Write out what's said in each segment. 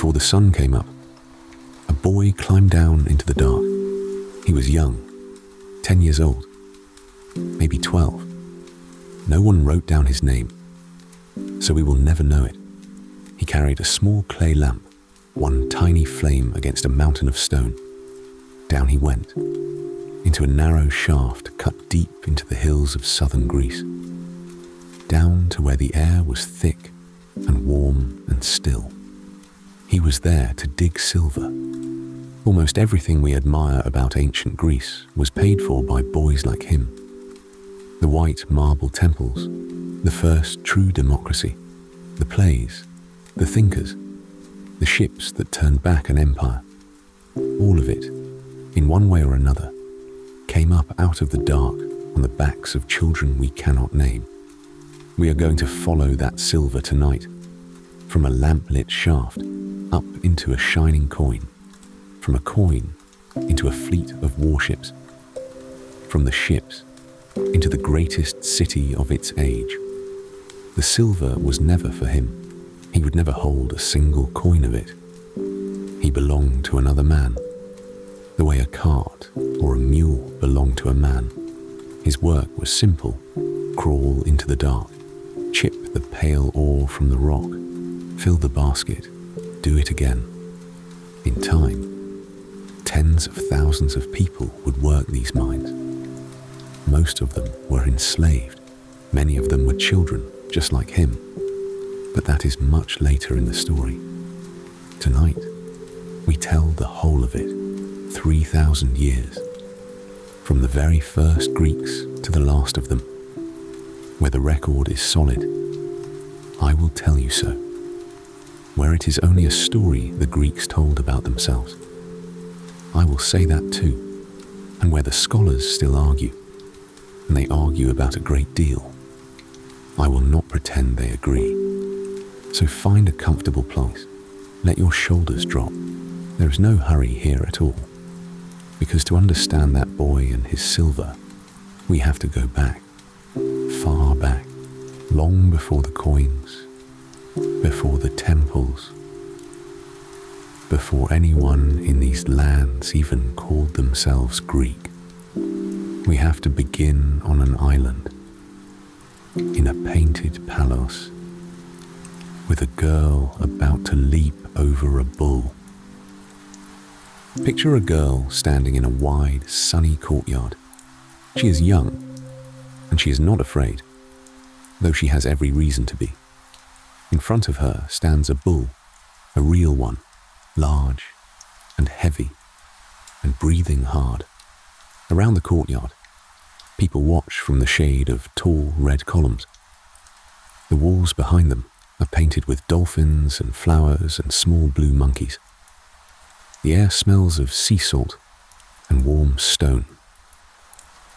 before the sun came up, a boy climbed down into the dark. He was young, 10 years old, maybe 12. No one wrote down his name, so we will never know it. He carried a small clay lamp, one tiny flame against a mountain of stone. Down he went, into a narrow shaft cut deep into the hills of southern Greece, down to where the air was thick and warm and still. He was there to dig silver. Almost everything we admire about ancient Greece was paid for by boys like him. The white marble temples, the first true democracy, the plays, the thinkers, the ships that turned back an empire. All of it, in one way or another, came up out of the dark on the backs of children we cannot name. We are going to follow that silver tonight, from a lamp-lit shaft up into a shining coin, from a coin into a fleet of warships, from the ships into the greatest city of its age. The silver was never for him. He would never hold a single coin of it. He belonged to another man, the way a cart or a mule belonged to a man. His work was simple: crawl into the dark, chip the pale ore from the rock, fill the basket, do it again. In time, tens of thousands of people would work these mines. Most of them were enslaved. Many of them were children, just like him. But that is much later in the story. Tonight, we tell the whole of it, 3,000 years, from the very first Greeks to the last of them. Where the record is solid, I will tell you so. Where it is only a story the Greeks told about themselves, I will say that too. And where the scholars still argue, and they argue about a great deal, I will not pretend they agree. So find a comfortable place. Let your shoulders drop. There is no hurry here at all. Because to understand that boy and his silver, we have to go back, far back, long before the coins, before the temples, before anyone in these lands even called themselves Greek. We have to begin on an island, in a painted palace, with a girl about to leap over a bull. Picture a girl standing in a wide, sunny courtyard. She is young, and she is not afraid, though she has every reason to be. In front of her stands a bull, a real one, large and heavy and breathing hard. Around the courtyard, people watch from the shade of tall red columns. The walls behind them are painted with dolphins and flowers and small blue monkeys. The air smells of sea salt and warm stone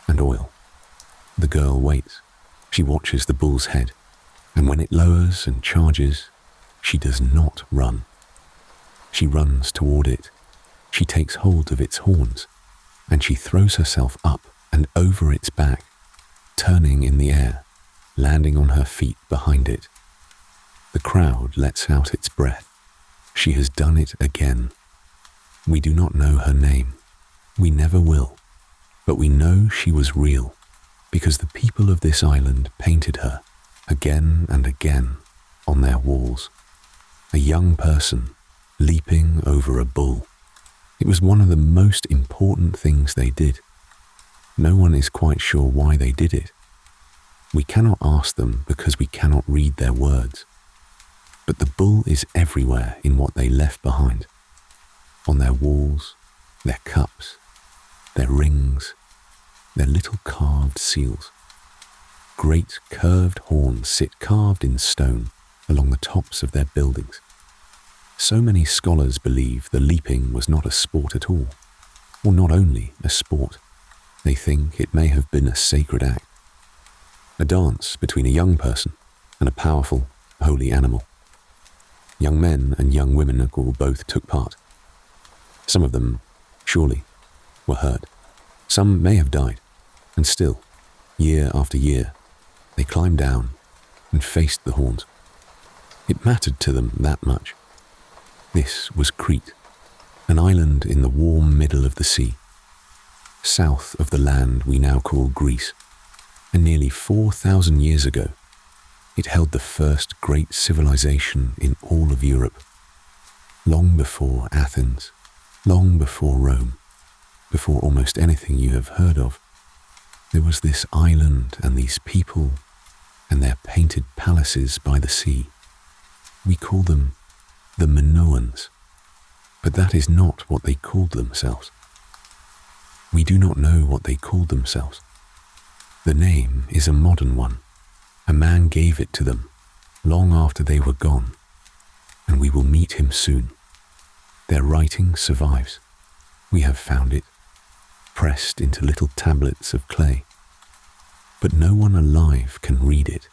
and oil. The girl waits. She watches the bull's head, and when it lowers and charges, she does not run. She runs toward it. She takes hold of its horns, and she throws herself up and over its back, turning in the air, landing on her feet behind it. The crowd lets out its breath. She has done it again. We do not know her name. We never will. But we know she was real, because the people of this island painted her again and again on their walls. A young person leaping over a bull. It was one of the most important things they did. No one is quite sure why they did it. We cannot ask them because we cannot read their words. But the bull is everywhere in what they left behind. On their walls, their cups, their rings, their little carved seals. Great curved horns sit carved in stone along the tops of their buildings. So many scholars believe the leaping was not a sport at all, or not only a sport. They think it may have been a sacred act, a dance between a young person and a powerful, holy animal. Young men and young women all both took part. Some of them, surely, were hurt. Some may have died, and still, year after year, they climbed down and faced the horns. It mattered to them that much. This was Crete, an island in the warm middle of the sea, south of the land we now call Greece, and nearly 4,000 years ago, it held the first great civilization in all of Europe. Long before Athens, long before Rome, before almost anything you have heard of, there was this island and these people and their painted palaces by the sea. We call them the Minoans, but that is not what they called themselves. We do not know what they called themselves. The name is a modern one. A man gave it to them long after they were gone, and we will meet him soon. Their writing survives. We have found it, pressed into little tablets of clay. But no one alive can read it.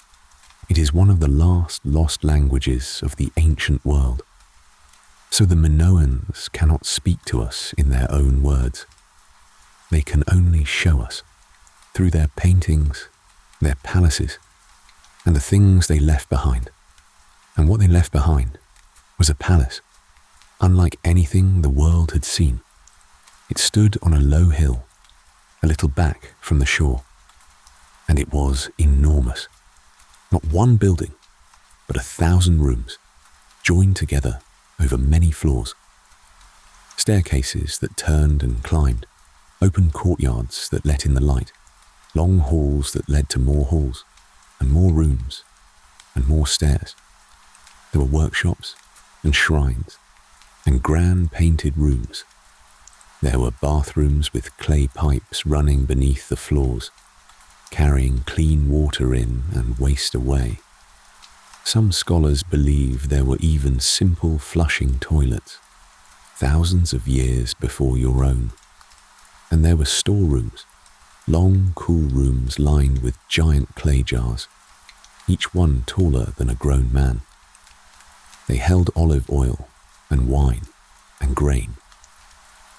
It is one of the last lost languages of the ancient world. So the Minoans cannot speak to us in their own words. They can only show us, through their paintings, their palaces, and the things they left behind. And what they left behind was a palace, unlike anything the world had seen. It stood on a low hill, a little back from the shore, and it was enormous. Not one building, but 1,000 rooms, joined together over many floors. Staircases that turned and climbed, open courtyards that let in the light, long halls that led to more halls, and more rooms, and more stairs. There were workshops and shrines, and grand painted rooms. There were bathrooms with clay pipes running beneath the floors, carrying clean water in and waste away. Some scholars believe there were even simple flushing toilets, thousands of years before your own. And there were storerooms, long, cool rooms lined with giant clay jars, each one taller than a grown man. They held olive oil and wine and grain,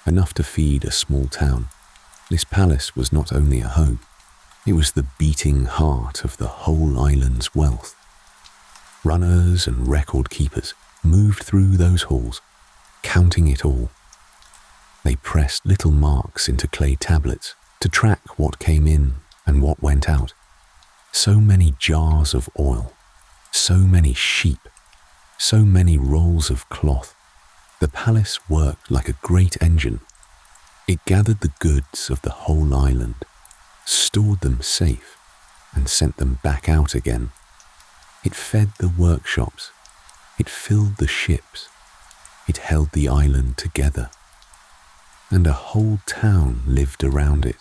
enough to feed a small town. This palace was not only a home, it was the beating heart of the whole island's wealth. Runners and record keepers moved through those halls, counting it all. They pressed little marks into clay tablets to track what came in and what went out. So many jars of oil, so many sheep, so many rolls of cloth. The palace worked like a great engine. It gathered the goods of the whole island, stored them safe, and sent them back out again. It fed the workshops. It filled the ships. It held the island together. And a whole town lived around it.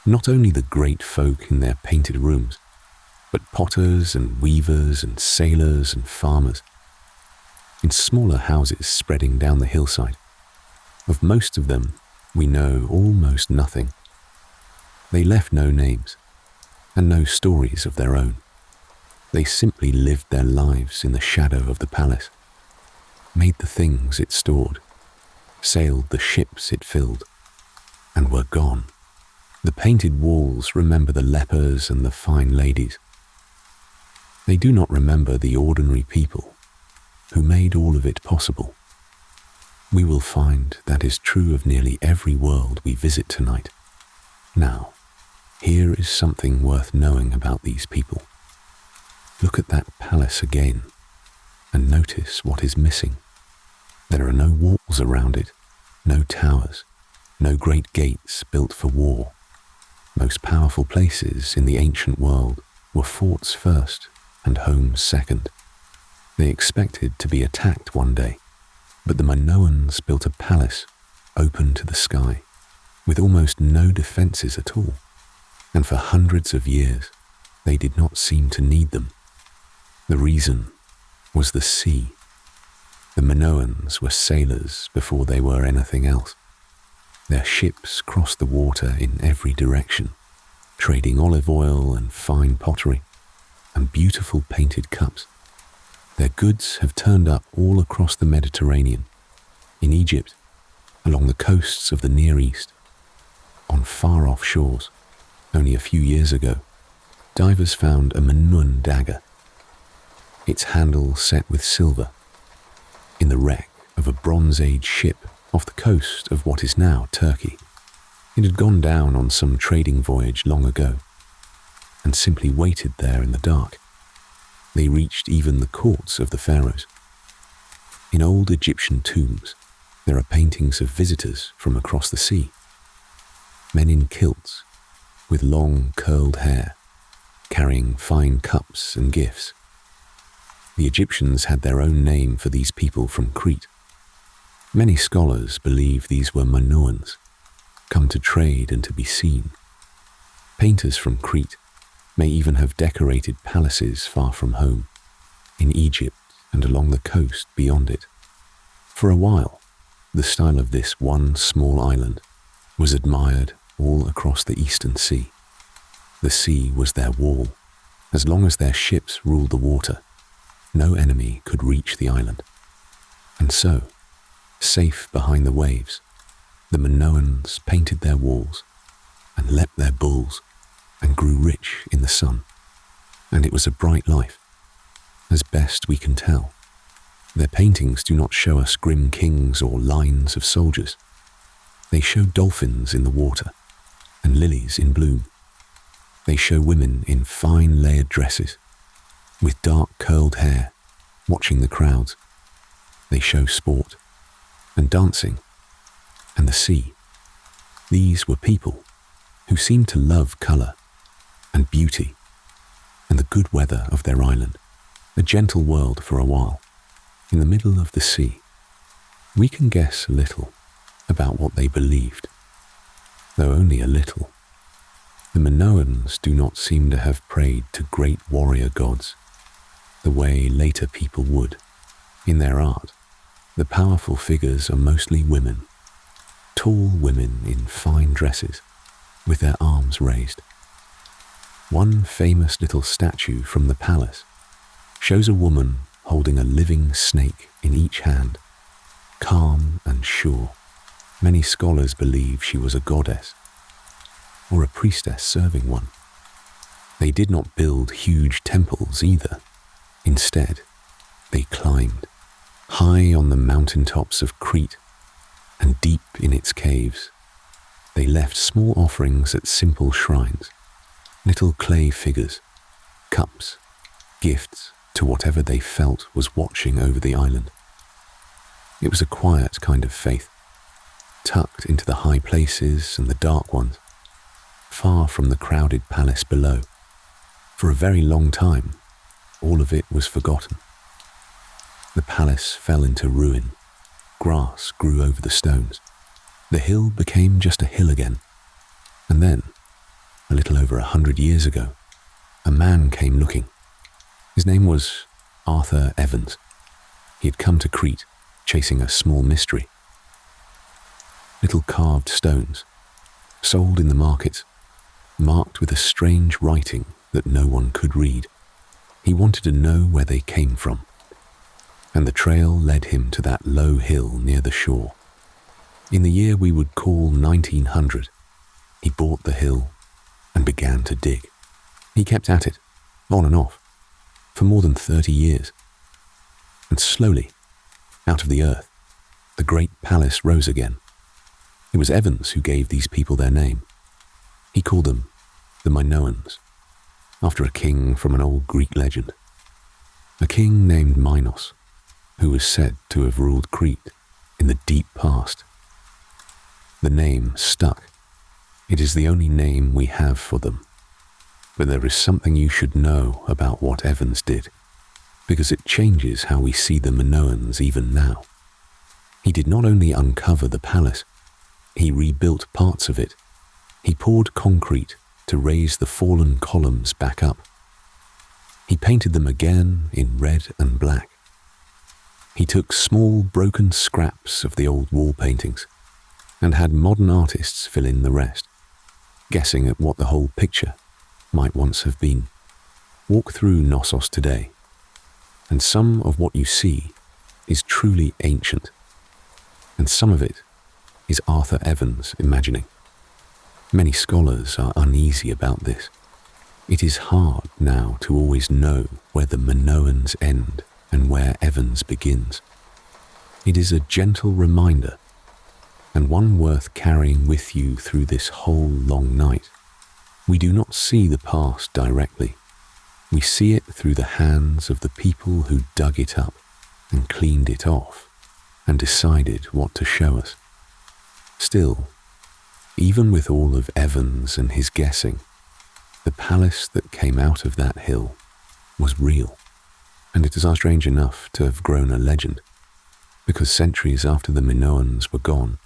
Not only the great folk in their painted rooms, but potters and weavers and sailors and farmers, in smaller houses spreading down the hillside. Of most of them, we know almost nothing. They left no names and no stories of their own. They simply lived their lives in the shadow of the palace, made the things it stored, sailed the ships it filled, and were gone. The painted walls remember the lepers and the fine ladies. They do not remember the ordinary people who made all of it possible. We will find that is true of nearly every world we visit tonight. Now, here is something worth knowing about these people. Look at that palace again and notice what is missing. There are no walls around it, no towers, no great gates built for war. Most powerful places in the ancient world were forts first and homes second. They expected to be attacked one day, but the Minoans built a palace open to the sky, with almost no defences at all, and for hundreds of years they did not seem to need them. The reason was the sea. The Minoans were sailors before they were anything else. Their ships crossed the water in every direction, trading olive oil and fine pottery and beautiful painted cups. Their goods have turned up all across the Mediterranean, in Egypt, along the coasts of the Near East, on far-off shores. Only a few years ago, divers found a Minoan dagger, its handle set with silver, in the wreck of a Bronze Age ship off the coast of what is now Turkey. It had gone down on some trading voyage long ago and simply waited there in the dark. They reached even the courts of the pharaohs. In old Egyptian tombs, there are paintings of visitors from across the sea. Men in kilts, with long curled hair, carrying fine cups and gifts. The Egyptians had their own name for these people from Crete. Many scholars believe these were Minoans, come to trade and to be seen. Painters from Crete may even have decorated palaces far from home, in Egypt and along the coast beyond it. For a while, the style of this one small island was admired all across the eastern sea. The sea was their wall. As long as their ships ruled the water, no enemy could reach the island. And so, safe behind the waves, the Minoans painted their walls and leapt their bulls and grew rich in the sun. And it was a bright life, as best we can tell. Their paintings do not show us grim kings or lines of soldiers. They show dolphins in the water and lilies in bloom. They show women in fine layered dresses, with dark curled hair, watching the crowds. They show sport and dancing and the sea. These were people who seemed to love colour and beauty and the good weather of their island, a gentle world for a while, in the middle of the sea. We can guess a little about what they believed, though only a little. The Minoans do not seem to have prayed to great warrior gods, the way later people would. In their art, the powerful figures are mostly women, tall women in fine dresses, with their arms raised. One famous little statue from the palace shows a woman holding a living snake in each hand, calm and sure. Many scholars believe she was a goddess, or a priestess serving one. They did not build huge temples either. Instead, they climbed high on the mountaintops of Crete and deep in its caves. They left small offerings at simple shrines, little clay figures, cups, gifts to whatever they felt was watching over the island. It was a quiet kind of faith, tucked into the high places and the dark ones, far from the crowded palace below. For a very long time, all of it was forgotten. The palace fell into ruin. Grass grew over the stones. The hill became just a hill again. And then, a little over 100 years ago, a man came looking. His name was Arthur Evans. He had come to Crete, chasing a small mystery. Little carved stones, sold in the markets, marked with a strange writing that no one could read. He wanted to know where they came from, and the trail led him to that low hill near the shore. In the year we would call 1900, he bought the hill and began to dig. He kept at it, on and off, for more than 30 years. And slowly, out of the earth, the great palace rose again. It was Evans who gave these people their name. He called them the Minoans, after a king from an old Greek legend. A king named Minos, who was said to have ruled Crete in the deep past. The name stuck. It is the only name we have for them. But there is something you should know about what Evans did, because it changes how we see the Minoans even now. He did not only uncover the palace, he rebuilt parts of it. He poured concrete to raise the fallen columns back up. He painted them again in red and black. He took small broken scraps of the old wall paintings and had modern artists fill in the rest, guessing at what the whole picture might once have been. Walk through Knossos today, and some of what you see is truly ancient, and some of it is Arthur Evans' imagining. Many scholars are uneasy about this. It is hard now to always know where the Minoans end and where Evans begins. It is a gentle reminder, and one worth carrying with you through this whole long night. We do not see the past directly. We see it through the hands of the people who dug it up and cleaned it off and decided what to show us. Still, even with all of Evans and his guessing, the palace that came out of that hill was real, and it is strange enough to have grown a legend, because centuries after the Minoans were gone,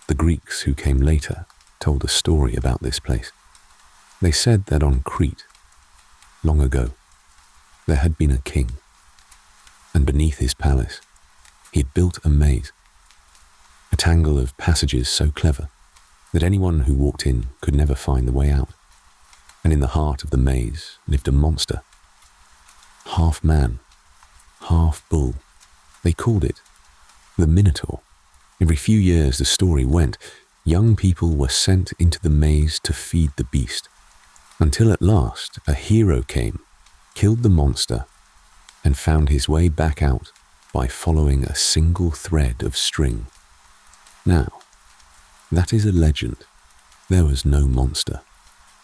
the Greeks who came later told a story about this place. They said that on Crete, long ago, there had been a king, and beneath his palace, he had built a maze, a tangle of passages so clever that anyone who walked in could never find the way out. And in the heart of the maze lived a monster, half man, half bull. They called it the Minotaur. Every few years, the story went, young people were sent into the maze to feed the beast, until at last a hero came, killed the monster, and found his way back out by following a single thread of string. Now, that is a legend. There was no monster.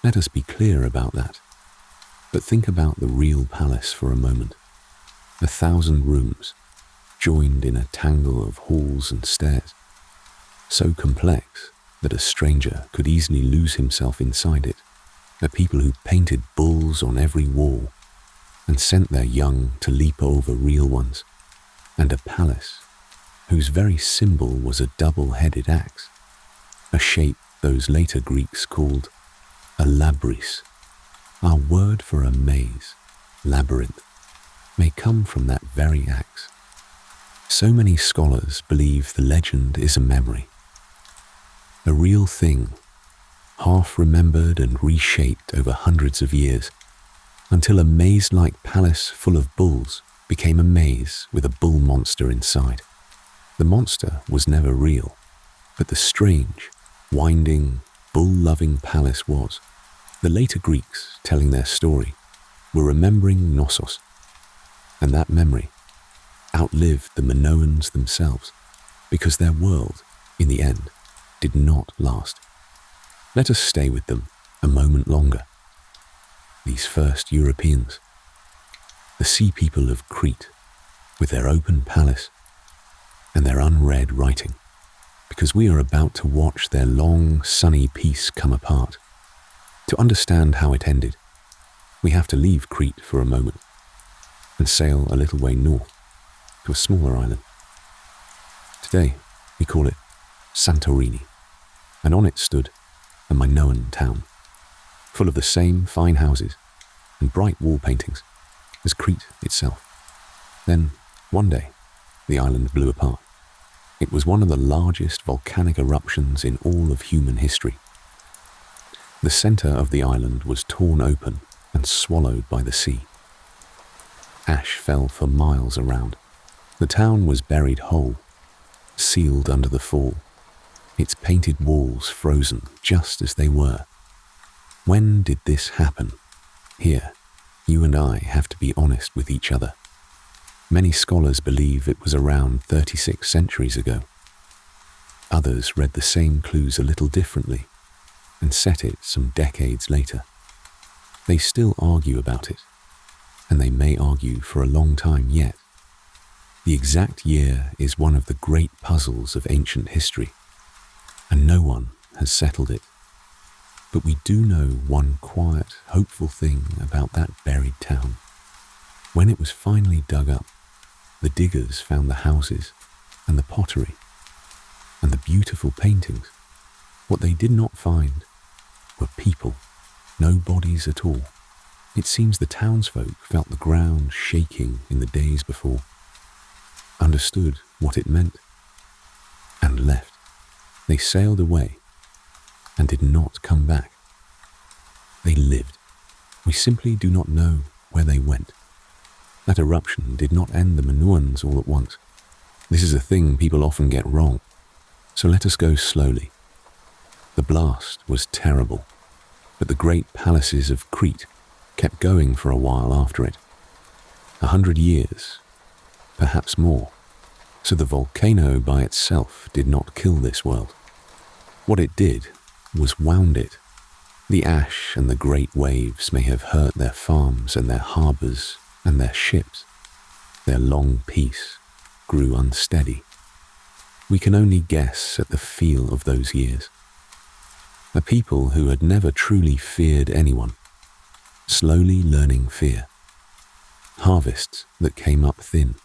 Let us be clear about that. But think about the real palace for a moment. 1,000 rooms, joined in a tangle of halls and stairs, so complex that a stranger could easily lose himself inside it. A people who painted bulls on every wall and sent their young to leap over real ones, and a palace whose very symbol was a double-headed axe, a shape those later Greeks called a labyrinth. Our word for a maze, labyrinth, may come from that very axe. So many scholars believe the legend is a memory, a real thing, half remembered and reshaped over hundreds of years, until a maze-like palace full of bulls became a maze with a bull monster inside. The monster was never real, but the strange, winding, bull-loving palace was. The later Greeks, telling their story, were remembering Knossos, and that memory outlived the Minoans themselves, because their world, in the end, did not last. Let us stay with them a moment longer. These first Europeans, the sea people of Crete, with their open palace and their unread writing, because we are about to watch their long, sunny peace come apart. To understand how it ended, we have to leave Crete for a moment and sail a little way north to a smaller island. Today, we call it Santorini, and on it stood a Minoan town, full of the same fine houses and bright wall paintings as Crete itself. Then, one day, the island blew apart. It was one of the largest volcanic eruptions in all of human history. The center of the island was torn open and swallowed by the sea. Ash fell for miles around. The town was buried whole, sealed under the fall, its painted walls frozen just as they were. When did this happen? Here, you and I have to be honest with each other. Many scholars believe it was around 36 centuries ago. Others read the same clues a little differently and set it some decades later. They still argue about it, and they may argue for a long time yet. The exact year is one of the great puzzles of ancient history, and no one has settled it. But we do know one quiet, hopeful thing about that buried town. When it was finally dug up, the diggers found the houses and the pottery and the beautiful paintings. What they did not find were people, no bodies at all. It seems the townsfolk felt the ground shaking in the days before, understood what it meant, and left. They sailed away and did not come back. They lived. We simply do not know where they went. That eruption did not end the Minoans all at once. This is a thing people often get wrong, so let us go slowly. The blast was terrible, but the great palaces of Crete kept going for a while after it. 100 years, perhaps more. So the volcano by itself did not kill this world. What it did was wound it. The ash and the great waves may have hurt their farms and their harbours and their ships. Their long peace grew unsteady. We can only guess at the feel of those years. A people who had never truly feared anyone, slowly learning fear. Harvests that came up thin,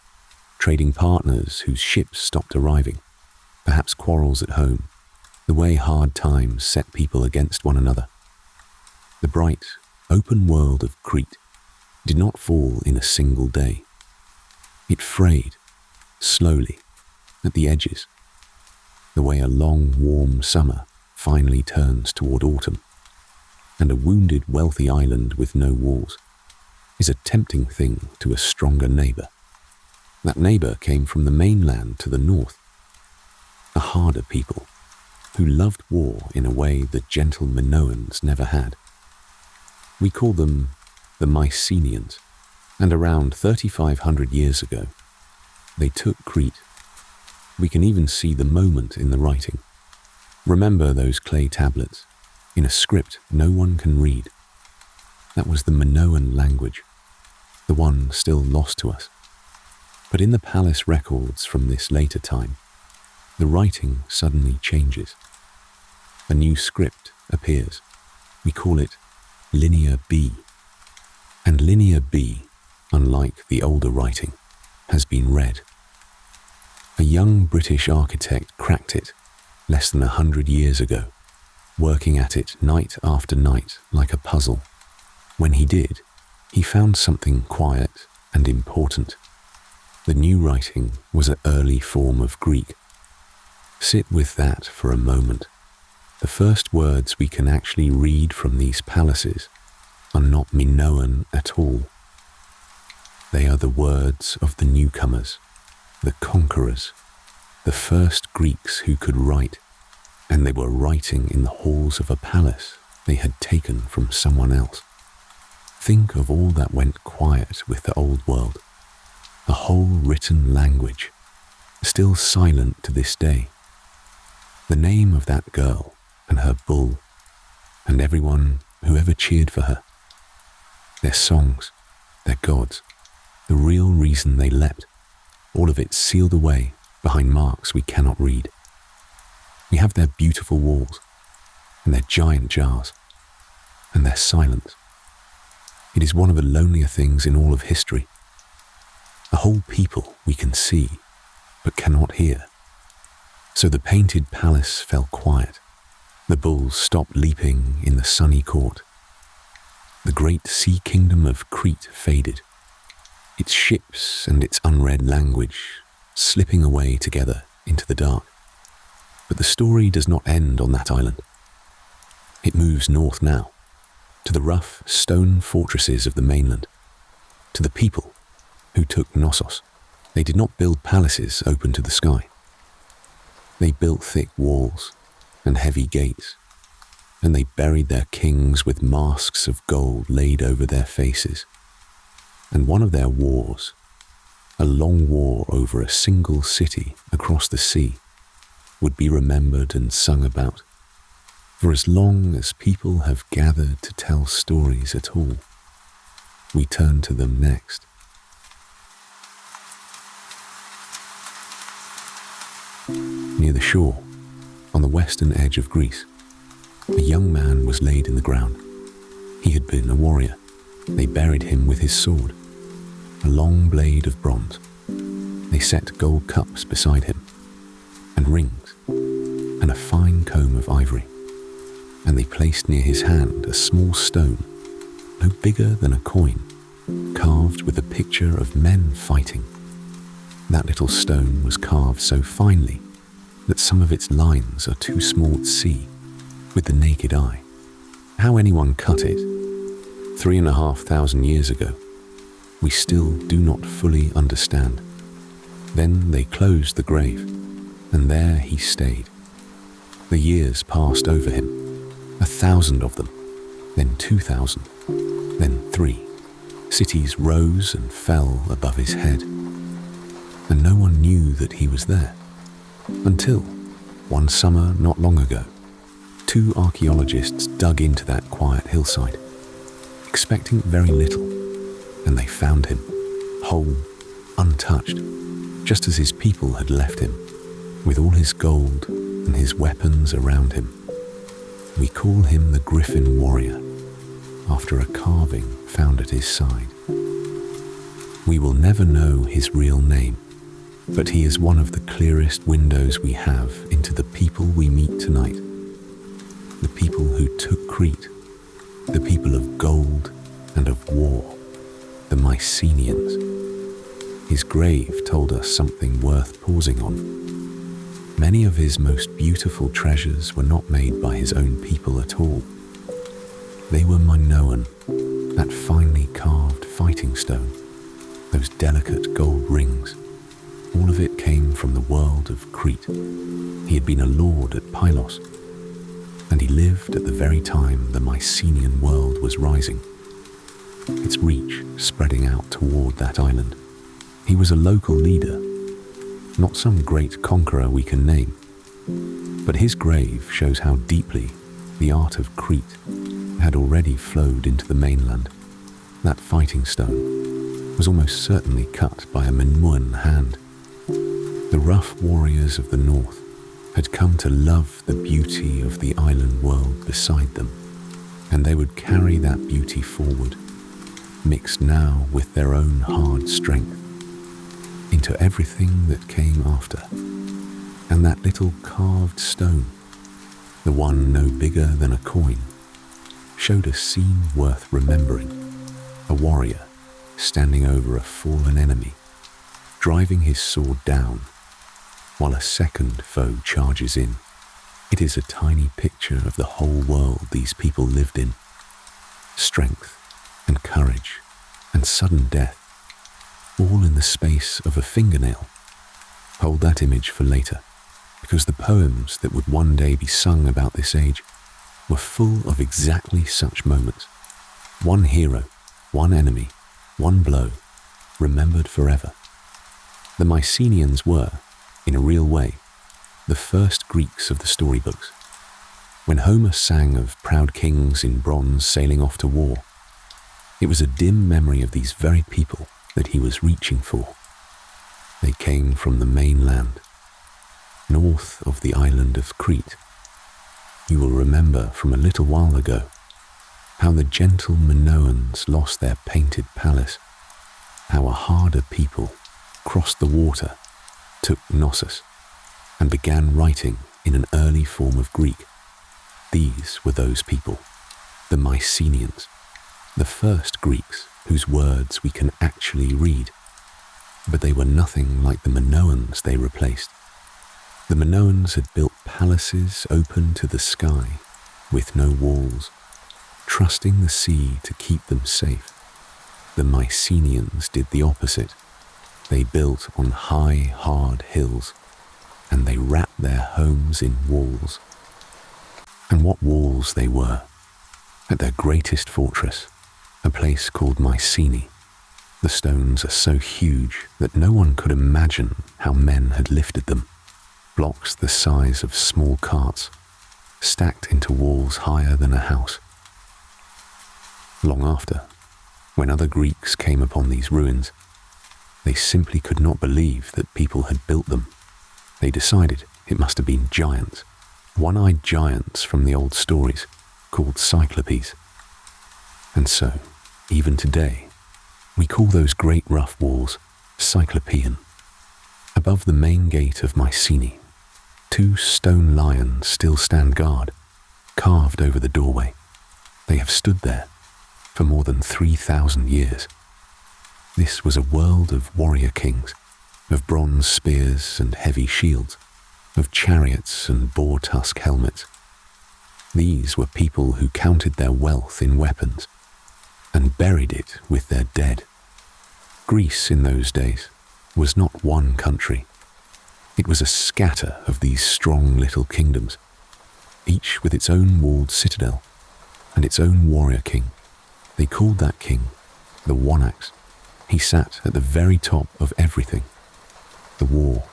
trading partners whose ships stopped arriving, perhaps quarrels at home, the way hard times set people against one another. The bright, open world of Crete did not fall in a single day. It frayed, slowly, at the edges, the way a long, warm summer finally turns toward autumn, and a wounded, wealthy island with no walls is a tempting thing to a stronger neighbour. That neighbour came from the mainland to the north, a harder people who loved war in a way the gentle Minoans never had. We call them the Mycenaeans, and around 3,500 years ago, they took Crete. We can even see the moment in the writing. Remember those clay tablets, in a script no one can read. That was the Minoan language, the one still lost to us. But in the palace records from this later time, the writing suddenly changes. A new script appears. We call it Linear B. And Linear B, unlike the older writing, has been read. A young British architect cracked it less than 100 years ago, working at it night after night like a puzzle. When he did, he found something quiet and important. The new writing was an early form of Greek. Sit with that for a moment. The first words we can actually read from these palaces are not Minoan at all. They are the words of the newcomers, the conquerors, the first Greeks who could write, and they were writing in the halls of a palace they had taken from someone else. Think of all that went quiet with the old world, the whole written language, still silent to this day. The name of that girl and her bull, and everyone who ever cheered for her, their songs, their gods, the real reason they leapt, all of it sealed away behind marks we cannot read. We have their beautiful walls, and their giant jars, and their silence. It is one of the lonelier things in all of history. A whole people we can see, but cannot hear. So the painted palace fell quiet. The bulls stopped leaping in the sunny court. The great sea kingdom of Crete faded, its ships and its unread language slipping away together into the dark. But the story does not end on that island. It moves north now, to the rough stone fortresses of the mainland, to the people who took Knossos. They did not build palaces open to the sky. They built thick walls and heavy gates, and they buried their kings with masks of gold laid over their faces. And one of their wars, a long war over a single city across the sea, would be remembered and sung about, for as long as people have gathered to tell stories at all. We turn to them next. Near the shore, on the western edge of Greece, a young man was laid in the ground. He had been a warrior. They buried him with his sword, a long blade of bronze. They set gold cups beside him, and rings, and a fine comb of ivory. And they placed near his hand a small stone, no bigger than a coin, carved with a picture of men fighting. That little stone was carved so finely that some of its lines are too small to see with the naked eye. How anyone cut it 3,500 years ago, we still do not fully understand. Then they closed the grave, and there he stayed. The years passed over him, 1,000 of them, then 2,000, then 3. Cities rose and fell above his head. and no one knew that he was there. Until, one summer not long ago, two archaeologists dug into that quiet hillside, expecting very little, and they found him, whole, untouched, just as his people had left him, with all his gold and his weapons around him. We call him the Griffin Warrior, after a carving found at his side. We will never know his real name, but he is one of the clearest windows we have into the people we meet tonight. The people who took Crete, the people of gold and of war, the Mycenaeans. His grave told us something worth pausing on. Many of his most beautiful treasures were not made by his own people at all. They were Minoan, that finely carved fighting stone, those delicate gold rings. All of it came from the world of Crete. He had been a lord at Pylos, and he lived at the very time the Mycenaean world was rising, its reach spreading out toward that island. He was a local leader, not some great conqueror we can name, but his grave shows how deeply the art of Crete had already flowed into the mainland. That fighting stone was almost certainly cut by a Minoan hand. The rough warriors of the north had come to love the beauty of the island world beside them, and they would carry that beauty forward, mixed now with their own hard strength, into everything that came after. And that little carved stone, the one no bigger than a coin, showed a scene worth remembering. A warrior standing over a fallen enemy, driving his sword down, while a second foe charges in. It is a tiny picture of the whole world these people lived in. Strength and courage and sudden death, all in the space of a fingernail. Hold that image for later, because the poems that would one day be sung about this age were full of exactly such moments. One hero, one enemy, one blow, remembered forever. The Mycenaeans were, in a real way, the first Greeks of the storybooks. When Homer sang of proud kings in bronze sailing off to war, it was a dim memory of these very people that he was reaching for. They came from the mainland, north of the island of Crete. You will remember from a little while ago how the gentle Minoans lost their painted palace, how a harder people crossed the water, took Knossos, and began writing in an early form of Greek. These were those people, the Mycenaeans, the first Greeks whose words we can actually read. But they were nothing like the Minoans they replaced. The Minoans had built palaces open to the sky, with no walls, trusting the sea to keep them safe. The Mycenaeans did the opposite. They built on high, hard hills, and they wrapped their homes in walls. And what walls they were! At their greatest fortress, a place called Mycenae, the stones are so huge that no one could imagine how men had lifted them. Blocks the size of small carts, stacked into walls higher than a house. Long after, when other Greeks came upon these ruins, they simply could not believe that people had built them. They decided it must have been giants, one-eyed giants from the old stories, called Cyclopes. And so, even today, we call those great rough walls Cyclopean. Above the main gate of Mycenae, two stone lions still stand guard, carved over the doorway. They have stood there for more than 3,000 years. This was a world of warrior kings, of bronze spears and heavy shields, of chariots and boar-tusk helmets. These were people who counted their wealth in weapons and buried it with their dead. Greece in those days was not one country. It was a scatter of these strong little kingdoms, each with its own walled citadel and its own warrior king. They called that king the Wonax. He sat at the very top of everything. The war,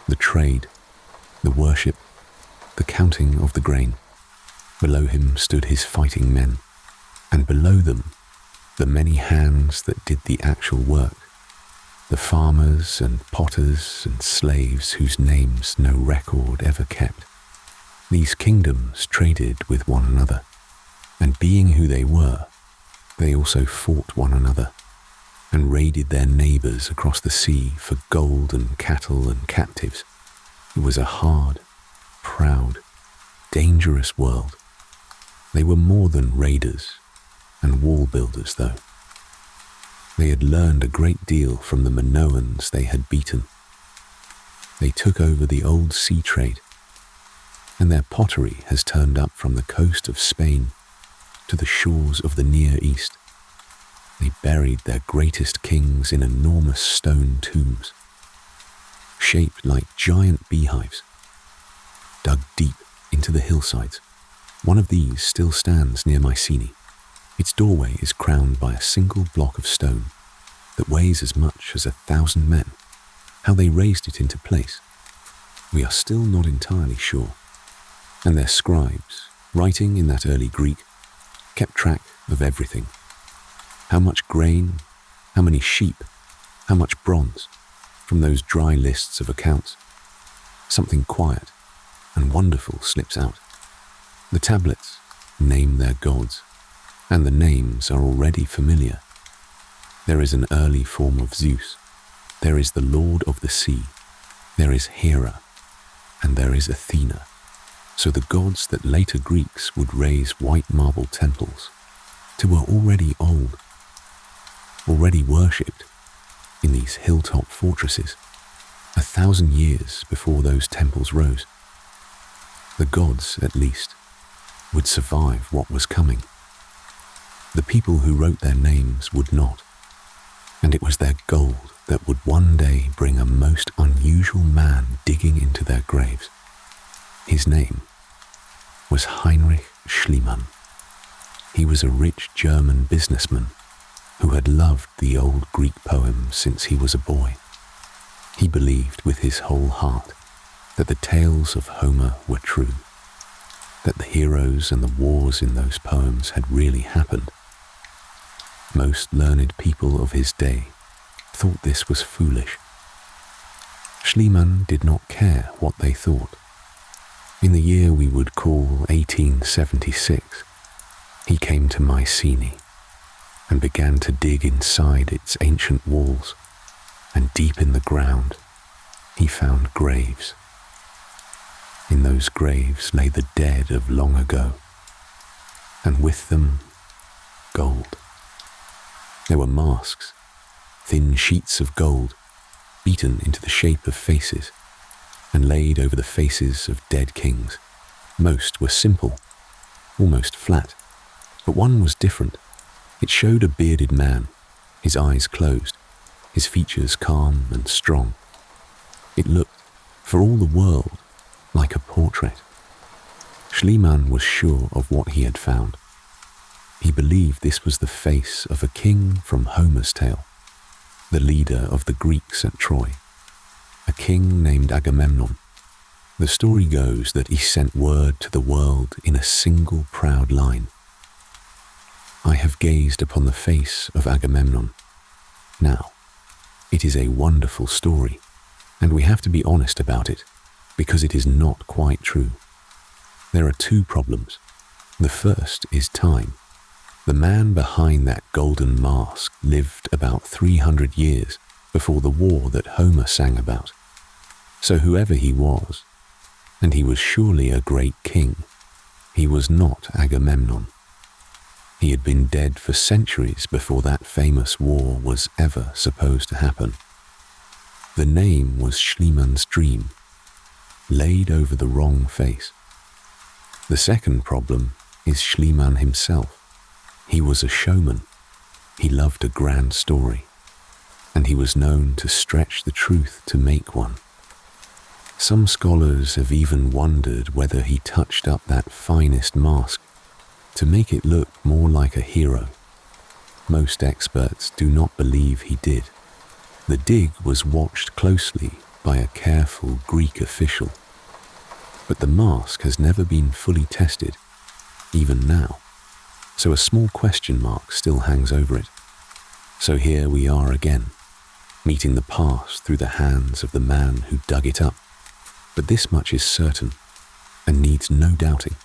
the trade, the worship, the counting of the grain. Below him stood his fighting men, and below them the many hands that did the actual work, the farmers and potters and slaves whose names no record ever kept. These kingdoms traded with one another, and being who they were, they also fought one another and raided their neighbors across the sea for gold and cattle and captives. It was a hard, proud, dangerous world. They were more than raiders and wall builders, though. They had learned a great deal from the Minoans they had beaten. They took over the old sea trade, and their pottery has turned up from the coast of Spain to the shores of the Near East. They buried their greatest kings in enormous stone tombs, shaped like giant beehives, dug deep into the hillsides. One of these still stands near Mycenae. Its doorway is crowned by a single block of stone that weighs as much as 1,000 men. How they raised it into place, we are still not entirely sure. And their scribes, writing in that early Greek, kept track of everything. How much grain, how many sheep, how much bronze, from those dry lists of accounts. Something quiet and wonderful slips out. The tablets name their gods, and the names are already familiar. There is an early form of Zeus, there is the Lord of the Sea, there is Hera, and there is Athena. So the gods that later Greeks would raise white marble temples to were already old, already worshipped in these hilltop fortresses 1,000 years before those temples rose. The gods, at least, would survive what was coming. The people who wrote their names would not, and it was their gold that would one day bring a most unusual man digging into their graves. His name was Heinrich Schliemann. He was a rich German businessman who had loved the old Greek poems since he was a boy. He believed with his whole heart that the tales of Homer were true, that the heroes and the wars in those poems had really happened. Most learned people of his day thought this was foolish. Schliemann did not care what they thought. In the year we would call 1876, he came to Mycenae and began to dig inside its ancient walls, and deep in the ground he found graves. In those graves lay the dead of long ago, and with them gold. There were masks, thin sheets of gold, beaten into the shape of faces, and laid over the faces of dead kings. Most were simple, almost flat, but one was different. It showed a bearded man, his eyes closed, his features calm and strong. It looked, for all the world, like a portrait. Schliemann was sure of what he had found. He believed this was the face of a king from Homer's tale, the leader of the Greeks at Troy, a king named Agamemnon. The story goes that he sent word to the world in a single proud line. I have gazed upon the face of Agamemnon. Now, it is a wonderful story, and we have to be honest about it, because it is not quite true. There are two problems. The first is time. The man behind that golden mask lived about 300 years before the war that Homer sang about. So whoever he was, and he was surely a great king, he was not Agamemnon. He had been dead for centuries before that famous war was ever supposed to happen. The name was Schliemann's dream, laid over the wrong face. The second problem is Schliemann himself. He was a showman. He loved a grand story, and he was known to stretch the truth to make one. Some scholars have even wondered whether he touched up that finest mask to make it look more like a hero. Most experts do not believe he did. The dig was watched closely by a careful Greek official. But the mask has never been fully tested, even now, so a small question mark still hangs over it. So here we are again, meeting the past through the hands of the man who dug it up. But this much is certain, and needs no doubting.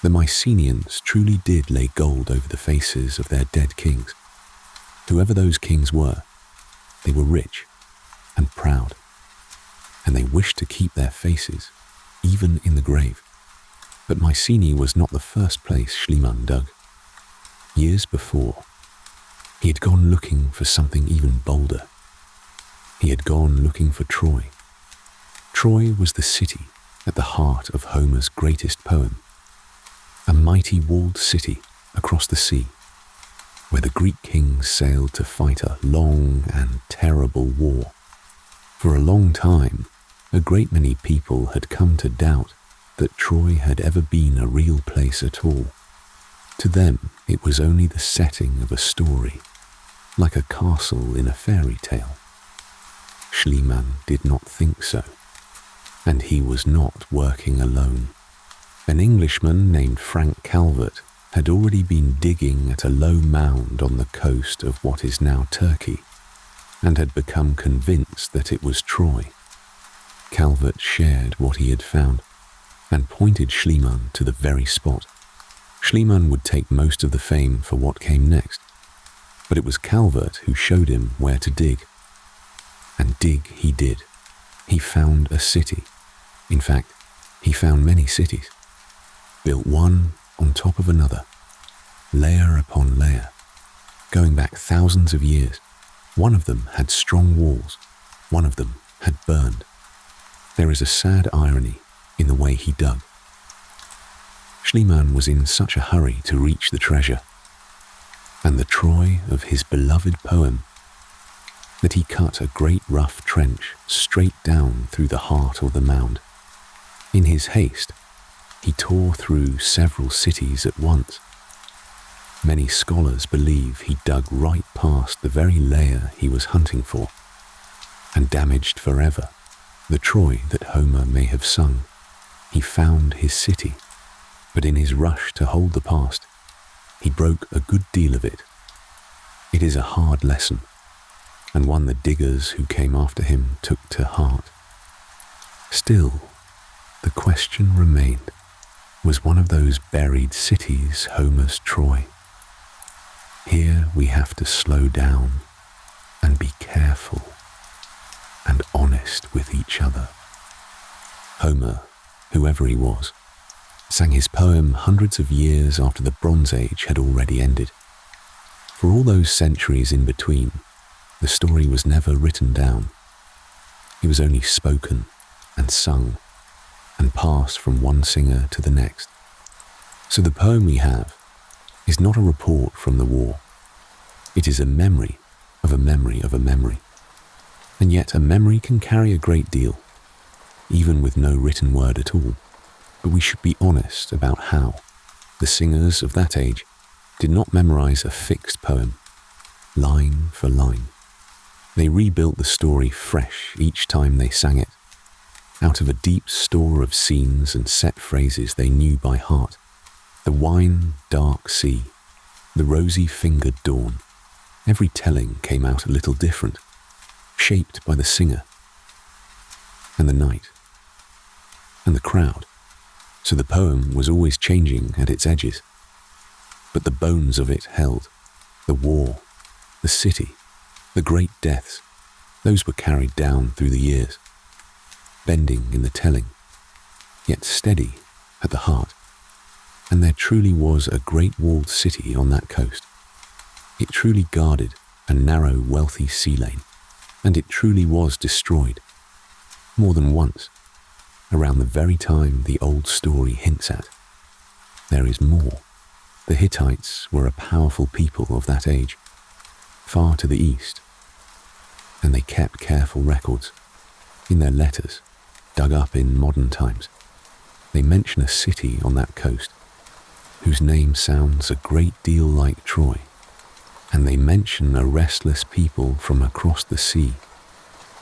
The Mycenaeans truly did lay gold over the faces of their dead kings. Whoever those kings were, they were rich and proud, and they wished to keep their faces, even in the grave. But Mycenae was not the first place Schliemann dug. Years before, he had gone looking for something even bolder. He had gone looking for Troy. Troy was the city at the heart of Homer's greatest poem, a mighty walled city across the sea, where the Greek kings sailed to fight a long and terrible war. For a long time, a great many people had come to doubt that Troy had ever been a real place at all. To them, it was only the setting of a story, like a castle in a fairy tale. Schliemann did not think so, and he was not working alone. An Englishman named Frank Calvert had already been digging at a low mound on the coast of what is now Turkey, and had become convinced that it was Troy. Calvert shared what he had found, and pointed Schliemann to the very spot. Schliemann would take most of the fame for what came next, but it was Calvert who showed him where to dig. And dig he did. He found a city. In fact, he found many cities, built one on top of another, layer upon layer, going back thousands of years. One of them had strong walls, one of them had burned. There is a sad irony in the way he dug. Schliemann was in such a hurry to reach the treasure, and the Troy of his beloved poem, that he cut a great rough trench straight down through the heart of the mound. In his haste, he tore through several cities at once. Many scholars believe he dug right past the very layer he was hunting for, and damaged forever the Troy that Homer may have sung. He found his city, but in his rush to hold the past, he broke a good deal of it. It is a hard lesson, and one the diggers who came after him took to heart. Still, the question remained, was one of those buried cities Homer's Troy? Here we have to slow down and be careful and honest with each other. Homer, whoever he was, sang his poem hundreds of years after the Bronze Age had already ended. For all those centuries in between, the story was never written down. It was only spoken and sung and passed from one singer to the next. So the poem we have is not a report from the war. It is a memory of a memory of a memory. And yet a memory can carry a great deal, even with no written word at all. But we should be honest about how the singers of that age did not memorize a fixed poem, line for line. They rebuilt the story fresh each time they sang it, out of a deep store of scenes and set phrases they knew by heart. The wine, dark sea, the rosy-fingered dawn. Every telling came out a little different, shaped by the singer, and the night, and the crowd. So the poem was always changing at its edges. But the bones of it held. The war, the city, the great deaths, those were carried down through the years, bending in the telling, yet steady at the heart. And there truly was a great walled city on that coast. It truly guarded a narrow, wealthy sea lane, and it truly was destroyed, more than once, around the very time the old story hints at. There is more. The Hittites were a powerful people of that age, far to the east, and they kept careful records. In their letters, dug up in modern times, they mention a city on that coast, whose name sounds a great deal like Troy, and they mention a restless people from across the sea,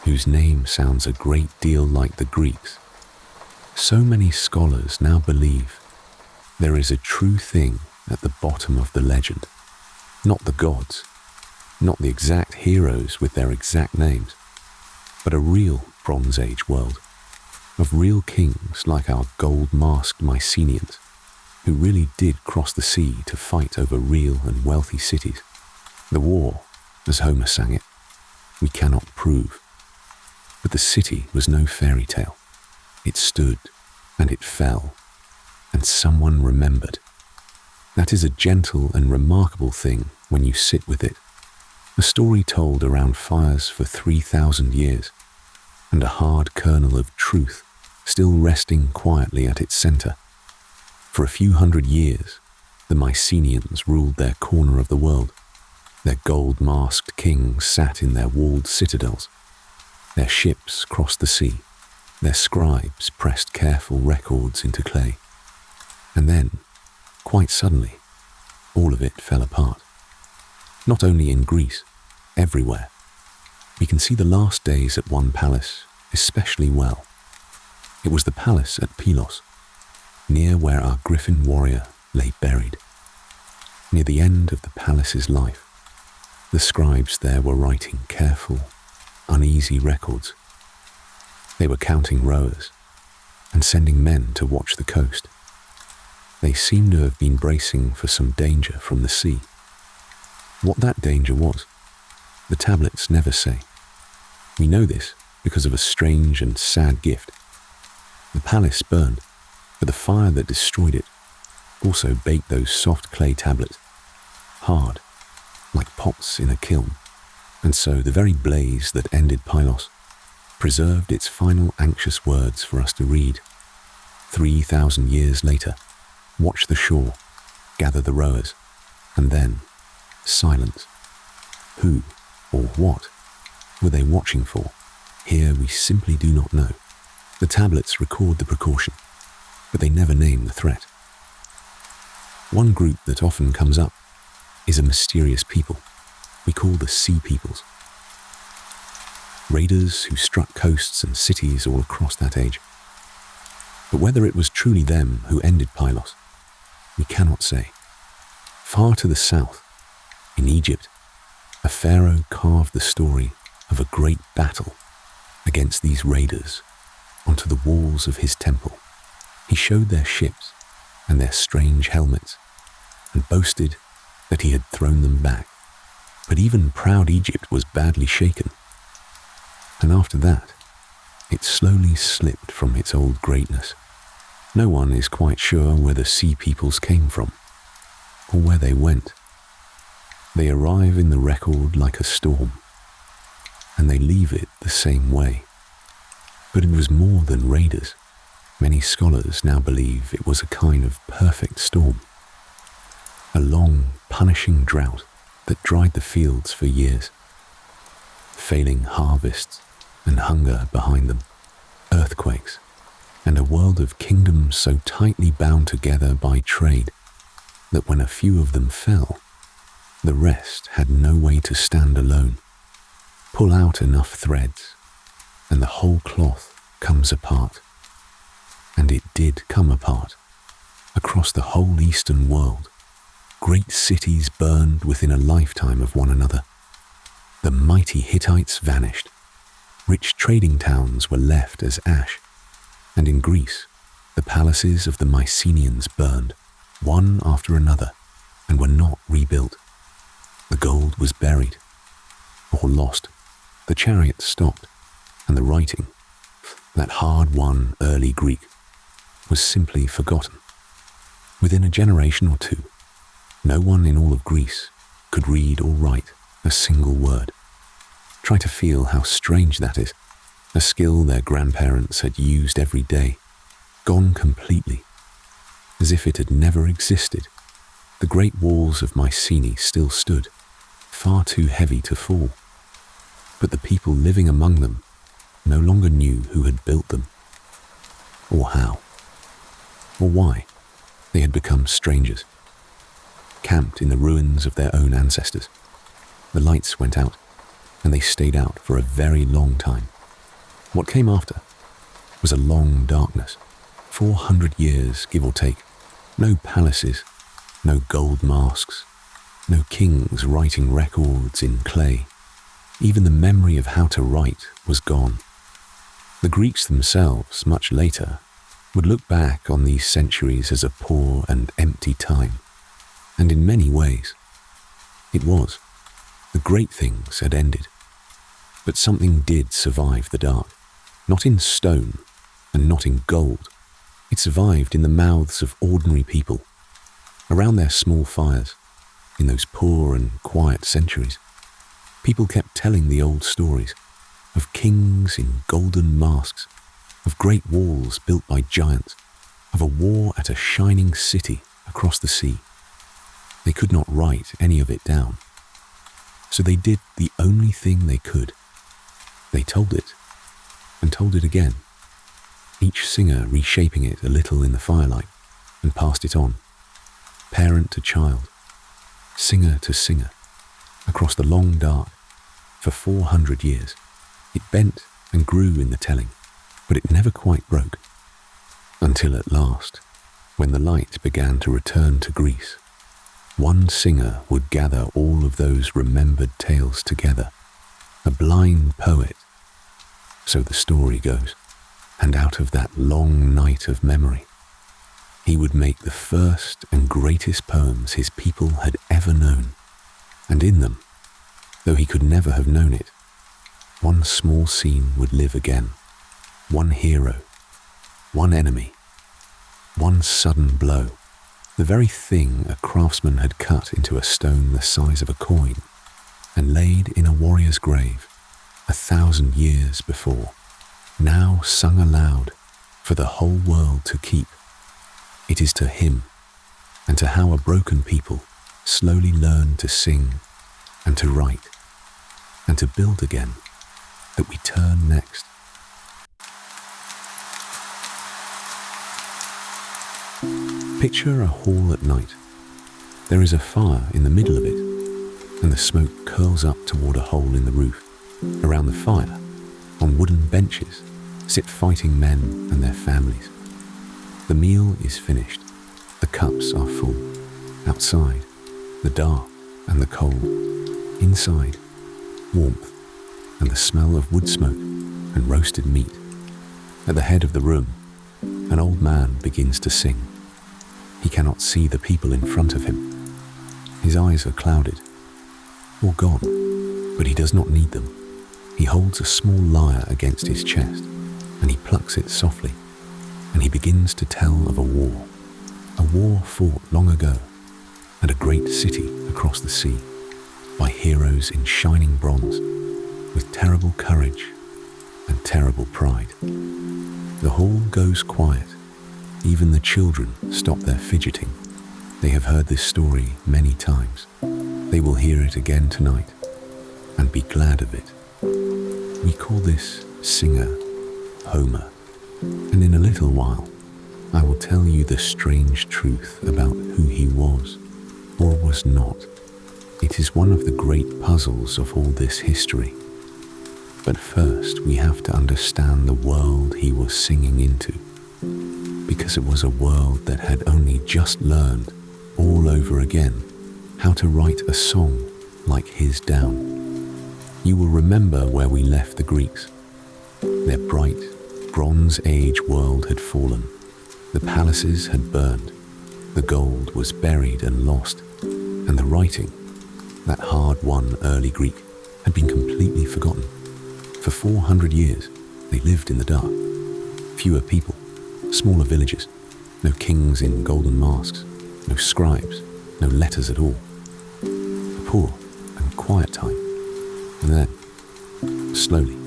whose name sounds a great deal like the Greeks. So many scholars now believe there is a true thing at the bottom of the legend, not the gods, not the exact heroes with their exact names, but a real Bronze Age world of real kings like our gold-masked Mycenaeans, who really did cross the sea to fight over real and wealthy cities. The war, as Homer sang it, we cannot prove. But the city was no fairy tale. It stood, and it fell, and someone remembered. That is a gentle and remarkable thing when you sit with it. A story told around fires for 3,000 years, and a hard kernel of truth still resting quietly at its center. For a few hundred years, the Mycenaeans ruled their corner of the world. Their gold-masked kings sat in their walled citadels. Their ships crossed the sea. Their scribes pressed careful records into clay. And then, quite suddenly, all of it fell apart. Not only in Greece, everywhere. We can see the last days at one palace especially well. It was the palace at Pylos, near where our griffin warrior lay buried. Near the end of the palace's life, the scribes there were writing careful, uneasy records. They were counting rowers and sending men to watch the coast. They seemed to have been bracing for some danger from the sea. What that danger was, the tablets never say. We know this because of a strange and sad gift. The palace burned, but the fire that destroyed it also baked those soft clay tablets, hard, like pots in a kiln. And so the very blaze that ended Pylos preserved its final anxious words for us to read. 3,000 years later, watch the shore, gather the rowers, and then silence. Who or what were they watching for? Here we simply do not know. The tablets record the precaution, but they never name the threat. One group that often comes up is a mysterious people we call the Sea Peoples. Raiders who struck coasts and cities all across that age. But whether it was truly them who ended Pylos, we cannot say. Far to the south, in Egypt, a pharaoh carved the story of a great battle against these raiders onto the walls of his temple. He showed their ships and their strange helmets and boasted that he had thrown them back. But even proud Egypt was badly shaken. And after that, it slowly slipped from its old greatness. No one is quite sure where the Sea Peoples came from or where they went. They arrive in the record like a storm, and they leave it the same way. But it was more than raiders. Many scholars now believe it was a kind of perfect storm. A long, punishing drought that dried the fields for years. Failing harvests and hunger behind them, earthquakes, and a world of kingdoms so tightly bound together by trade that when a few of them fell, the rest had no way to stand alone. Pull out enough threads, and the whole cloth comes apart. And it did come apart. Across the whole Eastern world, great cities burned within a lifetime of one another. The mighty Hittites vanished. Rich trading towns were left as ash. And in Greece, the palaces of the Mycenaeans burned, one after another, and were not rebuilt. The gold was buried, or lost. The chariots stopped, and the writing, that hard-won early Greek, was simply forgotten. Within a generation or two, no one in all of Greece could read or write a single word. Try to feel how strange that is. A skill their grandparents had used every day, gone completely, as if it had never existed. The great walls of Mycenae still stood, far too heavy to fall. But the people living among them no longer knew who had built them, or how, or why. They had become strangers, camped in the ruins of their own ancestors. The lights went out, and they stayed out for a very long time. What came after was a long darkness, 400 years, give or take. No palaces, no gold masks, no kings writing records in clay. Even the memory of how to write was gone. The Greeks themselves, much later, would look back on these centuries as a poor and empty time. And in many ways, it was. The great things had ended. But something did survive the dark. Not in stone and not in gold. It survived in the mouths of ordinary people, around their small fires, in those poor and quiet centuries. People kept telling the old stories of kings in golden masks, of great walls built by giants, of a war at a shining city across the sea. They could not write any of it down. So they did the only thing they could. They told it, and told it again, each singer reshaping it a little in the firelight, and passed it on, parent to child, singer to singer, across the long dark, for 400 years. It bent and grew in the telling, but it never quite broke, until at last, when the light began to return to Greece, one singer would gather all of those remembered tales together, a blind poet, so the story goes, and out of that long night of memory, he would make the first and greatest poems his people had ever known, and in them, though he could never have known it, one small scene would live again, one hero, one enemy, one sudden blow, the very thing a craftsman had cut into a stone the size of a coin and laid in a warrior's grave 1,000 years before, now sung aloud for the whole world to keep. It is to him and to how a broken people slowly learn to sing and to write and to build again that we turn next. Picture a hall at night. There is a fire in the middle of it, and the smoke curls up toward a hole in the roof. Around the fire, on wooden benches, sit fighting men and their families. The meal is finished. The cups are full. Outside, the dark and the cold. Inside, warmth and the smell of wood smoke and roasted meat. At the head of the room, an old man begins to sing. He cannot see the people in front of him. His eyes are clouded, or gone, but he does not need them. He holds a small lyre against his chest, and he plucks it softly, and he begins to tell of a war fought long ago, and a great city across the sea, by heroes in shining bronze, with terrible courage and terrible pride. The hall goes quiet. Even the children stop their fidgeting. They have heard this story many times. They will hear it again tonight and be glad of it. We call this singer Homer, and in a little while I will tell you the strange truth about who he was or was not. It is one of the great puzzles of all this history. But first we have to understand the world he was singing into, because it was a world that had only just learned all over again how to write a song like his down. You will remember where we left the Greeks. Their bright, Bronze Age world had fallen. The palaces had burned. The gold was buried and lost. And the writing, that hard-won early Greek, had been completely forgotten. For 400 years, they lived in the dark. Fewer people, smaller villages, no kings in golden masks, no scribes, no letters at all. A poor and quiet time. And then, slowly,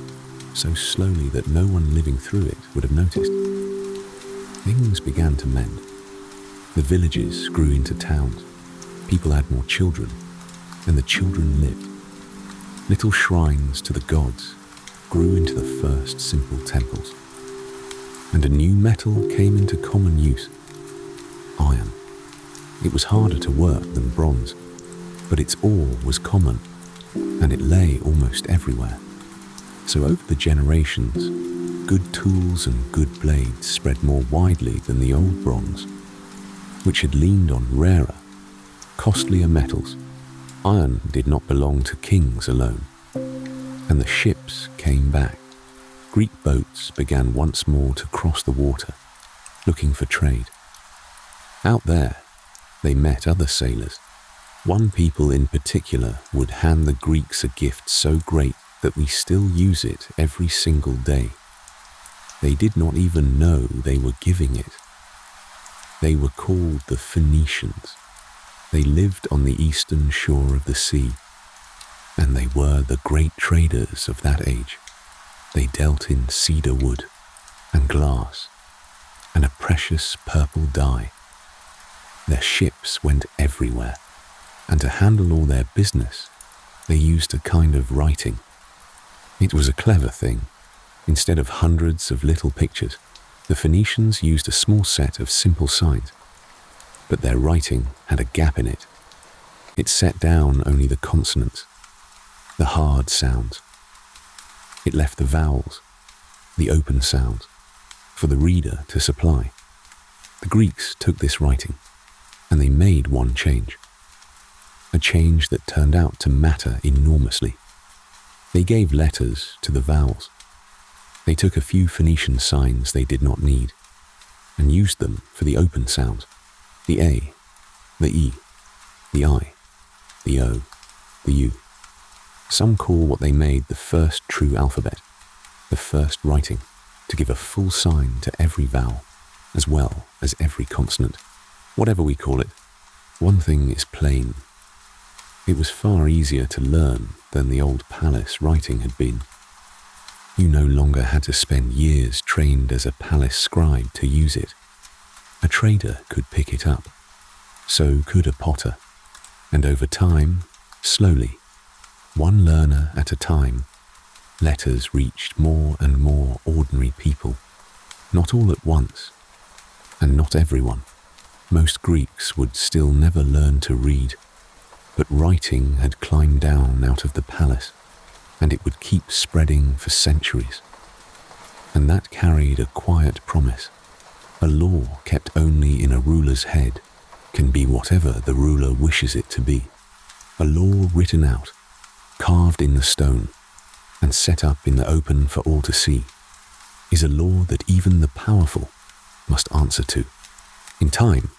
so slowly that no one living through it would have noticed, things began to mend. The villages grew into towns. People had more children, and the children lived. Little shrines to the gods grew into the first simple temples. And a new metal came into common use, iron. It was harder to work than bronze, but its ore was common, and it lay almost everywhere. So over the generations, good tools and good blades spread more widely than the old bronze, which had leaned on rarer, costlier metals. Iron did not belong to kings alone, and the ships came back. Greek boats began once more to cross the water, looking for trade. Out there, they met other sailors. One people in particular would hand the Greeks a gift so great that we still use it every single day. They did not even know they were giving it. They were called the Phoenicians. They lived on the eastern shore of the sea, and they were the great traders of that age. They dealt in cedar wood and glass and a precious purple dye. Their ships went everywhere, and to handle all their business, they used a kind of writing. It was a clever thing. Instead of hundreds of little pictures, the Phoenicians used a small set of simple signs, but their writing had a gap in it. It set down only the consonants, the hard sounds. It left the vowels, the open sounds, for the reader to supply. The Greeks took this writing, and they made one change, a change that turned out to matter enormously. They gave letters to the vowels. They took a few Phoenician signs they did not need, and used them for the open sounds, the A, the E, the I, the O, the U. Some call what they made the first true alphabet, the first writing, to give a full sign to every vowel, as well as every consonant. Whatever we call it, one thing is plain. It was far easier to learn than the old palace writing had been. You no longer had to spend years trained as a palace scribe to use it. A trader could pick it up. So could a potter. And over time, slowly, one learner at a time, letters reached more and more ordinary people, not all at once, and not everyone. Most Greeks would still never learn to read, but writing had climbed down out of the palace, and it would keep spreading for centuries. And that carried a quiet promise. A law kept only in a ruler's head can be whatever the ruler wishes it to be. A law written out, carved in the stone, and set up in the open for all to see, is a law that even the powerful must answer to. In time,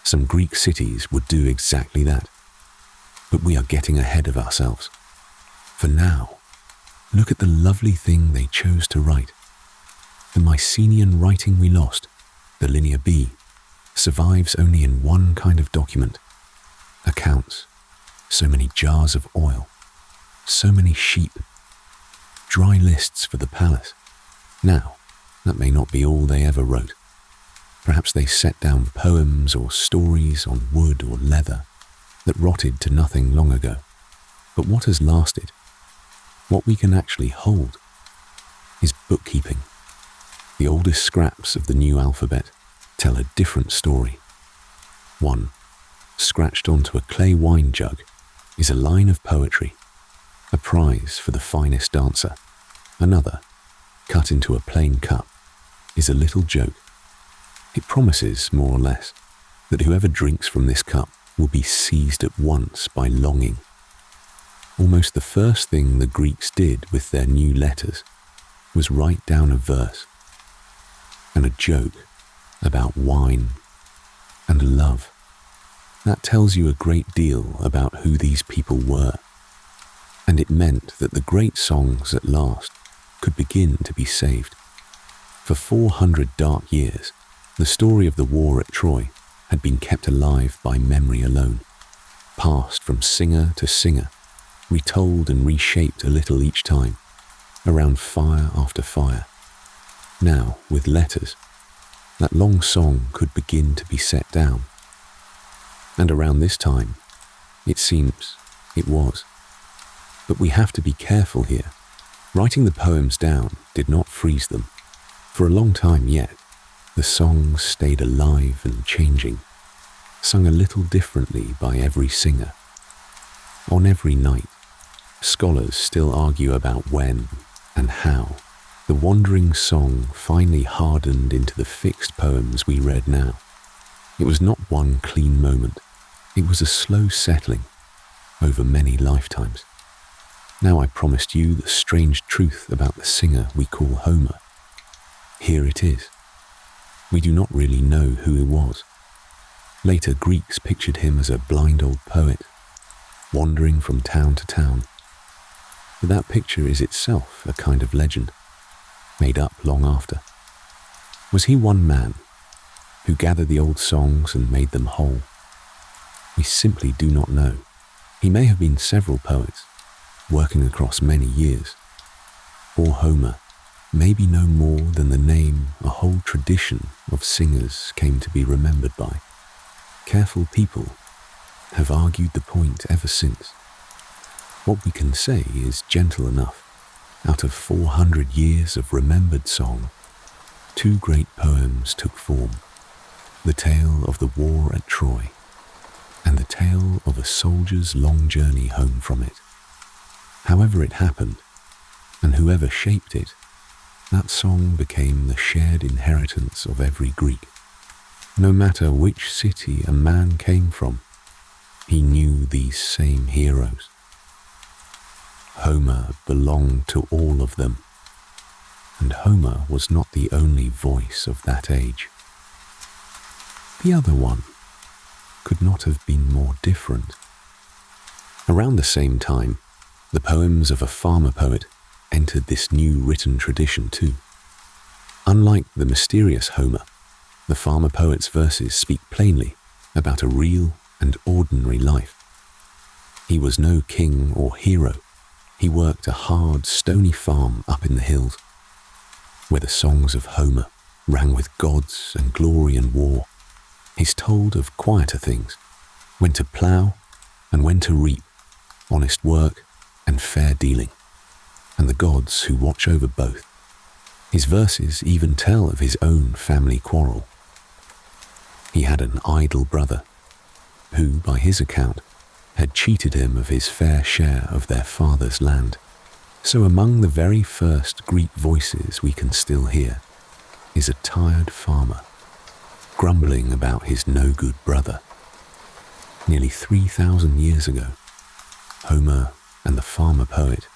some Greek cities would do exactly that. But we are getting ahead of ourselves. For now, look at the lovely thing they chose to write. The Mycenaean writing we lost, the Linear B, survives only in one kind of document. Accounts, so many jars of oil, so many sheep, dry lists for the palace. Now, that may not be all they ever wrote. Perhaps they set down poems or stories on wood or leather that rotted to nothing long ago. But what has lasted, what we can actually hold, is bookkeeping. The oldest scraps of the new alphabet tell a different story. One, scratched onto a clay wine jug, is a line of poetry, a prize for the finest dancer. Another, cut into a plain cup, is a little joke. It promises, more or less, that whoever drinks from this cup will be seized at once by longing. Almost the first thing the Greeks did with their new letters was write down a verse and a joke about wine and love. That tells you a great deal about who these people were, and it meant that the great songs at last could begin to be saved. For 400 dark years, the story of the war at Troy had been kept alive by memory alone, passed from singer to singer, retold and reshaped a little each time, around fire after fire. Now, with letters, that long song could begin to be set down. And around this time, it seems, it was. But we have to be careful here. Writing the poems down did not freeze them. For a long time yet, the songs stayed alive and changing, sung a little differently by every singer. On every night, Scholars still argue about when and how the wandering song finally hardened into the fixed poems we read now. It was not one clean moment. It was a slow settling over many lifetimes. Now I promised you the strange truth about the singer we call Homer. Here it is. We do not really know who he was. Later Greeks pictured him as a blind old poet, wandering from town to town. But that picture is itself a kind of legend, made up long after. Was he one man who gathered the old songs and made them whole? We simply do not know. He may have been several poets, working across many years. Or Homer may be no more than the name a whole tradition of singers came to be remembered by. Careful people have argued the point ever since. What we can say is gentle enough. Out of 400 years of remembered song, 2 great poems took form: the tale of the war at Troy and the tale of a soldier's long journey home from it. However it happened, and whoever shaped it, that song became the shared inheritance of every Greek. No matter which city a man came from, he knew these same heroes. Homer belonged to all of them, and Homer was not the only voice of that age. The other one could not have been more different. Around the same time, the poems of a farmer poet entered this new written tradition too. Unlike the mysterious Homer, the farmer poet's verses speak plainly about a real and ordinary life. He was no king or hero. He worked a hard, stony farm up in the hills, where the songs of Homer rang with gods and glory and war. He's told of quieter things, when to plough and when to reap, honest work and fair dealing, and the gods who watch over both. His verses even tell of his own family quarrel. He had an idle brother, who, by his account, had cheated him of his fair share of their father's land. So among the very first Greek voices we can still hear is a tired farmer grumbling about his no-good brother. Nearly 3,000 years ago, Homer and the farmer poet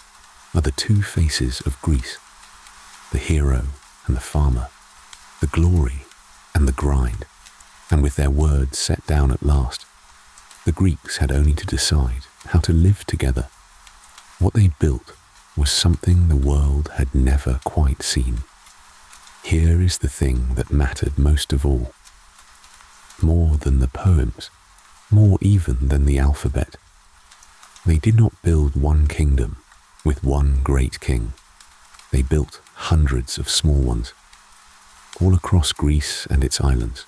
are the 2 faces of Greece, the hero and the farmer, the glory and the grind, and with their words set down at last, the Greeks had only to decide how to live together. What they built was something the world had never quite seen. Here is the thing that mattered most of all. More than the poems, more even than the alphabet. They did not build one kingdom with one great king. They built hundreds of small ones. All across Greece and its islands,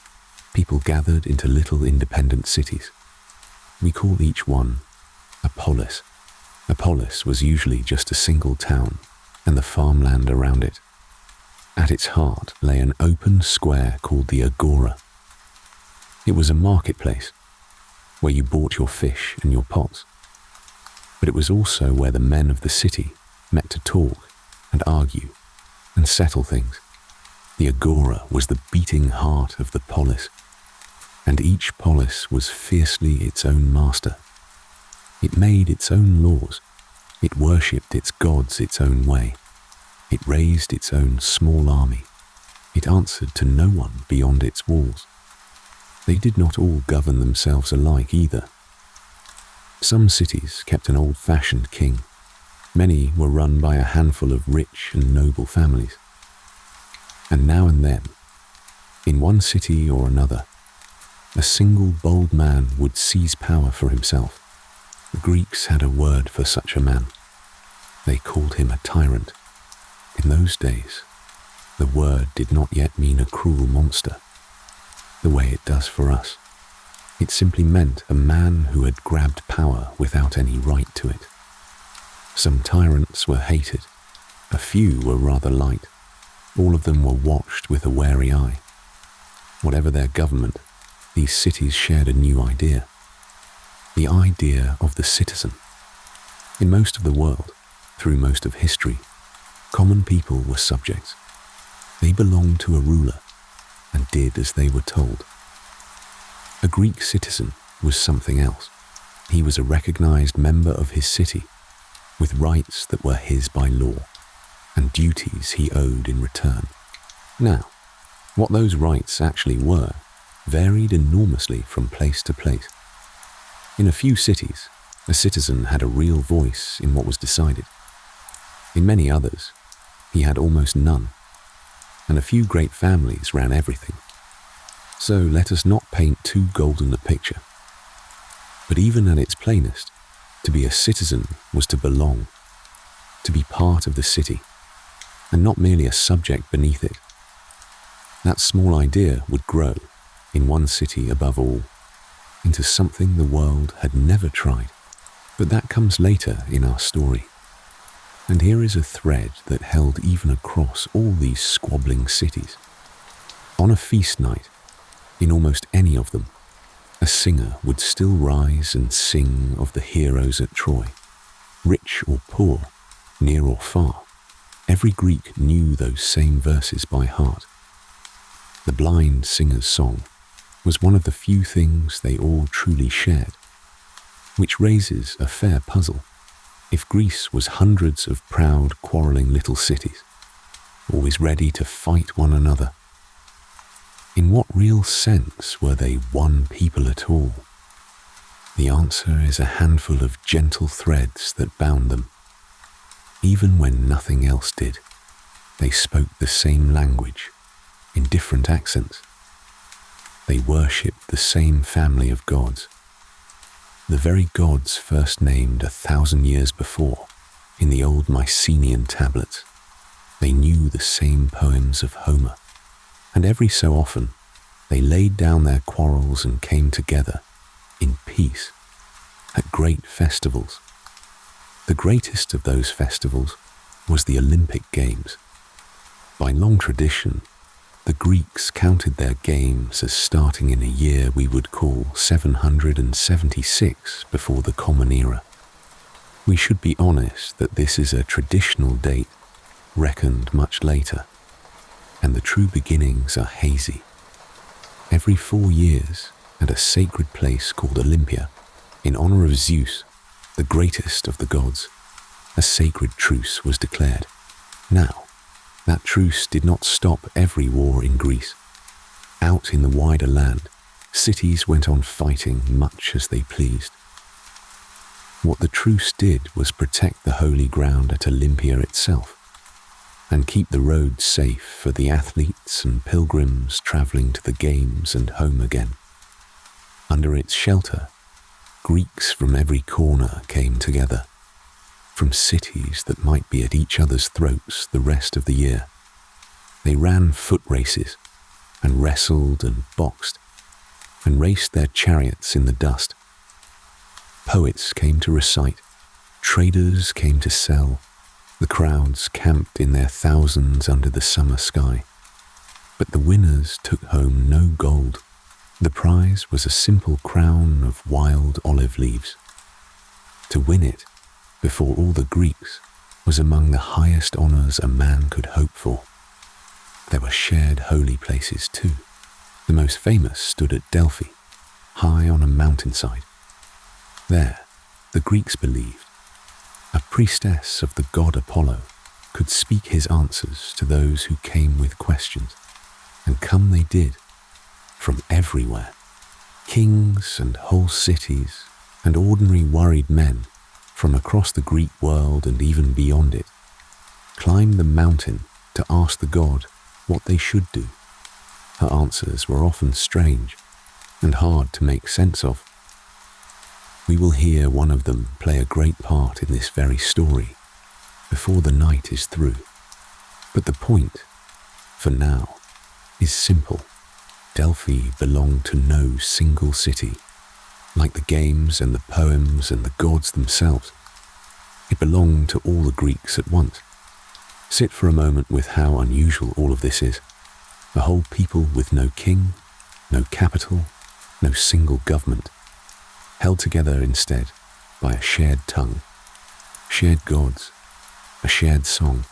people gathered into little independent cities. We call each one a polis. A polis was usually just a single town and the farmland around it. At its heart lay an open square called the agora. It was a marketplace where you bought your fish and your pots. But it was also where the men of the city met to talk and argue and settle things. The agora was the beating heart of the polis, and each polis was fiercely its own master. It made its own laws. It worshipped its gods its own way. It raised its own small army. It answered to no one beyond its walls. They did not all govern themselves alike either. Some cities kept an old-fashioned king. Many were run by a handful of rich and noble families. And now and then, in one city or another, a single bold man would seize power for himself. The Greeks had a word for such a man. They called him a tyrant. In those days, the word did not yet mean a cruel monster, the way it does for us. It simply meant a man who had grabbed power without any right to it. Some tyrants were hated. A few were rather light. All of them were watched with a wary eye. Whatever their government, these cities shared a new idea. The idea of the citizen. In most of the world, through most of history, common people were subjects. They belonged to a ruler and did as they were told. A Greek citizen was something else. He was a recognized member of his city, with rights that were his by law, and duties he owed in return. Now, what those rights actually were varied enormously from place to place. In a few cities, a citizen had a real voice in what was decided. In many others, he had almost none, and a few great families ran everything. So let us not paint too golden a picture. But even at its plainest, to be a citizen was to belong, to be part of the city, and not merely a subject beneath it. That small idea would grow, in one city above all, into something the world had never tried. But that comes later in our story. And here is a thread that held even across all these squabbling cities. On a feast night, in almost any of them, a singer would still rise and sing of the heroes at Troy. Rich or poor, near or far, every Greek knew those same verses by heart. The blind singer's song was one of the few things they all truly shared, which raises a fair puzzle. If Greece was hundreds of proud, quarrelling little cities, always ready to fight one another, in what real sense were they one people at all? The answer is a handful of gentle threads that bound them. Even when nothing else did, they spoke the same language, in different accents. They worshipped the same family of gods, the very gods first named 1,000 years before in the old Mycenaean tablets. They knew the same poems of Homer, and every so often they laid down their quarrels and came together in peace at great festivals. The greatest of those festivals was the Olympic Games. By long tradition, the Greeks counted their games as starting in a year we would call 776 before the Common Era. We should be honest that this is a traditional date reckoned much later, and the true beginnings are hazy. Every 4 years, at a sacred place called Olympia, in honor of Zeus, the greatest of the gods, a sacred truce was declared. Now, that truce did not stop every war in Greece. Out in the wider land, cities went on fighting much as they pleased. What the truce did was protect the holy ground at Olympia itself, and keep the roads safe for the athletes and pilgrims traveling to the games and home again. Under its shelter, Greeks from every corner came together, from cities that might be at each other's throats the rest of the year. They ran foot races, and wrestled and boxed, and raced their chariots in the dust. Poets came to recite, traders came to sell, the crowds camped in their thousands under the summer sky. But the winners took home no gold. The prize was a simple crown of wild olive leaves. To win it, before all the Greeks, was among the highest honors a man could hope for. There were shared holy places too. The most famous stood at Delphi, high on a mountainside. There, the Greeks believed, a priestess of the god Apollo could speak his answers to those who came with questions, and come they did, from everywhere. Kings and whole cities, and ordinary worried men from across the Greek world and even beyond it, climbed the mountain to ask the god what they should do. Her answers were often strange and hard to make sense of. We will hear one of them play a great part in this very story before the night is through. But the point, for now, is simple. Delphi belonged to no single city. Like the games and the poems and the gods themselves, it belonged to all the Greeks at once. Sit for a moment with how unusual all of this is. A whole people with no king, no capital, no single government, held together instead by a shared tongue, Shared gods, a shared song,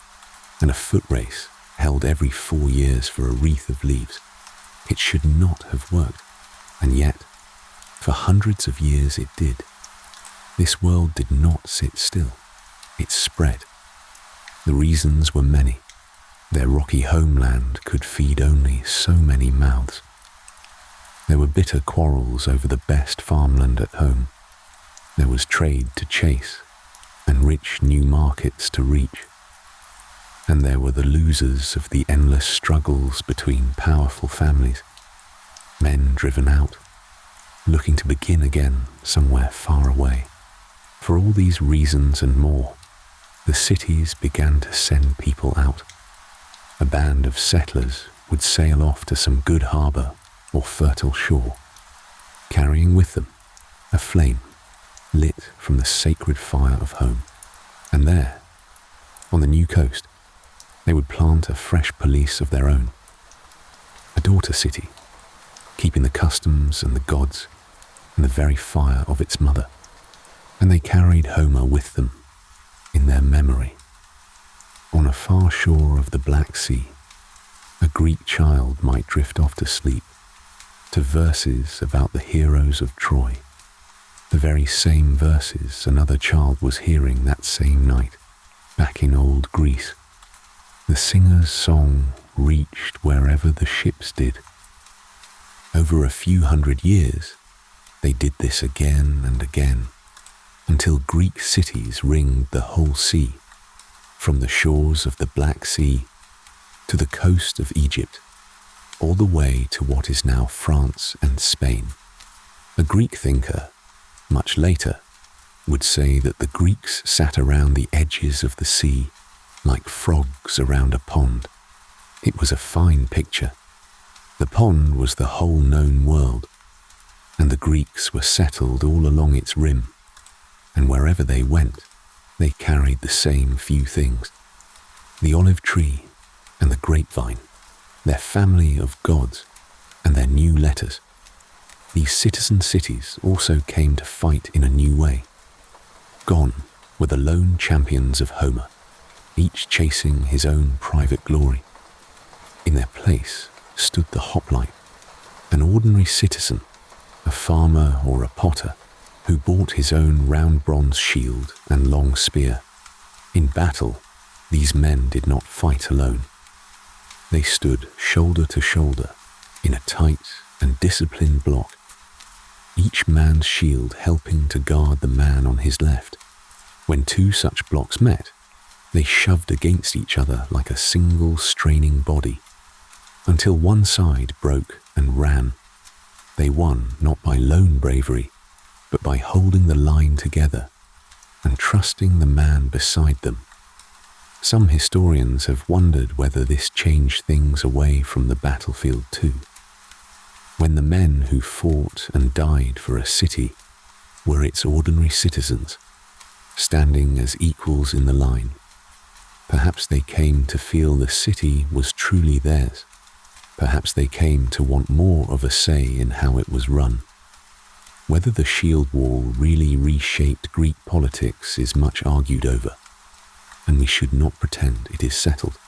and a foot race held every 4 years for a wreath of leaves. It should not have worked, and yet, for hundreds of years it did. This world did not sit still. It spread. The reasons were many. Their rocky homeland could feed only so many mouths. There were bitter quarrels over the best farmland at home. There was trade to chase and rich new markets to reach. And there were the losers of the endless struggles between powerful families, men driven out, looking to begin again somewhere far away. For all these reasons and more, the cities began to send people out. A band of settlers would sail off to some good harbour or fertile shore, carrying with them a flame lit from the sacred fire of home. And there, on the new coast, they would plant a fresh police of their own, a daughter city, keeping the customs and the gods and the very fire of its mother. And they carried Homer with them in their memory. On a far shore of the Black Sea, a Greek child might drift off to sleep to verses about the heroes of Troy, the very same verses another child was hearing that same night back in old Greece. The singer's song reached wherever the ships did. Over a few hundred years, they did this again and again, until Greek cities ringed the whole sea, from the shores of the Black Sea to the coast of Egypt, all the way to what is now France and Spain. A Greek thinker, much later, would say that the Greeks sat around the edges of the sea like frogs around a pond. It was a fine picture. The pond was the whole known world, and the Greeks were settled all along its rim, and wherever they went, they carried the same few things: the olive tree and the grapevine, their family of gods, and their new letters. These citizen cities also came to fight in a new way. Gone were the lone champions of Homer, each chasing his own private glory. In their place stood the hoplite, an ordinary citizen, a farmer or a potter, who bought his own round bronze shield and long spear. In battle, these men did not fight alone. They stood shoulder to shoulder in a tight and disciplined block, each man's shield helping to guard the man on his left. When two such blocks met, they shoved against each other like a single straining body, until one side broke and ran. They won not by lone bravery, but by holding the line together and trusting the man beside them. Some historians have wondered whether this changed things away from the battlefield too. When the men who fought and died for a city were its ordinary citizens, standing as equals in the line, perhaps they came to feel the city was truly theirs. Perhaps they came to want more of a say in how it was run. Whether the shield wall really reshaped Greek politics is much argued over, and we should not pretend it is settled,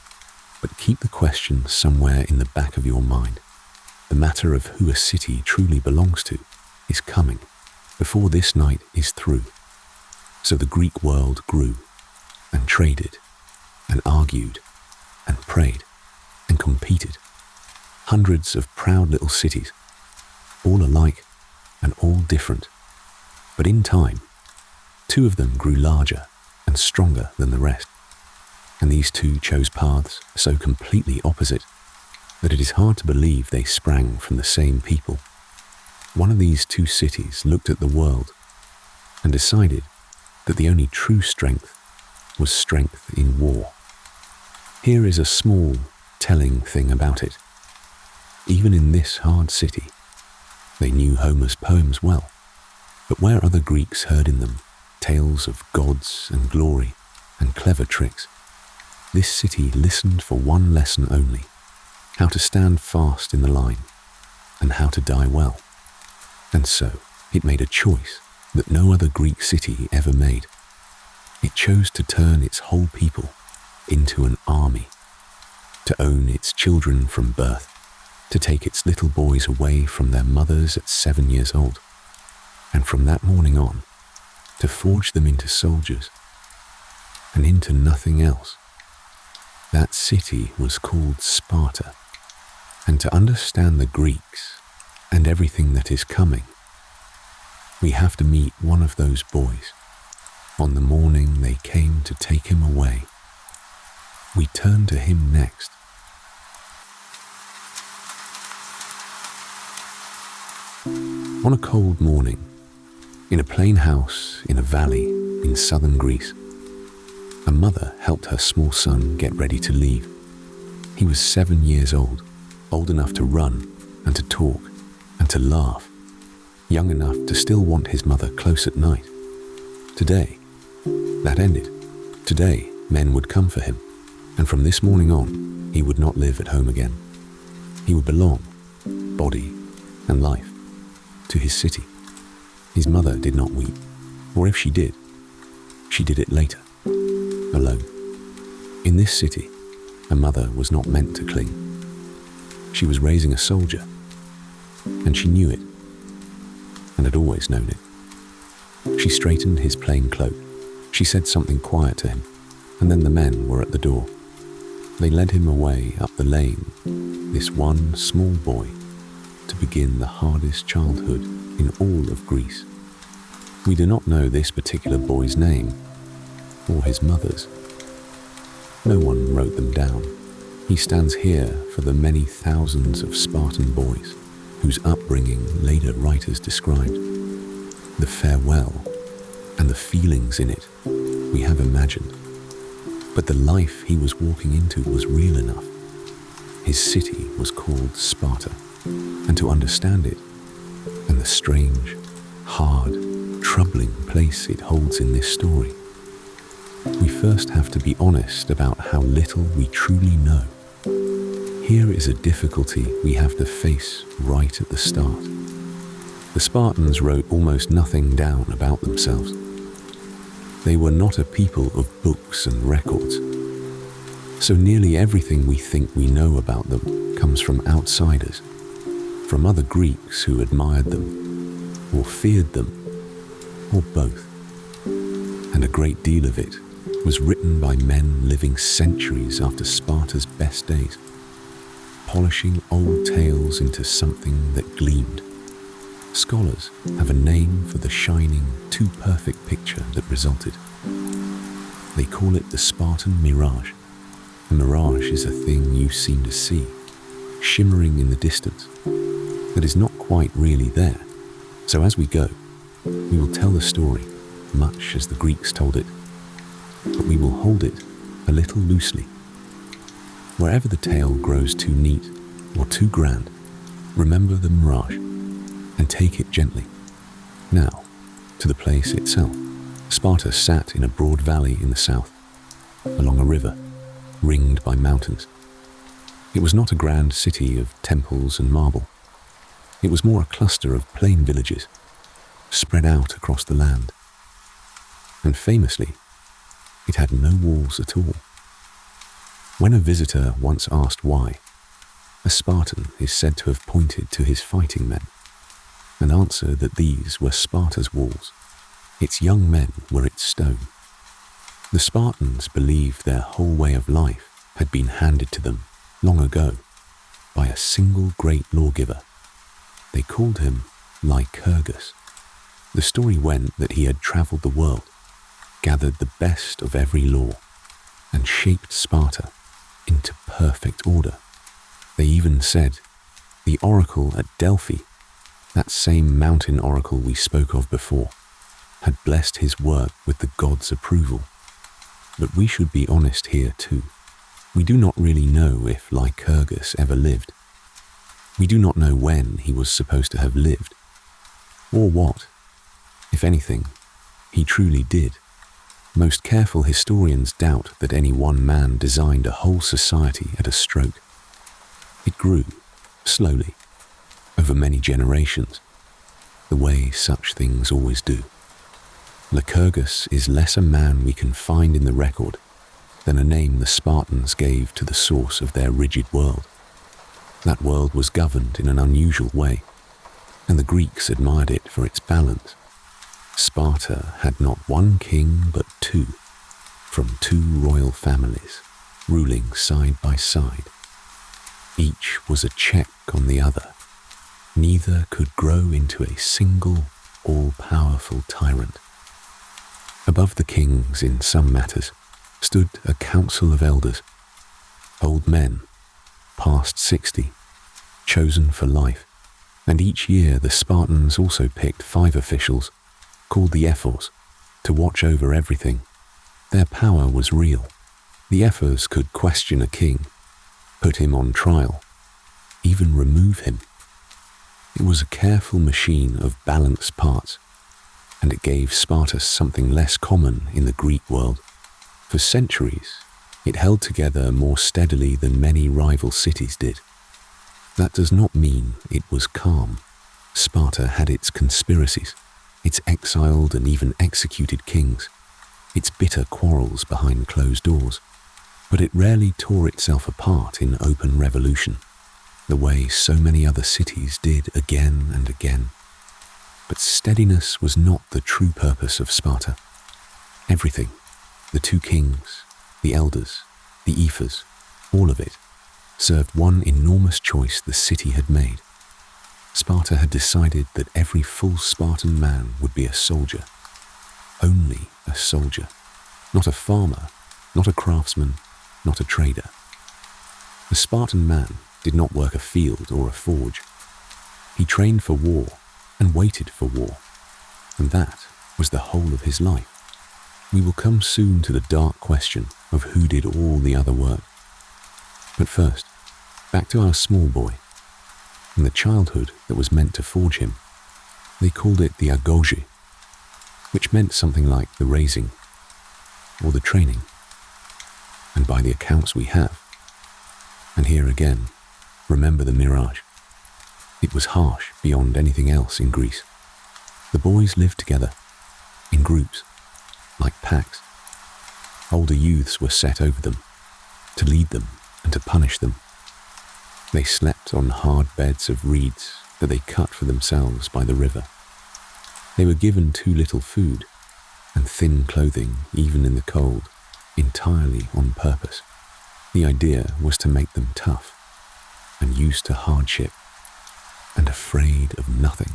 but keep the question somewhere in the back of your mind. The matter of who a city truly belongs to is coming before this night is through. So the Greek world grew and traded and argued and prayed and competed. Hundreds of proud little cities, all alike and all different. But in time, two of them grew larger and stronger than the rest. And these two chose paths so completely opposite that it is hard to believe they sprang from the same people. One of these two cities looked at the world and decided that the only true strength was strength in war. Here is a small, telling thing about it. Even in this hard city, they knew Homer's poems well, but where other Greeks heard in them tales of gods and glory and clever tricks, this city listened for one lesson only: how to stand fast in the line and how to die well. And so it made a choice that no other Greek city ever made. It chose to turn its whole people into an army, to own its children from birth, to take its little boys away from their mothers at 7 years old, and from that morning on, to forge them into soldiers and into nothing else. That city was called Sparta, and to understand the Greeks and everything that is coming, we have to meet one of those boys. On the morning they came to take him away, we turn to him next. On a cold morning, in a plain house in a valley in southern Greece, a mother helped her small son get ready to leave. He was 7 years old enough to run and to talk and to laugh, young enough to still want his mother close at night. Today, that ended. Today, men would come for him, and from this morning on, he would not live at home again. He would belong, body and life, to his city. His mother did not weep, or if she did it later, alone. In this city, a mother was not meant to cling. She was raising a soldier, and she knew it, and had always known it. She straightened his plain cloak. She said something quiet to him, and then the men were at the door. They led him away up the lane, this one small boy, to begin the hardest childhood in all of Greece. We do not know this particular boy's name, or his mother's. No one wrote them down. He stands here for the many thousands of Spartan boys whose upbringing later writers described. The farewell and the feelings in it we have imagined. But the life he was walking into was real enough. His city was called Sparta, and to understand it, and the strange, hard, troubling place it holds in this story, we first have to be honest about how little we truly know. Here is a difficulty we have to face right at the start. The Spartans wrote almost nothing down about themselves. They were not a people of books and records. So nearly everything we think we know about them comes from outsiders, from other Greeks who admired them, or feared them, or both. And a great deal of it was written by men living centuries after Sparta's best days, polishing old tales into something that gleamed. Scholars have a name for the shining, too perfect picture that resulted. They call it the Spartan mirage. A mirage is a thing you seem to see, shimmering in the distance, that is not quite really there. So as we go, we will tell the story much as the Greeks told it, but we will hold it a little loosely. Wherever the tale grows too neat or too grand, remember the mirage and take it gently. Now, to the place itself. Sparta sat in a broad valley in the south, along a river, ringed by mountains. It was not a grand city of temples and marble. It was more a cluster of plain villages, spread out across the land. And famously, it had no walls at all. When a visitor once asked why, a Spartan is said to have pointed to his fighting men, and answered that these were Sparta's walls. Its young men were its stone. The Spartans believed their whole way of life had been handed to them long ago by a single great lawgiver. They called him Lycurgus. The story went that he had travelled the world, gathered the best of every law, and shaped Sparta into perfect order. They even said the oracle at Delphi, that same mountain oracle we spoke of before, had blessed his work with the gods' approval. But we should be honest here too. We do not really know if Lycurgus ever lived. We do not know when he was supposed to have lived, or what, if anything, he truly did. Most careful historians doubt that any one man designed a whole society at a stroke. It grew, slowly, over many generations, the way such things always do. Lycurgus is less a man we can find in the record than a name the Spartans gave to the source of their rigid world. That world was governed in an unusual way, and the Greeks admired it for its balance. Sparta had not one king but two, from two royal families, ruling side by side. Each was a check on the other. Neither could grow into a single, all-powerful tyrant. Above the kings in some matters stood a council of elders, old men, past 60, chosen for life, and each year the Spartans also picked 5 officials, called the ephors, to watch over everything. Their power was real. The ephors could question a king, put him on trial, even remove him. It was a careful machine of balanced parts, and it gave Sparta something less common in the Greek world. For centuries, it held together more steadily than many rival cities did. That does not mean it was calm. Sparta had its conspiracies, its exiled and even executed kings, its bitter quarrels behind closed doors, but it rarely tore itself apart in open revolution, the way so many other cities did again and again. But steadiness was not the true purpose of Sparta. Everything, the 2 kings, the elders, the ephors, all of it, served one enormous choice the city had made. Sparta had decided that every full Spartan man would be a soldier. Only a soldier. Not a farmer, not a craftsman, not a trader. The Spartan man did not work a field or a forge. He trained for war and waited for war, and that was the whole of his life. We will come soon to the dark question of who did all the other work. But first, back to our small boy, and the childhood that was meant to forge him. They called it the agoge, which meant something like the raising, or the training. And by the accounts we have, and here again, remember the mirage. It was harsh beyond anything else in Greece. The boys lived together, in groups, like packs. Older youths were set over them, to lead them and to punish them. They slept on hard beds of reeds that they cut for themselves by the river. They were given too little food and thin clothing even in the cold, entirely on purpose. The idea was to make them tough and used to hardship and afraid of nothing.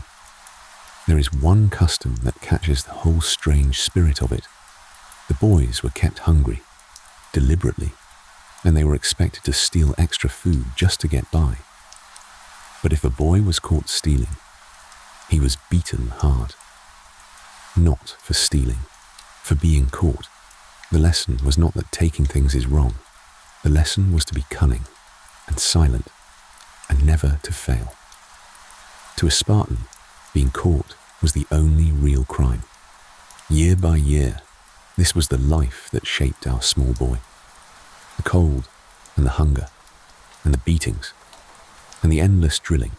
There is one custom that catches the whole strange spirit of it. The boys were kept hungry, deliberately, and they were expected to steal extra food just to get by. But if a boy was caught stealing, he was beaten hard. Not for stealing, for being caught. The lesson was not that taking things is wrong. The lesson was to be cunning and silent and never to fail. To a Spartan, being caught was the only real crime. Year by year, this was the life that shaped our small boy. The cold and the hunger and the beatings and the endless drilling.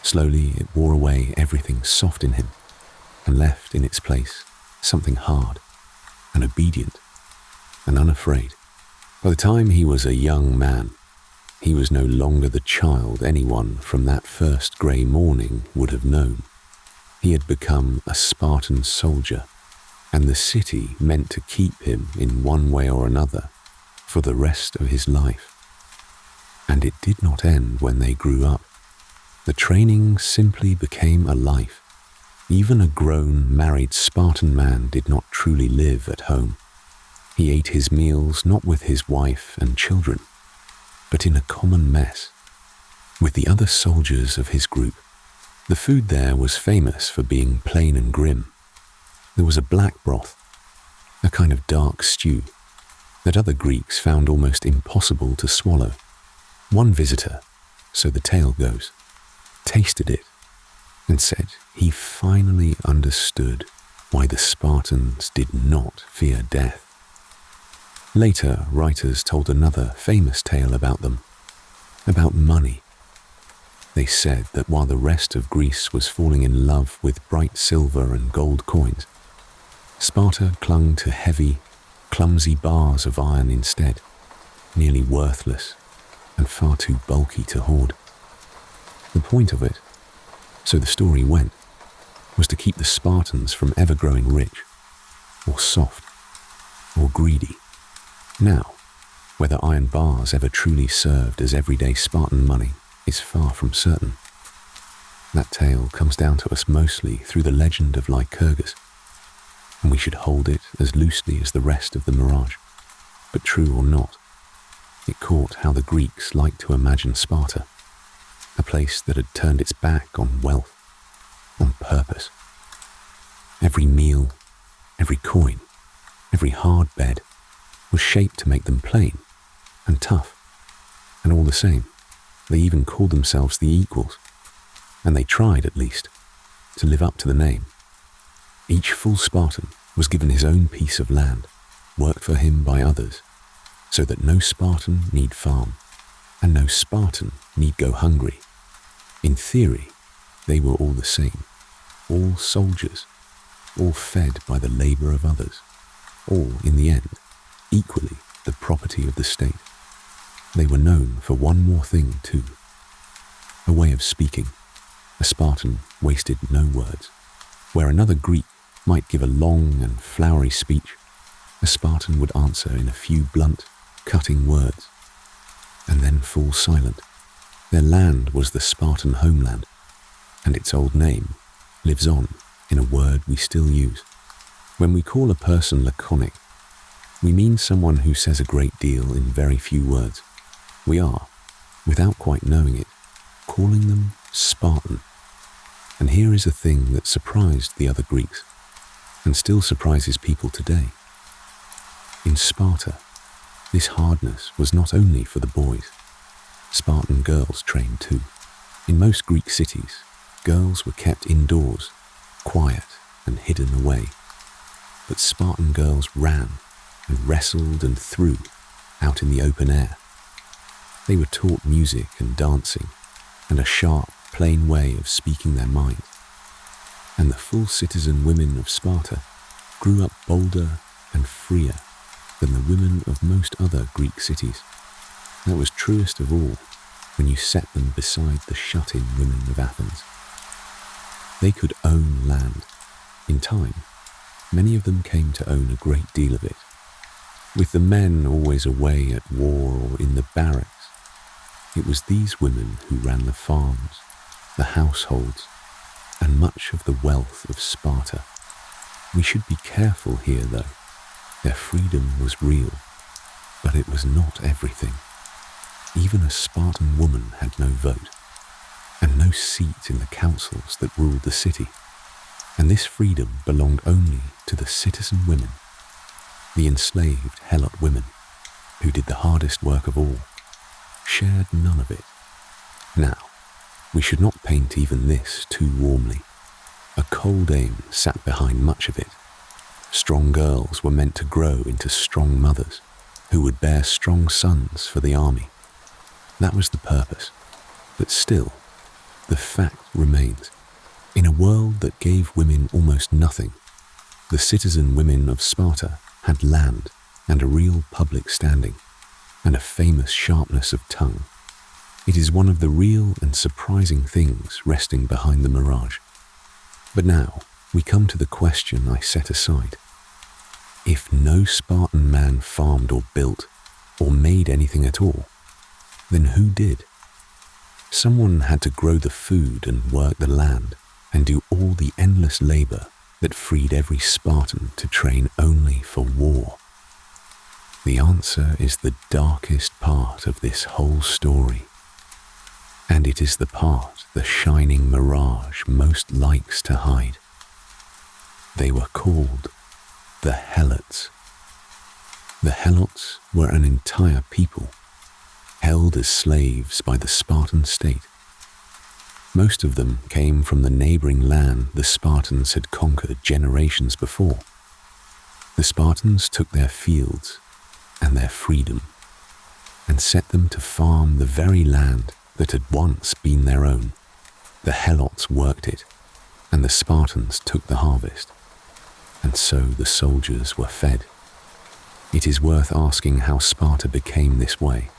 Slowly it wore away everything soft in him and left in its place something hard and obedient and unafraid. By the time he was a young man, he was no longer the child anyone from that first grey morning would have known. He had become a Spartan soldier, and the city meant to keep him in one way or another for the rest of his life. And it did not end when they grew up. The training simply became a life. Even a grown, married Spartan man did not truly live at home. He ate his meals not with his wife and children, but in a common mess with the other soldiers of his group. The food there was famous for being plain and grim. There was a black broth, a kind of dark stew, that other Greeks found almost impossible to swallow. One visitor, so the tale goes, tasted it and said he finally understood why the Spartans did not fear death. Later, writers told another famous tale about them, about money. They said that while the rest of Greece was falling in love with bright silver and gold coins, Sparta clung to heavy, clumsy bars of iron instead, nearly worthless and far too bulky to hoard. The point of it, so the story went, was to keep the Spartans from ever growing rich, or soft, or greedy. Now, whether iron bars ever truly served as everyday Spartan money is far from certain. That tale comes down to us mostly through the legend of Lycurgus, and we should hold it as loosely as the rest of the mirage. But true or not, it caught how the Greeks liked to imagine Sparta, a place that had turned its back on wealth, on purpose. Every meal, every coin, every hard bed was shaped to make them plain and tough, and all the same, they even called themselves the equals, and they tried, at least, to live up to the name. Each full Spartan was given his own piece of land, worked for him by others, so that no Spartan need farm, and no Spartan need go hungry. In theory, they were all the same, all soldiers, all fed by the labour of others, all, in the end, equally the property of the state. They were known for one more thing too, a way of speaking. A Spartan wasted no words. Where another Greek might give a long and flowery speech, a Spartan would answer in a few blunt, cutting words, and then fall silent. Their land was the Spartan homeland, and its old name lives on in a word we still use. When we call a person laconic, we mean someone who says a great deal in very few words. We are, without quite knowing it, calling them Spartan. And here is a thing that surprised the other Greeks, and still surprises people today. In Sparta, this hardness was not only for the boys. Spartan girls trained too. In most Greek cities, girls were kept indoors, quiet and hidden away. But Spartan girls ran and wrestled and threw out in the open air. They were taught music and dancing, and a sharp, plain way of speaking their minds. And the full citizen women of Sparta grew up bolder and freer than the women of most other Greek cities. That was truest of all when you set them beside the shut-in women of Athens. They could own land. In time, many of them came to own a great deal of it. With the men always away at war or in the barracks, it was these women who ran the farms, the households, and much of the wealth of Sparta. We should be careful here, though. Their freedom was real, but it was not everything. Even a Spartan woman had no vote, and no seat in the councils that ruled the city. And this freedom belonged only to the citizen women, the enslaved Helot women, who did the hardest work of all, shared none of it. Now, we should not paint even this too warmly. A cold aim sat behind much of it. Strong girls were meant to grow into strong mothers, who would bear strong sons for the army. That was the purpose. But still, the fact remains. In a world that gave women almost nothing, the citizen women of Sparta had land and a real public standing, and a famous sharpness of tongue. It is one of the real and surprising things resting behind the mirage. But now we come to the question I set aside. If no Spartan man farmed or built, or made anything at all, then who did? Someone had to grow the food and work the land, and do all the endless labour that freed every Spartan to train only for war. The answer is the darkest part of this whole story, and it is the part the shining mirage most likes to hide. They were called the Helots. The Helots were an entire people, held as slaves by the Spartan state. Most of them came from the neighbouring land the Spartans had conquered generations before. The Spartans took their fields and their freedom and set them to farm the very land that had once been their own. The Helots worked it, and the Spartans took the harvest. and so the soldiers were fed. It is worth asking how Sparta became this way,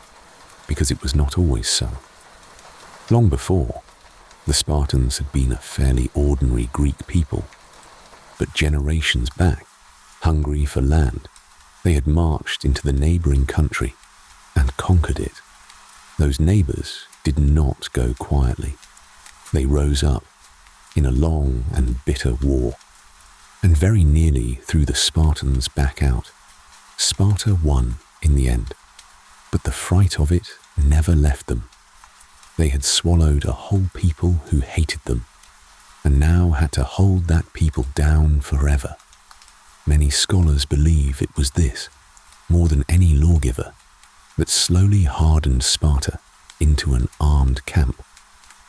because it was not always so. Long before, the Spartans had been a fairly ordinary Greek people, but generations back, hungry for land, they had marched into the neighboring country and conquered it. Those neighbors did not go quietly. They rose up in a long and bitter war, and very nearly threw the Spartans back out. Sparta won in the end, but the fright of it never left them. They had swallowed a whole people who hated them, and now had to hold that people down forever. Many scholars believe it was this, more than any lawgiver, that slowly hardened Sparta into an armed camp.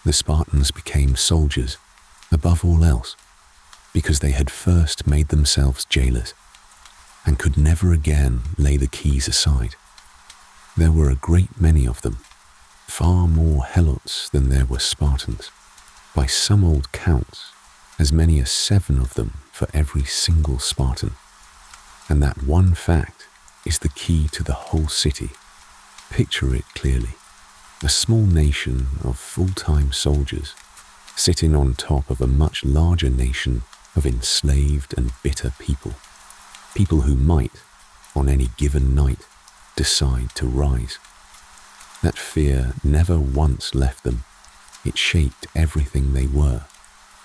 The Spartans became soldiers, above all else, because they had first made themselves jailers, and could never again lay the keys aside. There were a great many of them, far more helots than there were Spartans. By some old counts, as many as 7 of them for every single Spartan. And that one fact is the key to the whole city. Picture it clearly. A small nation of full-time soldiers sitting on top of a much larger nation of enslaved and bitter people. People who might, on any given night, decide to rise. That fear never once left them. It shaped everything they were.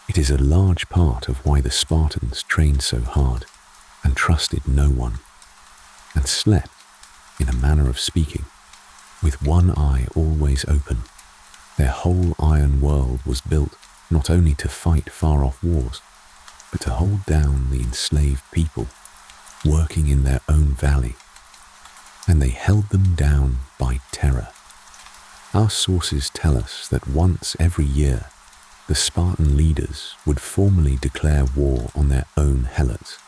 It is a large part of why the Spartans trained so hard and trusted no one, and slept, in a manner of speaking, with one eye always open. Their whole iron world was built not only to fight far-off wars, but to hold down the enslaved people working in their own valley, and they held them down by terror. Our sources tell us that once every year, the Spartan leaders would formally declare war on their own helots,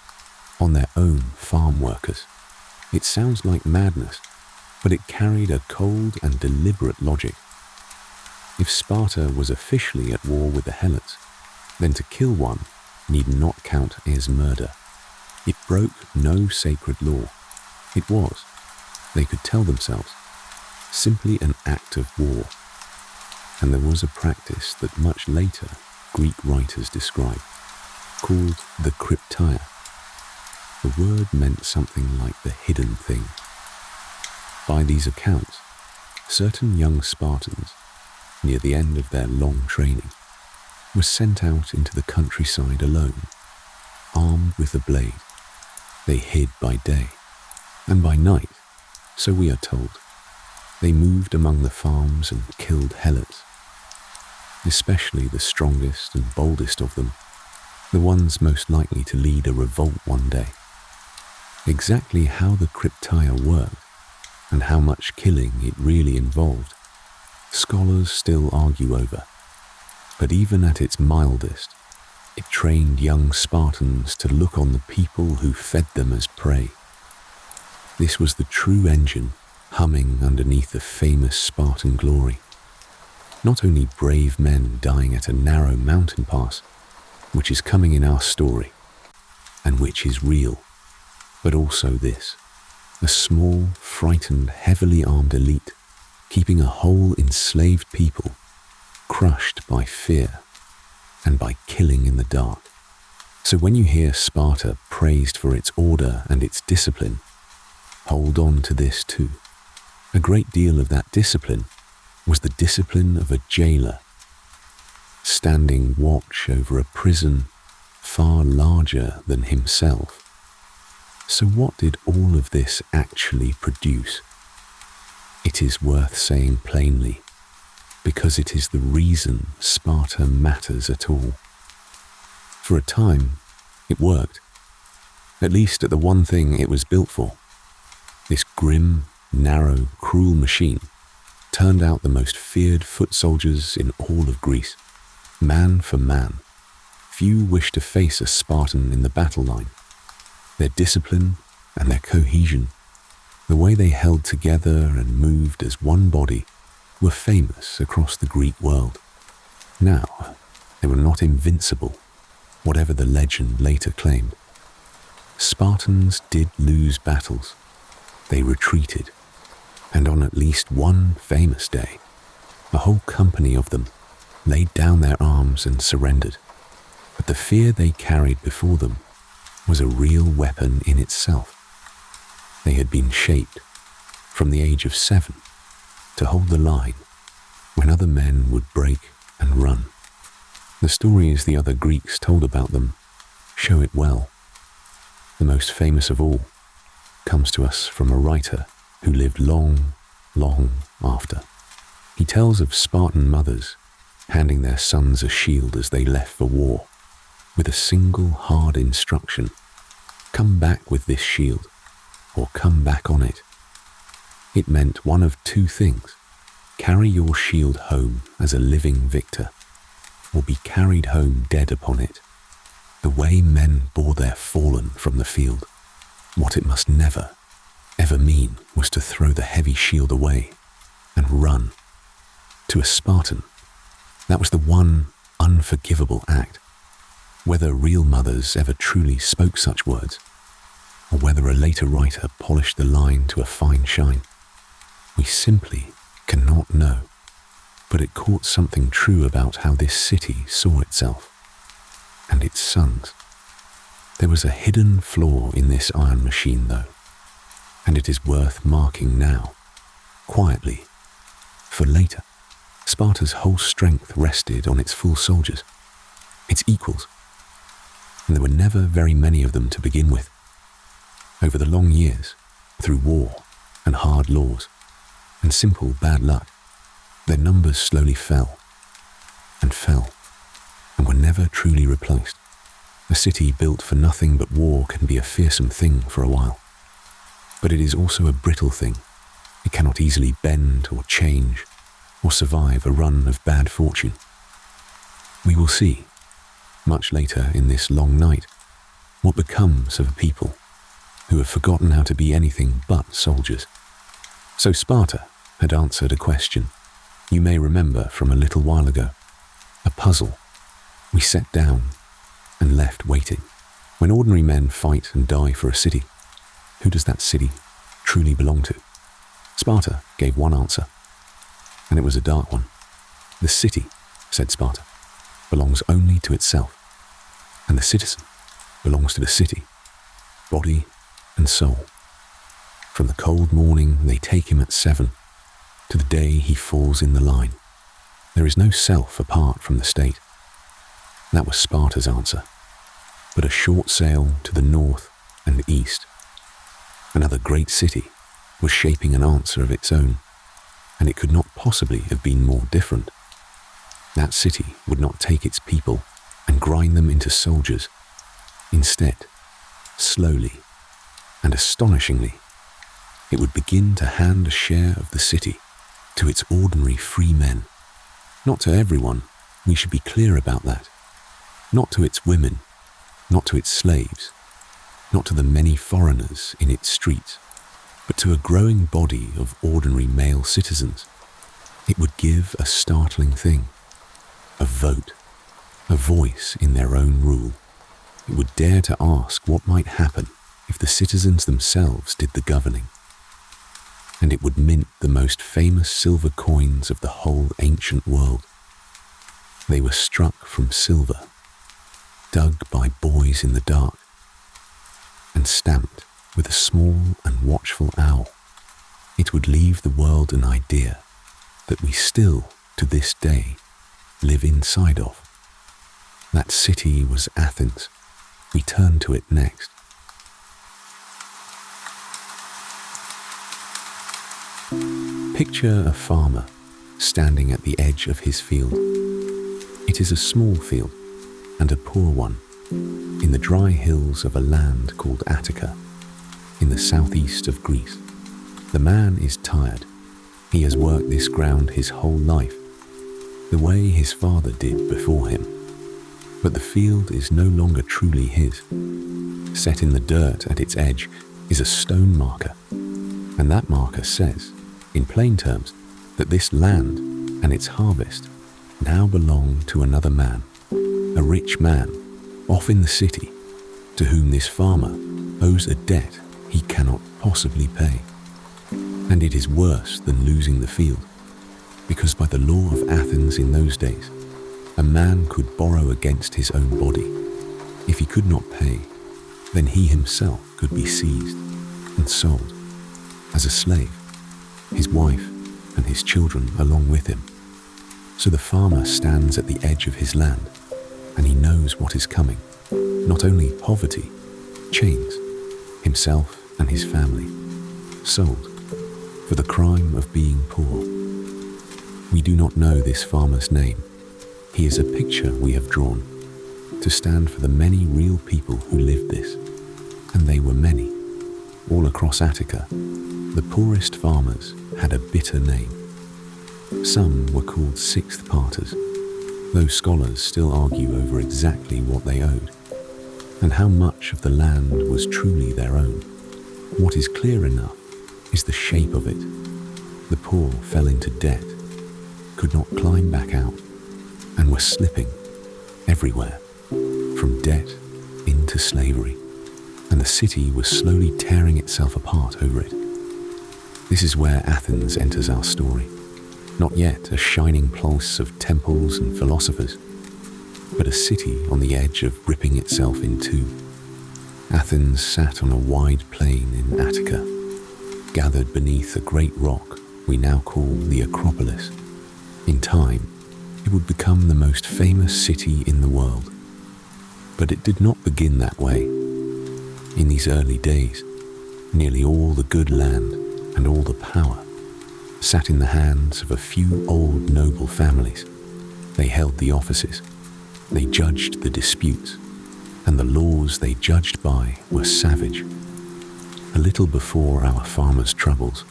on their own farm workers. It sounds like madness, but it carried a cold and deliberate logic. If Sparta was officially at war with the helots, then to kill one need not count as murder. It broke no sacred law. It was, they could tell themselves, simply an act of war. And there was a practice that much later Greek writers describe, called the krypteia. The word meant something like the hidden thing. By these accounts, certain young Spartans, near the end of their long training, were sent out into the countryside alone, armed with a blade. They hid by day, and by night, so we are told, they moved among the farms and killed helots, especially the strongest and boldest of them, the ones most likely to lead a revolt one day. Exactly how the krypteia worked, and how much killing it really involved, scholars still argue over. But even at its mildest, it trained young Spartans to look on the people who fed them as prey. This was the true engine humming underneath the famous Spartan glory. Not only brave men dying at a narrow mountain pass, which is coming in our story, and which is real, but also this, a small, frightened, heavily armed elite keeping a whole enslaved people crushed by fear and by killing in the dark. So when you hear Sparta praised for its order and its discipline, hold on to this too. A great deal of that discipline was the discipline of a jailer, standing watch over a prison far larger than himself. So what did all of this actually produce? It is worth saying plainly, because it is the reason Sparta matters at all. For a time, it worked, at least at the one thing it was built for. This grim, narrow, cruel machine turned out the most feared foot soldiers in all of Greece, man for man. Few wished to face a Spartan in the battle line. Their discipline and their cohesion, the way they held together and moved as one body, were famous across the Greek world. Now, they were not invincible, whatever the legend later claimed. Spartans did lose battles. They retreated, and on at least one famous day, a whole company of them laid down their arms and surrendered. But the fear they carried before them was a real weapon in itself. They had been shaped from the age of 7 to hold the line when other men would break and run. The stories the other Greeks told about them show it well. The most famous of all comes to us from a writer who lived long, long after. He tells of Spartan mothers handing their sons a shield as they left for war, with a single hard instruction: come back with this shield, or come back on it. It meant one of two things: carry your shield home as a living victor, or be carried home dead upon it, the way men bore their fallen from the field. What it must never, ever mean was to throw the heavy shield away and run. To a Spartan, that was the one unforgivable act. Whether real mothers ever truly spoke such words, or whether a later writer polished the line to a fine shine, we simply cannot know. But it caught something true about how this city saw itself and its sons. There was a hidden flaw in this iron machine, though, and it is worth marking now, quietly, for later. Sparta's whole strength rested on its full soldiers, its equals, and there were never very many of them to begin with. Over the long years, through war and hard laws and simple bad luck, their numbers slowly fell and were never truly replaced. A city built for nothing but war can be a fearsome thing for a while, but it is also a brittle thing. It cannot easily bend or change or survive a run of bad fortune. We will see, much later in this long night, what becomes of a people who have forgotten how to be anything but soldiers. So Sparta had answered a question you may remember from a little while ago, a puzzle. We sat down and left waiting. When ordinary men fight and die for a city, who does that city truly belong to? Sparta gave one answer, and it was a dark one. The city, said Sparta, belongs only to itself, and the citizen belongs to the city, body and soul. From the cold morning they take him at 7 to the day he falls in the line. There is no self apart from the state. That was Sparta's answer, but a short sail to the north and east. Another great city was shaping an answer of its own, and it could not possibly have been more different. That city would not take its people and grind them into soldiers. Instead, slowly and astonishingly, it would begin to hand a share of the city to its ordinary free men. Not to everyone, we should be clear about that. Not to its women, not to its slaves, not to the many foreigners in its streets, but to a growing body of ordinary male citizens. It would give a startling thing: a vote, a voice in their own rule. It would dare to ask what might happen if the citizens themselves did the governing. And it would mint the most famous silver coins of the whole ancient world. They were struck from silver, dug by boys in the dark, and stamped with a small and watchful owl. It would leave the world an idea that we still, to this day, live inside of. That city was Athens. We turn to it next. Picture a farmer standing at the edge of his field. It is a small field, and a poor one, in the dry hills of a land called Attica, in the southeast of Greece. The man is tired. He has worked this ground his whole life, the way his father did before him. But the field is no longer truly his. Set in the dirt at its edge is a stone marker, and that marker says, in plain terms, that this land and its harvest now belong to another man, a rich man, off in the city, to whom this farmer owes a debt he cannot possibly pay. And it is worse than losing the field, because by the law of Athens in those days, a man could borrow against his own body. If he could not pay, then he himself could be seized and sold as a slave, his wife and his children along with him. So the farmer stands at the edge of his land, and he knows what is coming, not only poverty, chains, himself and his family, sold for the crime of being poor. We do not know this farmer's name. He is a picture we have drawn to stand for the many real people who lived this, and they were many. All across Attica, the poorest farmers had a bitter name. Some were called sixth parters, though scholars still argue over exactly what they owed, and how much of the land was truly their own. What is clear enough is the shape of it. The poor fell into debt, could not climb back out, and were slipping everywhere, from debt into slavery, and the city was slowly tearing itself apart over it. This is where Athens enters our story, not yet a shining place of temples and philosophers, but a city on the edge of ripping itself in two. Athens sat on a wide plain in Attica, gathered beneath a great rock we now call the Acropolis. In time, it would become the most famous city in the world. But it did not begin that way. In these early days, nearly all the good land and all the power sat in the hands of a few old noble families. They held the offices, they judged the disputes, and the laws they judged by were savage. A little before our farmers' troubles,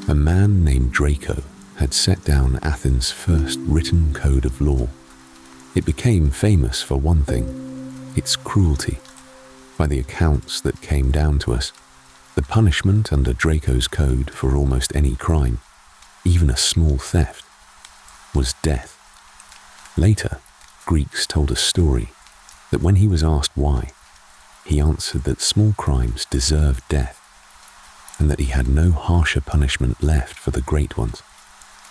a man named Draco had set down Athens' first written code of law. It became famous for one thing, its cruelty. By the accounts that came down to us, the punishment under Draco's code for almost any crime, even a small theft, was death. Later, Greeks told a story that when he was asked why, he answered that small crimes deserved death, and that he had no harsher punishment left for the great ones.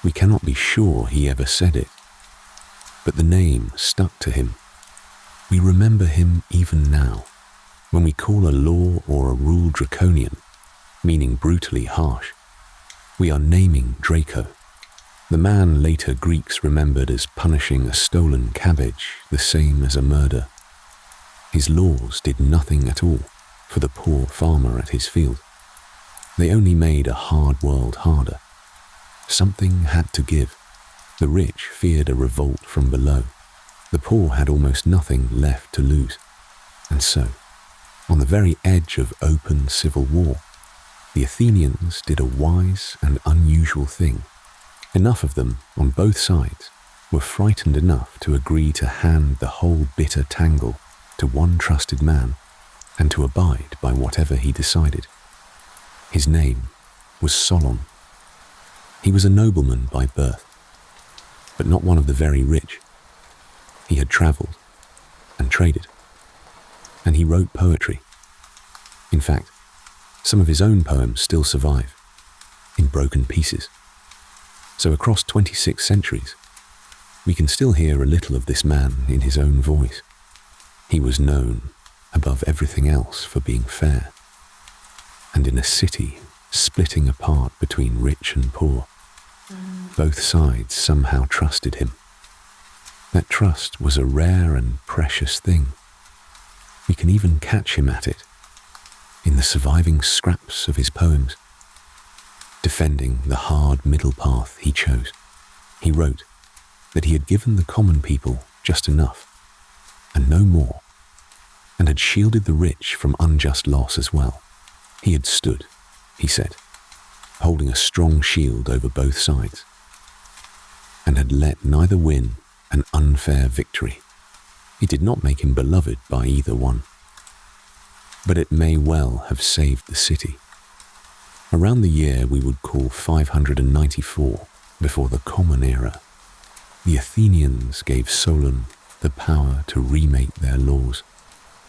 We cannot be sure he ever said it, but the name stuck to him. We remember him even now, when we call a law or a rule draconian, meaning brutally harsh. We are naming Draco, the man later Greeks remembered as punishing a stolen cabbage the same as a murder. His laws did nothing at all for the poor farmer at his field. They only made a hard world harder. Something had to give. The rich feared a revolt from below. The poor had almost nothing left to lose. And so, on the very edge of open civil war, the Athenians did a wise and unusual thing. Enough of them, on both sides, were frightened enough to agree to hand the whole bitter tangle to one trusted man and to abide by whatever he decided. His name was Solon. He was a nobleman by birth, but not one of the very rich. He had travelled and traded, and he wrote poetry. In fact, some of his own poems still survive, in broken pieces. So across 26 centuries, we can still hear a little of this man in his own voice. He was known, above everything else, for being fair. And in a city splitting apart between rich and poor, both sides somehow trusted him. That trust was a rare and precious thing. We can even catch him at it, in the surviving scraps of his poems, defending the hard middle path he chose. He wrote that he had given the common people just enough, and no more, and had shielded the rich from unjust loss as well. He had stood, he said, holding a strong shield over both sides, and had let neither win an unfair victory. It did not make him beloved by either one, but it may well have saved the city. Around the year we would call 594 before the Common Era, the Athenians gave Solon the power to remake their laws.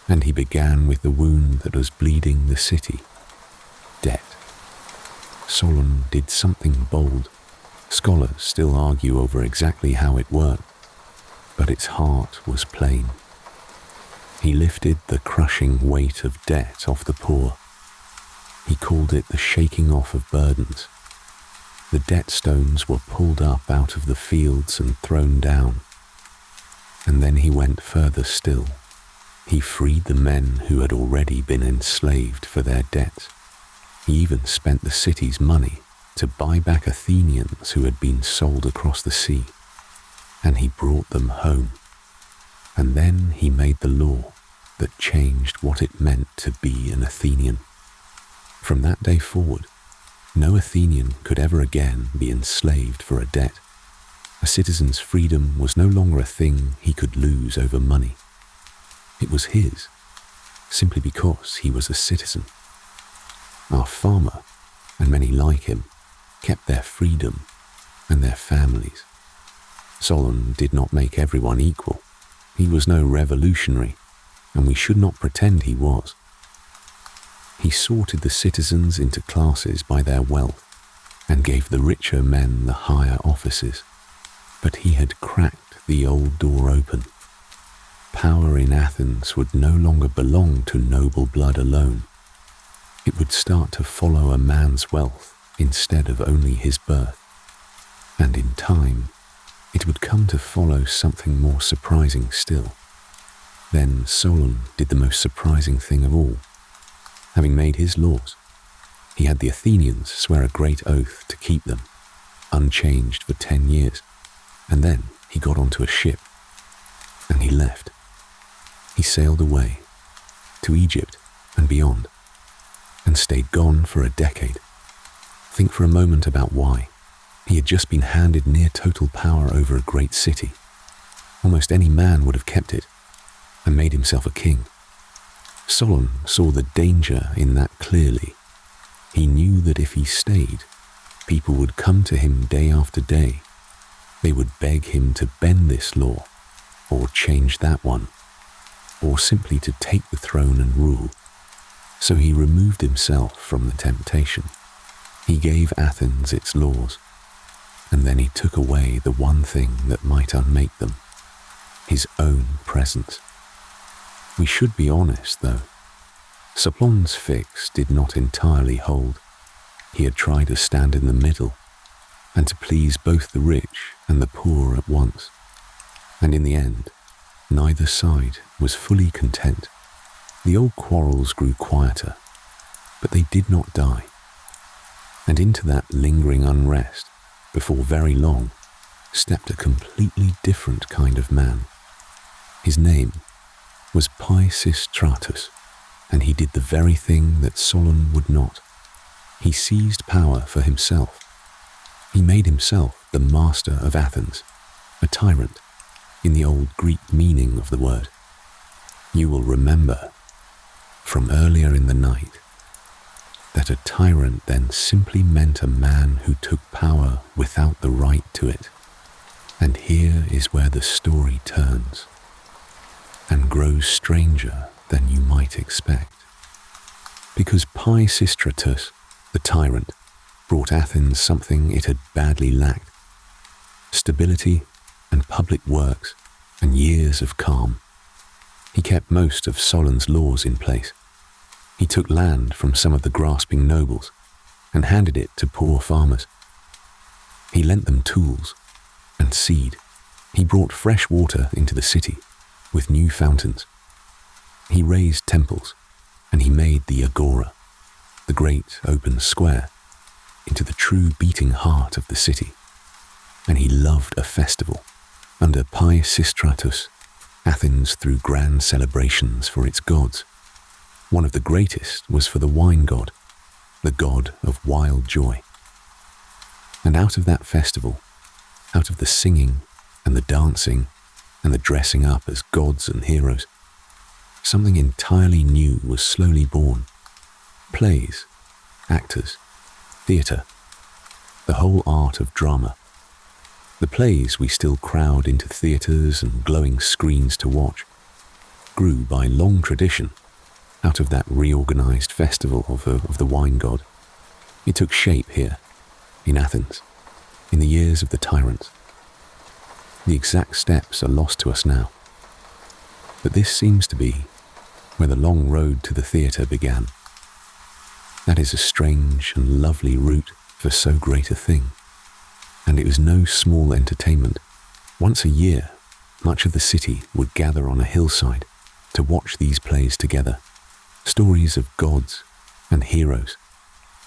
And he began with the wound that was bleeding the city: debt. Solon did something bold. Scholars still argue over exactly how it worked, but its heart was plain. He lifted the crushing weight of debt off the poor. He called it the shaking off of burdens. The debt stones were pulled up out of the fields and thrown down. And then he went further still. He freed the men who had already been enslaved for their debts. He even spent the city's money to buy back Athenians who had been sold across the sea. And he brought them home. And then he made the law that changed what it meant to be an Athenian. From that day forward, no Athenian could ever again be enslaved for a debt. A citizen's freedom was no longer a thing he could lose over money. It was his, simply because he was a citizen. Our farmer, and many like him, kept their freedom and their families. Solon did not make everyone equal. He was no revolutionary, and we should not pretend he was. He sorted the citizens into classes by their wealth and gave the richer men the higher offices. But he had cracked the old door open. Power in Athens would no longer belong to noble blood alone. It would start to follow a man's wealth instead of only his birth. And in time, it would come to follow something more surprising still. Then Solon did the most surprising thing of all. Having made his laws, he had the Athenians swear a great oath to keep them, unchanged for 10 years. And then he got onto a ship, and he left. He sailed away, to Egypt and beyond, and stayed gone for a decade. Think for a moment about why. He had just been handed near total power over a great city. Almost any man would have kept it, and made himself a king. Solon saw the danger in that clearly. He knew that if he stayed, people would come to him day after day. They would beg him to bend this law, or change that one, or simply to take the throne and rule. So he removed himself from the temptation. He gave Athens its laws, and then he took away the one thing that might unmake them: his own presence. We should be honest, though. Solon's fix did not entirely hold. He had tried to stand in the middle, and to please both the rich and the poor at once. And in the end, neither side was fully content. The old quarrels grew quieter, but they did not die. And into that lingering unrest, before very long, stepped a completely different kind of man. His name was Pisistratus, and he did the very thing that Solon would not. He seized power for himself. He made himself the master of Athens, a tyrant, in the old Greek meaning of the word. You will remember from earlier in the night that a tyrant then simply meant a man who took power without the right to it. And here is where the story turns and grows stranger than you might expect. Because Pisistratus, the tyrant, brought Athens something it had badly lacked: stability and public works and years of calm. He kept most of Solon's laws in place. He took land from some of the grasping nobles and handed it to poor farmers. He lent them tools and seed. He brought fresh water into the city with new fountains. He raised temples, and he made the agora, the great open square, into the true beating heart of the city. And he loved a festival. Under Pisistratus, Athens threw grand celebrations for its gods. One of the greatest was for the wine god, the god of wild joy. And out of that festival, out of the singing and the dancing and the dressing up as gods and heroes, something entirely new was slowly born. Plays, actors, theatre, the whole art of drama. The plays we still crowd into theatres and glowing screens to watch. grew by long tradition, out of that reorganized festival of the wine god. It took shape here, in Athens, in the years of the tyrants. The exact steps are lost to us now, but this seems to be where the long road to the theatre began. That is a strange and lovely route for so great a thing, and it was no small entertainment. Once a year, much of the city would gather on a hillside to watch these plays together, stories of gods and heroes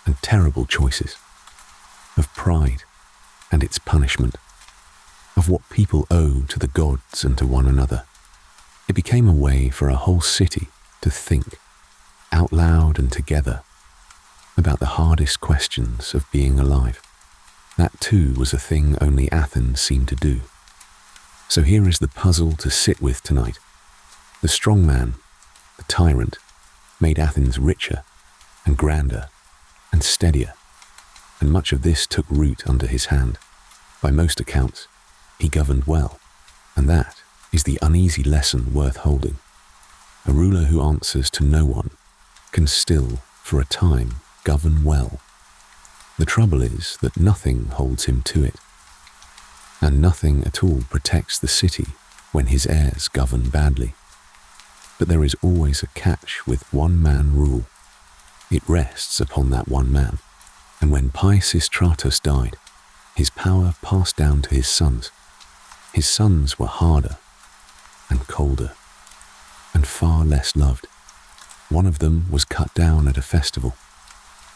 and terrible choices, of pride and its punishment, of what people owe to the gods and to one another. It became a way for a whole city to think, out loud and together, about the hardest questions of being alive. That too was a thing only Athens seemed to do. So here is the puzzle to sit with tonight. The strong man, the tyrant, made Athens richer and grander and steadier, and much of this took root under his hand. By most accounts, he governed well, and that is the uneasy lesson worth holding. A ruler who answers to no one can still, for a time, govern well. The trouble is that nothing holds him to it, and nothing at all protects the city when his heirs govern badly. But there is always a catch with one-man rule. It rests upon that one man, and when Pisistratus died, his power passed down to his sons. His sons were harder and colder and far less loved. One of them was cut down at a festival,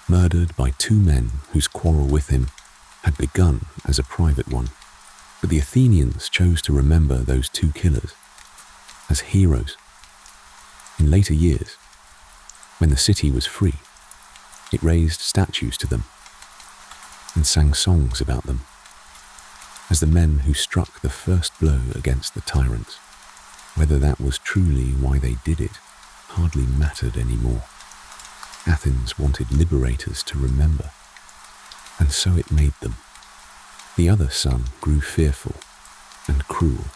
murdered by two men whose quarrel with him had begun as a private one. But the Athenians chose to remember those two killers as heroes. In later years, when the city was free, it raised statues to them and sang songs about them as the men who struck the first blow against the tyrants. Whether that was truly why they did it hardly mattered anymore. Athens wanted liberators to remember, and so it made them. The other son grew fearful and cruel,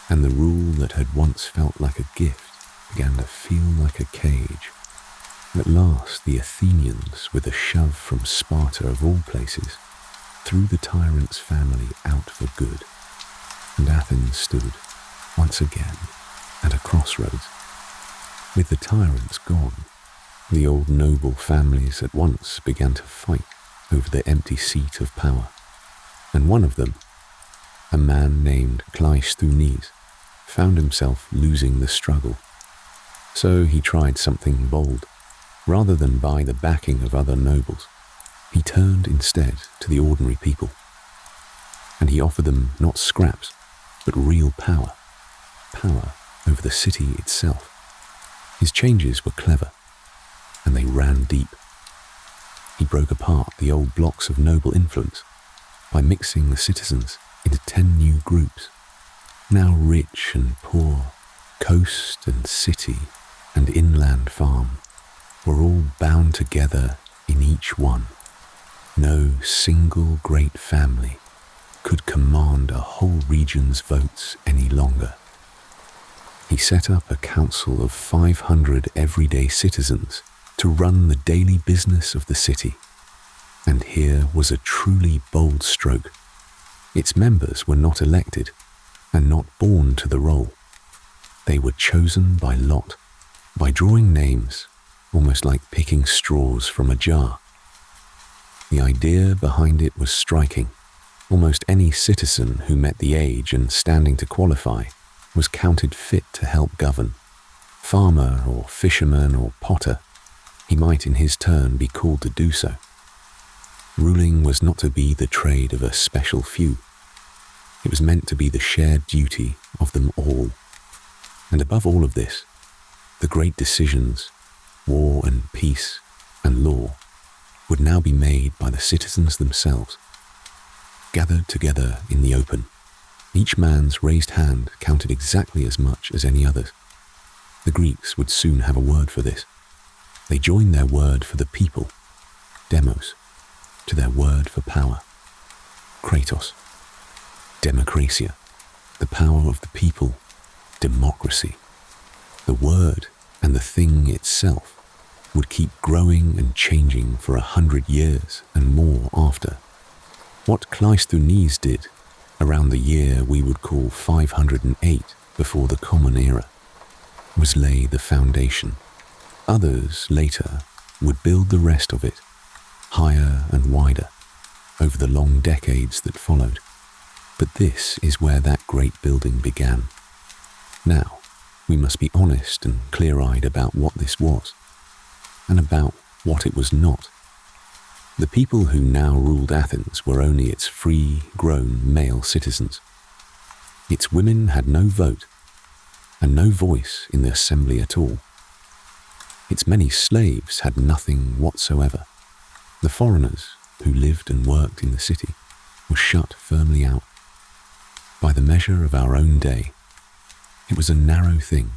and the rule that had once felt like a gift began to feel like a cage. At last the Athenians, with a shove from Sparta of all places, threw the tyrant's family out for good, and Athens stood, once again, at a crossroads. With the tyrants gone, the old noble families at once began to fight over the empty seat of power, and one of them, a man named Cleisthenes, found himself losing the struggle. So he tried something bold. Rather than buy the backing of other nobles, he turned instead to the ordinary people, and he offered them not scraps, but real power over the city itself. His changes were clever, and they ran deep. He broke apart the old blocks of noble influence by mixing the citizens into 10 new groups, now rich and poor, coast and city and inland farm, were all bound together in each one. No single great family could command a whole region's votes any longer. He set up a council of 500 everyday citizens to run the daily business of the city. And here was a truly bold stroke. Its members were not elected and not born to the role. They were chosen by lot, by drawing names, almost like picking straws from a jar. The idea behind it was striking. Almost any citizen who met the age and standing to qualify was counted fit to help govern. Farmer or fisherman or potter, he might in his turn be called to do so. Ruling was not to be the trade of a special few. It was meant to be the shared duty of them all. And above all of this, the great decisions, war and peace and law, would now be made by the citizens themselves, gathered together in the open. Each man's raised hand counted exactly as much as any other's. The Greeks would soon have a word for this. They joined their word for the people, demos, to their word for power, kratos, democracia, the power of the people, democracy. The word and the thing itself would keep growing and changing for 100 years and more after. What Cleisthenes did around the year we would call 508 before the Common Era was lay the foundation. Others later would build the rest of it, higher and wider, over the long decades that followed. But this is where that great building began. Now, we must be honest and clear-eyed about what this was, and about what it was not. The people who now ruled Athens were only its free, grown male citizens. Its women had no vote, and no voice in the assembly at all. Its many slaves had nothing whatsoever. The foreigners who lived and worked in the city were shut firmly out. By the measure of our own day, it was a narrow thing,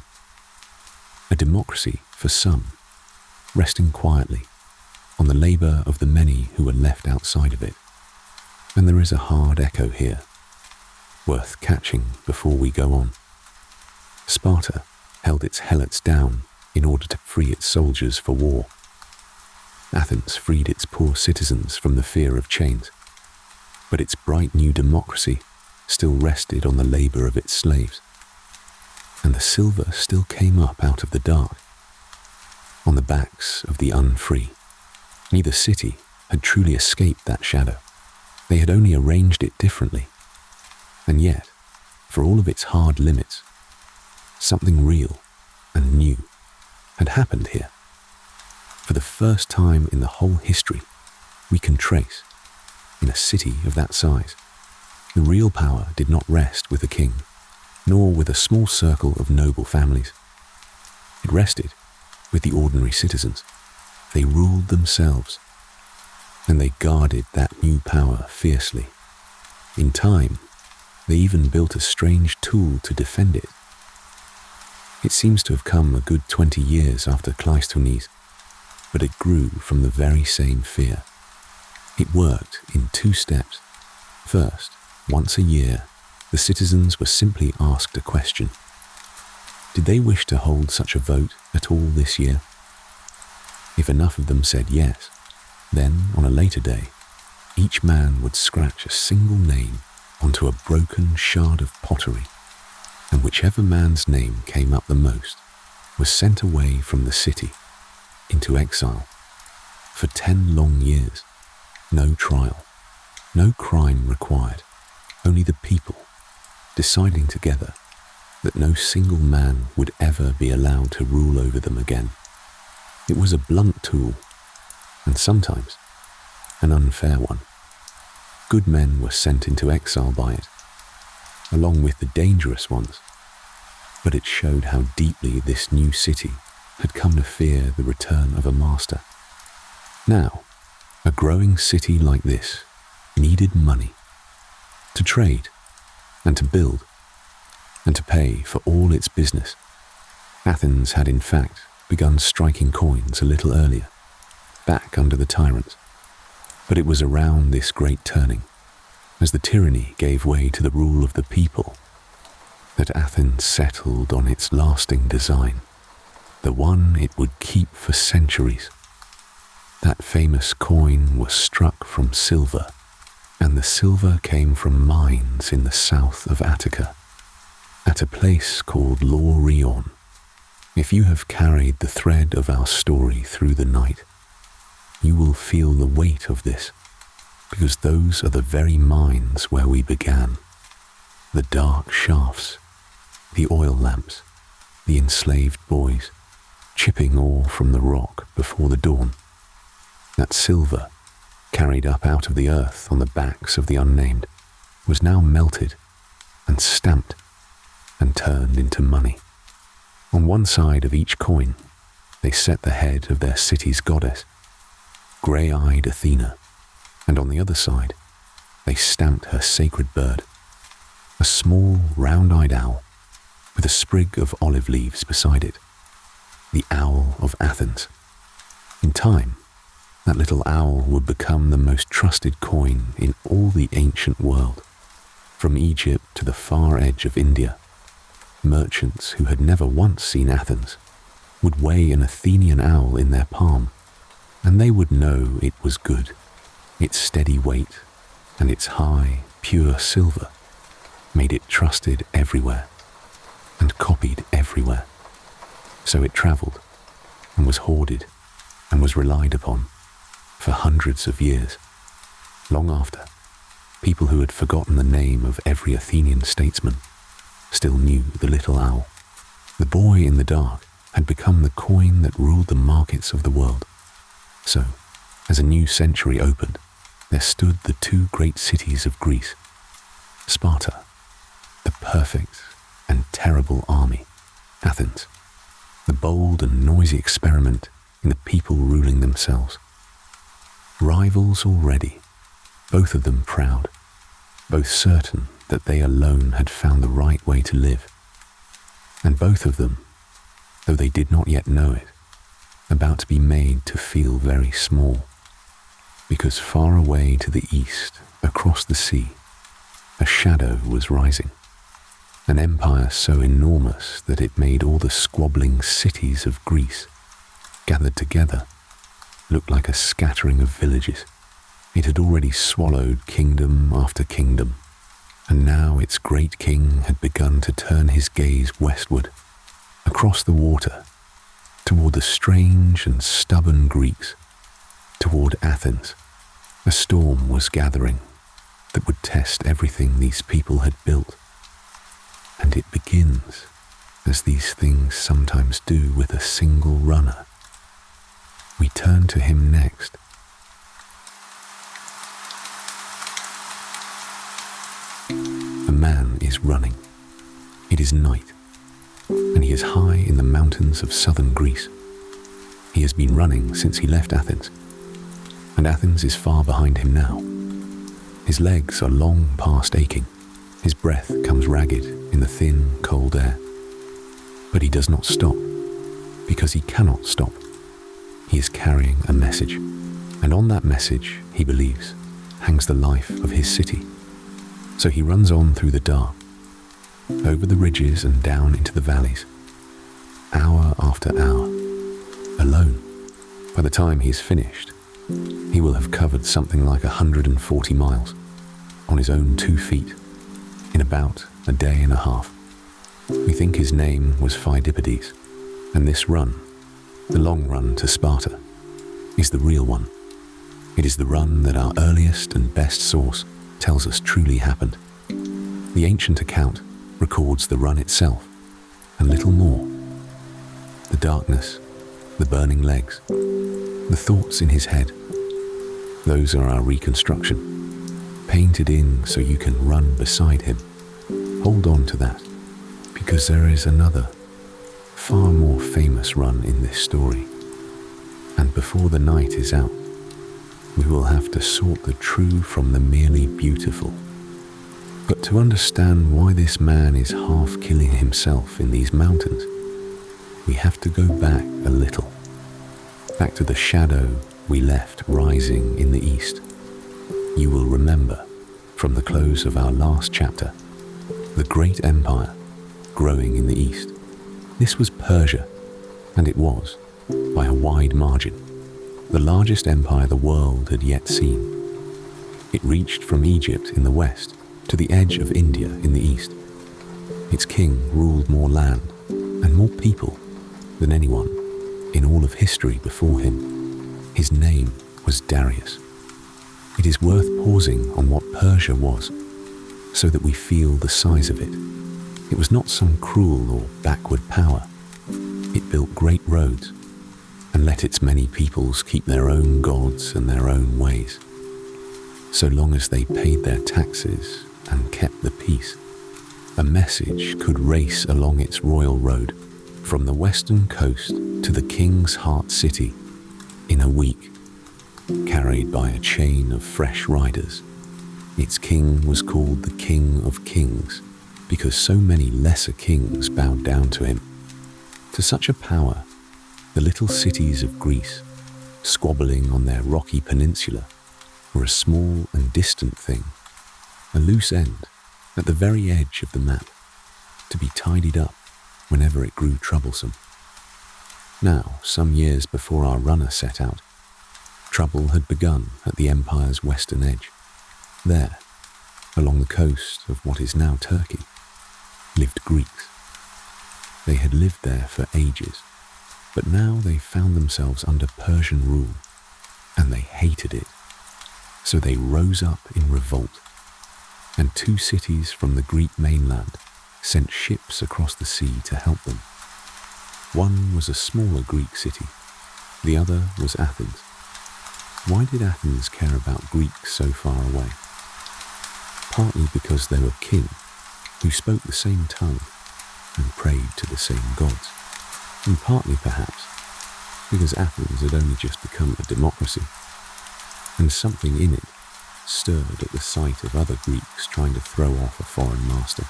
a democracy for some, resting quietly on the labour of the many who were left outside of it. And there is a hard echo here, worth catching before we go on. Sparta held its helots down in order to free its soldiers for war. Athens freed its poor citizens from the fear of chains, but its bright new democracy still rested on the labour of its slaves, and the silver still came up out of the dark, on the backs of the unfree. Neither city had truly escaped that shadow. They had only arranged it differently. And yet, for all of its hard limits, something real and new had happened here. For the first time in the whole history, we can trace, in a city of that size, the real power did not rest with a king, nor with a small circle of noble families. It rested with the ordinary citizens. They ruled themselves, and they guarded that new power fiercely. In time, they even built a strange tool to defend it. It seems to have come a good 20 years after Cleisthenes, but it grew from the very same fear. It worked in 2 steps. First, once a year, the citizens were simply asked a question. Did they wish to hold such a vote at all this year? If enough of them said yes, then on a later day, each man would scratch a single name onto a broken shard of pottery, and whichever man's name came up the most was sent away from the city into exile for 10 long years. No trial, no crime required, only the people deciding together that no single man would ever be allowed to rule over them again. It was a blunt tool, and sometimes an unfair one. Good men were sent into exile by it, along with the dangerous ones, but it showed how deeply this new city had come to fear the return of a master. Now, a growing city like this needed money to trade and to build and to pay for all its business. Athens had in fact begun striking coins a little earlier, back under the tyrants, but it was around this great turning, as the tyranny gave way to the rule of the people, that Athens settled on its lasting design, the one it would keep for centuries. That famous coin was struck from silver, and the silver came from mines in the south of Attica, at a place called Laurion. If you have carried the thread of our story through the night, you will feel the weight of this, because those are the very mines where we began. The dark shafts, the oil lamps, the enslaved boys, chipping ore from the rock before the dawn. That silver, carried up out of the earth on the backs of the unnamed, was now melted and stamped and turned into money. On one side of each coin, they set the head of their city's goddess, grey-eyed Athena, and on the other side, they stamped her sacred bird, a small, round-eyed owl with a sprig of olive leaves beside it, the Owl of Athens. In time, that little owl would become the most trusted coin in all the ancient world, from Egypt to the far edge of India. Merchants who had never once seen Athens would weigh an Athenian owl in their palm, and they would know it was good. Its steady weight and its high, pure silver made it trusted everywhere and copied everywhere. So it travelled and was hoarded and was relied upon for hundreds of years. Long after, people who had forgotten the name of every Athenian statesman still knew the little owl. The boy in the dark had become the coin that ruled the markets of the world. So, as a new century opened, there stood the two great cities of Greece. Sparta, the perfect and terrible army. Athens, the bold and noisy experiment in the people ruling themselves. Rivals already, both of them proud, both certain that they alone had found the right way to live, and both of them, though they did not yet know it, about to be made to feel very small, because far away to the east, across the sea, a shadow was rising, an empire so enormous that it made all the squabbling cities of Greece, gathered together, look like a scattering of villages. It had already swallowed kingdom after kingdom, and now its great king had begun to turn his gaze westward, across the water, toward the strange and stubborn Greeks, toward Athens. A storm was gathering that would test everything these people had built. And it begins, as these things sometimes do, with a single runner. We turn to him next. A man is running. It is night, and he is high in the mountains of southern Greece. He has been running since he left Athens, and Athens is far behind him now. His legs are long past aching. His breath comes ragged in the thin, cold air. But he does not stop, because he cannot stop. He is carrying a message, and on that message, he believes, hangs the life of his city. So he runs on through the dark, over the ridges and down into the valleys, hour after hour, alone. By the time he is finished, he will have covered something like 140 miles, on his own 2 feet, in about a day and a half. We think his name was Phidippides, and this run, the long run to Sparta, is the real one. It is the run that our earliest and best source tells us truly happened. The ancient account records the run itself, and little more. The darkness, the burning legs, the thoughts in his head, those are our reconstruction, painted in so you can run beside him. Hold on to that, because there is another, far more famous run in this story, and before the night is out, we will have to sort the true from the merely beautiful. But to understand why this man is half killing himself in these mountains, we have to go back a little, back to the shadow we left rising in the east. You will remember, from the close of our last chapter, the great empire growing in the east. This was Persia, and it was, by a wide margin, the largest empire the world had yet seen. It reached from Egypt in the west to the edge of India in the east. Its king ruled more land and more people than anyone in all of history before him. His name was Darius. It is worth pausing on what Persia was, so that we feel the size of it. It was not some cruel or backward power. It built great roads, and let its many peoples keep their own gods and their own ways. So long as they paid their taxes and kept the peace, a message could race along its royal road from the western coast to the king's heart city in a week, carried by a chain of fresh riders. Its king was called the King of Kings because so many lesser kings bowed down to him. To such a power, the little cities of Greece, squabbling on their rocky peninsula, were a small and distant thing, a loose end at the very edge of the map. to be tidied up whenever it grew troublesome. Now, some years before our runner set out, trouble had begun at the empire's western edge. There, along the coast of what is now Turkey, lived Greeks. They had lived there for ages, but now they found themselves under Persian rule, and they hated it. So they rose up in revolt, and 2 cities from the Greek mainland sent ships across the sea to help them. One was a smaller Greek city, the other was Athens. Why did Athens care about Greeks so far away? Partly because they were kin who spoke the same tongue and prayed to the same gods, and partly perhaps because Athens had only just become a democracy, and something in it stirred at the sight of other Greeks trying to throw off a foreign master.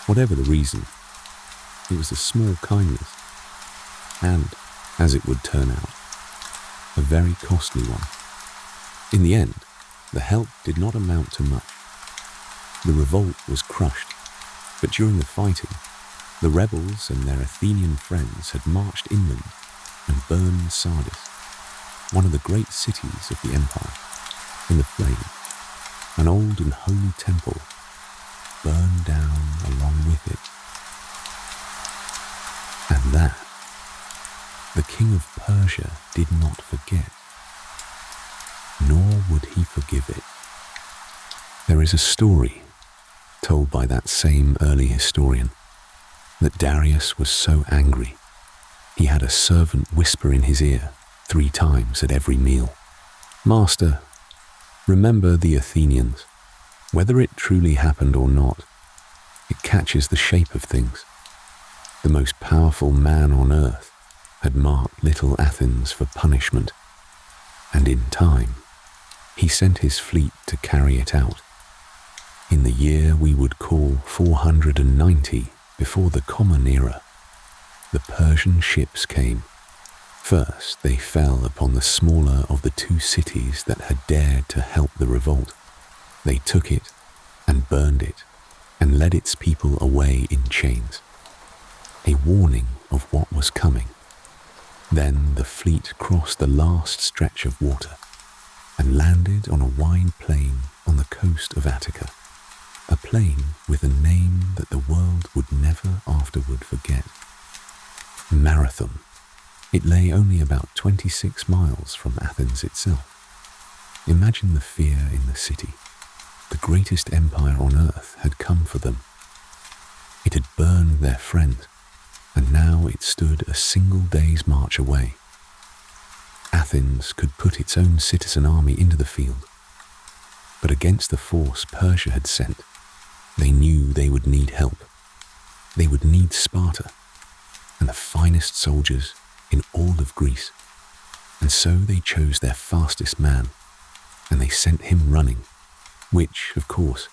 Whatever the reason, it was a small kindness, and, as it would turn out, a very costly one. In the end, the help did not amount to much. The revolt was crushed, but during the fighting, the rebels and their Athenian friends had marched inland and burned Sardis, one of the great cities of the empire, in the flames. An old and holy temple burned down along with it. And that the king of Persia did not forget, nor would he forgive it. There is a story told by that same early historian that Darius was so angry he had a servant whisper in his ear 3 times at every meal, "Master, remember the Athenians. Whether it truly happened or not, it catches the shape of things. The most powerful man on earth had marked little Athens for punishment, and in time, he sent his fleet to carry it out. In the year we would call 490 before the Common Era, the Persian ships came. First, they fell upon the smaller of the 2 cities that had dared to help the revolt. They took it and burned it and led its people away in chains, a warning of what was coming. Then the fleet crossed the last stretch of water and landed on a wide plain on the coast of Attica, a plain with a name that the world would never afterward forget. Marathon. It lay only about 26 miles from Athens itself. Imagine the fear in the city. The greatest empire on earth had come for them. It had burned their friends, and now it stood a single day's march away. Athens could put its own citizen army into the field, but against the force Persia had sent, they knew they would need help. They would need Sparta, and the finest soldiers in all of Greece, and so they chose their fastest man, and they sent him running, which, of course,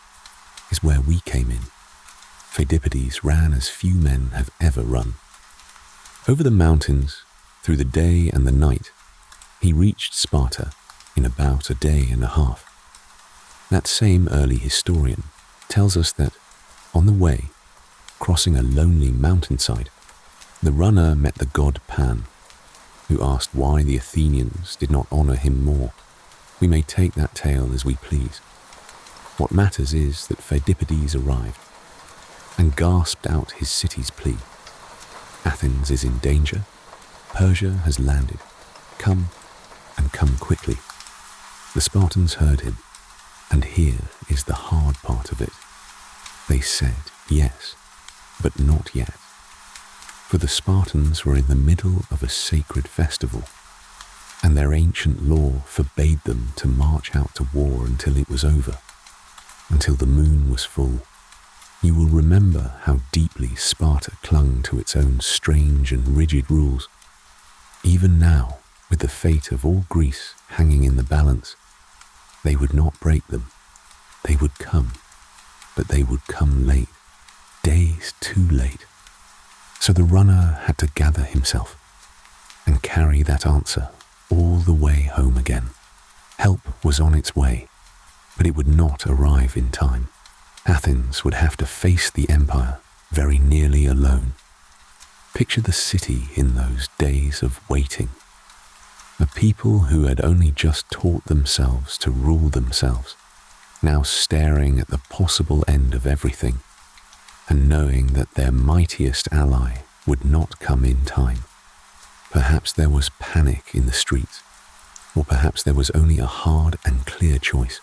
is where we came in. Pheidippides ran as few men have ever run. Over the mountains, through the day and the night, he reached Sparta in about a day and a half. That same early historian tells us that, on the way, crossing a lonely mountainside, the runner met the god Pan, who asked why the Athenians did not honor him more. We may take that tale as we please. What matters is that Pheidippides arrived and gasped out his city's plea. Athens is in danger. Persia has landed. Come, and come quickly. The Spartans heard him, and here is the hard part of it. They said yes, but not yet. For the Spartans were in the middle of a sacred festival, and their ancient law forbade them to march out to war until it was over, until the moon was full. You will remember how deeply Sparta clung to its own strange and rigid rules. Even now, with the fate of all Greece hanging in the balance, they would not break them. They would come, but they would come late, days too late. So the runner had to gather himself and carry that answer all the way home again. Help was on its way, but it would not arrive in time. Athens would have to face the empire very nearly alone. Picture the city in those days of waiting. A people who had only just taught themselves to rule themselves, now staring at the possible end of everything and knowing that their mightiest ally would not come in time. Perhaps there was panic in the streets, or perhaps there was only a hard and clear choice: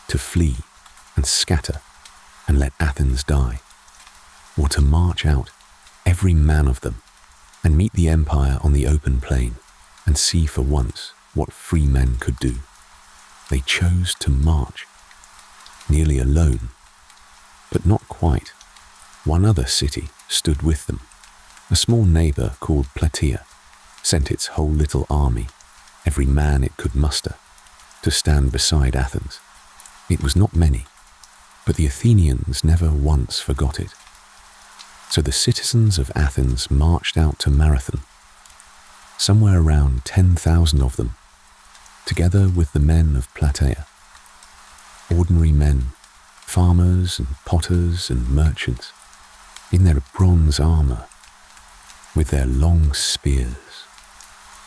to flee and scatter and let Athens die, or to march out, every man of them, and meet the empire on the open plain and see for once what free men could do. They chose to march, nearly alone, but not quite. One other city stood with them. A small neighbor called Plataea sent its whole little army, every man it could muster, to stand beside Athens. It was not many, but the Athenians never once forgot it. So the citizens of Athens marched out to Marathon, somewhere around 10,000 of them, together with the men of Plataea. Ordinary men, farmers and potters and merchants, in their bronze armor, with their long spears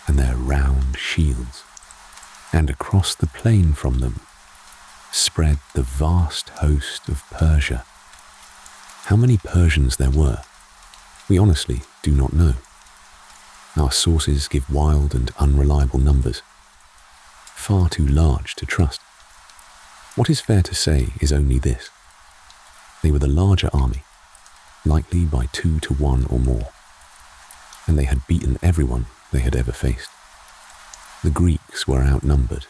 and their round shields, and across the plain from them spread the vast host of Persia. How many Persians there were, we honestly do not know. Our sources give wild and unreliable numbers, far too large to trust. What is fair to say is only this: they were the larger army, likely by 2 to 1 or more, and they had beaten everyone they had ever faced. The Greeks were outnumbered,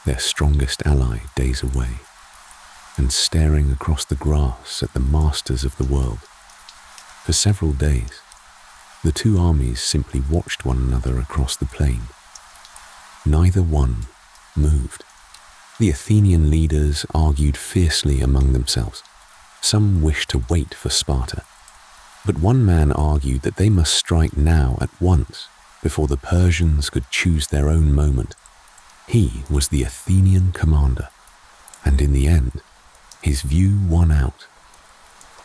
their strongest ally days away, and staring across the grass at the masters of the world. For several days, the two armies simply watched one another across the plain. Neither one moved. The Athenian leaders argued fiercely among themselves. Some wished to wait for Sparta, but one man argued that they must strike now at once before the Persians could choose their own moment. He was the Athenian commander, and in the end, his view won out.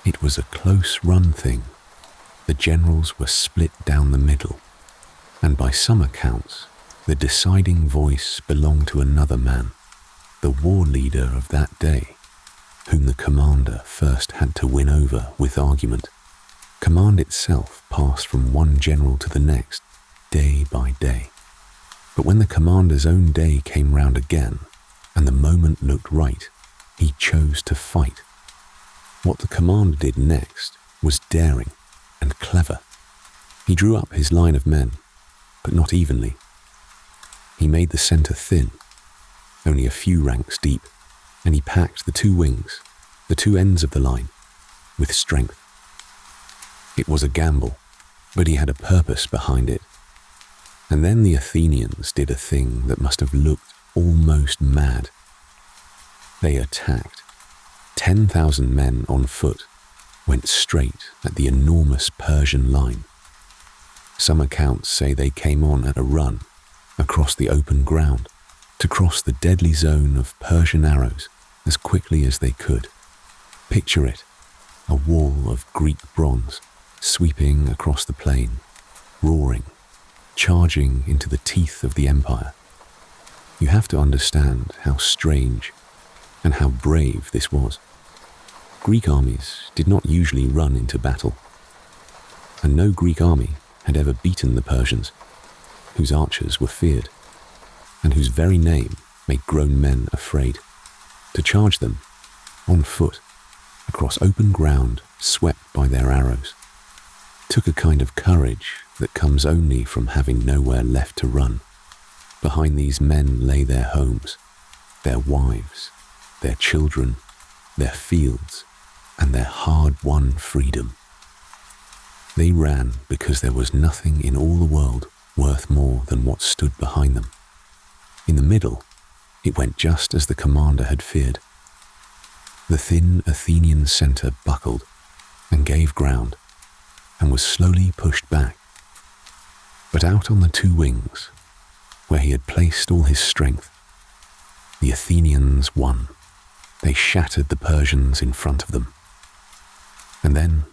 It was a close-run thing. The generals were split down the middle, and by some accounts, the deciding voice belonged to another man, the war leader of that day, whom the commander first had to win over with argument. Command itself passed from one general to the next, day by day. But when the commander's own day came round again, and the moment looked right, he chose to fight. What the commander did next was daring and clever. He drew up his line of men, but not evenly. He made the centre thin, only a few ranks deep, and he packed the two wings, the two ends of the line, with strength. It was a gamble, but he had a purpose behind it. And then the Athenians did a thing that must have looked almost mad. They attacked. 10,000 men on foot went straight at the enormous Persian line. Some accounts say they came on at a run across the open ground to cross the deadly zone of Persian arrows as quickly as they could. Picture it, a wall of Greek bronze sweeping across the plain, roaring, charging into the teeth of the empire. You have to understand how strange and how brave this was. Greek armies did not usually run into battle, and no Greek army had ever beaten the Persians, whose archers were feared, and whose very name made grown men afraid. To charge them, on foot, across open ground swept by their arrows, took a kind of courage that comes only from having nowhere left to run. Behind these men lay their homes, their wives, their children, their fields, and their hard-won freedom. They ran because there was nothing in all the world worth more than what stood behind them. In the middle, it went just as the commander had feared. The thin Athenian centre buckled and gave ground and was slowly pushed back. But out on the two wings, where he had placed all his strength, the Athenians won. They shattered the Persians in front of them. And then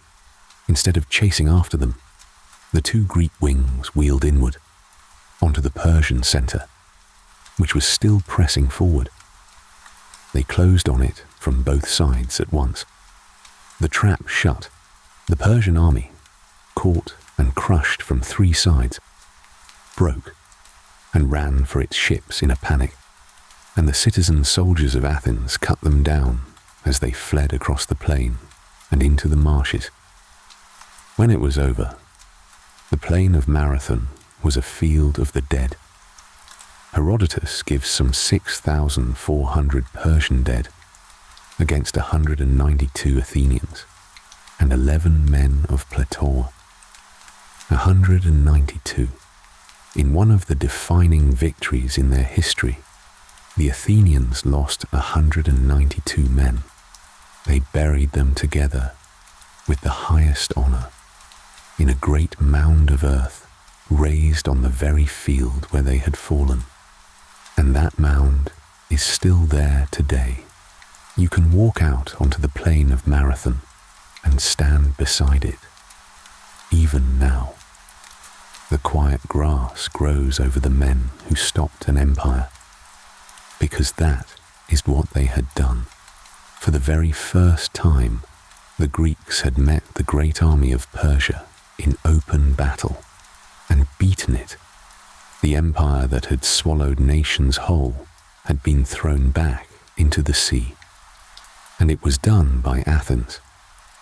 Instead of chasing after them, the two Greek wings wheeled inward, onto the Persian centre, which was still pressing forward. They closed on it from both sides at once. The trap shut. The Persian army, caught and crushed from three sides, broke and ran for its ships in a panic, and the citizen soldiers of Athens cut them down as they fled across the plain and into the marshes. When it was over, the plain of Marathon was a field of the dead. Herodotus gives some 6,400 Persian dead against 192 Athenians and 11 men of Traitor. 192. In one of the defining victories in their history, the Athenians lost 192 men. They buried them together with the highest honour in a great mound of earth raised on the very field where they had fallen. And that mound is still there today. You can walk out onto the plain of Marathon and stand beside it, even now. The quiet grass grows over the men who stopped an empire, because that is what they had done. For the very first time, the Greeks had met the great army of Persia in open battle and beaten it. The empire that had swallowed nations whole had been thrown back into the sea, and it was done by Athens,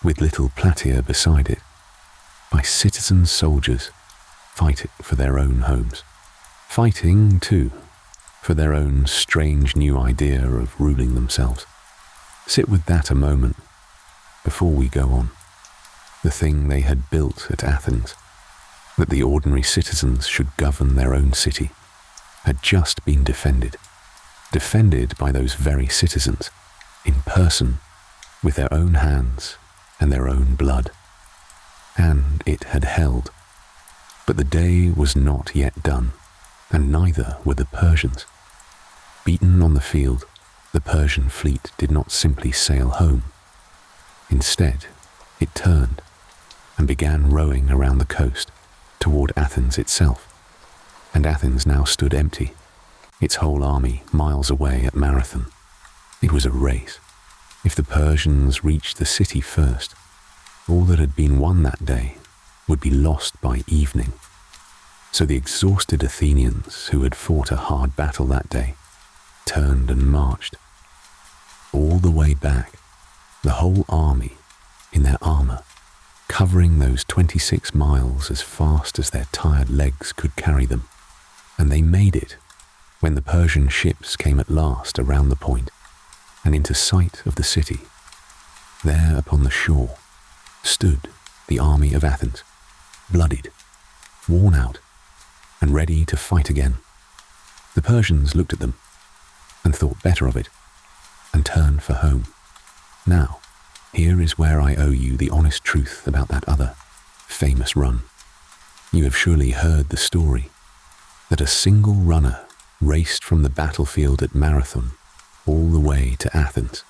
with little Plataea beside it, by citizen soldiers fighting for their own homes, fighting, too, for their own strange new idea of ruling themselves. Sit with that a moment before we go on. The thing they had built at Athens, that the ordinary citizens should govern their own city, had just been defended by those very citizens, in person, with their own hands and their own blood. And it had held. But the day was not yet done, and neither were the Persians. Beaten on the field, the Persian fleet did not simply sail home. Instead, it turned and began rowing around the coast toward Athens itself. And Athens now stood empty, its whole army miles away at Marathon. It was a race. If the Persians reached the city first, all that had been won that day would be lost by evening. So the exhausted Athenians, who had fought a hard battle that day, turned and marched. All the way back, the whole army, in their armour, covering those 26 miles as fast as their tired legs could carry them. And they made it when the Persian ships came at last around the point and into sight of the city. There upon the shore stood the army of Athens, bloodied, worn out, and ready to fight again. The Persians looked at them and thought better of it and turned for home. Now, here is where I owe you the honest truth about that other famous run. You have surely heard the story that a single runner raced from the battlefield at Marathon all the way to Athens,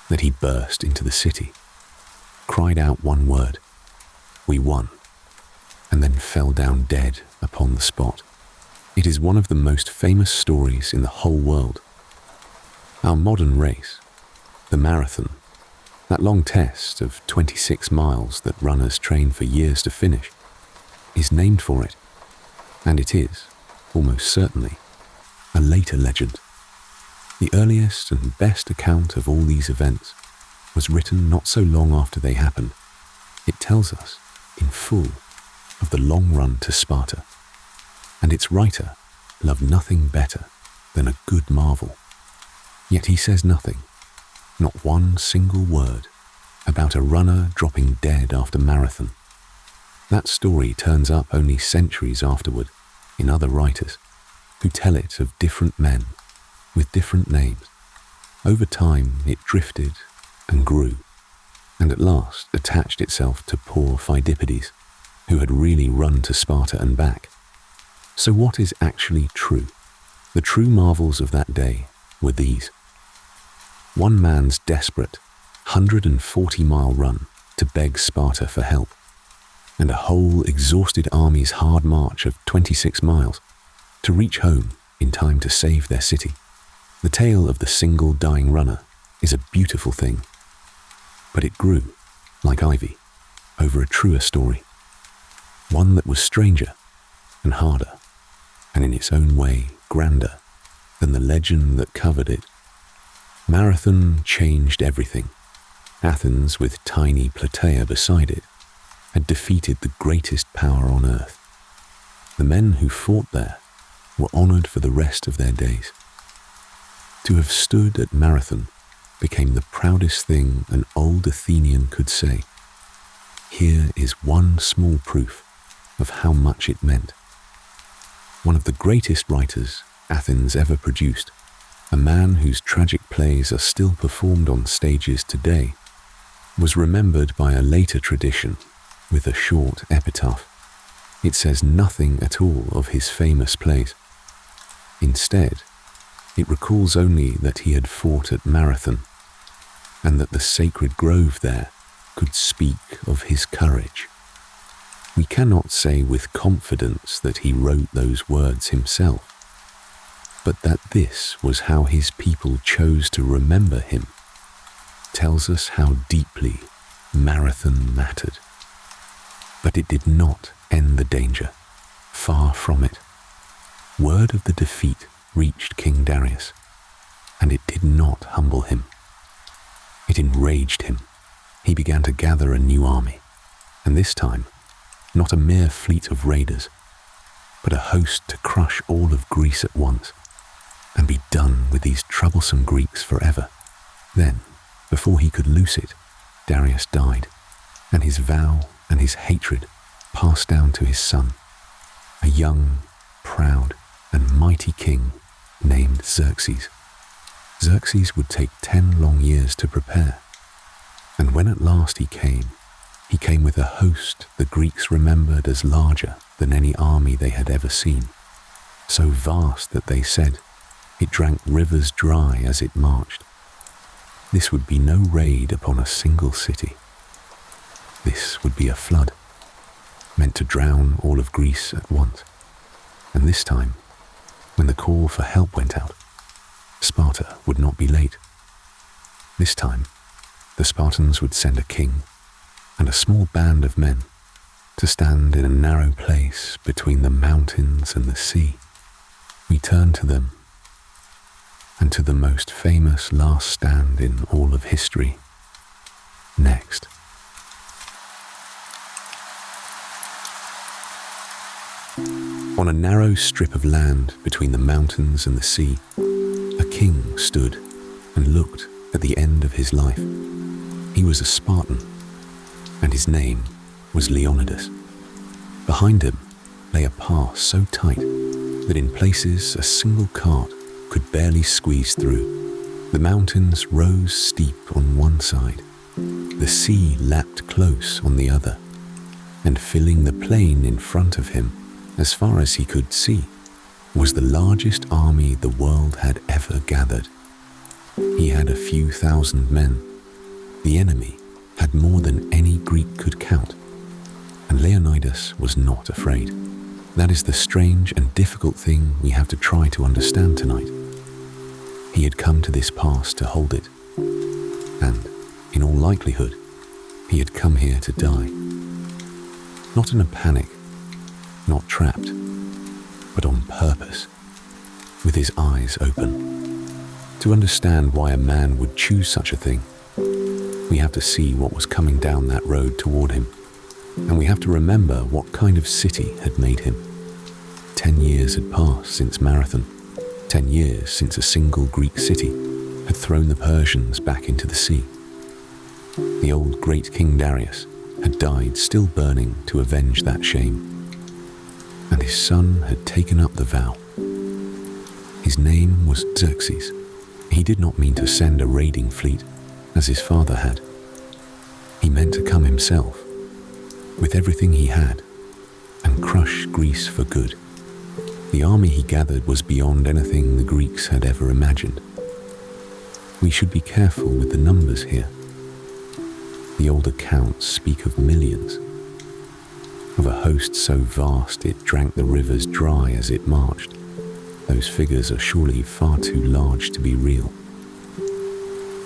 that he burst into the city, cried out one word, "We won," and then fell down dead upon the spot. It is one of the most famous stories in the whole world. Our modern race, the marathon, that long test of 26 miles that runners train for years to finish, is named for it, and it is, almost certainly, a later legend. The earliest and best account of all these events was written not so long after they happened. It tells us, in full, of the long run to Sparta, and its writer loved nothing better than a good marvel. Yet he says nothing, not one single word, about a runner dropping dead after Marathon. That story turns up only centuries afterward in other writers, who tell it of different men with different names. Over time it drifted and grew, and at last attached itself to poor Phidippides, who had really run to Sparta and back. So what is actually true? The true marvels of that day were these. One man's desperate 140-mile run to beg Sparta for help, and a whole exhausted army's hard march of 26 miles to reach home in time to save their city. The tale of the single dying runner is a beautiful thing, but it grew, like ivy, over a truer story, one that was stranger and harder, and in its own way grander than the legend that covered it. Marathon changed everything. Athens, with tiny Plataea beside it, had defeated the greatest power on earth. The men who fought there were honored for the rest of their days. To have stood at Marathon became the proudest thing an old Athenian could say. Here is one small proof of how much it meant. One of the greatest writers Athens ever produced, a man whose tragic plays are still performed on stages today, was remembered by a later tradition with a short epitaph. It says nothing at all of his famous plays. Instead, it recalls only that he had fought at Marathon, and that the sacred grove there could speak of his courage. We cannot say with confidence that he wrote those words himself, but that this was how his people chose to remember him tells us how deeply Marathon mattered. But it did not end the danger. Far from it. Word of the defeat reached King Darius, and it did not humble him. It enraged him. He began to gather a new army, and this time, not a mere fleet of raiders, but a host to crush all of Greece at once, and be done with these troublesome Greeks forever. Then, before he could loose it, Darius died, and his vow and his hatred passed down to his son, a young, proud, and mighty king named Xerxes. Xerxes would take 10 long years to prepare, and when at last he came with a host the Greeks remembered as larger than any army they had ever seen, so vast that they said it drank rivers dry as it marched. This would be no raid upon a single city. This would be a flood, meant to drown all of Greece at once. And this time, when the call for help went out, Sparta would not be late. This time, the Spartans would send a king and a small band of men to stand in a narrow place between the mountains and the sea. We turn to them, and to the most famous last stand in all of history, next. On a narrow strip of land between the mountains and the sea, a king stood and looked at the end of his life. He was a Spartan, and his name was Leonidas. Behind him lay a pass so tight that in places a single cart could barely squeeze through. The mountains rose steep on one side, the sea lapped close on the other, and filling the plain in front of him, as far as he could see, was the largest army the world had ever gathered. He had a few thousand men. The enemy had more than any Greek could count, and Leonidas was not afraid. That is the strange and difficult thing we have to try to understand tonight. He had come to this pass to hold it, and, in all likelihood, he had come here to die. Not in a panic, not trapped, but on purpose, with his eyes open. To understand why a man would choose such a thing, we have to see what was coming down that road toward him, and we have to remember what kind of city had made him. 10 years had passed since Marathon, 10 years since a single Greek city had thrown the Persians back into the sea. The old great King Darius had died still burning to avenge that shame, and his son had taken up the vow. His name was Xerxes. He did not mean to send a raiding fleet, as his father had. He meant to come himself, with everything he had, and crush Greece for good. The army he gathered was beyond anything the Greeks had ever imagined. We should be careful with the numbers here. The old accounts speak of millions, of a host so vast it drank the rivers dry as it marched. Those figures are surely far too large to be real.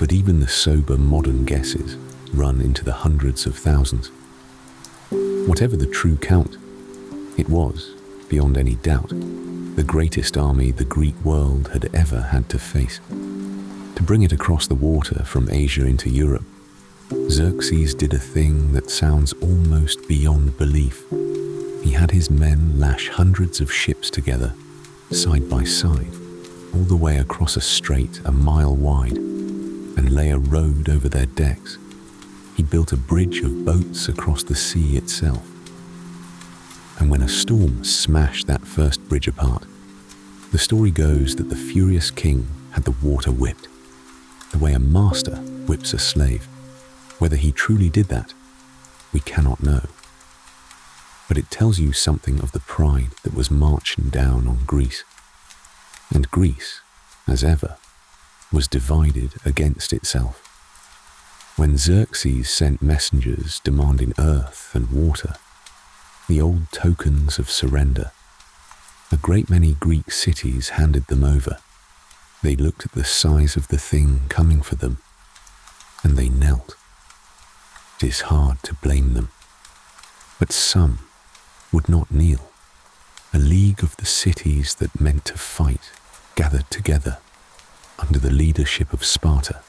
But even the sober modern guesses run into the hundreds of thousands. Whatever the true count, it was, beyond any doubt, the greatest army the Greek world had ever had to face. To bring it across the water from Asia into Europe, Xerxes did a thing that sounds almost beyond belief. He had his men lash hundreds of ships together, side by side, all the way across a strait a mile wide, and lay a road over their decks. He built a bridge of boats across the sea itself. And when a storm smashed that first bridge apart, the story goes that the furious king had the water whipped, the way a master whips a slave. Whether he truly did that, we cannot know. But it tells you something of the pride that was marching down on Greece. And Greece, as ever, was divided against itself. When Xerxes sent messengers demanding earth and water, the old tokens of surrender, a great many Greek cities handed them over. They looked at the size of the thing coming for them, and they knelt. It is hard to blame them. But some would not kneel. A league of the cities that meant to fight gathered together under the leadership of Sparta,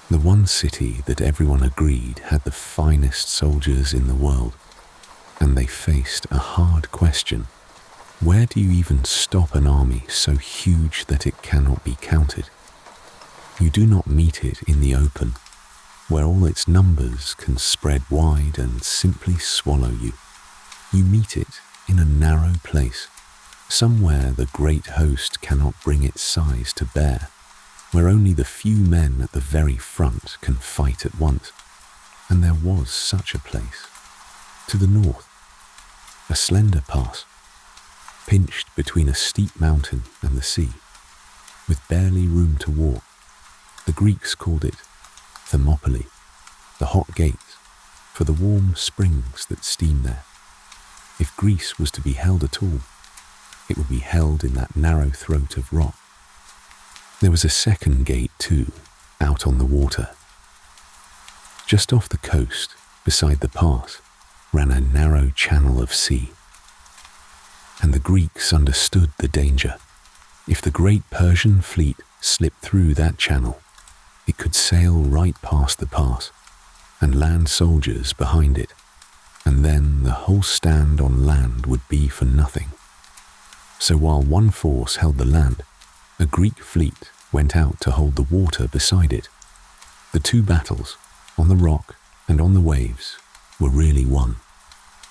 the one city that everyone agreed had the finest soldiers in the world. And they faced a hard question. Where do you even stop an army so huge that it cannot be counted? You do not meet it in the open, where all its numbers can spread wide and simply swallow you. You meet it in a narrow place, somewhere the great host cannot bring its size to bear, where only the few men at the very front can fight at once. And there was such a place. To the north, a slender pass, pinched between a steep mountain and the sea, with barely room to walk. The Greeks called it Thermopylae, the hot gates, for the warm springs that steam there. If Greece was to be held at all, it would be held in that narrow throat of rock. There was a second gate too, out on the water. Just off the coast, beside the pass, ran a narrow channel of sea. And the Greeks understood the danger. If the great Persian fleet slipped through that channel, it could sail right past the pass and land soldiers behind it, and then the whole stand on land would be for nothing. So while one force held the land, a Greek fleet went out to hold the water beside it. The two battles, on the rock and on the waves, were really one.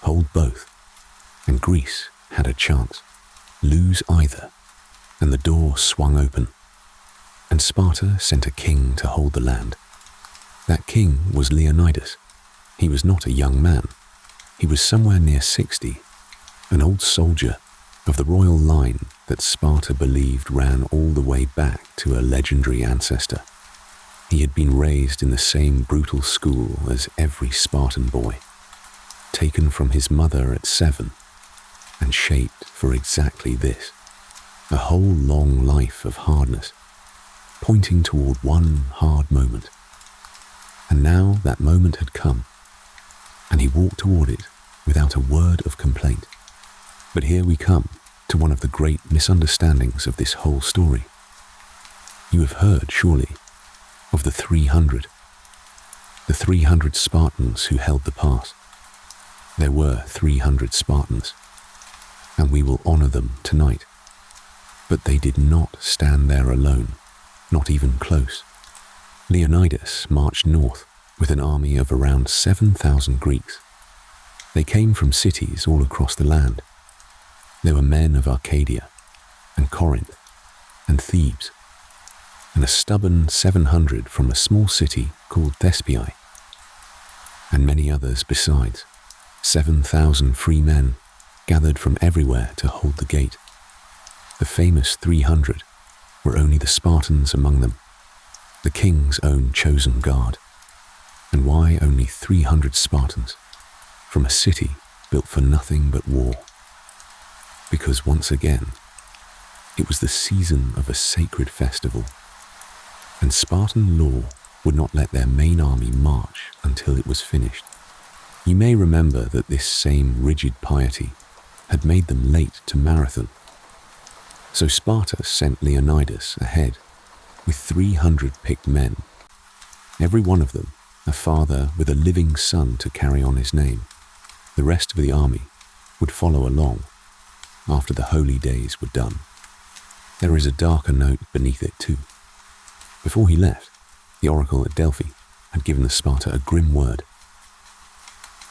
Hold both, and Greece had a chance. Lose either, and the door swung open. And Sparta sent a king to hold the land. That king was Leonidas. He was not a young man. He was somewhere near 60, an old soldier of the royal line that Sparta believed ran all the way back to a legendary ancestor. He had been raised in the same brutal school as every Spartan boy, taken from his mother at 7, and shaped for exactly this, a whole long life of hardness, pointing toward one hard moment. And now that moment had come, and he walked toward it without a word of complaint. But here we come to one of the great misunderstandings of this whole story. You have heard, surely, of the 300. The 300 Spartans who held the pass. There were 300 Spartans, and we will honor them tonight. But they did not stand there alone, not even close. Leonidas marched north with an army of around 7,000 Greeks. They came from cities all across the land. There were men of Arcadia, and Corinth, and Thebes, and a stubborn 700 from a small city called Thespiae, and many others besides. 7,000 free men gathered from everywhere to hold the gate. The famous 300 were only the Spartans among them, the king's own chosen guard. And why only 300 Spartans from a city built for nothing but war? Because once again, it was the season of a sacred festival, and Spartan law would not let their main army march until it was finished. You may remember that this same rigid piety had made them late to marathon. So Sparta sent Leonidas ahead with 300 picked men, every one of them a father with a living son to carry on his name. The rest of the army would follow along after the holy days were done. There is a darker note beneath it too. Before he left, the oracle at Delphi had given the Sparta a grim word.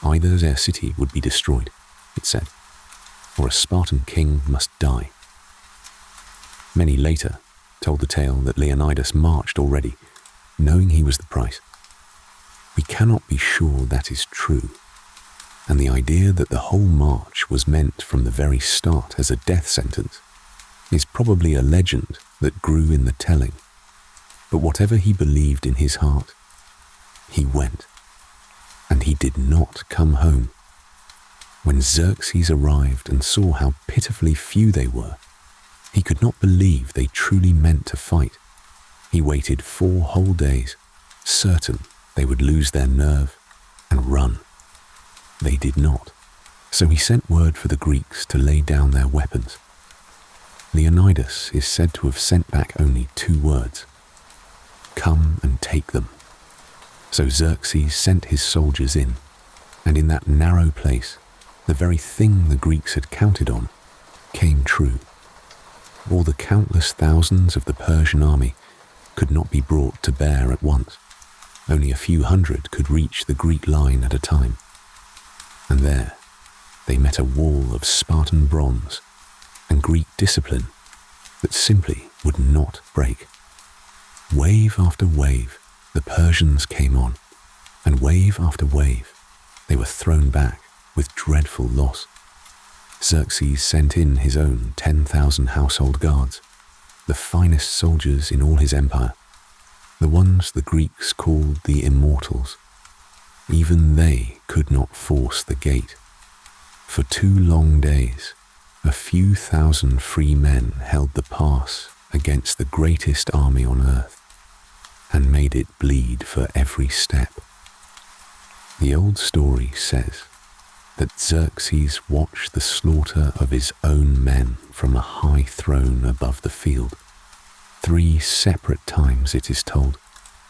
Either their city would be destroyed, it said, or a Spartan king must die. Many later told the tale that Leonidas marched already, knowing he was the price. We cannot be sure that is true, and the idea that the whole march was meant from the very start as a death sentence is probably a legend that grew in the telling. But whatever he believed in his heart, he went, and he did not come home. When Xerxes arrived and saw how pitifully few they were, he could not believe they truly meant to fight. He waited 4 whole days, certain they would lose their nerve and run. They did not, so he sent word for the Greeks to lay down their weapons. Leonidas is said to have sent back only 2 words: "Come and take them." So Xerxes sent his soldiers in, and in that narrow place, the very thing the Greeks had counted on came true. All the countless thousands of the Persian army could not be brought to bear at once. Only a few hundred could reach the Greek line at a time. And there, they met a wall of Spartan bronze and Greek discipline that simply would not break. Wave after wave, the Persians came on, and wave after wave, they were thrown back with dreadful loss. Xerxes sent in his own 10,000 household guards, the finest soldiers in all his empire, the ones the Greeks called the Immortals. Even they could not force the gate. For 2 long days, a few thousand free men held the pass against the greatest army on earth, and made it bleed for every step. The old story says that Xerxes watched the slaughter of his own men from a high throne above the field. 3 separate times, it is told,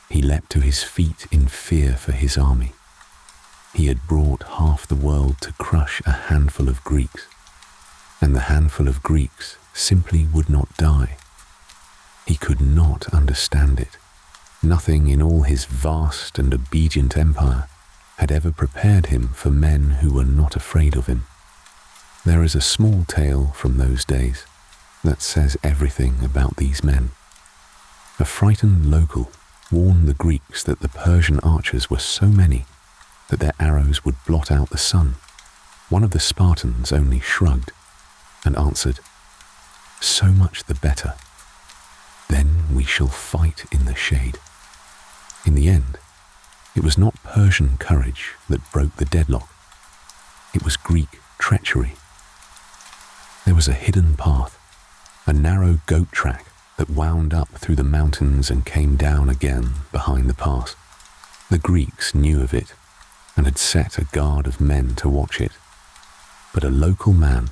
he leapt to his feet in fear for his army. He had brought half the world to crush a handful of Greeks, and the handful of Greeks simply would not die. He could not understand it. Nothing in all his vast and obedient empire had ever prepared him for men who were not afraid of him. There is a small tale from those days that says everything about these men. A frightened local warned the Greeks that the Persian archers were so many that their arrows would blot out the sun. One of the Spartans only shrugged and answered, "So much the better. Then we shall fight in the shade." In the end, it was not Persian courage that broke the deadlock. It was Greek treachery. There was a hidden path, a narrow goat track that wound up through the mountains and came down again behind the pass. The Greeks knew of it and had set a guard of men to watch it. But a local man,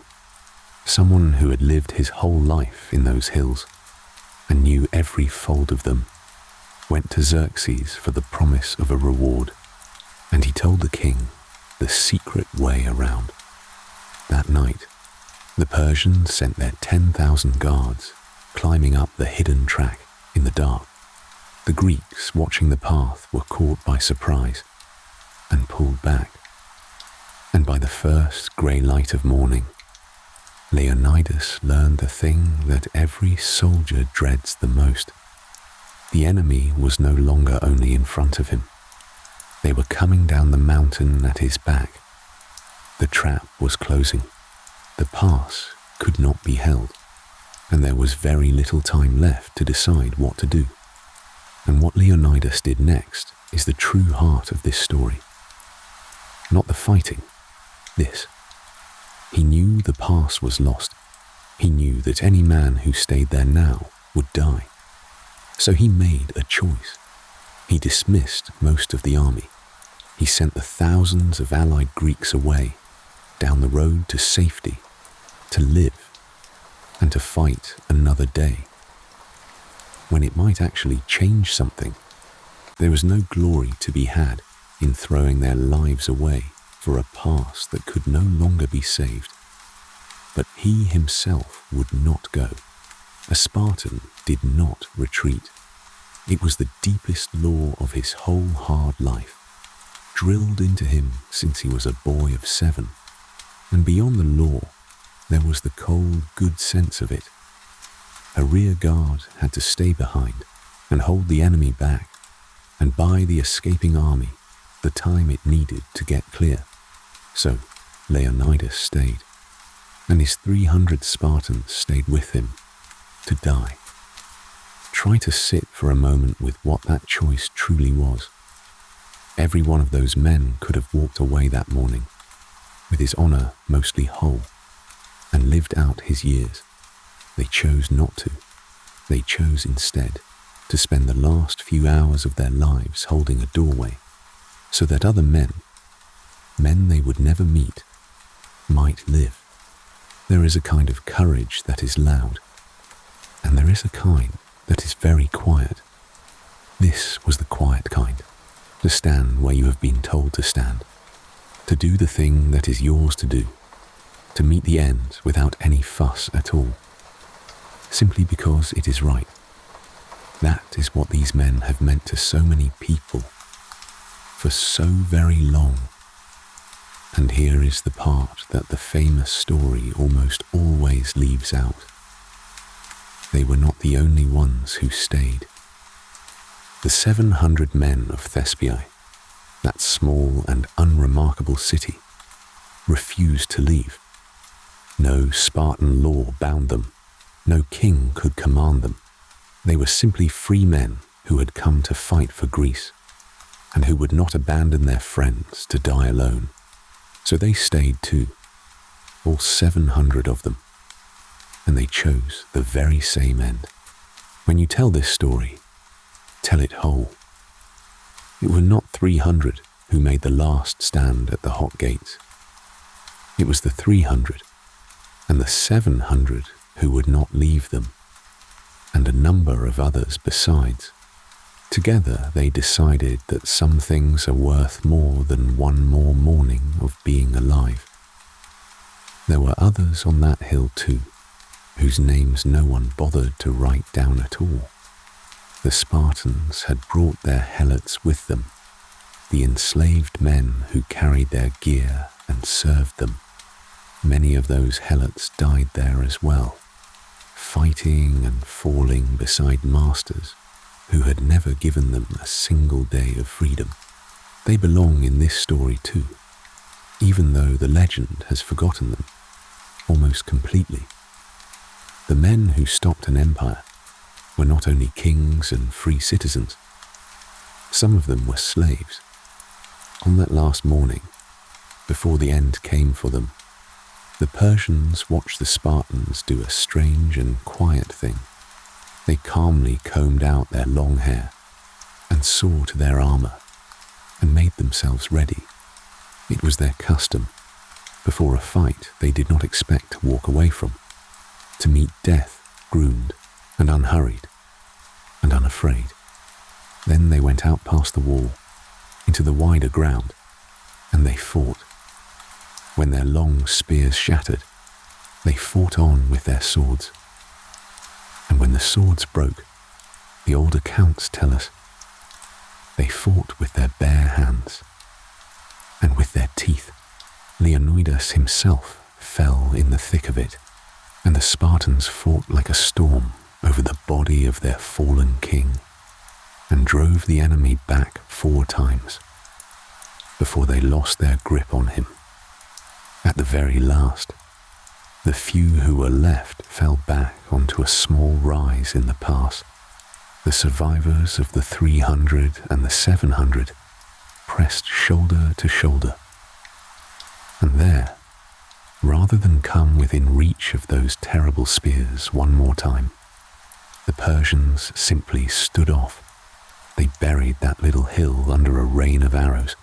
someone who had lived his whole life in those hills and knew every fold of them, went to Xerxes for the promise of a reward, and he told the king the secret way around. That night, the Persians sent their 10,000 guards climbing up the hidden track in the dark. The Greeks watching the path were caught by surprise and pulled back. And by the first grey light of morning, Leonidas learned the thing that every soldier dreads the most. The enemy was no longer only in front of him. They were coming down the mountain at his back. The trap was closing. The pass could not be held, and there was very little time left to decide what to do. And what Leonidas did next is the true heart of this story. Not the fighting, this. He knew the pass was lost. He knew that any man who stayed there now would die. So he made a choice. He dismissed most of the army. He sent the thousands of allied Greeks away, down the road to safety, to live, and to fight another day. When it might actually change something, there was no glory to be had in throwing their lives away for a pass that could no longer be saved. But he himself would not go. A Spartan did not retreat. It was the deepest law of his whole hard life, drilled into him since he was a boy of 7. And beyond the law, there was the cold, good sense of it. A rear guard had to stay behind and hold the enemy back and buy the escaping army the time it needed to get clear. So Leonidas stayed, and his 300 Spartans stayed with him to die. Try to sit for a moment with what that choice truly was. Every one of those men could have walked away that morning, with his honor mostly whole, and lived out his years. They chose not to. They chose instead to spend the last few hours of their lives holding a doorway, so that other men they would never meet, might live. There is a kind of courage that is loud, and there is a kind that is very quiet. This was the quiet kind, to stand where you have been told to stand, to do the thing that is yours to do, to meet the end without any fuss at all, simply because it is right. That is what these men have meant to so many people for so very long. And here is the part that the famous story almost always leaves out. They were not the only ones who stayed. The 700 men of Thespiae, that small and unremarkable city, refused to leave. No Spartan law bound them. No king could command them. They were simply free men who had come to fight for Greece, and who would not abandon their friends to die alone. So they stayed too, all 700 of them, and they chose the very same end. When you tell this story, tell it whole. It were not 300 who made the last stand at the hot gates. It was the 300 and the 700 who would not leave them, and a number of others besides. Together they decided that some things are worth more than one more morning of being alive. There were others on that hill too, whose names no one bothered to write down at all. The Spartans had brought their helots with them, the enslaved men who carried their gear and served them. Many of those helots died there as well, fighting and falling beside masters who had never given them a single day of freedom. They belong in this story too, even though the legend has forgotten them almost completely. The men who stopped an empire were not only kings and free citizens. Some of them were slaves. On that last morning, before the end came for them, the Persians watched the Spartans do a strange and quiet thing. They calmly combed out their long hair and saw to their armor and made themselves ready. It was their custom, before a fight they did not expect to walk away from, to meet death groomed and unhurried and unafraid. Then they went out past the wall, into the wider ground, and they fought. When their long spears shattered, they fought on with their swords. And when the swords broke, the old accounts tell us, they fought with their bare hands and with their teeth. Leonidas himself fell in the thick of it, and the Spartans fought like a storm over the body of their fallen king and drove the enemy back 4 times before they lost their grip on him. At the very last, the few who were left fell back onto a small rise in the pass, The survivors of the 300 and the 700 pressed shoulder to shoulder. And there, rather than come within reach of those terrible spears one more time, the Persians simply stood off. They buried that little hill under a rain of arrows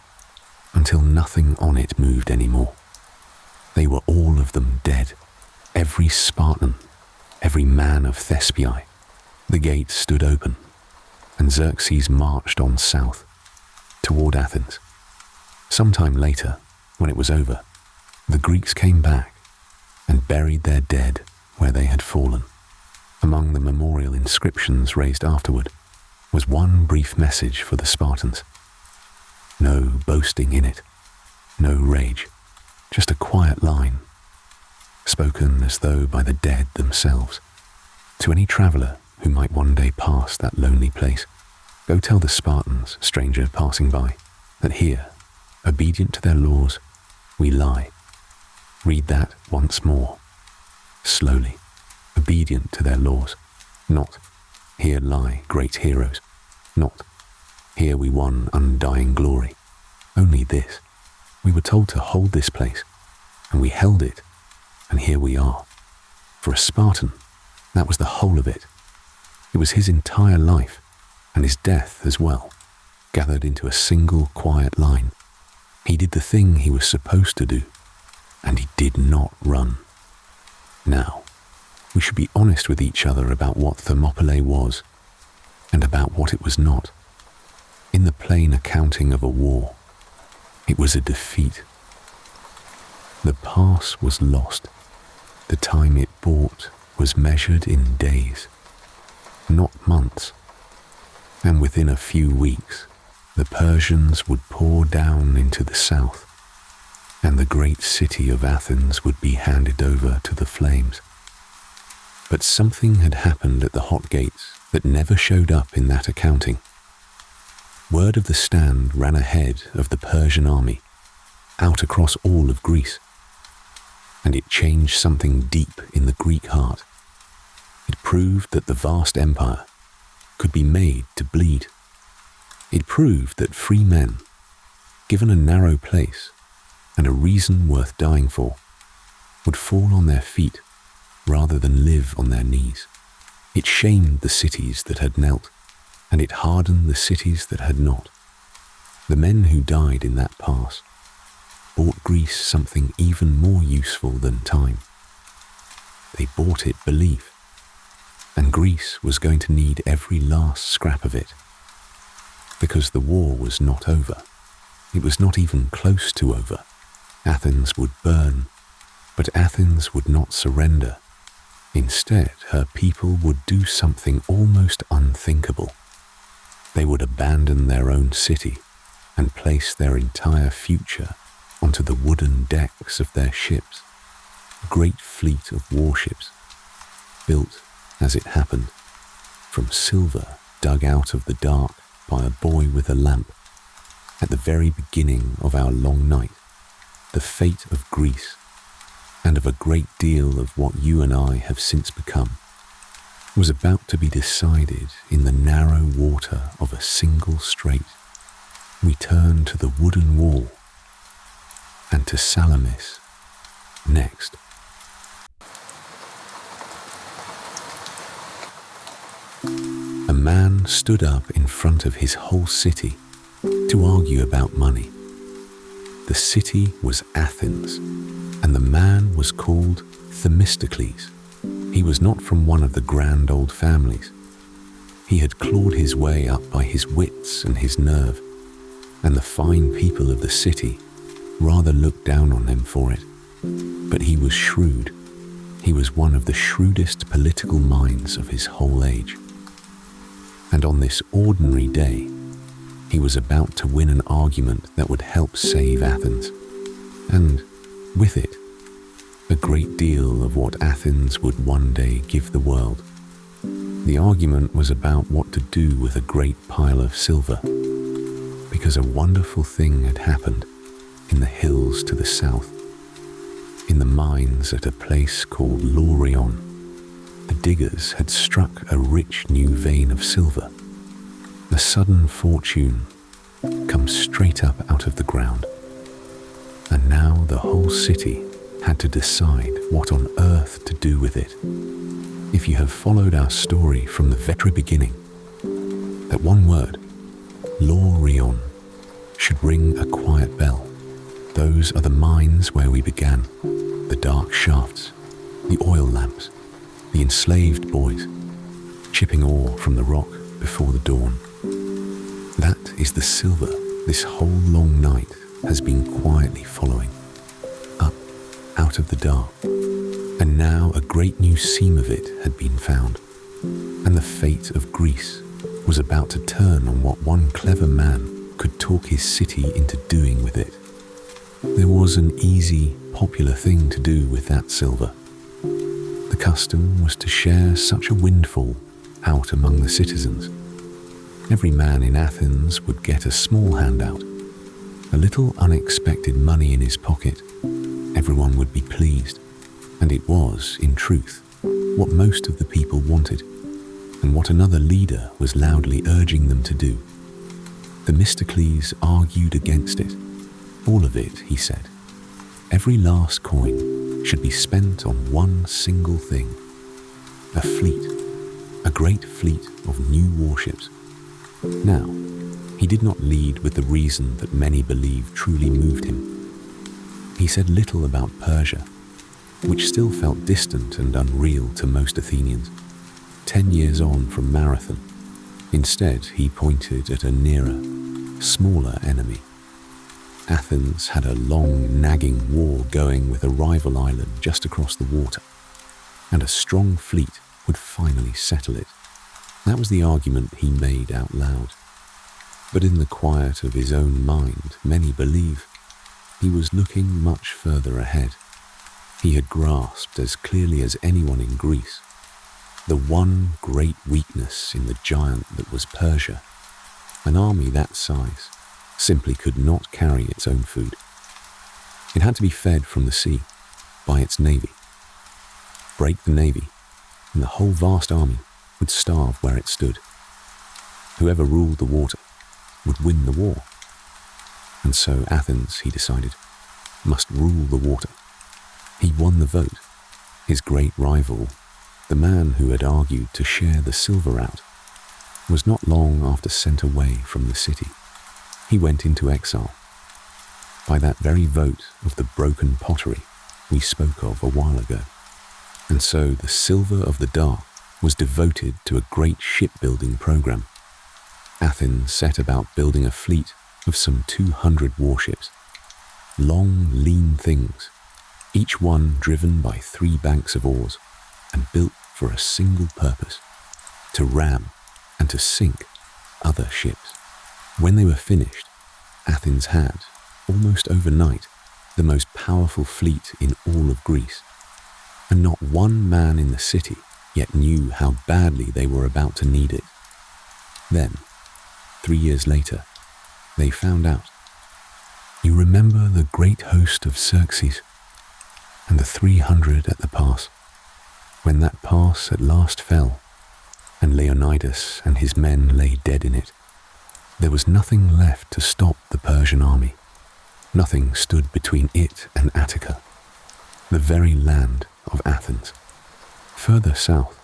until nothing on it moved anymore. They were all of them dead, every Spartan, every man of Thespiae. The gate stood open, and Xerxes marched on south, toward Athens. Sometime later, when it was over, the Greeks came back and buried their dead where they had fallen. Among the memorial inscriptions raised afterward was one brief message for the Spartans. No boasting in it, no rage, just a quiet line, spoken as though by the dead themselves. To any traveller who might one day pass that lonely place, go tell the Spartans, stranger passing by, that here, obedient to their laws, we lie. Read that once more, slowly, obedient to their laws, not here lie great heroes, not here we won undying glory. Only this, we were told to hold this place, and we held it, and here we are. For a Spartan, that was the whole of it. It was his entire life, and his death as well, gathered into a single quiet line. He did the thing he was supposed to do, and he did not run. Now, we should be honest with each other about what Thermopylae was, and about what it was not. In the plain accounting of a war, it was a defeat. The pass was lost. The time it bought was measured in days, not months. And within a few weeks, the Persians would pour down into the south, and the great city of Athens would be handed over to the flames. But something had happened at the hot gates that never showed up in that accounting. Word of the stand ran ahead of the Persian army, out across all of Greece, and it changed something deep in the Greek heart. It proved that the vast empire could be made to bleed. It proved that free men, given a narrow place and a reason worth dying for, would fall on their feet rather than live on their knees. It shamed the cities that had knelt, and it hardened the cities that had not. The men who died in that pass bought Greece something even more useful than time. They bought it belief, and Greece was going to need every last scrap of it. Because the war was not over. It was not even close to over. Athens would burn, but Athens would not surrender. Instead, her people would do something almost unthinkable. They would abandon their own city and place their entire future onto the wooden decks of their ships, a great fleet of warships, built, as it happened, from silver dug out of the dark by a boy with a lamp. At the very beginning of our long night, the fate of Greece, and of a great deal of what you and I have since become, was about to be decided in the narrow water of a single strait. We turn to the wooden wall, and to Salamis next. A man stood up in front of his whole city to argue about money. The city was Athens, and the man was called Themistocles. He was not from one of the grand old families. He had clawed his way up by his wits and his nerve, and the fine people of the city rather looked down on him for it. But he was shrewd. He was one of the shrewdest political minds of his whole age. And on this ordinary day, he was about to win an argument that would help save Athens, and, with it, a great deal of what Athens would one day give the world. The argument was about what to do with a great pile of silver, because a wonderful thing had happened in the hills to the south, in the mines at a place called Laurion. The diggers had struck a rich new vein of silver. A sudden fortune come straight up out of the ground. And now the whole city had to decide what on earth to do with it. If you have followed our story from the very beginning, that one word, Lorion, should ring a quiet bell. Those are the mines where we began, the dark shafts, the oil lamps, the enslaved boys, chipping ore from the rock before the dawn. That is the silver this whole long night has been quietly following, up out of the dark. And now a great new seam of it had been found, and the fate of Greece was about to turn on what one clever man could talk his city into doing with it. There was an easy, popular thing to do with that silver. The custom was to share such a windfall out among the citizens. Every man in Athens would get a small handout, a little unexpected money in his pocket. Everyone would be pleased, and it was, in truth, what most of the people wanted, and what another leader was loudly urging them to do. Themistocles argued against it. All of it, he said. Every last coin should be spent on one single thing. A fleet, a great fleet of new warships. Now, he did not lead with the reason that many believe truly moved him. He said little about Persia, which still felt distant and unreal to most Athenians, 10 years on from Marathon. Instead, he pointed at a nearer, smaller enemy. Athens had a long, nagging war going with a rival island just across the water, and a strong fleet would finally settle it. That was the argument he made out loud. But in the quiet of his own mind, many believe he was looking much further ahead. He had grasped as clearly as anyone in Greece the one great weakness in the giant that was Persia. An army that size simply could not carry its own food. It had to be fed from the sea by its navy. Break the navy, and the whole vast army would starve where it stood. Whoever ruled the water would win the war. And so Athens, he decided, must rule the water. He won the vote. His great rival, the man who had argued to share the silver out, was not long after sent away from the city. He went into exile. By that very vote of the broken pottery we spoke of a while ago. And so the silver of the dark was devoted to a great shipbuilding program. Athens set about building a fleet of some 200 warships, long, lean things, each one driven by 3 banks of oars and built for a single purpose, to ram and to sink other ships. When they were finished, Athens had, almost overnight, the most powerful fleet in all of Greece, and not one man in the city yet knew how badly they were about to need it. Then, 3 years later, they found out. You remember the great host of Xerxes and the 300 at the pass, when that pass at last fell, and Leonidas and his men lay dead in it. There was nothing left to stop the Persian army. Nothing stood between it and Attica, the very land of Athens. Further south,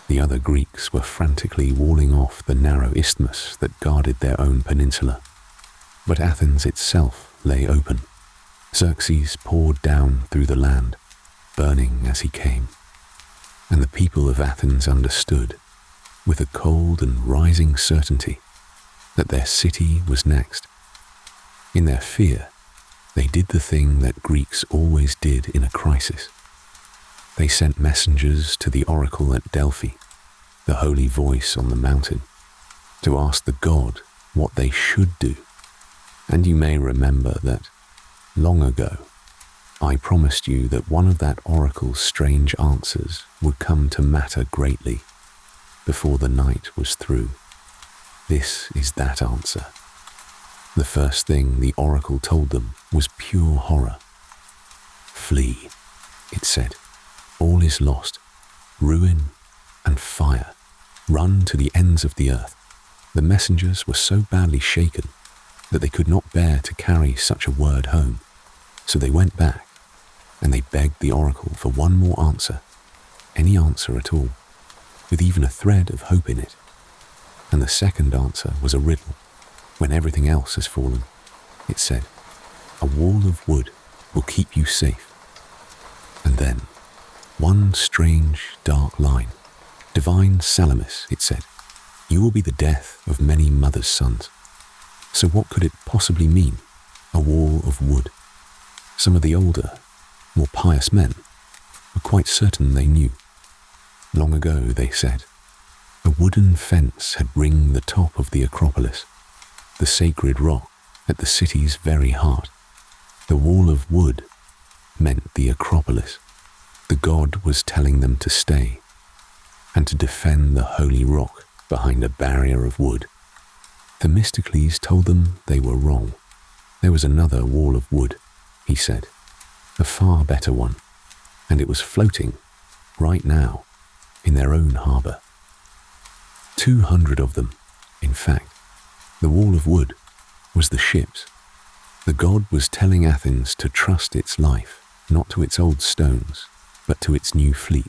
the other Greeks were frantically walling off the narrow isthmus that guarded their own peninsula. But Athens itself lay open. Xerxes poured down through the land, burning as he came. And the people of Athens understood, with a cold and rising certainty, that their city was next. In their fear, they did the thing that Greeks always did in a crisis. They sent messengers to the oracle at Delphi, the holy voice on the mountain, to ask the god what they should do. And you may remember that, long ago, I promised you that one of that oracle's strange answers would come to matter greatly before the night was through. This is that answer. The first thing the oracle told them was pure horror. Flee, it said. All is lost. ruin, and fire run to the ends of the earth. The messengers were so badly shaken that they could not bear to carry such a word home. So they went back, and they begged the oracle for one more answer, any answer at all, with even a thread of hope in it. And the second answer was a riddle. When everything else has fallen, it said, a wall of wood will keep you safe. And then, one strange, dark line. Divine Salamis, it said, you will be the death of many mothers' sons. So what could it possibly mean, a wall of wood? Some of the older, more pious men were quite certain they knew. Long ago, they said, a wooden fence had ringed the top of the Acropolis, the sacred rock at the city's very heart. The wall of wood meant the Acropolis. The god was telling them to stay and to defend the holy rock behind a barrier of wood. Themistocles told them they were wrong. There was another wall of wood, he said, a far better one, and it was floating, right now, in their own harbour. 200 of them, in fact. The wall of wood was the ships. The god was telling Athens to trust its life, not to its old stones, but to its new fleet.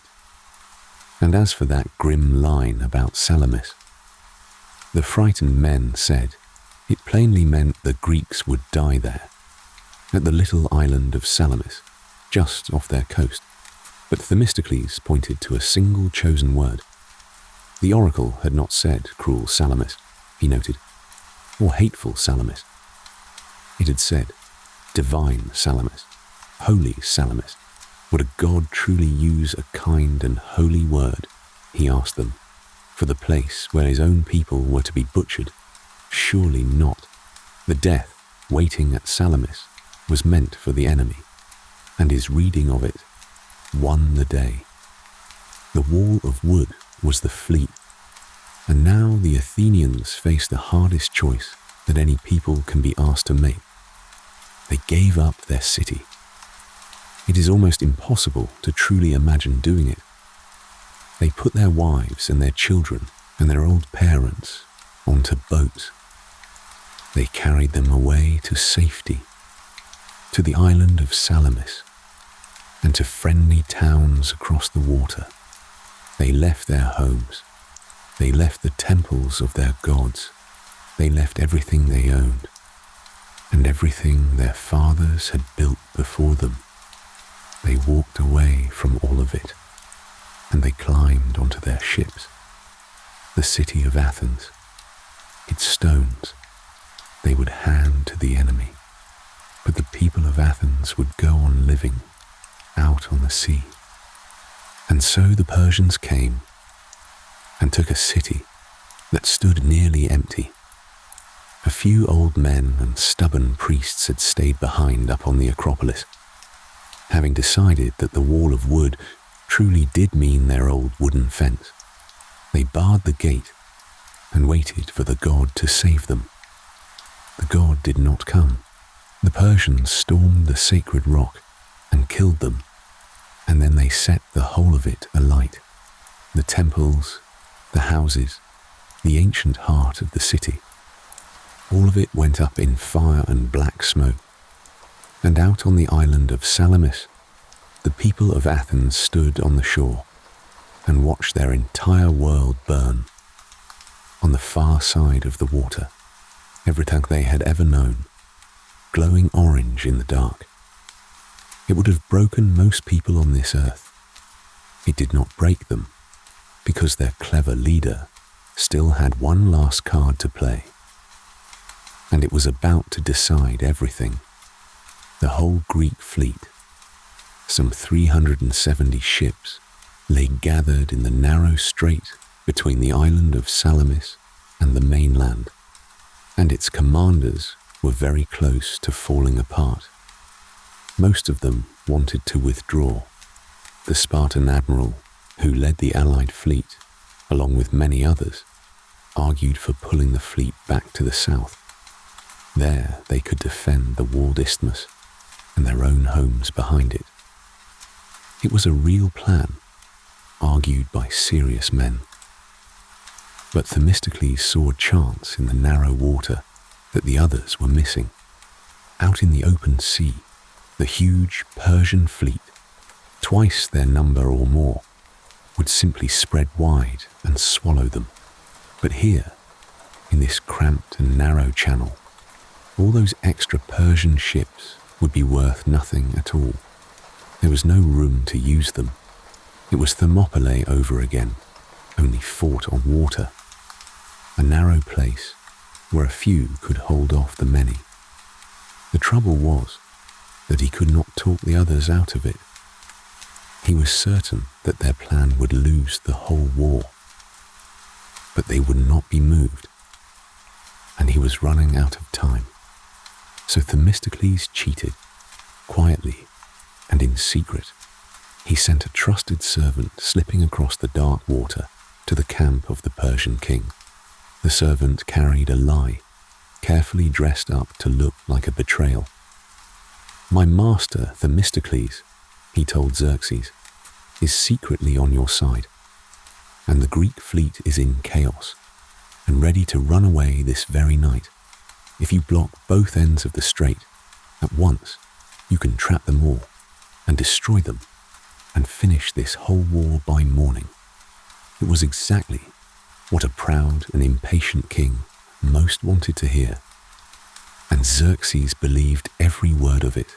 And as for that grim line about Salamis, the frightened men said it plainly meant the Greeks would die there, at the little island of Salamis, just off their coast. But Themistocles pointed to a single chosen word. The oracle had not said cruel Salamis, he noted, or hateful Salamis. It had said divine Salamis, holy Salamis. Would a god truly use a kind and holy word, he asked them, for the place where his own people were to be butchered? Surely not. The death waiting at Salamis was meant for the enemy, and his reading of it won the day. The wall of wood was the fleet, and now the Athenians faced the hardest choice that any people can be asked to make. They gave up their city. It is almost impossible to truly imagine doing it. They put their wives and their children and their old parents onto boats. They carried them away to safety, to the island of Salamis, and to friendly towns across the water. They left their homes. They left the temples of their gods. They left everything they owned, and everything their fathers had built before them. They walked away from all of it, and they climbed onto their ships. The city of Athens, its stones, they would hand to the enemy, but the people of Athens would go on living out on the sea. And so the Persians came and took a city that stood nearly empty. A few old men and stubborn priests had stayed behind up on the Acropolis, having decided that the wall of wood truly did mean their old wooden fence. They barred the gate and waited for the god to save them. The god did not come. The Persians stormed the sacred rock and killed them, and then they set the whole of it alight. The temples, the houses, the ancient heart of the city. All of it went up in fire and black smoke. And out on the island of Salamis, the people of Athens stood on the shore and watched their entire world burn. On the far side of the water, everything they had ever known, glowing orange in the dark. It would have broken most people on this earth. It did not break them, because their clever leader still had one last card to play. And it was about to decide everything. The whole Greek fleet, some 370 ships, lay gathered in the narrow strait between the island of Salamis and the mainland, and its commanders were very close to falling apart. Most of them wanted to withdraw. The Spartan admiral, who led the allied fleet, along with many others, argued for pulling the fleet back to the south. There they could defend the walled isthmus and their own homes behind it. It was a real plan. argued by serious men. But Themistocles saw a chance in the narrow water that the others were missing. Out in the open sea, the huge Persian fleet, twice their number or more, would simply spread wide and swallow them. But here, in this cramped and narrow channel, all those extra Persian ships would be worth nothing at all. There was no room to use them. It was Thermopylae over again, only fought on water. A narrow place where a few could hold off the many. The trouble was that he could not talk the others out of it. He was certain that their plan would lose the whole war. But they would not be moved, and he was running out of time. So Themistocles cheated, quietly and in secret. He sent a trusted servant slipping across the dark water to the camp of the Persian king. The servant carried a lie, carefully dressed up to look like a betrayal. "My master, Themistocles," he told Xerxes, "is secretly on your side, and the Greek fleet is in chaos and ready to run away this very night. If you block both ends of the strait at once, you can trap them all and destroy them and finish this whole war by morning." It was exactly what a proud and impatient king most wanted to hear, and Xerxes believed every word of it.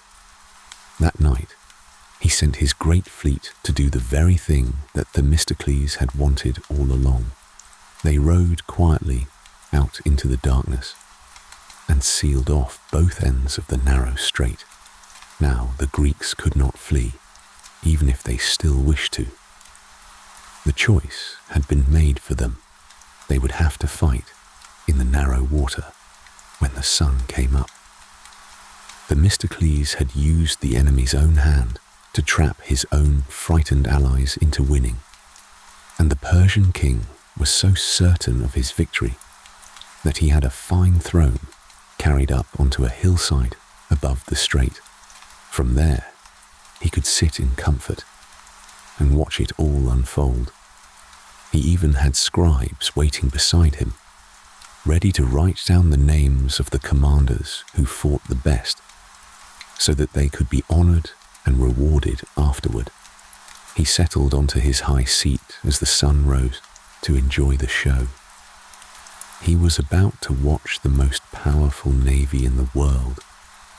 That night, he sent his great fleet to do the very thing that Themistocles had wanted all along. They rowed quietly out into the darkness and sealed off both ends of the narrow strait. Now the Greeks could not flee, even if they still wished to. The choice had been made for them. They would have to fight in the narrow water when the sun came up. Themistocles had used the enemy's own hand to trap his own frightened allies into winning, and the Persian king was so certain of his victory that he had a fine throne carried up onto a hillside above the strait. From there, he could sit in comfort and watch it all unfold. He even had scribes waiting beside him, ready to write down the names of the commanders who fought the best, so that they could be honored and rewarded afterward. He settled onto his high seat as the sun rose to enjoy the show. He was about to watch the most powerful navy in the world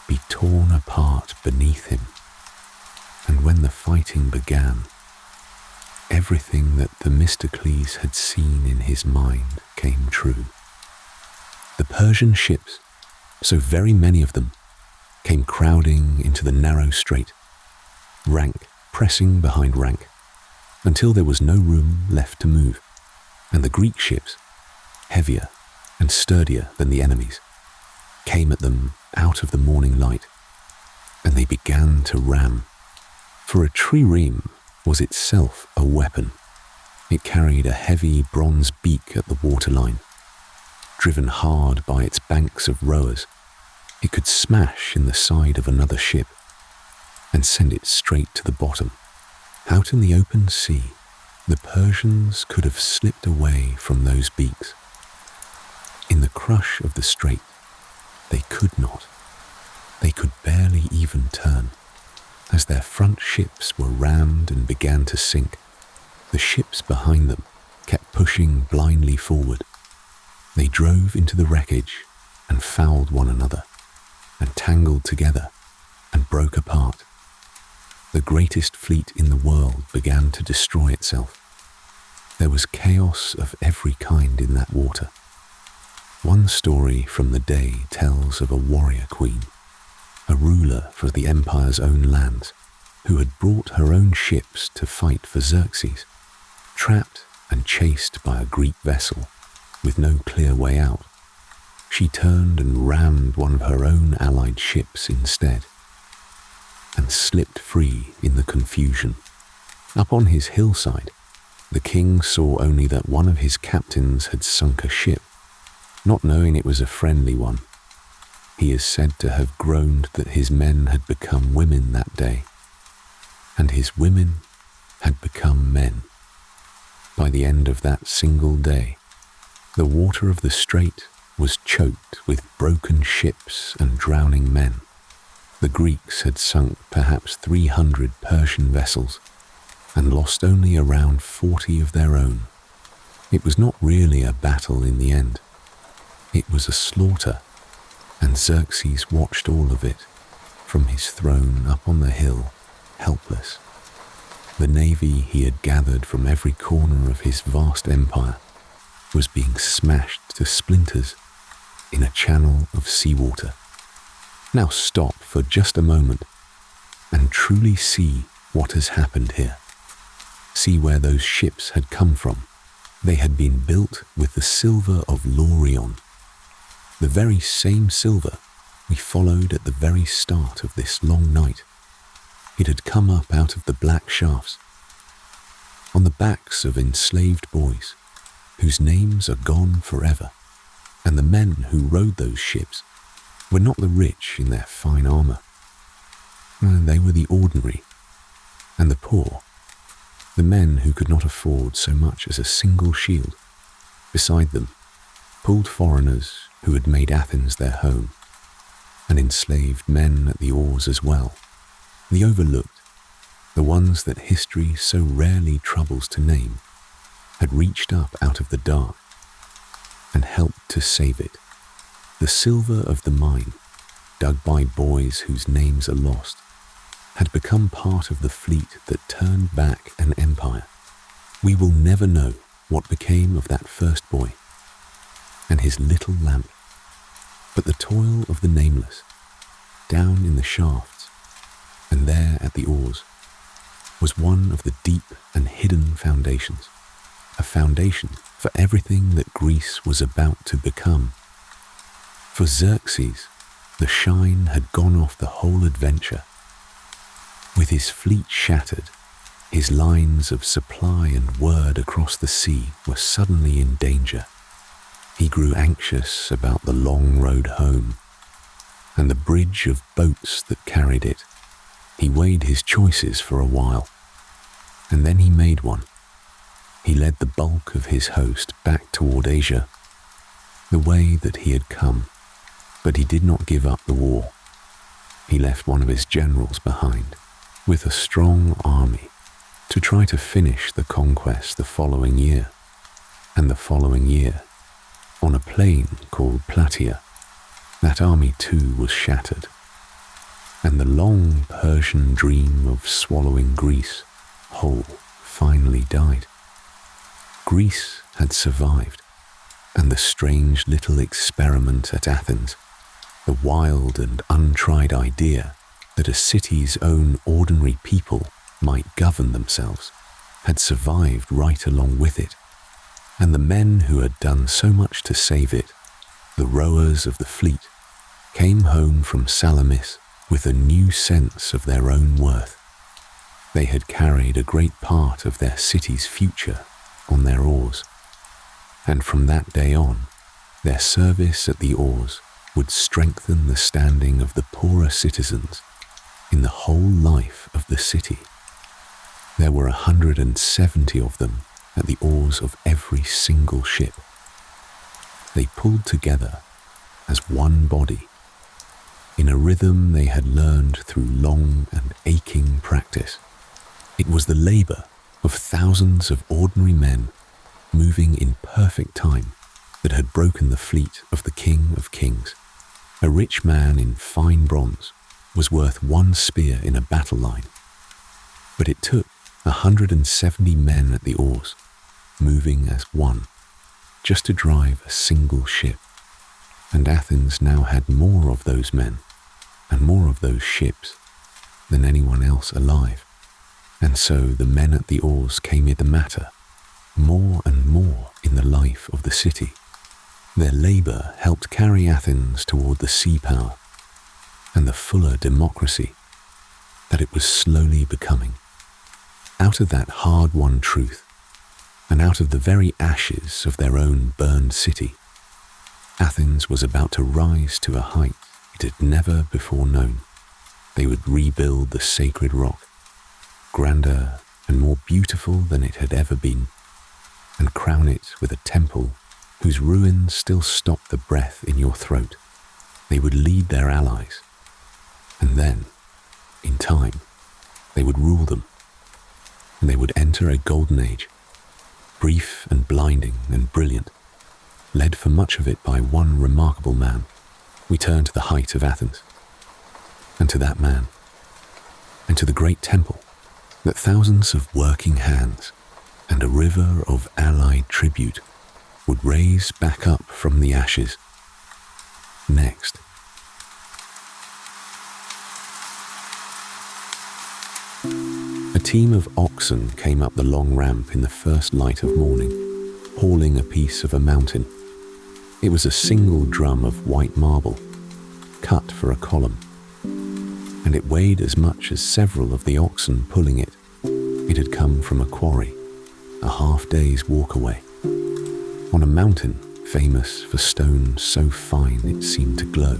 be torn apart beneath him. And when the fighting began, everything that Themistocles had seen in his mind came true. The Persian ships, so very many of them, came crowding into the narrow strait, rank pressing behind rank, until there was no room left to move, and the Greek ships, heavier and sturdier than the enemy's, came at them out of the morning light, and they began to ram. For a trireme was itself a weapon. It carried a heavy bronze beak at the waterline. Driven hard by its banks of rowers, it could smash in the side of another ship and send it straight to the bottom. Out in the open sea, the Persians could have slipped away from those beaks. In the crush of the strait, they could not. They could barely even turn. As their front ships were rammed and began to sink, the ships behind them kept pushing blindly forward. They drove into the wreckage and fouled one another, and tangled together and broke apart. The greatest fleet in the world began to destroy itself. There was chaos of every kind in that water. One story from the day tells of a warrior queen, a ruler for the empire's own lands, who had brought her own ships to fight for Xerxes, trapped and chased by a Greek vessel with no clear way out. She turned and rammed one of her own allied ships instead, and slipped free in the confusion. Up on his hillside, the king saw only that one of his captains had sunk a ship, not knowing it was a friendly one. He is said to have groaned that his men had become women that day, and his women had become men. By the end of that single day, the water of the strait was choked with broken ships and drowning men. The Greeks had sunk perhaps 300 Persian vessels and lost only around 40 of their own. It was not really a battle in the end. It was a slaughter, and Xerxes watched all of it from his throne up on the hill, helpless. The navy he had gathered from every corner of his vast empire was being smashed to splinters in a channel of seawater. Now stop for just a moment and truly see what has happened here. See where those ships had come from. They had been built with the silver of Laurion, the very same silver we followed at the very start of this long night. It had come up out of the black shafts, on the backs of enslaved boys whose names are gone forever, and the men who rowed those ships were not the rich in their fine armor. They were the ordinary and the poor, the men who could not afford so much as a single shield. Beside them pulled foreigners who had made Athens their home, and enslaved men at the oars as well, the overlooked, the ones that history so rarely troubles to name, had reached up out of the dark and helped to save it. The silver of the mine, dug by boys whose names are lost, had become part of the fleet that turned back an empire. We will never know what became of that first boy and his little lamp, but the toil of the nameless, down in the shafts and there at the oars, was one of the deep and hidden foundations, a foundation for everything that Greece was about to become. For Xerxes, the shine had gone off the whole adventure. With his fleet shattered, his lines of supply and word across the sea were suddenly in danger. He grew anxious about the long road home and the bridge of boats that carried it. He weighed his choices for a while, and then he made one. He led the bulk of his host back toward Asia, the way that he had come, but he did not give up the war. He left one of his generals behind with a strong army to try to finish the conquest the following year, and the following year, on a plain called Plataea, that army too was shattered, and the long Persian dream of swallowing Greece whole finally died. Greece had survived, and the strange little experiment at Athens, the wild and untried idea that a city's own ordinary people might govern themselves, had survived right along with it, and the men who had done so much to save it, the rowers of the fleet, came home from Salamis with a new sense of their own worth. They had carried a great part of their city's future on their oars, and from that day on, their service at the oars would strengthen the standing of the poorer citizens in the whole life of the city. There were 170 of them at the oars of every single ship. They pulled together as one body, in a rhythm they had learned through long and aching practice. It was the labor of thousands of ordinary men moving in perfect time that had broken the fleet of the King of Kings. A rich man in fine bronze was worth one spear in a battle line, but it took 170 men at the oars, moving as one, just to drive a single ship. And Athens now had more of those men and more of those ships than anyone else alive. And so the men at the oars came in the matter more and more in the life of the city. Their labor helped carry Athens toward the sea power and the fuller democracy that it was slowly becoming. Out of that hard-won truth, and out of the very ashes of their own burned city, Athens was about to rise to a height it had never before known. They would rebuild the sacred rock, grander and more beautiful than it had ever been. and crown it with a temple whose ruins still stop the breath in your throat. They would lead their allies, and then, in time, they would rule them, and they would enter a golden age, brief and blinding and brilliant, led for much of it by one remarkable man. We turn to the height of Athens, and to that man, and to the great temple that thousands of working hands and a river of allied tribute would raise back up from the ashes. Next. A team of oxen came up the long ramp in the first light of morning, hauling a piece of a mountain. It was a single drum of white marble, cut for a column, and it weighed as much as several of the oxen pulling it. It had come from a quarry, a half-day's walk away, on a mountain famous for stone so fine it seemed to glow.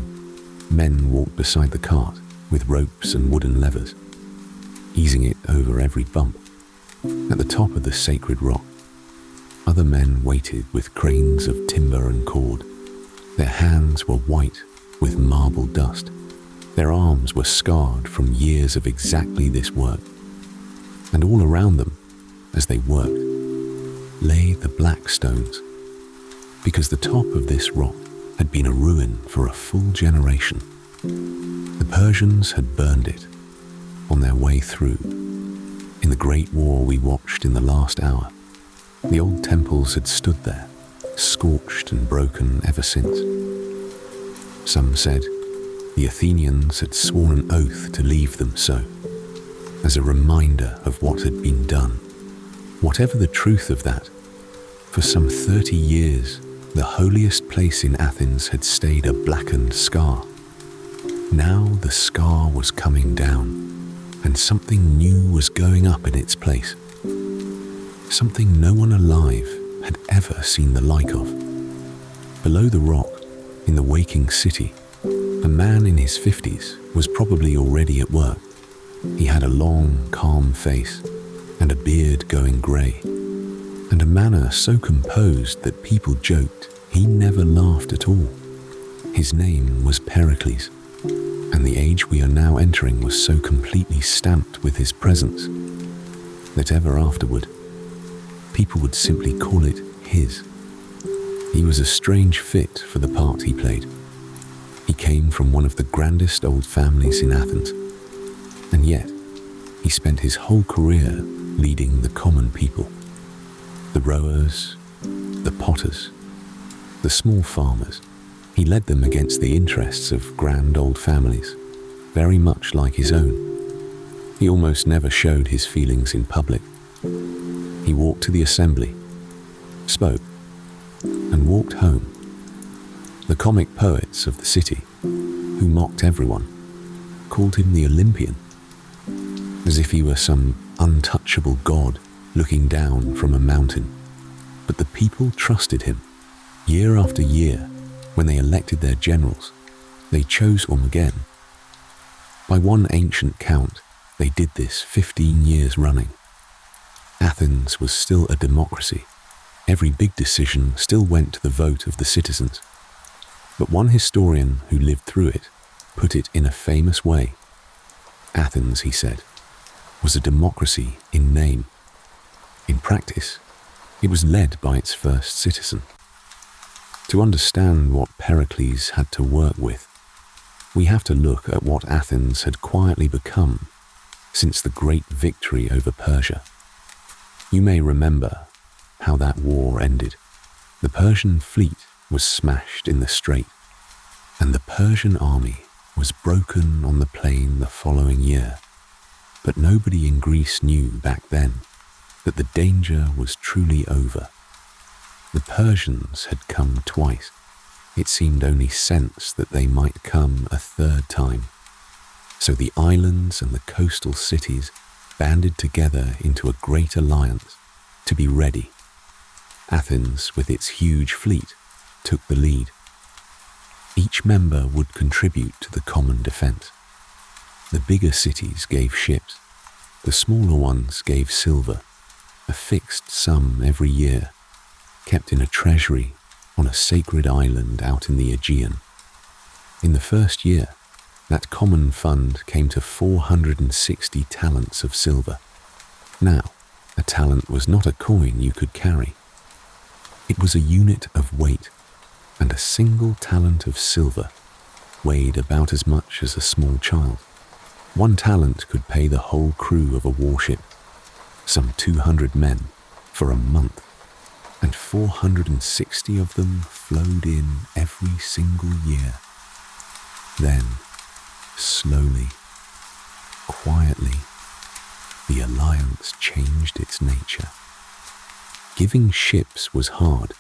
Men walked beside the cart with ropes and wooden levers, easing it over every bump. At the top of the sacred rock, other men waited with cranes of timber and cord. Their hands were white with marble dust. Their arms were scarred from years of exactly this work. And all around them, as they worked, lay the black stones, because the top of this rock had been a ruin for a full generation. The Persians had burned it on their way through. In the great war we watched in the last hour, the old temples had stood there, scorched and broken ever since. Some said the Athenians had sworn an oath to leave them so, as a reminder of what had been done. Whatever the truth of that, for some 30 years, the holiest place in Athens had stayed a blackened scar. Now the scar was coming down, and something new was going up in its place. Something no one alive had ever seen the like of. Below the rock, in the waking city, a man in his 50s was probably already at work. He had a long, calm face and a beard going grey, and a manner so composed that people joked he never laughed at all. His name was Pericles, and the age we are now entering was so completely stamped with his presence that ever afterward, people would simply call it his. He was a strange fit for the part he played. He came from one of the grandest old families in Athens, and yet he spent his whole career leading the common people, the rowers, the potters, the small farmers. He led them against the interests of grand old families, very much like his own. He almost never showed his feelings in public. He walked to the assembly, spoke, and walked home. The comic poets of the city, who mocked everyone, called him the Olympian, as if he were some untouchable god looking down from a mountain. But the people trusted him. Year after year, when they elected their generals, they chose him again. By one ancient count, they did this 15 years running. Athens was still a democracy. Every big decision still went to the vote of the citizens. But one historian who lived through it put it in a famous way. Athens, he said, was a democracy in name. In practice, it was led by its first citizen. To understand what Pericles had to work with, we have to look at what Athens had quietly become since the great victory over Persia. You may remember how that war ended. The Persian fleet was smashed in the strait, and the Persian army was broken on the plain the following year. But nobody in Greece knew back then that the danger was truly over. The Persians had come twice. It seemed only sense that they might come a third time. So the islands and the coastal cities banded together into a great alliance to be ready. Athens, with its huge fleet, took the lead. Each member would contribute to the common defense. The bigger cities gave ships, the smaller ones gave silver, a fixed sum every year kept in a treasury on a sacred island out in the Aegean. In the first year, that common fund came to 460 talents of silver. Now, a talent was not a coin you could carry. It was a unit of weight, and a single talent of silver weighed about as much as a small child. 1 talent could pay the whole crew of a warship, some 200 men, for a month, and 460 of them flowed in every single year. Then, slowly, quietly, the alliance changed its nature. Giving ships was hard.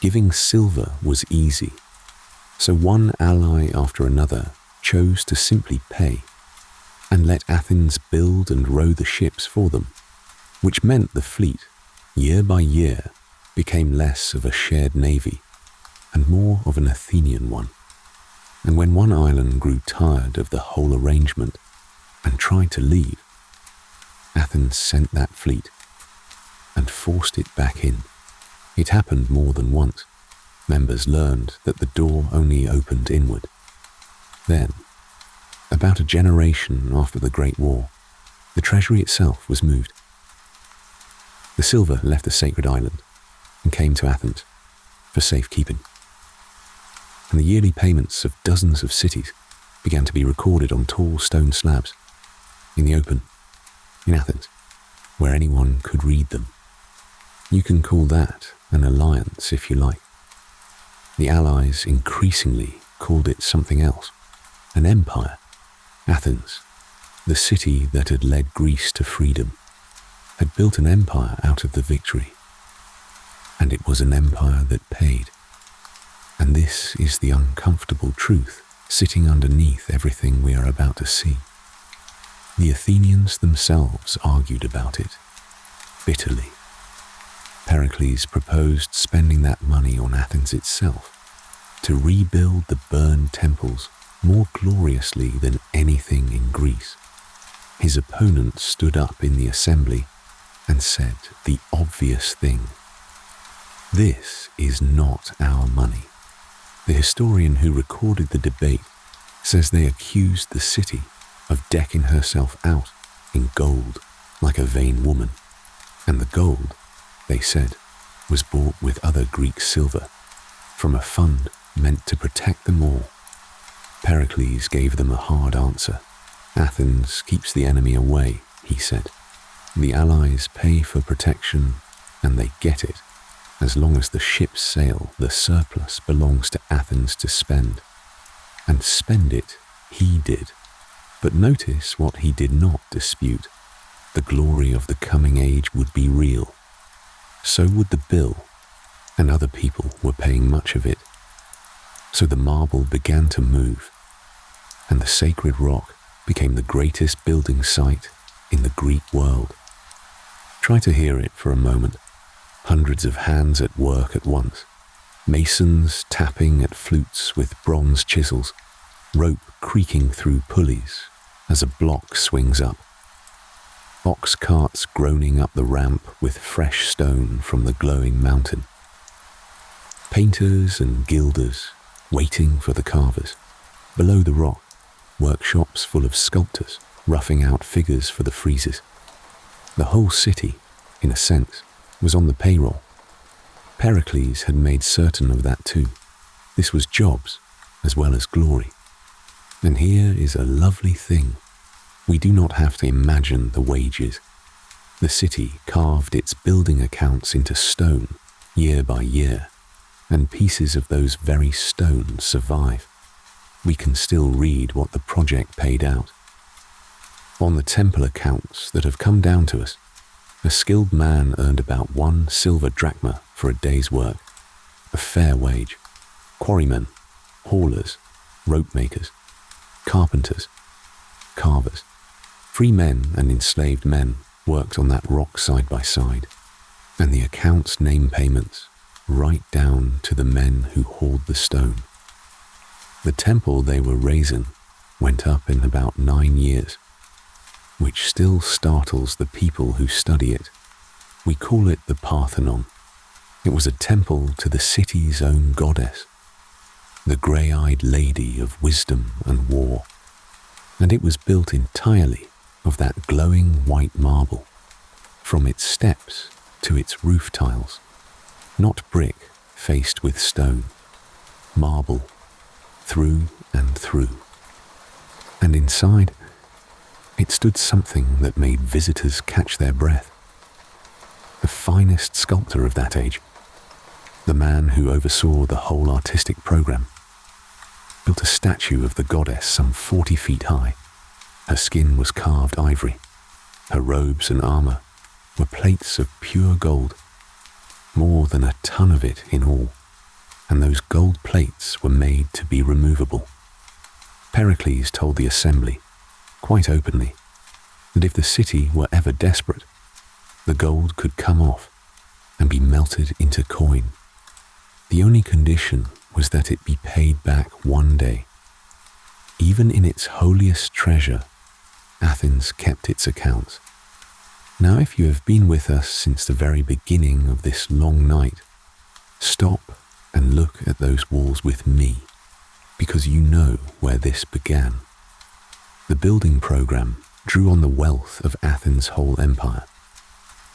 Giving silver was easy. So one ally after another chose to simply pay and let Athens build and row the ships for them, which meant the fleet, year by year, became less of a shared navy and more of an Athenian one. And when one island grew tired of the whole arrangement and tried to leave, Athens sent that fleet and forced it back in. It happened more than once. Members learned that the door only opened inward. Then, about a generation after the Great War, the treasury itself was moved. The silver left the sacred island and came to Athens for safekeeping. And the yearly payments of dozens of cities began to be recorded on tall stone slabs in the open in Athens, where anyone could read them. You can call that an alliance if you like. The allies increasingly called it something else, an empire. Athens, the city that had led Greece to freedom, had built an empire out of the victory. And it was an empire that paid. And this is the uncomfortable truth sitting underneath everything we are about to see. The Athenians themselves argued about it, bitterly. Pericles proposed spending that money on Athens itself to rebuild the burned temples more gloriously than anything in Greece. His opponents stood up in the assembly and said the obvious thing: "This is not our money." The historian who recorded the debate says they accused the city of decking herself out in gold like a vain woman, and the gold, they said, was bought with other Greek silver from a fund meant to protect them all. Pericles gave them a hard answer. Athens keeps the enemy away, he said. The allies pay for protection and they get it. As long as the ships sail, the surplus belongs to Athens to spend. And spend it he did. But notice what he did not dispute. The glory of the coming age would be real. So would the bill, and other people were paying much of it. So the marble began to move, and the sacred rock became the greatest building site in the Greek world. Try to hear it for a moment. Hundreds of hands at work at once. Masons tapping at flutes with bronze chisels, rope creaking through pulleys as a block swings up. Ox carts groaning up the ramp with fresh stone from the glowing mountain. Painters and gilders waiting for the carvers. Below the rock, workshops full of sculptors roughing out figures for the friezes. The whole city, in a sense, was on the payroll. Pericles had made certain of that too. This was jobs as well as glory. And here is a lovely thing. We do not have to imagine the wages. The city carved its building accounts into stone year by year, and pieces of those very stones survive. We can still read what the project paid out. On the temple accounts that have come down to us, a skilled man earned about 1 silver drachma for a day's work, a fair wage. Quarrymen, haulers, rope makers, carpenters, carvers, free men and enslaved men worked on that rock side by side, and the accounts name payments right down to the men who hauled the stone. The temple they were raising went up in about 9 years, which still startles the people who study it. We call it the Parthenon. It was a temple to the city's own goddess, the grey-eyed lady of wisdom and war, and it was built entirely of that glowing white marble, from its steps to its roof tiles, not brick faced with stone, marble through and through. And inside, it stood something that made visitors catch their breath. The finest sculptor of that age, the man who oversaw the whole artistic program, built a statue of the goddess some 40 feet high. Her skin was carved ivory. Her robes and armor were plates of pure gold, more than a ton of it in all, and those gold plates were made to be removable. Pericles told the assembly, quite openly, that if the city were ever desperate, the gold could come off and be melted into coin. The only condition was that it be paid back one day. Even in its holiest treasure, Athens kept its accounts. Now, if you have been with us since the very beginning of this long night, stop and look at those walls with me, because you know where this began. The building program drew on the wealth of Athens' whole empire,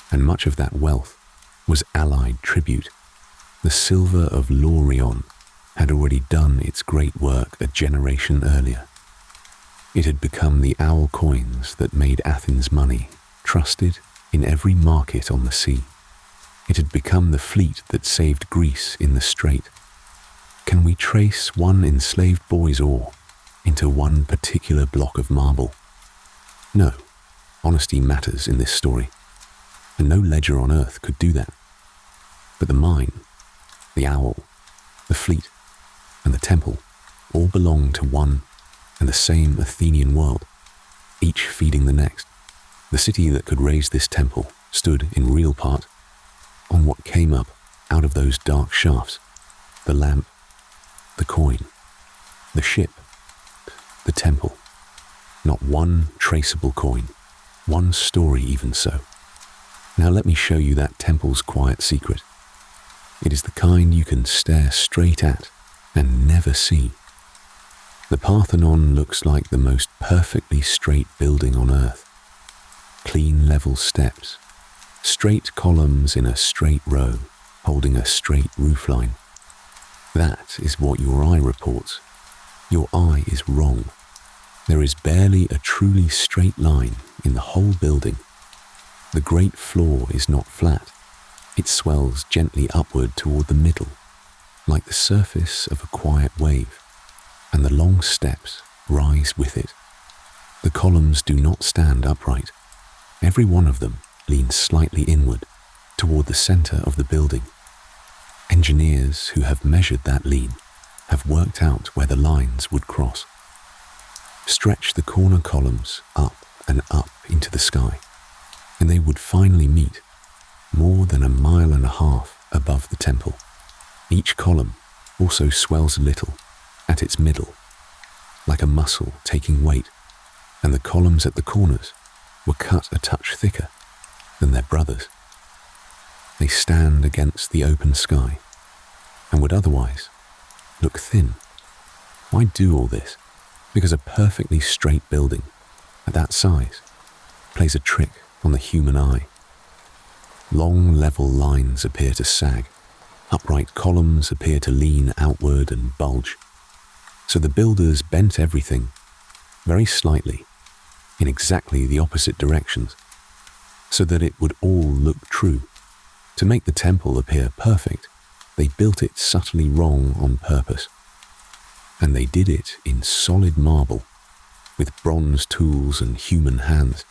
and much of that wealth was allied tribute. The silver of Laurion had already done its great work a generation earlier. It had become the owl coins that made Athens money, trusted in every market on the sea. It had become the fleet that saved Greece in the strait. Can we trace one enslaved boy's oar into one particular block of marble? No, honesty matters in this story, and no ledger on earth could do that. But the mine, the owl, the fleet, and the temple all belong to one and the same Athenian world, each feeding the next. The city that could raise this temple stood in real part on what came up out of those dark shafts: the lamp, the coin, the ship, the temple. Not one traceable coin, one story even so. Now let me show you that temple's quiet secret. It is the kind you can stare straight at and never see. The Parthenon looks like the most perfectly straight building on earth. Clean level steps, straight columns in a straight row, holding a straight roofline. That is what your eye reports. Your eye is wrong. There is barely a truly straight line in the whole building. The great floor is not flat. It swells gently upward toward the middle, like the surface of a quiet wave, and the long steps rise with it. The columns do not stand upright. Every one of them leans slightly inward toward the center of the building. Engineers who have measured that lean have worked out where the lines would cross. Stretch the corner columns up and up into the sky, and they would finally meet more than 1.5 miles above the temple. Each column also swells a little at its middle, like a muscle taking weight, and the columns at the corners were cut a touch thicker than their brothers. They stand against the open sky and would otherwise look thin. Why do all this? Because a perfectly straight building at that size plays a trick on the human eye. Long level lines appear to sag. Upright columns appear to lean outward and bulge. So the builders bent everything very slightly in exactly the opposite directions, so that it would all look true. To make the temple appear perfect, they built it subtly wrong on purpose. And they did it in solid marble, with bronze tools and human hands.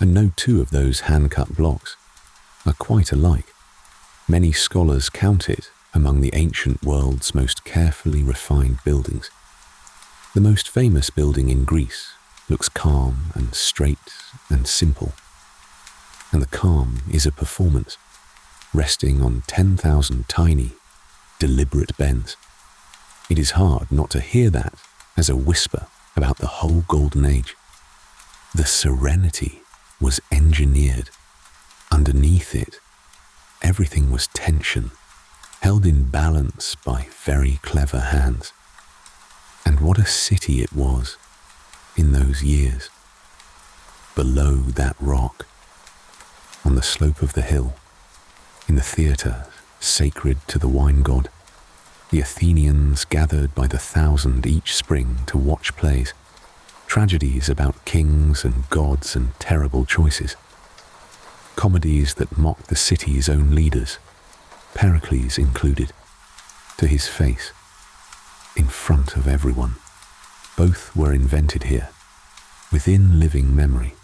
And no two of those hand-cut blocks are quite alike. Many scholars count it among the ancient world's most carefully refined buildings. The most famous building in Greece looks calm and straight and simple. And the calm is a performance, resting on 10,000 tiny, deliberate bends. It is hard not to hear that as a whisper about the whole Golden Age. The serenity was engineered. Underneath it, everything was tension, held in balance by very clever hands. And what a city it was in those years. Below that rock, on the slope of the hill, in the theatre sacred to the wine god, the Athenians gathered by the thousand each spring to watch plays, tragedies about kings and gods and terrible choices, comedies that mocked the city's own leaders, Pericles included, to his face, in front of everyone. Both were invented here, within living memory.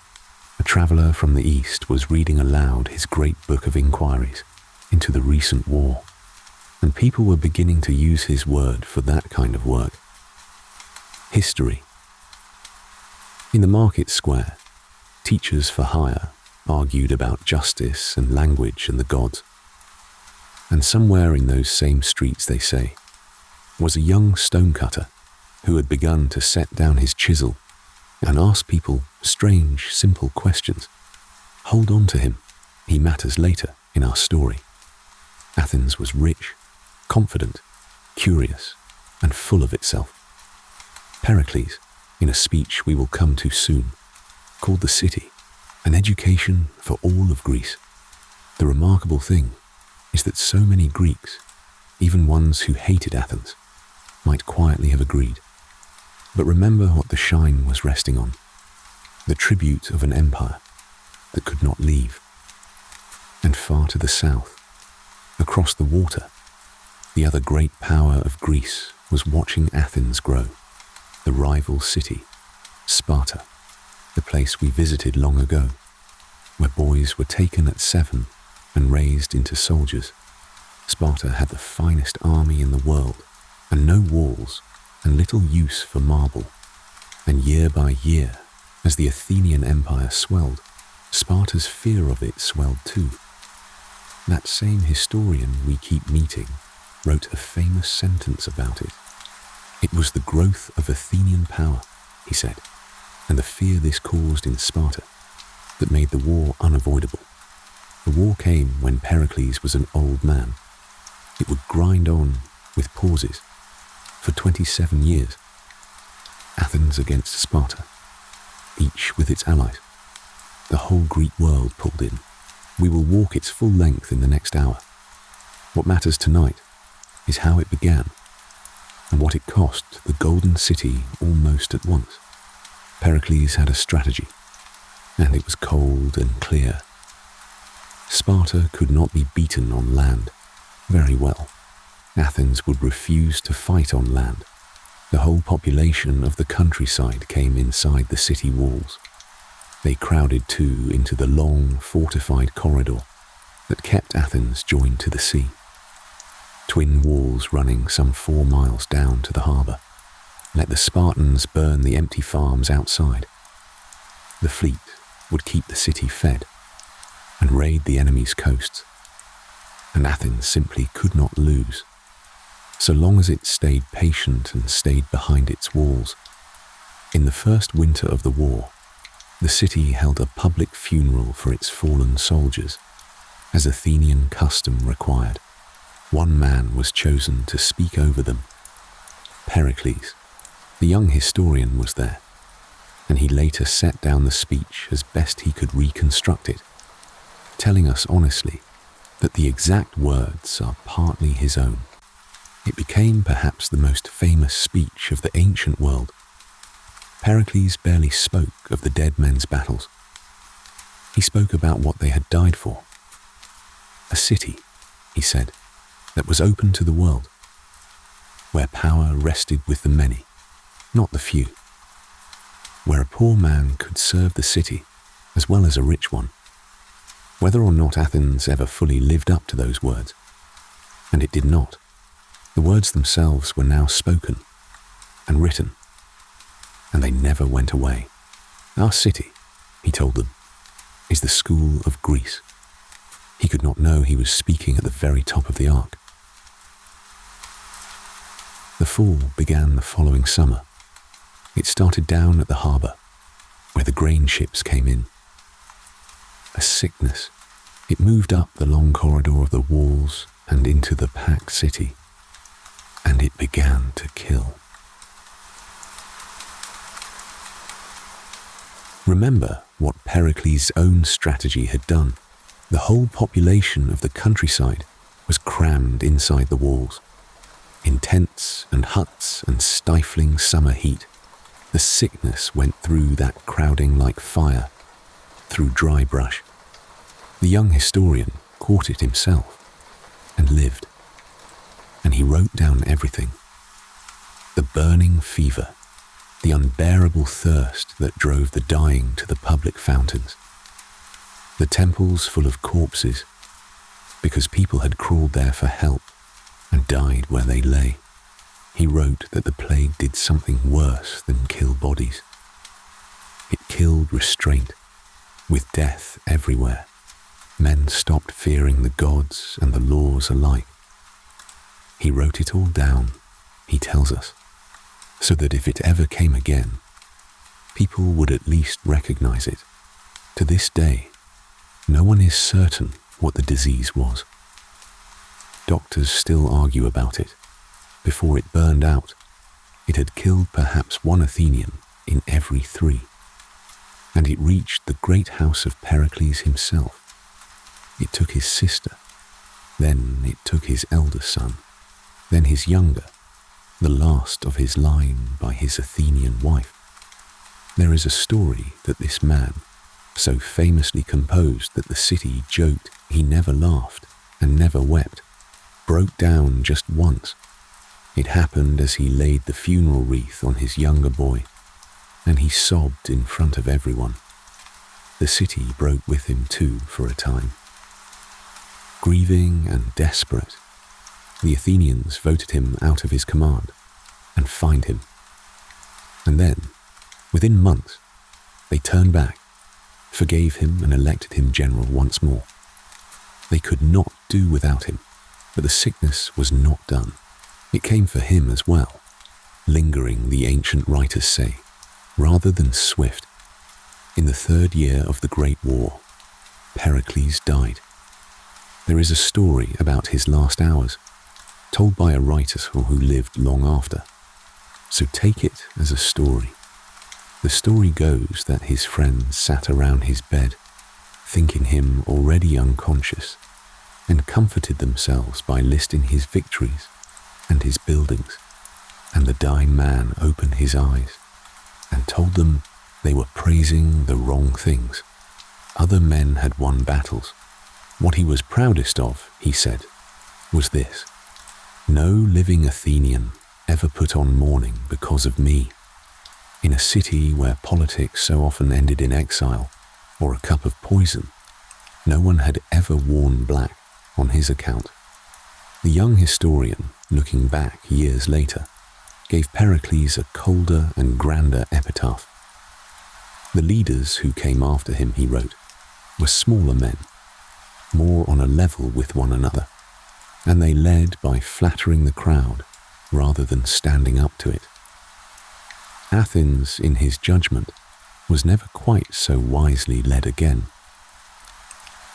A traveller from the East was reading aloud his great book of inquiries into the recent war, and people were beginning to use his word for that kind of work. History. In the market square, teachers for hire argued about justice and language and the gods. And somewhere in those same streets, they say, was a young stonecutter who had begun to set down his chisel and ask people strange, simple questions. Hold on to him. He matters later in our story. Athens was rich, confident, curious, and full of itself. Pericles, in a speech we will come to soon, called the city an education for all of Greece. The remarkable thing is that so many Greeks, even ones who hated Athens, might quietly have agreed. But remember what the shine was resting on, the tribute of an empire that could not leave. And far to the south, across the water, the other great power of Greece was watching Athens grow, the rival city, Sparta, the place we visited long ago, where boys were taken at 7 and raised into soldiers. Sparta had the finest army in the world, and no walls, and little use for marble. And year by year, as the Athenian Empire swelled, Sparta's fear of it swelled too. That same historian we keep meeting wrote a famous sentence about it. It was the growth of Athenian power, he said, and the fear this caused in Sparta that made the war unavoidable. The war came when Pericles was an old man. It would grind on with pauses for 27 years. Athens against Sparta, each with its allies. The whole Greek world pulled in. We will walk its full length in the next hour. What matters tonight is how it began and what it cost the Golden City almost at once. Pericles had a strategy, and it was cold and clear. Sparta could not be beaten on land. Very well. Athens would refuse to fight on land. The whole population of the countryside came inside the city walls. They crowded too into the long, fortified corridor that kept Athens joined to the sea. Twin walls running some 4 miles down to the harbour. Let the Spartans burn the empty farms outside. The fleet would keep the city fed and raid the enemy's coasts. And Athens simply could not lose, so long as it stayed patient and stayed behind its walls. In the first winter of the war, the city held a public funeral for its fallen soldiers, as Athenian custom required. One man was chosen to speak over them. Pericles, the young historian, was there, and he later set down the speech as best he could reconstruct it, telling us honestly that the exact words are partly his own. It became perhaps the most famous speech of the ancient world. Pericles barely spoke of the dead men's battles. He spoke about what they had died for. A city, he said, that was open to the world, where power rested with the many, not the few, where a poor man could serve the city as well as a rich one. Whether or not Athens ever fully lived up to those words, and it did not, the words themselves were now spoken and written, and they never went away. Our city, he told them, is the school of Greece. He could not know he was speaking at the very top of the ark. The fall began the following summer. It started down at the harbour, where the grain ships came in. A sickness It moved up the long corridor of the walls and into the packed city, and it began to kill. Remember what Pericles' own strategy had done. The whole population of the countryside was crammed inside the walls. In tents and huts and stifling summer heat, the sickness went through that crowding like fire, through dry brush. The young historian caught it himself and lived, and he wrote down everything. The burning fever, the unbearable thirst that drove the dying to the public fountains, the temples full of corpses because people had crawled there for help and died where they lay. He wrote that the plague did something worse than kill bodies. It killed restraint, with death everywhere. Men stopped fearing the gods and the laws alike. He wrote it all down, he tells us, so that if it ever came again, people would at least recognize it. To this day, no one is certain what the disease was. Doctors still argue about it. Before it burned out, it had killed perhaps one Athenian in every 3, and it reached the great house of Pericles himself. It took his sister, then it took his elder son, then his younger, the last of his line by his Athenian wife. There is a story that this man, so famously composed that the city joked he never laughed and never wept, broke down just once. It happened as he laid the funeral wreath on his younger boy, and he sobbed in front of everyone. The city broke with him too for a time. Grieving and desperate, the Athenians voted him out of his command and fined him. And then, within months, they turned back, forgave him and elected him general once more. They could not do without him, but the sickness was not done. It came for him as well, lingering, the ancient writers say, rather than swift. In the 3rd year of the Great War, Pericles died. There is a story about his last hours, told by a writer who lived long after. So take it as a story. The story goes that his friends sat around his bed, thinking him already unconscious, and comforted themselves by listing his victories and his buildings, and the dying man opened his eyes and told them they were praising the wrong things. Other men had won battles. What he was proudest of, he said, was this: no living Athenian ever put on mourning because of me. In a city where politics so often ended in exile or a cup of poison, no one had ever worn black on his account. The young historian, looking back years later, gave Pericles a colder and grander epitaph. The leaders who came after him, he wrote, were smaller men, more on a level with one another, and they led by flattering the crowd rather than standing up to it. Athens, in his judgment, was never quite so wisely led again,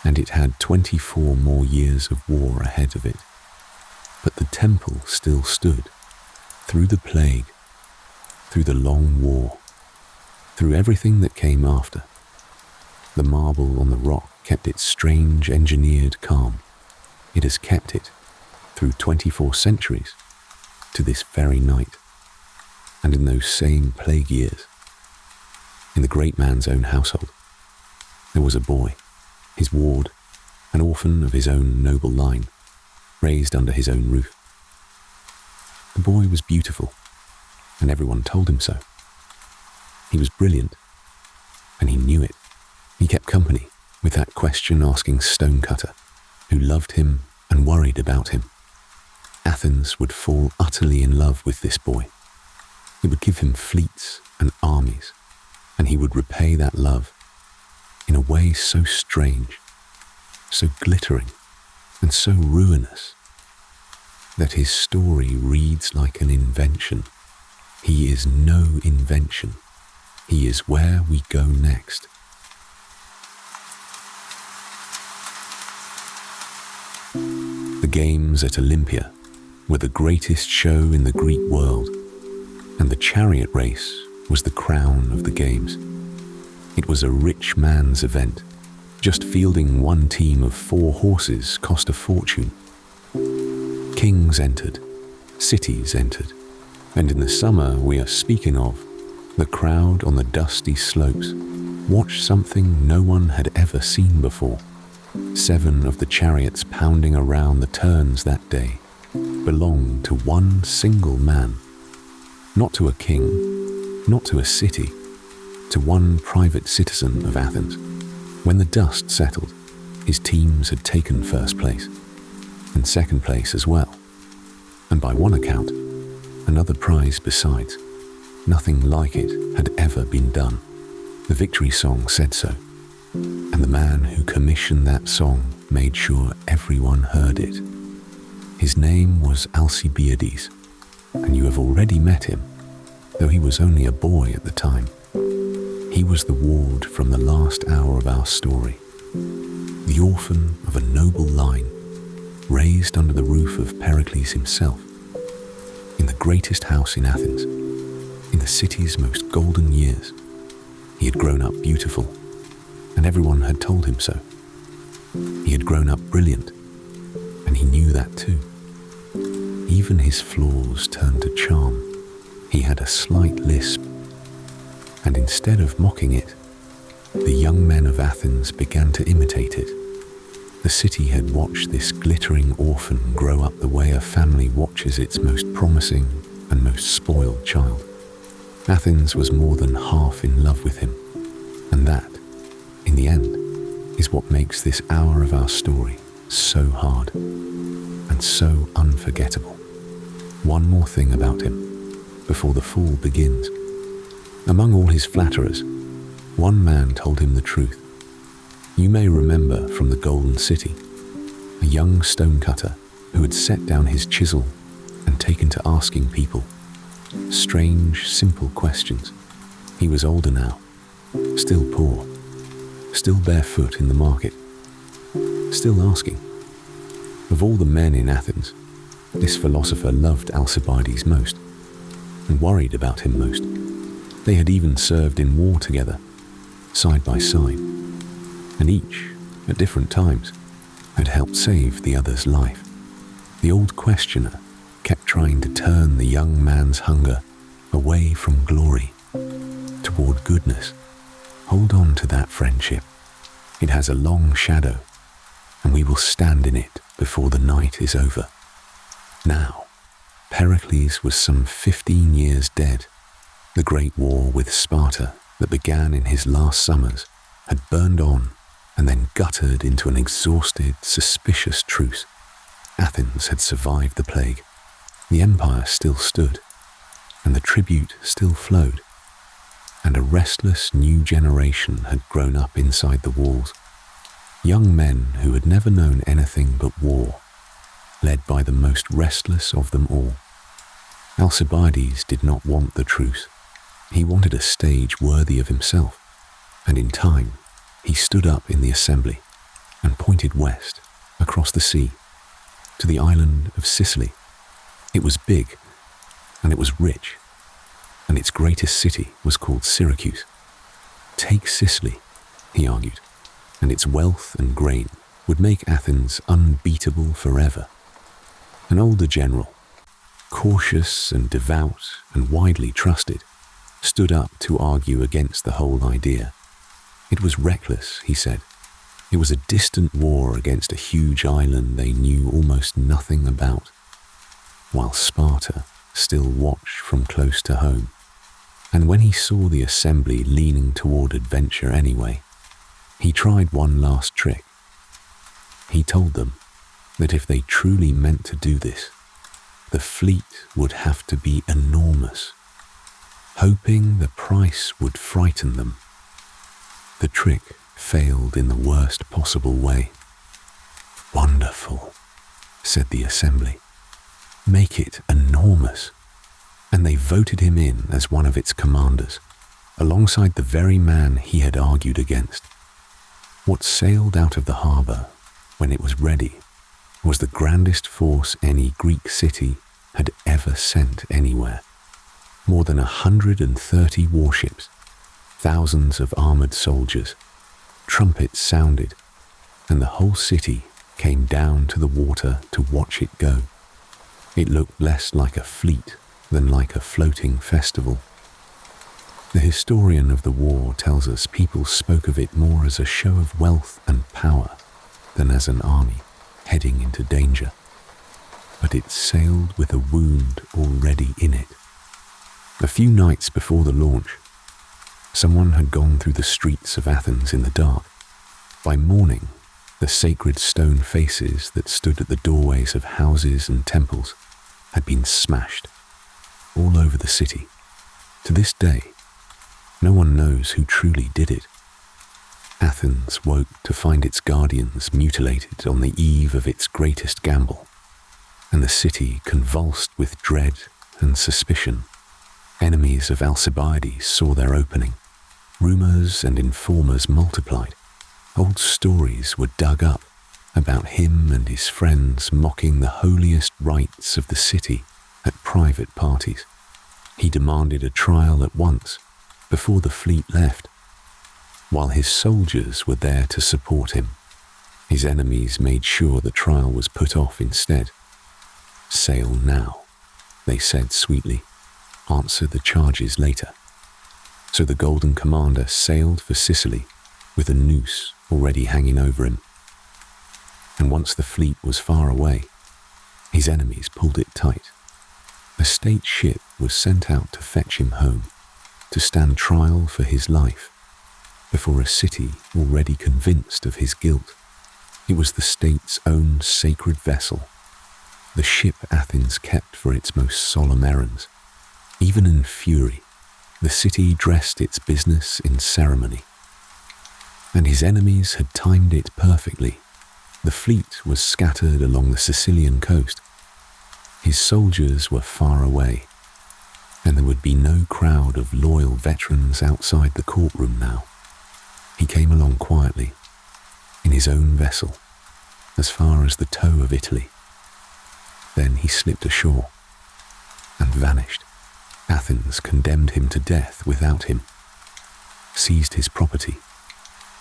and it had 24 more years of war ahead of it. But the temple still stood, through the plague, through the long war, through everything that came after. The marble on the rock kept its strange engineered calm. It has kept it through 24 centuries to this very night. And in those same plague years, in the great man's own household, there was a boy, his ward, an orphan of his own noble line, raised under his own roof. The boy was beautiful, and everyone told him so. He was brilliant, and he knew it. He kept company with that question-asking stonecutter who loved him and worried about him. Athens would fall utterly in love with this boy. It would give him fleets and armies, and he would repay that love in a way so strange, so glittering, and so ruinous that his story reads like an invention. He is no invention. He is where we go next. games at Olympia were the greatest show in the Greek world, and the chariot race was the crown of the games. It was a rich man's event. Just fielding one team of 4 horses cost a fortune. Kings entered, cities entered, and in the summer we are speaking of, the crowd on the dusty slopes watched something no one had ever seen before. 7 of the chariots pounding around the turns that day belonged to one single man. Not to a king, not to a city, to one private citizen of Athens. When the dust settled, his teams had taken first place, and second place as well, and by one account, another prize besides. Nothing like it had ever been done. The victory song said so, and the man who commissioned that song made sure everyone heard it. His name was Alcibiades, and you have already met him, though he was only a boy at the time. He was the ward from the last hour of our story, the orphan of a noble line, raised under the roof of Pericles himself, in the greatest house in Athens, in the city's most golden years. He had grown up beautiful, and everyone had told him so. He had grown up brilliant, and he knew that too. Even his flaws turned to charm. He had a slight lisp, and instead of mocking it, the young men of Athens began to imitate it. The city had watched this glittering orphan grow up the way a family watches its most promising and most spoiled child. Athens was more than half in love with him, and that, in the end, is what makes this hour of our story so hard and so unforgettable. One more thing about him, before the fall begins. Among all his flatterers, one man told him the truth. You may remember from the Golden City, a young stonecutter who had set down his chisel and taken to asking people strange, simple questions. He was older now, still poor, still barefoot in the market, still asking. Of all the men in Athens, this philosopher loved Alcibiades most and worried about him most. They had even served in war together, side by side, and each, at different times, had helped save the other's life. The old questioner kept trying to turn the young man's hunger away from glory toward goodness. Hold on to that friendship. It has a long shadow, and we will stand in it before the night is over. Now, Pericles was some 15 years dead. The great war with Sparta that began in his last summers had burned on and then guttered into an exhausted, suspicious truce. Athens had survived the plague. The empire still stood, and the tribute still flowed, and a restless new generation had grown up inside the walls. Young men who had never known anything but war, led by the most restless of them all. Alcibiades did not want the truce. He wanted a stage worthy of himself, and in time he stood up in the assembly and pointed west, across the sea, to the island of Sicily. It was big, and it was rich, and its greatest city was called Syracuse. Take Sicily, he argued, and its wealth and grain would make Athens unbeatable forever. An older general, cautious and devout and widely trusted, stood up to argue against the whole idea. It was reckless, he said. It was a distant war against a huge island they knew almost nothing about, while Sparta still watched from close to home. And when he saw the assembly leaning toward adventure anyway, he tried one last trick. He told them that if they truly meant to do this, the fleet would have to be enormous, hoping the price would frighten them. The trick failed in the worst possible way. Wonderful, said the assembly. Make it enormous. And they voted him in as one of its commanders, alongside the very man he had argued against. What sailed out of the harbour, when it was ready, was the grandest force any Greek city had ever sent anywhere. More than 130 warships, thousands of armored soldiers, trumpets sounded, and the whole city came down to the water to watch it go. It looked less like a fleet than like a floating festival. The historian of the war tells us people spoke of it more as a show of wealth and power than as an army heading into danger. But it sailed with a wound already in it. A few nights before the launch, someone had gone through the streets of Athens in the dark. By morning, the sacred stone faces that stood at the doorways of houses and temples had been smashed all over the city. To this day, no one knows who truly did it. Athens woke to find its guardians mutilated on the eve of its greatest gamble, and the city convulsed with dread and suspicion. Enemies of Alcibiades saw their opening. Rumors and informers multiplied. Old stories were dug up about him and his friends mocking the holiest rites of the city at private parties. He demanded a trial at once, before the fleet left. While his soldiers were there to support him, his enemies made sure the trial was put off instead. "Sail now," they said sweetly. "Answer the charges later." So the Golden Commander sailed for Sicily with a noose already hanging over him. And once the fleet was far away, his enemies pulled it tight. A state ship was sent out to fetch him home, to stand trial for his life, before a city already convinced of his guilt. It was the state's own sacred vessel, the ship Athens kept for its most solemn errands. Even in fury, the city dressed its business in ceremony. And his enemies had timed it perfectly. The fleet was scattered along the Sicilian coast. His soldiers were far away, and there would be no crowd of loyal veterans outside the courtroom now. He came along quietly, in his own vessel, as far as the toe of Italy. Then he slipped ashore and vanished. Athens condemned him to death without him, seized his property,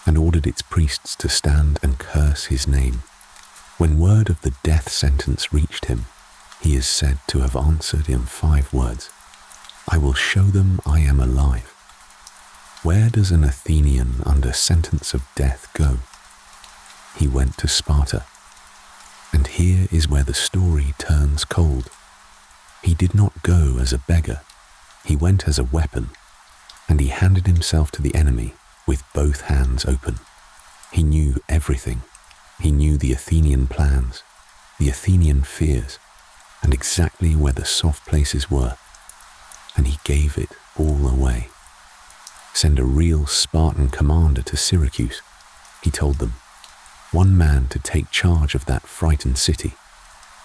and ordered its priests to stand and curse his name. When word of the death sentence reached him, he is said to have answered in 5 words, "I will show them I am alive." Where does an Athenian under sentence of death go? He went to Sparta. And here is where the story turns cold. He did not go as a beggar. He went as a weapon, and he handed himself to the enemy with both hands open. He knew everything. He knew the Athenian plans, the Athenian fears, and exactly where the soft places were, and he gave it all away. Send a real Spartan commander to Syracuse, he told them. One man to take charge of that frightened city,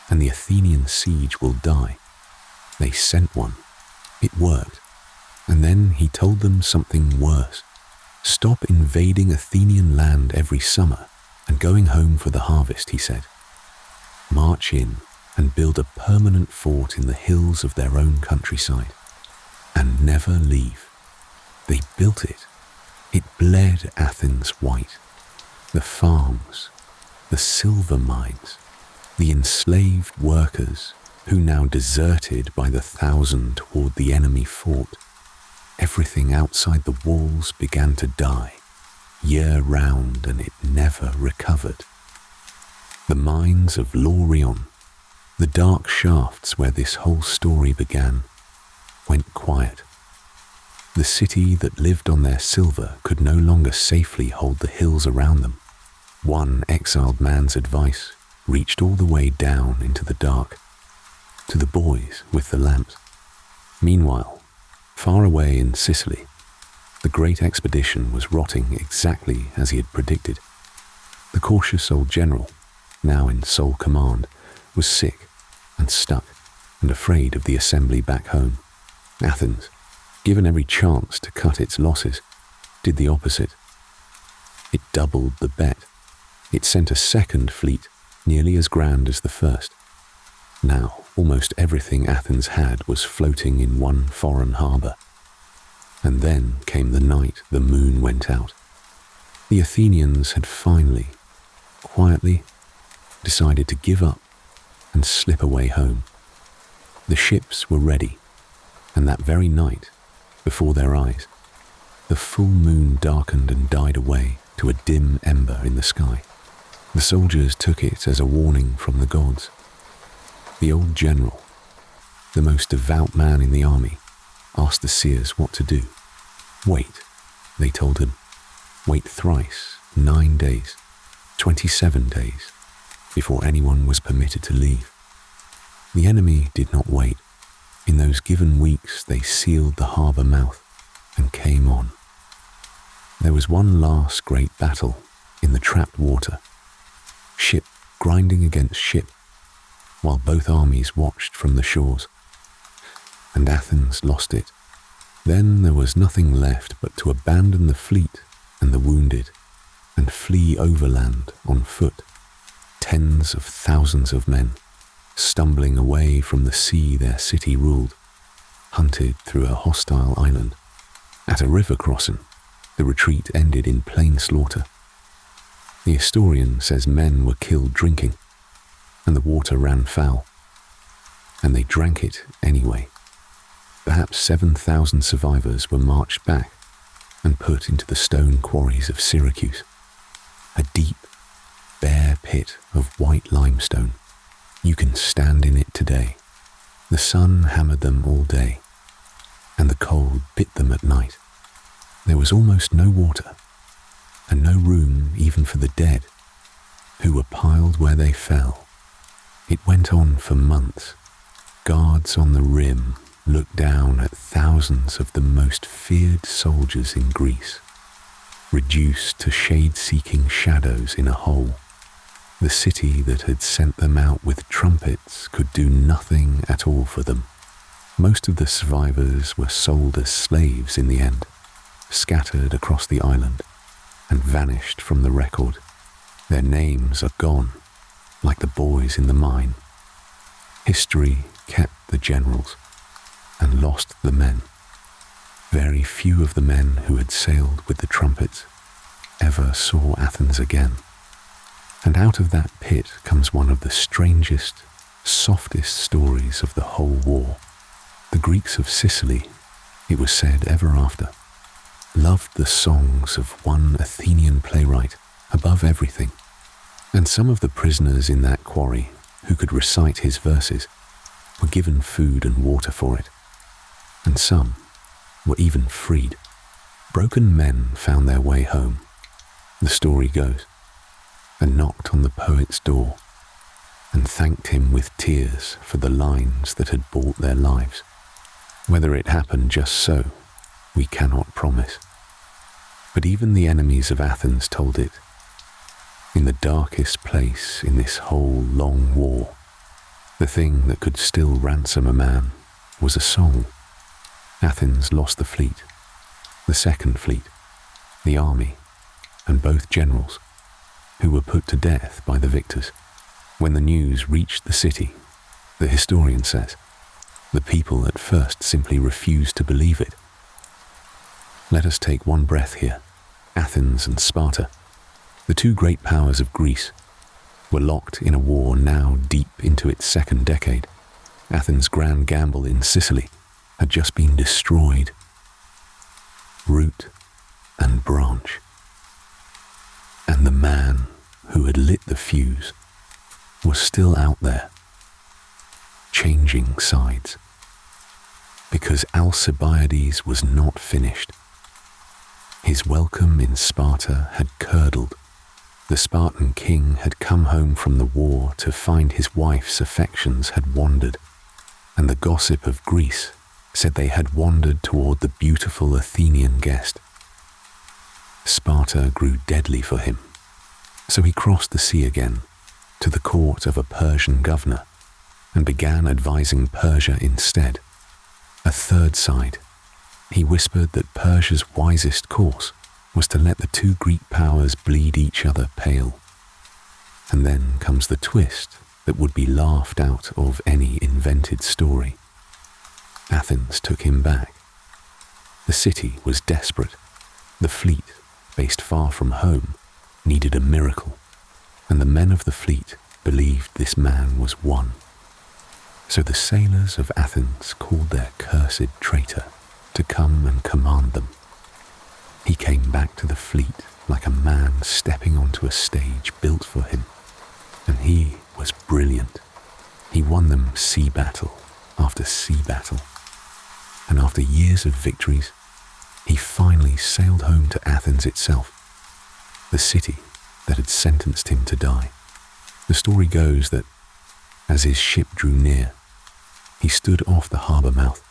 and the Athenian siege will die. They sent one. It worked. And then he told them something worse. Stop invading Athenian land every summer and going home for the harvest, he said. March in and build a permanent fort in the hills of their own countryside, and never leave. They built it. It bled Athens white. The farms, the silver mines, the enslaved workers who now deserted by the thousand toward the enemy fort. Everything outside the walls began to die, year-round, and it never recovered. The mines of Laurion, the dark shafts where this whole story began, went quiet. The city that lived on their silver could no longer safely hold the hills around them. One exiled man's advice reached all the way down into the dark, to the boys with the lamps. Meanwhile, far away in Sicily, the great expedition was rotting exactly as he had predicted. The cautious old general, now in sole command, was sick and stuck and afraid of the assembly back home. Athens, given every chance to cut its losses, did the opposite. It doubled the bet. It sent a second fleet, nearly as grand as the first. Now, almost everything Athens had was floating in one foreign harbour. And then came the night the moon went out. The Athenians had finally, quietly, decided to give up and slip away home. The ships were ready, and that very night, before their eyes, the full moon darkened and died away to a dim ember in the sky. The soldiers took it as a warning from the gods. The old general, the most devout man in the army, asked the seers what to do. Wait, they told him. Wait thrice, 9 days, 27 days, before anyone was permitted to leave. The enemy did not wait. In those given weeks, they sealed the harbour mouth and came on. There was one last great battle in the trapped water, ship grinding against ship, while both armies watched from the shores. And Athens lost it. Then there was nothing left but to abandon the fleet and the wounded, and flee overland on foot. Tens of thousands of men, stumbling away from the sea their city ruled, hunted through a hostile island. At a river crossing, the retreat ended in plain slaughter. The historian says men were killed drinking, and the water ran foul, and they drank it anyway. Perhaps 7,000 survivors were marched back and put into the stone quarries of Syracuse, a deep, bare pit of white limestone. You can stand in it today. The sun hammered them all day, and the cold bit them at night. There was almost no water, and no room even for the dead, who were piled where they fell. It went on for months. Guards on the rim looked down at thousands of the most feared soldiers in Greece, reduced to shade-seeking shadows in a hole. The city that had sent them out with trumpets could do nothing at all for them. Most of the survivors were sold as slaves in the end, scattered across the island, and vanished from the record. Their names are gone, like the boys in the mine. History kept the generals and lost the men. Very few of the men who had sailed with the trumpets ever saw Athens again. And out of that pit comes one of the strangest, softest stories of the whole war. The Greeks of Sicily, it was said ever after, loved the songs of one Athenian playwright above everything. And some of the prisoners in that quarry who could recite his verses were given food and water for it. And some were even freed. Broken men found their way home, the story goes, and knocked on the poet's door and thanked him with tears for the lines that had bought their lives. Whether it happened just so, we cannot promise. But even the enemies of Athens told it. In the darkest place in this whole long war, the thing that could still ransom a man was a song. Athens lost the fleet, the second fleet, the army, and both generals, who were put to death by the victors. When the news reached the city, the historian says, the people at first simply refused to believe it. Let us take one breath here. Athens and Sparta, the two great powers of Greece, were locked in a war now deep into its second decade. Athens' grand gamble in Sicily had just been destroyed, root and branch. And the man who had lit the fuse was still out there, changing sides, because Alcibiades was not finished. His welcome in Sparta had curdled. The Spartan king had come home from the war to find his wife's affections had wandered, and the gossip of Greece said they had wandered toward the beautiful Athenian guest. Sparta grew deadly for him, so he crossed the sea again to the court of a Persian governor and began advising Persia instead. A third side. He whispered that Persia's wisest course was to let the two Greek powers bleed each other pale. And then comes the twist that would be laughed out of any invented story. Athens took him back. The city was desperate. The fleet, based far from home, needed a miracle, and the men of the fleet believed this man was one. So the sailors of Athens called their cursed traitor to come and command them. He came back to the fleet like a man stepping onto a stage built for him, and he was brilliant. He won them sea battle after sea battle, and after years of victories, he finally sailed home to Athens itself, the city that had sentenced him to die. The story goes that as his ship drew near, he stood off the harbour mouth,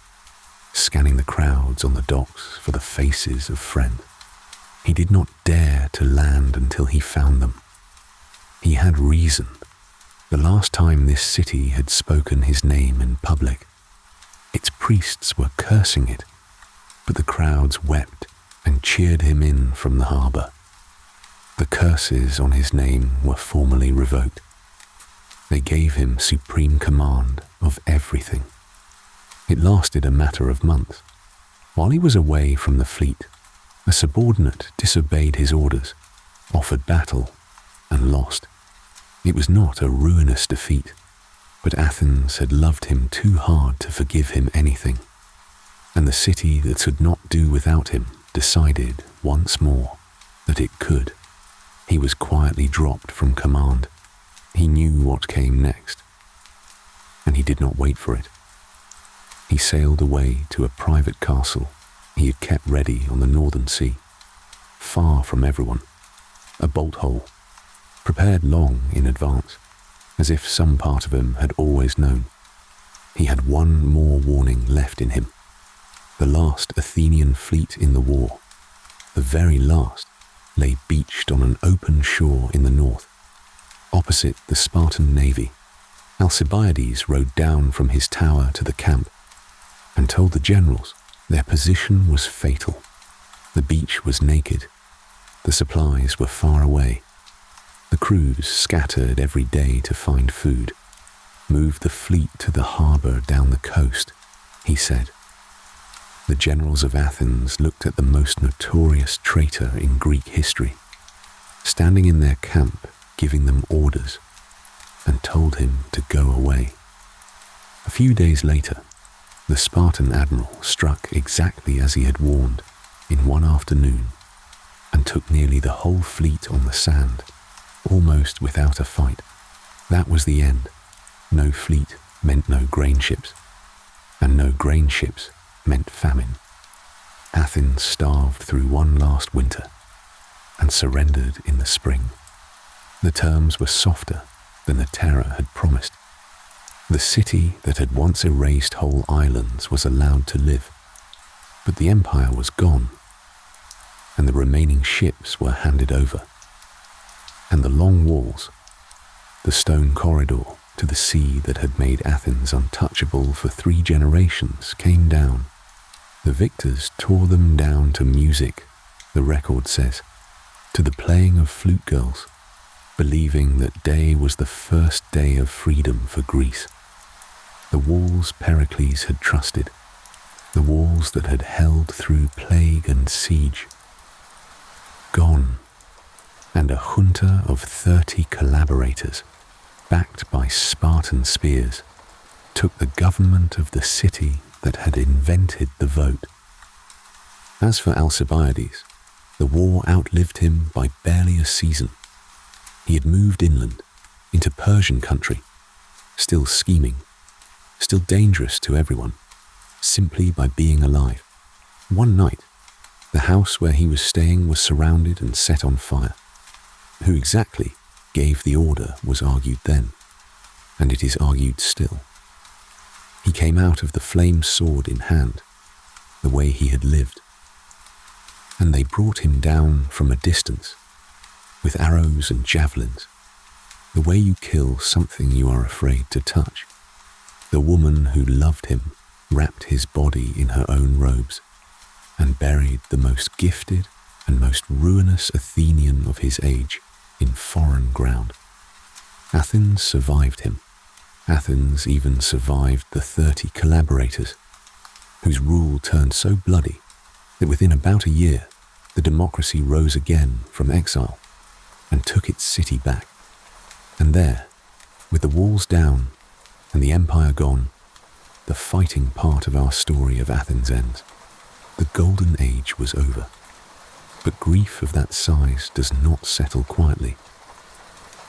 scanning the crowds on the docks for the faces of friends. He did not dare to land until he found them. He had reason. The last time this city had spoken his name in public, its priests were cursing it, but the crowds wept and cheered him in from the harbour. The curses on his name were formally revoked. They gave him supreme command of everything. It lasted a matter of months. While he was away from the fleet, a subordinate disobeyed his orders, offered battle, and lost. It was not a ruinous defeat, but Athens had loved him too hard to forgive him anything, and the city that could not do without him decided once more that it could. He was quietly dropped from command. He knew what came next, and he did not wait for it. He sailed away to a private castle he had kept ready on the northern sea, far from everyone, a bolt hole, prepared long in advance, as if some part of him had always known. He had one more warning left in him. The last Athenian fleet in the war, the very last, lay beached on an open shore in the north, opposite the Spartan navy. Alcibiades rode down from his tower to the camp and told the generals their position was fatal. The beach was naked. The supplies were far away. The crews scattered every day to find food. Move the fleet to the harbour down the coast, he said. The generals of Athens looked at the most notorious traitor in Greek history, standing in their camp giving them orders, and told him to go away. A few days later, the Spartan admiral struck exactly as he had warned in one afternoon and took nearly the whole fleet on the sand, almost without a fight. That was the end. No fleet meant no grain ships, and no grain ships meant famine. Athens starved through one last winter and surrendered in the spring. The terms were softer than the terror had promised. The city that had once erased whole islands was allowed to live, but the empire was gone, and the remaining ships were handed over. And the long walls, the stone corridor to the sea that had made Athens untouchable for 3 generations, came down. The victors tore them down to music, the record says, to the playing of flute girls, believing that day was the first day of freedom for Greece. The walls Pericles had trusted, the walls that had held through plague and siege, gone, and a junta of 30 collaborators, backed by Spartan spears, took the government of the city that had invented the vote. As for Alcibiades, the war outlived him by barely a season. He had moved inland, into Persian country, still scheming, still dangerous to everyone, simply by being alive. One night, the house where he was staying was surrounded and set on fire. Who exactly gave the order was argued then, and it is argued still. He came out of the flame sword in hand, the way he had lived, and they brought him down from a distance, with arrows and javelins, the way you kill something you are afraid to touch. The woman who loved him wrapped his body in her own robes and buried the most gifted and most ruinous Athenian of his age in foreign ground. Athens survived him. Athens even survived the 30 collaborators, whose rule turned so bloody that within about a year, the democracy rose again from exile and took its city back. And there, with the walls down and the empire gone, the fighting part of our story of Athens ends. The golden age was over. But grief of that size does not settle quietly.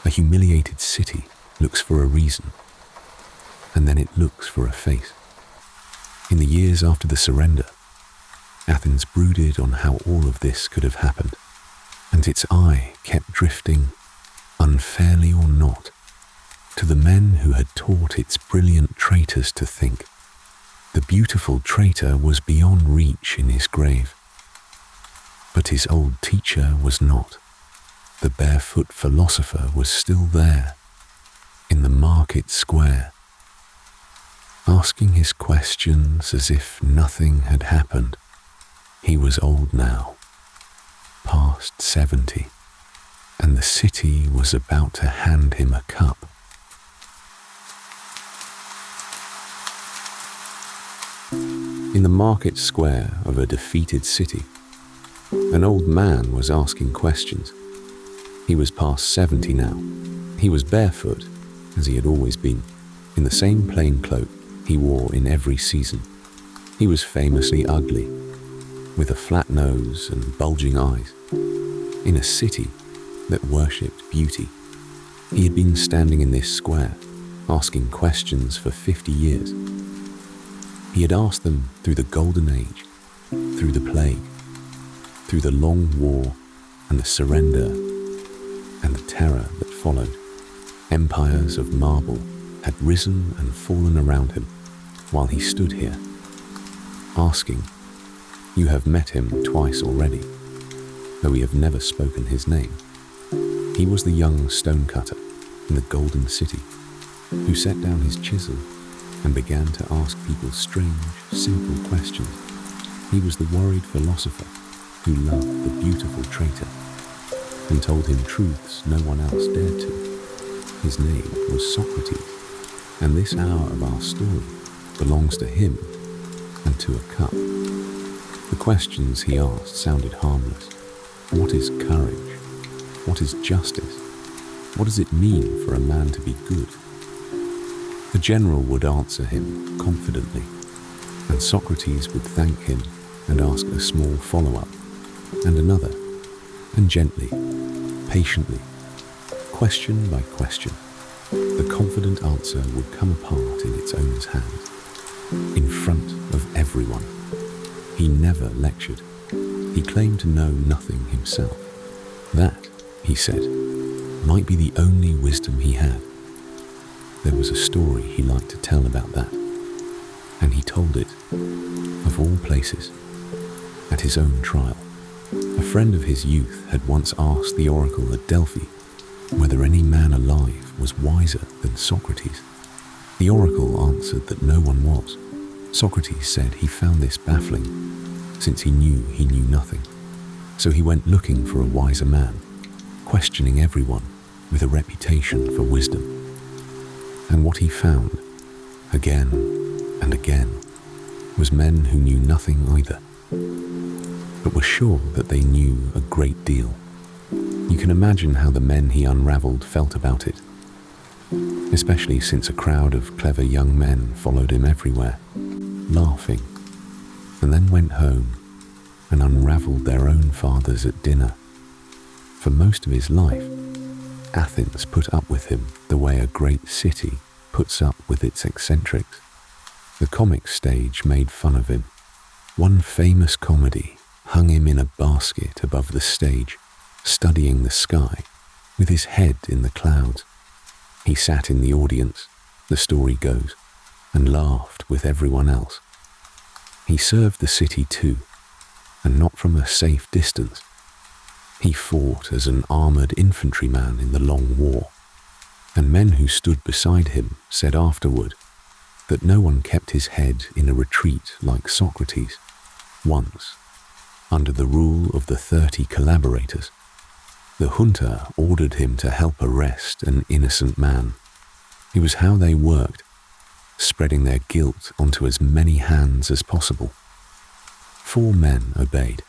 A humiliated city looks for a reason, and then it looks for a face. In the years after the surrender, Athens brooded on how all of this could have happened, and its eye kept drifting, unfairly or not, to the men who had taught its brilliant traitors to think. The beautiful traitor was beyond reach in his grave, but his old teacher was not. The barefoot philosopher was still there, in the market square, asking his questions as if nothing had happened. He was old now, past 70, and the city was about to hand him a cup. In the market square of a defeated city, an old man was asking questions. He was past 70 now. He was barefoot, as he had always been, in the same plain cloak he wore in every season. He was famously ugly, with a flat nose and bulging eyes, in a city that worshipped beauty. He had been standing in this square, asking questions for 50 years. He had asked them through the Golden Age, through the plague, through the long war and the surrender and the terror that followed. Empires of marble had risen and fallen around him while he stood here, asking. You have met him twice already, though we have never spoken his name. He was the young stonecutter in the Golden City, who set down his chisel and began to ask people strange, simple questions. He was the worried philosopher who loved the beautiful traitor and told him truths no one else dared to. His name was Socrates, and this hour of our story belongs to him and to a cup. The questions he asked sounded harmless. What is courage? What is justice? What does it mean for a man to be good? The general would answer him confidently, and Socrates would thank him and ask a small follow-up, and another, and gently, patiently, question by question, the confident answer would come apart in its owner's hands, in front of everyone. He never lectured. He claimed to know nothing himself. That, he said, might be the only wisdom he had. There was a story he liked to tell about that, and he told it, of all places, at his own trial. A friend of his youth had once asked the oracle at Delphi whether any man alive was wiser than Socrates. The oracle answered that no one was. Socrates said he found this baffling, since he knew nothing. So he went looking for a wiser man, questioning everyone with a reputation for wisdom. And what he found, again and again, was men who knew nothing either, but were sure that they knew a great deal. You can imagine how the men he unravelled felt about it, especially since a crowd of clever young men followed him everywhere, laughing, and then went home and unravelled their own fathers at dinner. For most of his life, Athens put up with him the way a great city puts up with its eccentrics. The comic stage made fun of him. One famous comedy hung him in a basket above the stage, studying the sky, with his head in the clouds. He sat in the audience, the story goes, and laughed with everyone else. He served the city too, and not from a safe distance. He fought as an armoured infantryman in the Long War, and men who stood beside him said afterward that no one kept his head in a retreat like Socrates. Once, under the rule of the 30 collaborators, The junta ordered him to help arrest an innocent man. It was how they worked, spreading their guilt onto as many hands as possible. 4 men obeyed.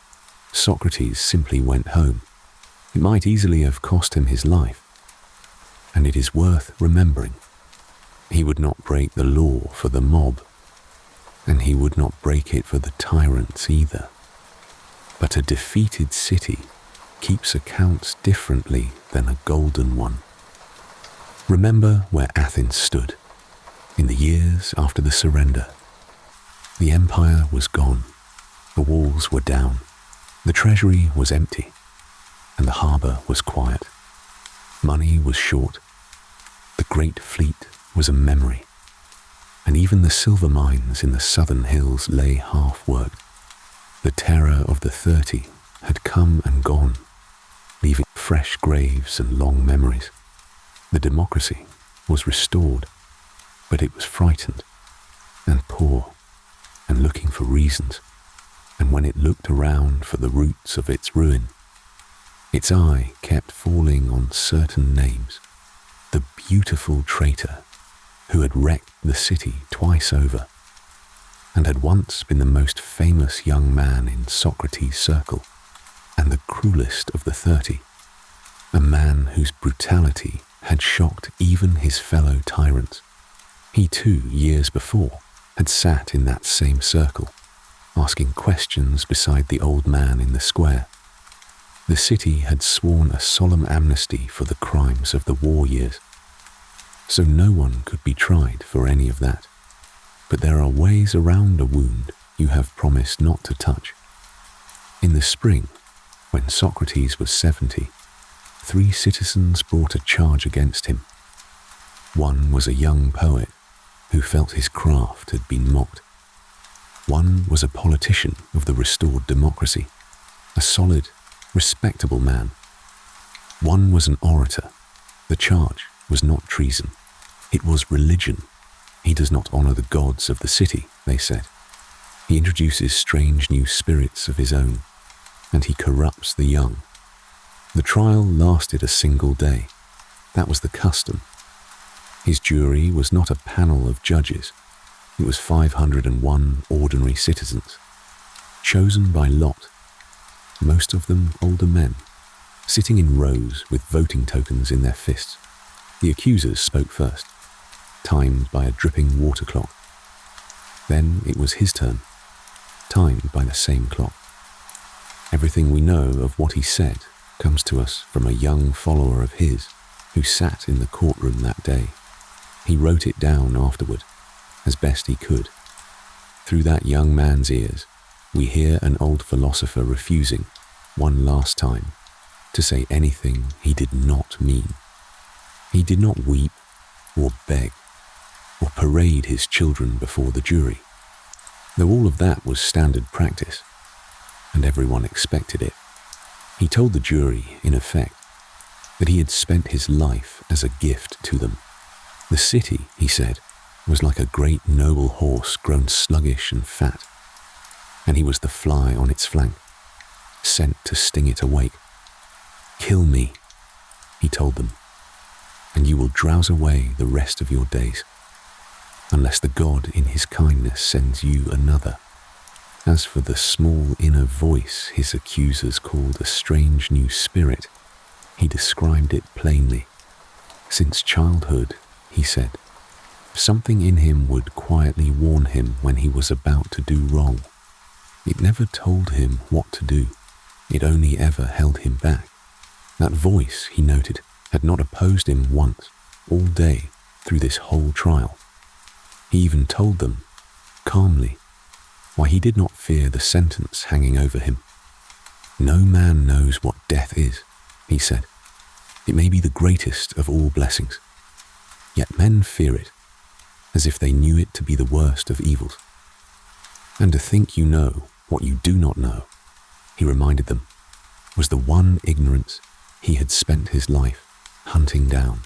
Socrates simply went home. It might easily have cost him his life. And it is worth remembering. He would not break the law for the mob, and he would not break it for the tyrants either. But a defeated city keeps accounts differently than a golden one. Remember where Athens stood in the years after the surrender. The empire was gone, the walls were down, the treasury was empty, and the harbour was quiet. Money was short, the great fleet was a memory, and even the silver mines in the southern hills lay half-worked. The terror of the 30 had come and gone, leaving fresh graves and long memories. The democracy was restored, but it was frightened and poor and looking for reasons, and when it looked around for the roots of its ruin, its eye kept falling on certain names. The beautiful traitor who had wrecked the city twice over and had once been the most famous young man in Socrates' circle, and the cruelest of the 30, a man whose brutality had shocked even his fellow tyrants. He too, years before, had sat in that same circle, asking questions beside the old man in the square. The city had sworn a solemn amnesty for the crimes of the war years, so no one could be tried for any of that. But there are ways around a wound you have promised not to touch. In the spring, when Socrates was 70, 3 citizens brought a charge against him. One was a young poet who felt his craft had been mocked. One was a politician of the restored democracy, a solid, respectable man. One was an orator. The charge was not treason. It was religion. He does not honor the gods of the city, they said. He introduces strange new spirits of his own, and he corrupts the young. The trial lasted a single day. That was the custom. His jury was not a panel of judges. It was 501 ordinary citizens, chosen by lot, most of them older men, sitting in rows with voting tokens in their fists. The accusers spoke first, timed by a dripping water clock. Then it was his turn, timed by the same clock. Everything we know of what he said comes to us from a young follower of his who sat in the courtroom that day. He wrote it down afterward, as best he could. Through that young man's ears, we hear an old philosopher refusing, one last time, to say anything he did not mean. He did not weep or beg or parade his children before the jury, though all of that was standard practice, and everyone expected it. He told the jury, in effect, that he had spent his life as a gift to them. The city, he said, was like a great noble horse grown sluggish and fat, and he was the fly on its flank, sent to sting it awake. "Kill me," he told them, "and you will drowse away the rest of your days, unless the God in his kindness sends you another." As for the small inner voice his accusers called a strange new spirit, he described it plainly. Since childhood, he said, something in him would quietly warn him when he was about to do wrong. It never told him what to do. It only ever held him back. That voice, he noted, had not opposed him once, all day, through this whole trial. He even told them, calmly, why he did not fear the sentence hanging over him. "No man knows what death is," he said. "It may be the greatest of all blessings. Yet men fear it, as if they knew it to be the worst of evils. And to think you know what you do not know," he reminded them, was the one ignorance he had spent his life hunting down.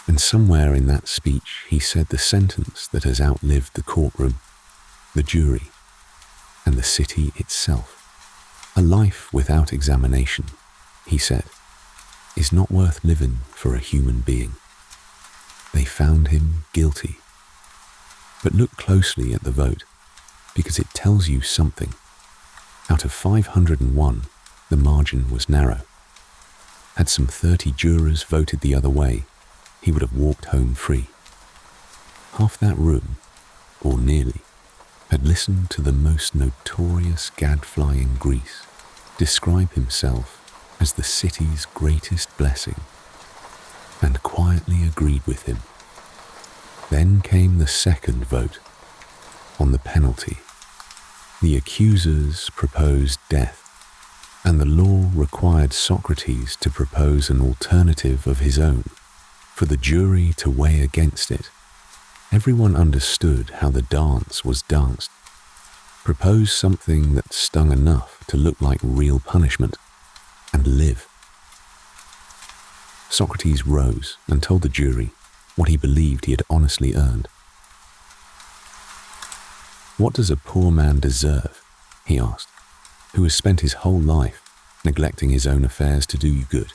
And somewhere in that speech he said the sentence that has outlived the courtroom, the jury, and the city itself. "A life without examination," he said, is not worth living for a human being. They found him guilty. But look closely at the vote, because it tells you something. Out of 501, the margin was narrow. Had some 30 jurors voted the other way, he would have walked home free. Half that room, or nearly, had listened to the most notorious gadfly in Greece describe himself as the city's greatest blessing, and quietly agreed with him. Then came the second vote, on the penalty. The accusers proposed death, and the law required Socrates to propose an alternative of his own, for the jury to weigh against it. Everyone understood how the dance was danced. Propose something that stung enough to look like real punishment, and live. Socrates rose and told the jury what he believed he had honestly earned. "What does a poor man deserve?" he asked, "who has spent his whole life neglecting his own affairs to do you good?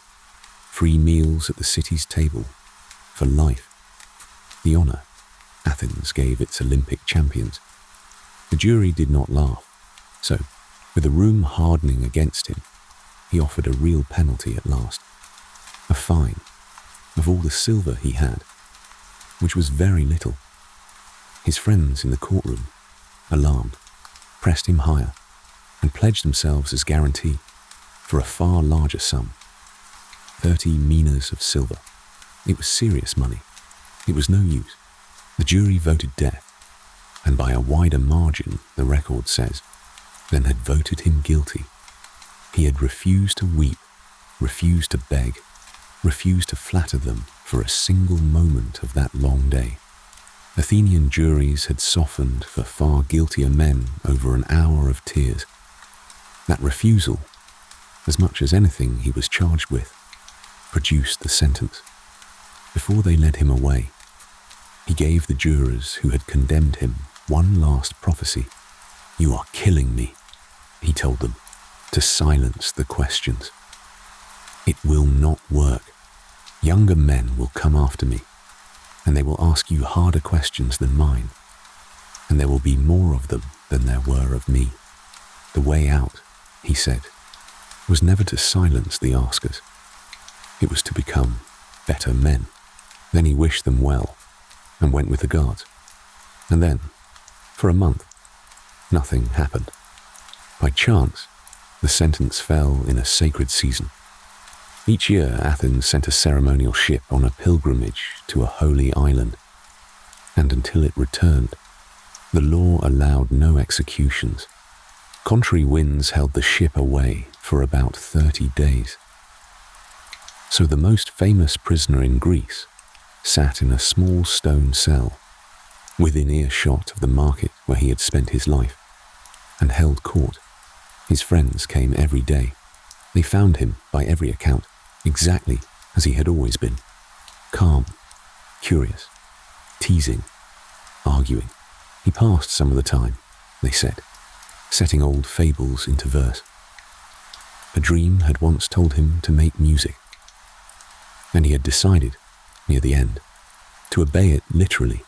Free meals at the city's table, for life, the honor Athens gave its Olympic champions." The jury did not laugh, so, with the room hardening against him, he offered a real penalty at last, a fine of all the silver he had, which was very little. His friends in the courtroom, alarmed, pressed him higher and pledged themselves as guarantee for a far larger sum, 30 minas of silver. It was serious money. It was no use. The jury voted death, and by a wider margin, the record says, than had voted him guilty. He had refused to weep, refused to beg, refused to flatter them for a single moment of that long day. Athenian juries had softened for far guiltier men over an hour of tears. That refusal, as much as anything he was charged with, produced the sentence. Before they led him away, he gave the jurors who had condemned him one last prophecy. "You are killing me," he told them, to silence the questions. "It will not work. Younger men will come after me, and they will ask you harder questions than mine, and there will be more of them than there were of me. The way out," he said, was never to silence the askers. It was to become better men. Then he wished them well and went with the guards. And then, for a month, nothing happened. By chance, the sentence fell in a sacred season. Each year, Athens sent a ceremonial ship on a pilgrimage to a holy island, and until it returned, the law allowed no executions. Contrary winds held the ship away for about 30 days. So the most famous prisoner in Greece sat in a small stone cell, within earshot of the market where he had spent his life, and held court. His friends came every day. They found him, by every account, exactly as he had always been. Calm, curious, teasing, arguing. He passed some of the time, they said, setting old fables into verse. A dream had once told him to make music, and he had decided, near the end, to obey it literally,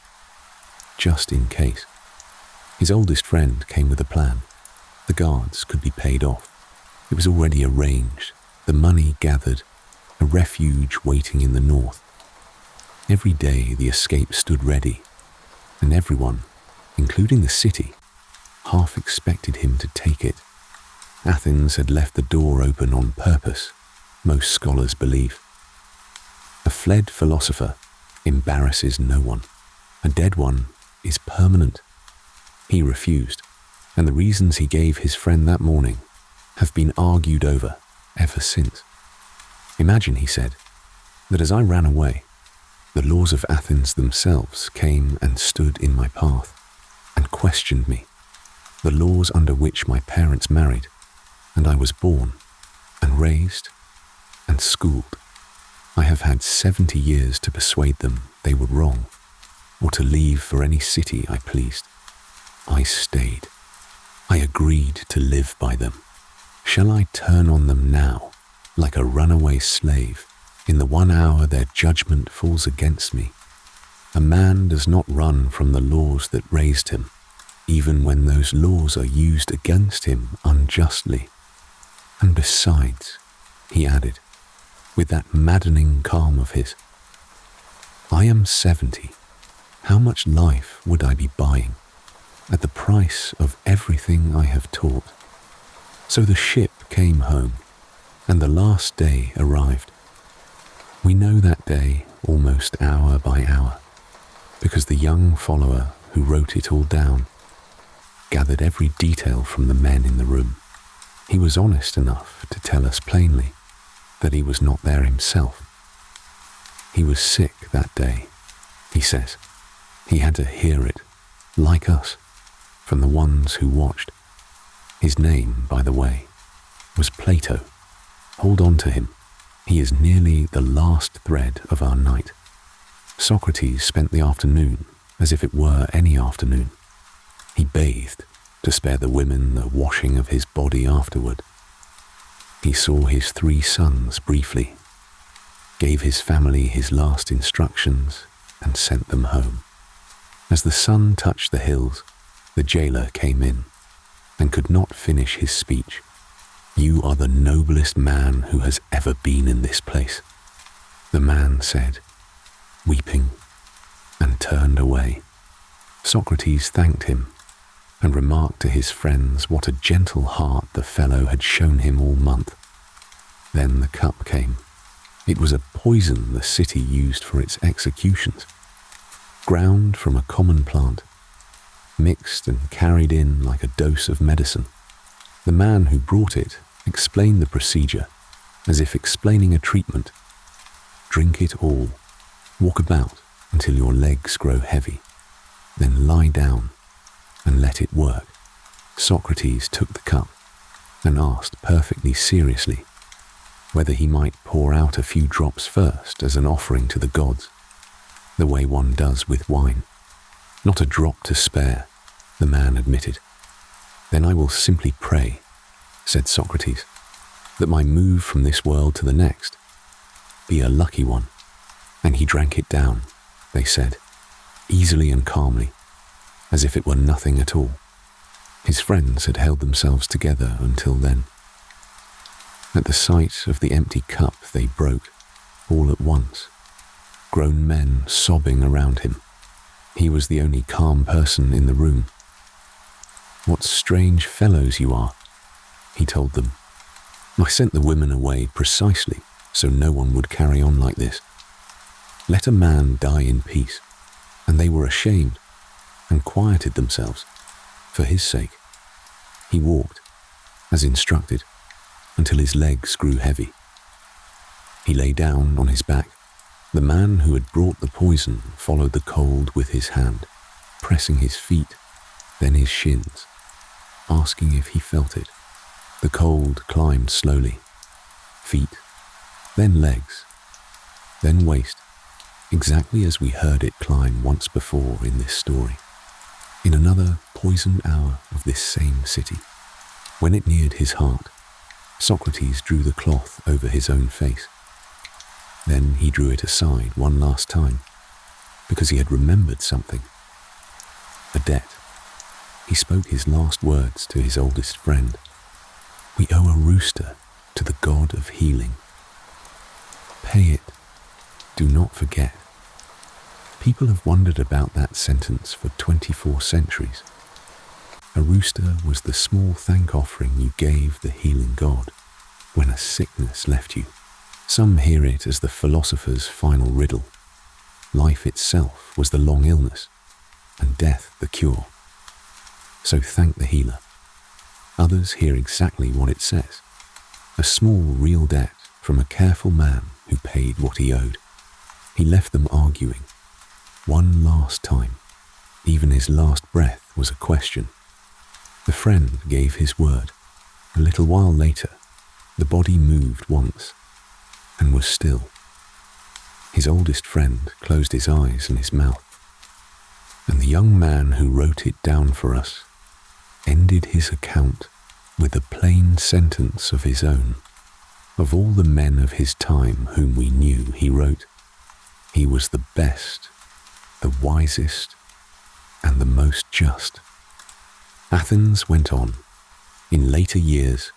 just in case. His oldest friend came with a plan. The guards could be paid off. It was already arranged, the money gathered, a refuge waiting in the north. Every day the escape stood ready, and everyone, including the city, half expected him to take it. Athens had left the door open on purpose, most scholars believe. A fled philosopher embarrasses no one. A dead one is permanent. He refused, and the reasons he gave his friend that morning have been argued over ever since. "Imagine," he said, "that as I ran away, the laws of Athens themselves came and stood in my path and questioned me, the laws under which my parents married, and I was born and raised and schooled. I have had 70 years to persuade them they were wrong, or to leave for any city I pleased. I stayed. I agreed to live by them. Shall I turn on them now, like a runaway slave, In the 1 hour their judgment falls against me. A man does not run from the laws that raised him, even when those laws are used against him unjustly. And besides, he added, with that maddening calm of his, I am 70. How much life would I be buying at the price of everything I have taught? So the ship came home, and the last day arrived. We know that day almost hour by hour, because the young follower who wrote it all down gathered every detail from the men in the room. He was honest enough to tell us plainly that he was not there himself. He was sick that day, he says. He had to hear it, like us, from the ones who watched. His name, by the way, was Plato. Hold on to him. He is nearly the last thread of our night. Socrates spent the afternoon as if it were any afternoon. He bathed to spare the women the washing of his body afterward. He saw his 3 sons briefly, gave his family his last instructions, and sent them home. As the sun touched the hills, the jailer came in and could not finish his speech. You are the noblest man who has ever been in this place, the man said, weeping, and turned away. Socrates thanked him and remarked to his friends what a gentle heart the fellow had shown him all month. Then the cup came. It was a poison the city used for its executions, ground from a common plant, mixed and carried in like a dose of medicine. The man who brought it explained the procedure as if explaining a treatment. Drink it all, walk about until your legs grow heavy, then lie down and let it work. Socrates took the cup and asked perfectly seriously whether he might pour out a few drops first as an offering to the gods, the way one does with wine. Not a drop to spare, the man admitted. Then I will simply pray, said Socrates, that my move from this world to the next be a lucky one. And he drank it down, they said, easily and calmly, as if it were nothing at all. His friends had held themselves together until then. At the sight of the empty cup they broke, all at once, grown men sobbing around him. He was the only calm person in the room. What strange fellows you are, he told them. I sent the women away precisely so no one would carry on like this. Let a man die in peace, and they were ashamed and quieted themselves for his sake. He walked, as instructed, until his legs grew heavy. He lay down on his back. The man who had brought the poison followed the cold with his hand, pressing his feet, then his shins, asking if he felt it. The cold climbed slowly. Feet, then legs, then waist, exactly as we heard it climb once before in this story. In another poisoned hour of this same city, when it neared his heart, Socrates drew the cloth over his own face. Then he drew it aside one last time, because he had remembered something. A debt. He spoke his last words to his oldest friend. We owe a rooster to the god of healing. Pay it. Do not forget. People have wondered about that sentence for 24 centuries. A rooster was the small thank offering you gave the healing god when a sickness left you. Some hear it as the philosopher's final riddle. Life itself was the long illness, and death the cure. So thank the healer. Others hear exactly what it says. A small real debt from a careful man who paid what he owed. He left them arguing. One last time. Even his last breath was a question. The friend gave his word. A little while later, the body moved once and was still. His oldest friend closed his eyes and his mouth, and the young man who wrote it down for us ended his account with a plain sentence of his own. Of all the men of his time whom we knew, he wrote, he was the best, the wisest, and the most just. Athens went on. In later years,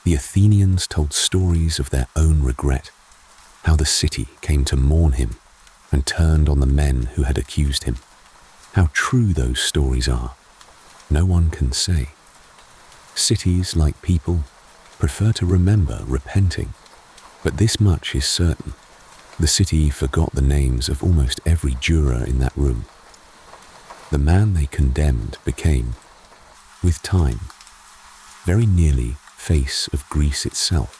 the Athenians told stories of their own regret, how the city came to mourn him and turned on the men who had accused him. How true those stories are, no one can say. Cities, like people, prefer to remember repenting, but this much is certain. The city forgot the names of almost every juror in that room. The man they condemned became, with time, very nearly face of Greece itself,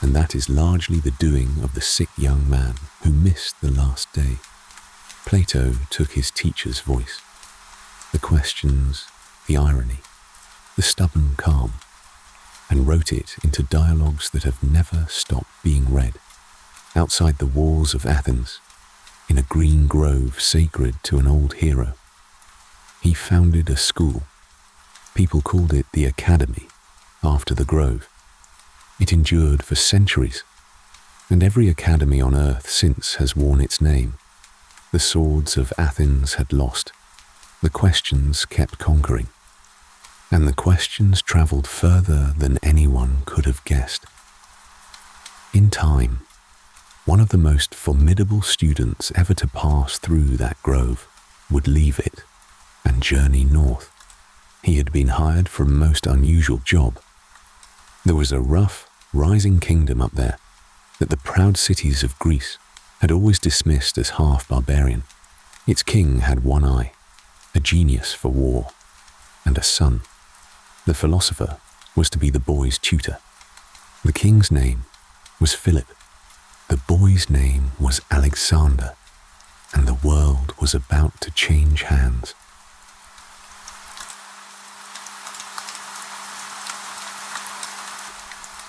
and that is largely the doing of the sick young man who missed the last day. Plato took his teacher's voice, the questions, the irony, the stubborn calm, and wrote it into dialogues that have never stopped being read. Outside the walls of Athens, in a green grove sacred to an old hero, he founded a school. People called it the Academy, after the grove. It endured for centuries, and every academy on earth since has worn its name. The swords of Athens had lost, the questions kept conquering, and the questions travelled further than anyone could have guessed. In time, one of the most formidable students ever to pass through that grove would leave it and journey north. He had been hired for a most unusual job. There was a rough, rising kingdom up there that the proud cities of Greece had always dismissed as half barbarian. Its king had one eye, a genius for war, and a son. The philosopher was to be the boy's tutor. The king's name was Philip. The boy's name was Alexander, and the world was about to change hands.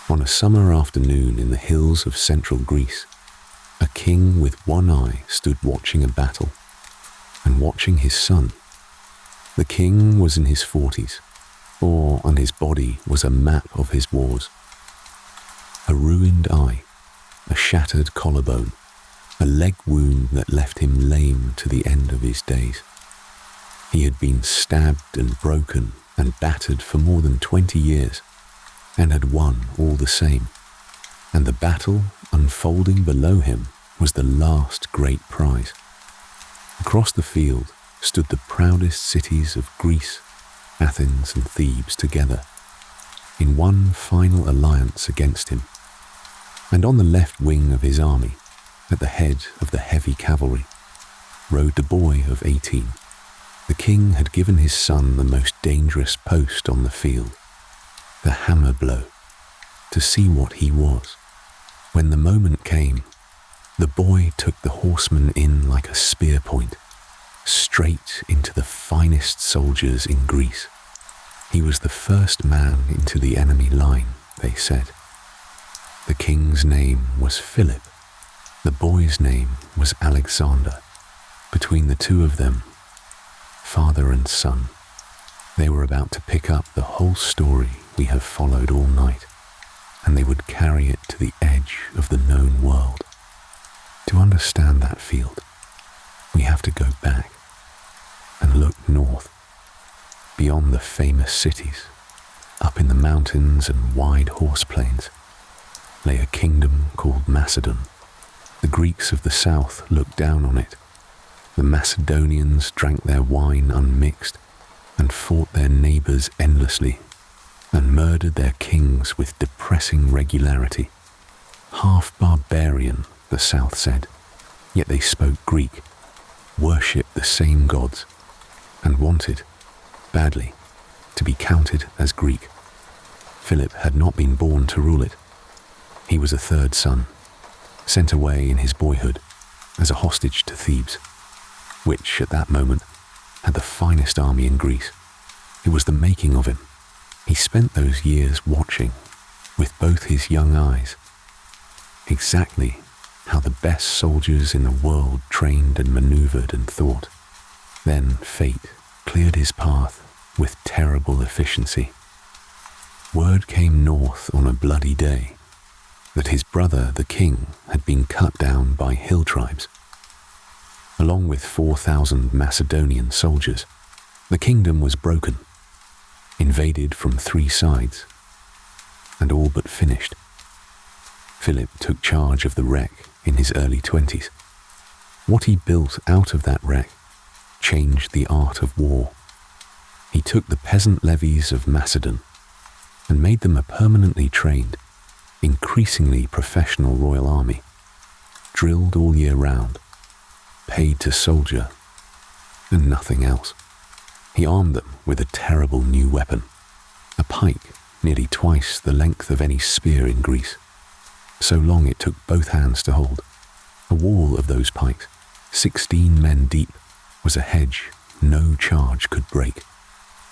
On a summer afternoon in the hills of central Greece, a king with one eye stood watching a battle and watching his son. The king was in his 40s, for on his body was a map of his wars. A ruined eye, a shattered collarbone, a leg wound that left him lame to the end of his days. He had been stabbed and broken and battered for more than 20 years, and had won all the same. And the battle unfolding below him was the last great prize. Across the field stood the proudest cities of Greece, Athens and Thebes together, in one final alliance against him. And on the left wing of his army, at the head of the heavy cavalry, rode the boy of 18. The king had given his son the most dangerous post on the field, the hammer blow, to see what he was. When the moment came, the boy took the horseman in like a spear point, straight into the finest soldiers in Greece. He was the first man into the enemy line, they said. The king's name was Philip. The boy's name was Alexander. Between the two of them, father and son, they were about to pick up the whole story we have followed all night, and they would carry it to the edge of the known world. To understand that field, we have to go back and look north, beyond the famous cities. Up in the mountains and wide horse plains lay a kingdom called Macedon. The Greeks of the south looked down on it. The Macedonians drank their wine unmixed and fought their neighbours endlessly and murdered their kings with depressing regularity. Half barbarian, the south said, yet they spoke Greek, worshipped the same gods, and wanted, badly, to be counted as Greek. Philip had not been born to rule it. He was a third son, sent away in his boyhood as a hostage to Thebes, which at that moment had the finest army in Greece. It was the making of him. He spent those years watching, with both his young eyes, exactly how the best soldiers in the world trained and maneuvered and thought. Then fate cleared his path with terrible efficiency. Word came north on a bloody day that his brother, the king, had been cut down by hill tribes. Along with 4,000 Macedonian soldiers, the kingdom was broken, invaded from 3 sides, and all but finished. Philip took charge of the wreck in his early 20s. What he built out of that wreck changed the art of war. He took the peasant levies of Macedon and made them a permanently trained, increasingly professional royal army, drilled all year round, paid to soldier, and nothing else. He armed them with a terrible new weapon, a pike nearly twice the length of any spear in Greece, so long it took both hands to hold. A wall of those pikes, 16 men deep, was a hedge no charge could break.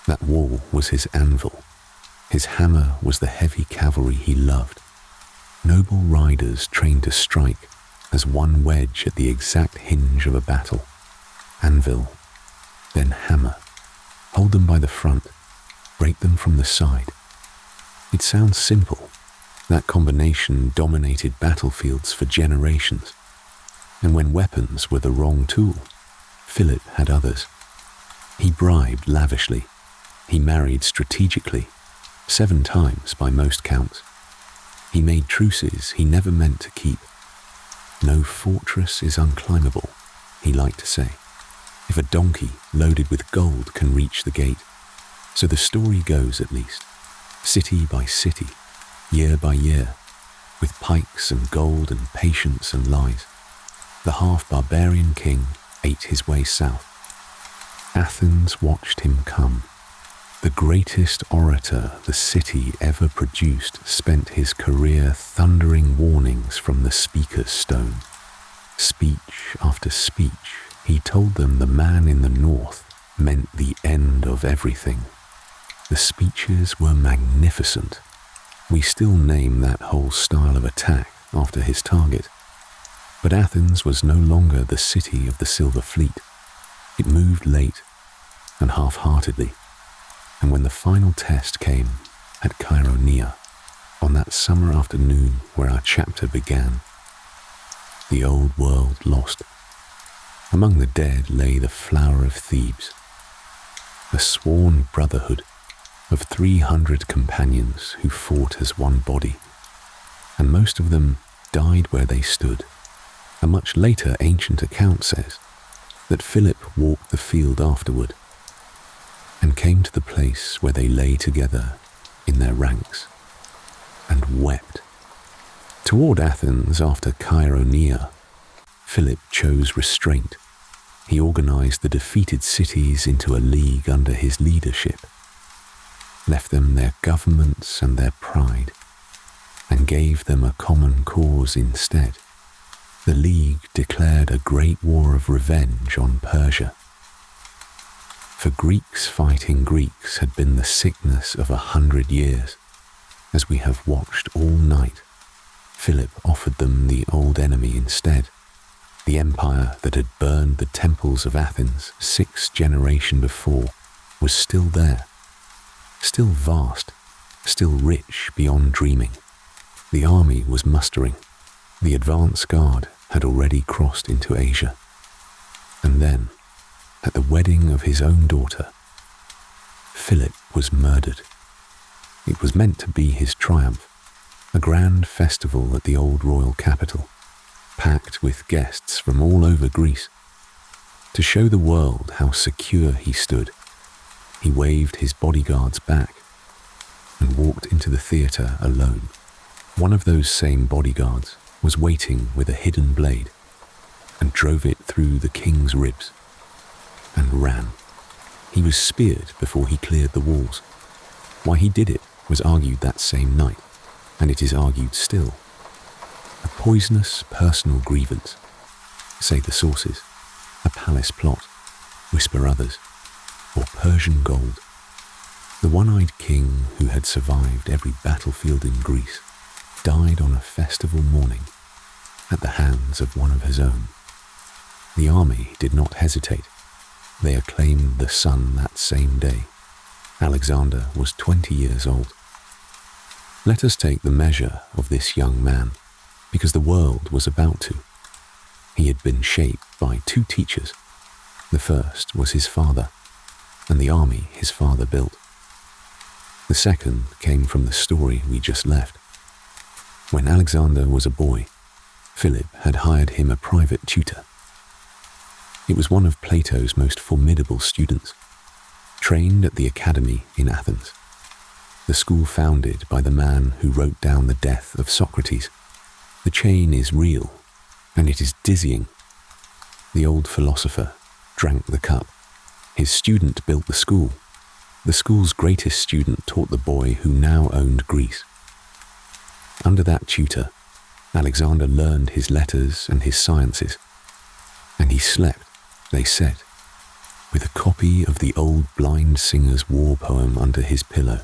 That wall was his anvil. His hammer was the heavy cavalry he loved. Noble riders trained to strike as one wedge at the exact hinge of a battle. Anvil, then hammer. Hold them by the front, break them from the side. It sounds simple. That combination dominated battlefields for generations. And when weapons were the wrong tool, Philip had others. He bribed lavishly. He married strategically, 7 times by most counts. He made truces he never meant to keep. No fortress is unclimbable, he liked to say, if a donkey loaded with gold can reach the gate. So the story goes, at least, city by city, year by year, with pikes and gold and patience and lies, the half-barbarian king ate his way south. Athens watched him come. The greatest orator the city ever produced spent his career thundering warnings from the speaker's stone. Speech after speech, he told them the man in the north meant the end of everything. The speeches were magnificent. We still name that whole style of attack after his target. But Athens was no longer the city of the Silver Fleet. It moved late and half-heartedly. And when the final test came at Chaeronea, on that summer afternoon where our chapter began, the old world lost. Among the dead lay the flower of Thebes, a sworn brotherhood of 300 companions who fought as one body, and most of them died where they stood. A much later ancient account says that Philip walked the field afterward and came to the place where they lay together in their ranks and wept. Toward Athens after Chaeronea, Philip chose restraint. He organized the defeated cities into a league under his leadership, left them their governments and their pride, and gave them a common cause instead. The league declared a great war of revenge on Persia. For Greeks fighting Greeks had been the sickness of 100 years. As we have watched all night, Philip offered them the old enemy instead. The empire that had burned the temples of Athens 6 generations before was still there, still vast, still rich beyond dreaming. The army was mustering. The advance guard had already crossed into Asia. And then, at the wedding of his own daughter, Philip was murdered. It was meant to be his triumph, a grand festival at the old royal capital, packed with guests from all over Greece. To show the world how secure he stood, he waved his bodyguards back and walked into the theatre alone. One of those same bodyguards was waiting with a hidden blade and drove it through the king's ribs and ran. He was speared before he cleared the walls. Why he did it was argued that same night, and it is argued still. A poisonous personal grievance, say the sources, a palace plot, whisper others, or Persian gold. The one-eyed king who had survived every battlefield in Greece died on a festival morning at the hands of one of his own. The army did not hesitate. They acclaimed the sun that same day. Alexander was 20 years old. Let us take the measure of this young man, because the world was about to. He had been shaped by two teachers. The first was his father, and the army his father built. The second came from the story we just left. When Alexander was a boy, Philip had hired him a private tutor. It was one of Plato's most formidable students, trained at the academy in Athens, the school founded by the man who wrote down the death of Socrates. The chain is real, and it is dizzying. The old philosopher drank the cup. His student built the school. The school's greatest student taught the boy who now owned Greece. Under that tutor, Alexander learned his letters and his sciences, and he slept, they said, with a copy of the old blind singer's war poem under his pillow.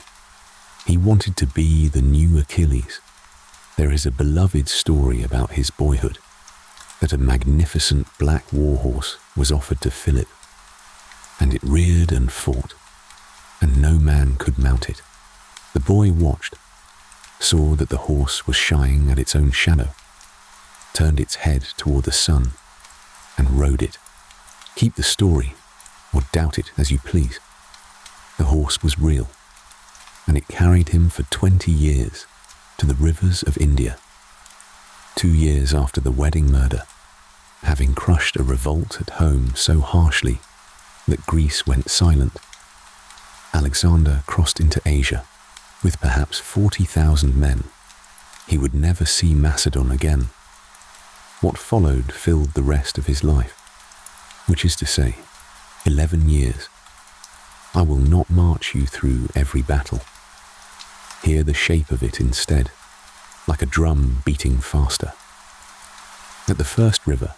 He wanted to be the new Achilles. There is a beloved story about his boyhood, that a magnificent black warhorse was offered to Philip, and it reared and fought, and no man could mount it. The boy watched, saw that the horse was shying at its own shadow, turned its head toward the sun, and rode it. Keep the story, or doubt it as you please. The horse was real, and it carried him for 20 years to the rivers of India. 2 years after the wedding murder, having crushed a revolt at home so harshly that Greece went silent, Alexander crossed into Asia with perhaps 40,000 men. He would never see Macedon again. What followed filled the rest of his life, which is to say, 11 years. I will not march you through every battle. Hear the shape of it instead, like a drum beating faster. At the first river,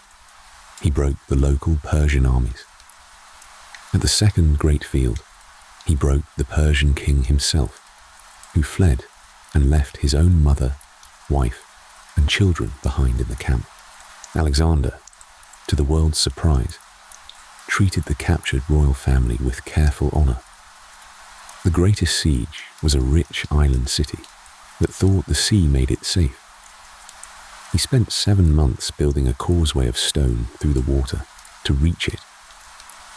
he broke the local Persian armies. At the second great field, he broke the Persian king himself, who fled and left his own mother, wife, and children behind in the camp. Alexander, to the world's surprise, treated the captured royal family with careful honor. The greatest siege was a rich island city that thought the sea made it safe. He spent 7 months building a causeway of stone through the water to reach it,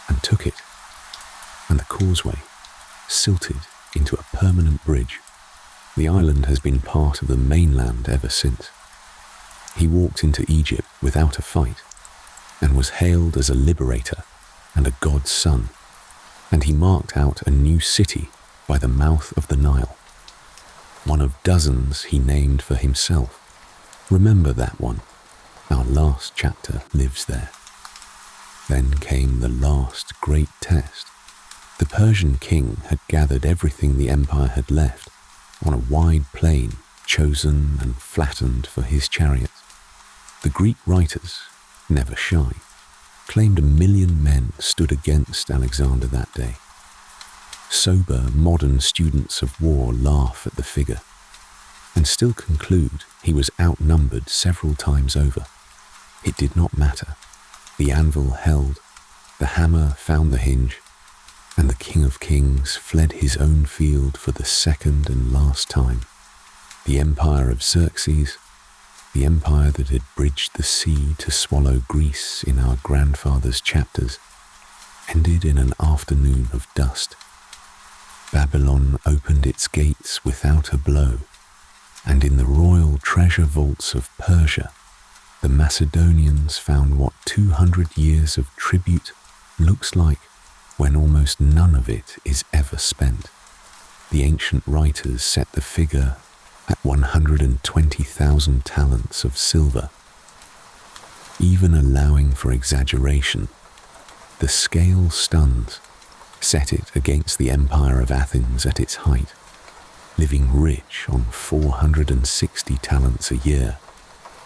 and took it, and the causeway silted into a permanent bridge. The island has been part of the mainland ever since. He walked into Egypt without a fight, and was hailed as a liberator and a god's son, and he marked out a new city by the mouth of the Nile, one of dozens he named for himself. Remember that one. Our last chapter lives there. Then came the last great test. The Persian king had gathered everything the empire had left on a wide plain chosen and flattened for his chariots. The Greek writers, never shy, claimed 1 million men stood against Alexander that day. Sober modern students of war laugh at the figure, and still conclude he was outnumbered several times over. It did not matter. The anvil held, the hammer found the hinge, and the King of Kings fled his own field for the second and last time. The empire of Xerxes, the empire that had bridged the sea to swallow Greece in our grandfather's chapters, ended in an afternoon of dust. Babylon opened its gates without a blow, and in the royal treasure vaults of Persia, the Macedonians found what 200 years of tribute looks like when almost none of it is ever spent. The ancient writers set the figure at 120,000 talents of silver. Even allowing for exaggeration, the scale stuns. Set it against the empire of Athens at its height, living rich on 460 talents a year.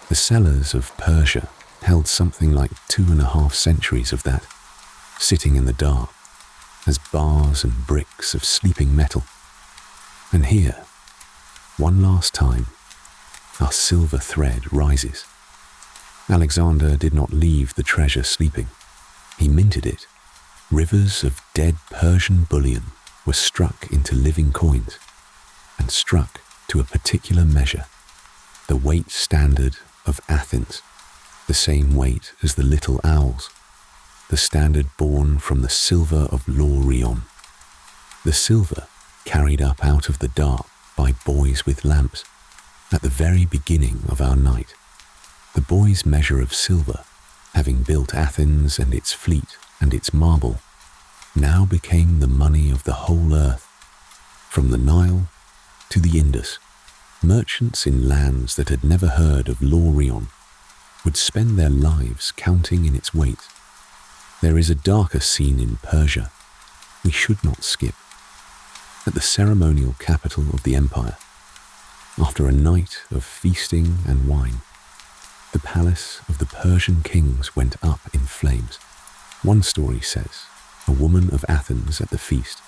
The cellars of Persia held something like 2.5 centuries of that, sitting in the dark, as bars and bricks of sleeping metal. And here, one last time, our silver thread rises. Alexander did not leave the treasure sleeping. He minted it. Rivers of dead Persian bullion were struck into living coins, and struck to a particular measure, the weight standard of Athens, the same weight as the little owls, the standard born from the silver of Laurion, the silver carried up out of the dark by boys with lamps at the very beginning of our night. The boys' measure of silver, having built Athens and its fleet and its marble, now became the money of the whole earth, from the Nile to the Indus. Merchants in lands that had never heard of Laurion would spend their lives counting in its weight. There is a darker scene in Persia we should not skip. At the ceremonial capital of the empire, after a night of feasting and wine, the palace of the Persian kings went up in flames. One story says a woman of Athens at the feast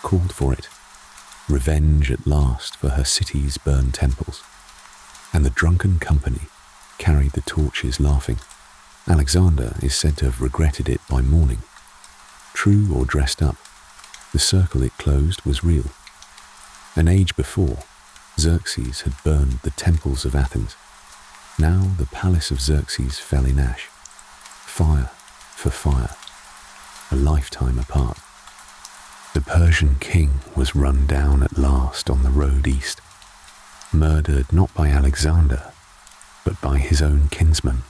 called for it, revenge at last for her city's burned temples, and the drunken company carried the torches laughing. Alexander is said to have regretted it by morning. True or dressed up, the circle it closed was real. An age before, Xerxes had burned the temples of Athens. Now the palace of Xerxes fell in ash, fire for fire, a lifetime apart. The Persian king was run down at last on the road east, murdered not by Alexander, but by his own kinsman.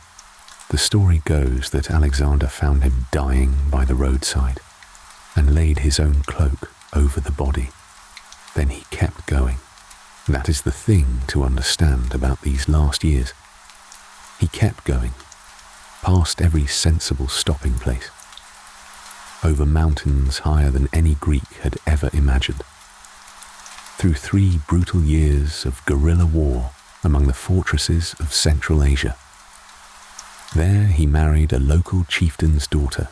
The story goes that Alexander found him dying by the roadside and laid his own cloak over the body. Then he kept going. That is the thing to understand about these last years. He kept going, past every sensible stopping place, over mountains higher than any Greek had ever imagined, through 3 brutal years of guerrilla war among the fortresses of Central Asia. There he married a local chieftain's daughter,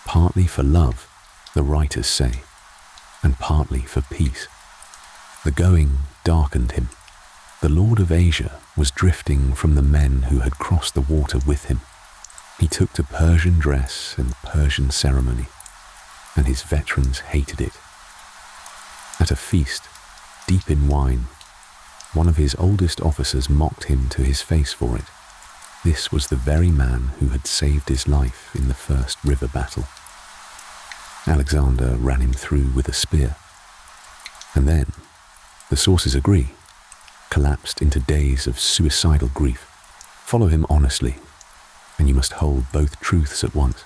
partly for love, the writers say, and partly for peace. The going darkened him. The lord of Asia was drifting from the men who had crossed the water with him. He took to Persian dress and Persian ceremony, and his veterans hated it. At a feast, deep in wine, one of his oldest officers mocked him to his face for it. This was the very man who had saved his life in the first river battle. Alexander ran him through with a spear, and then, the sources agree, collapsed into days of suicidal grief. Follow him honestly, and you must hold both truths at once.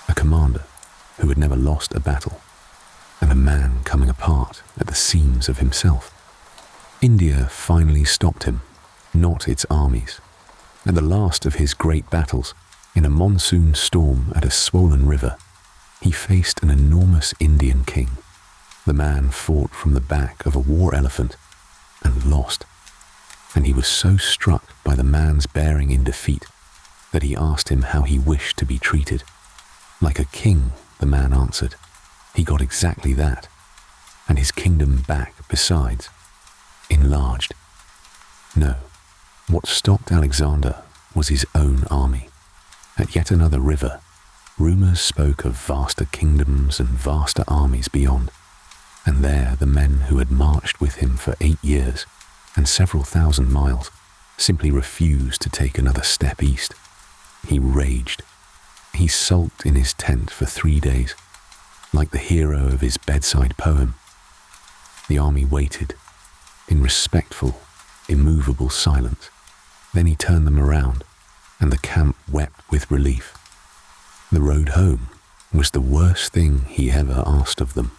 A commander who had never lost a battle, and a man coming apart at the seams of himself. India finally stopped him, not its armies. At the last of his great battles, in a monsoon storm at a swollen river, he faced an enormous Indian king. The man fought from the back of a war elephant and lost, and he was so struck by the man's bearing in defeat that he asked him how he wished to be treated. Like a king, the man answered. He got exactly that, and his kingdom back besides, enlarged. No, what stopped Alexander was his own army. At yet another river, rumours spoke of vaster kingdoms and vaster armies beyond, and there the men who had marched with him for 8 years and several thousand miles simply refused to take another step east. He raged. He sulked in his tent for 3 days, like the hero of his bedside poem. The army waited, in respectful, immovable silence. Then he turned them around, and the camp wept with relief. The road home was the worst thing he ever asked of them.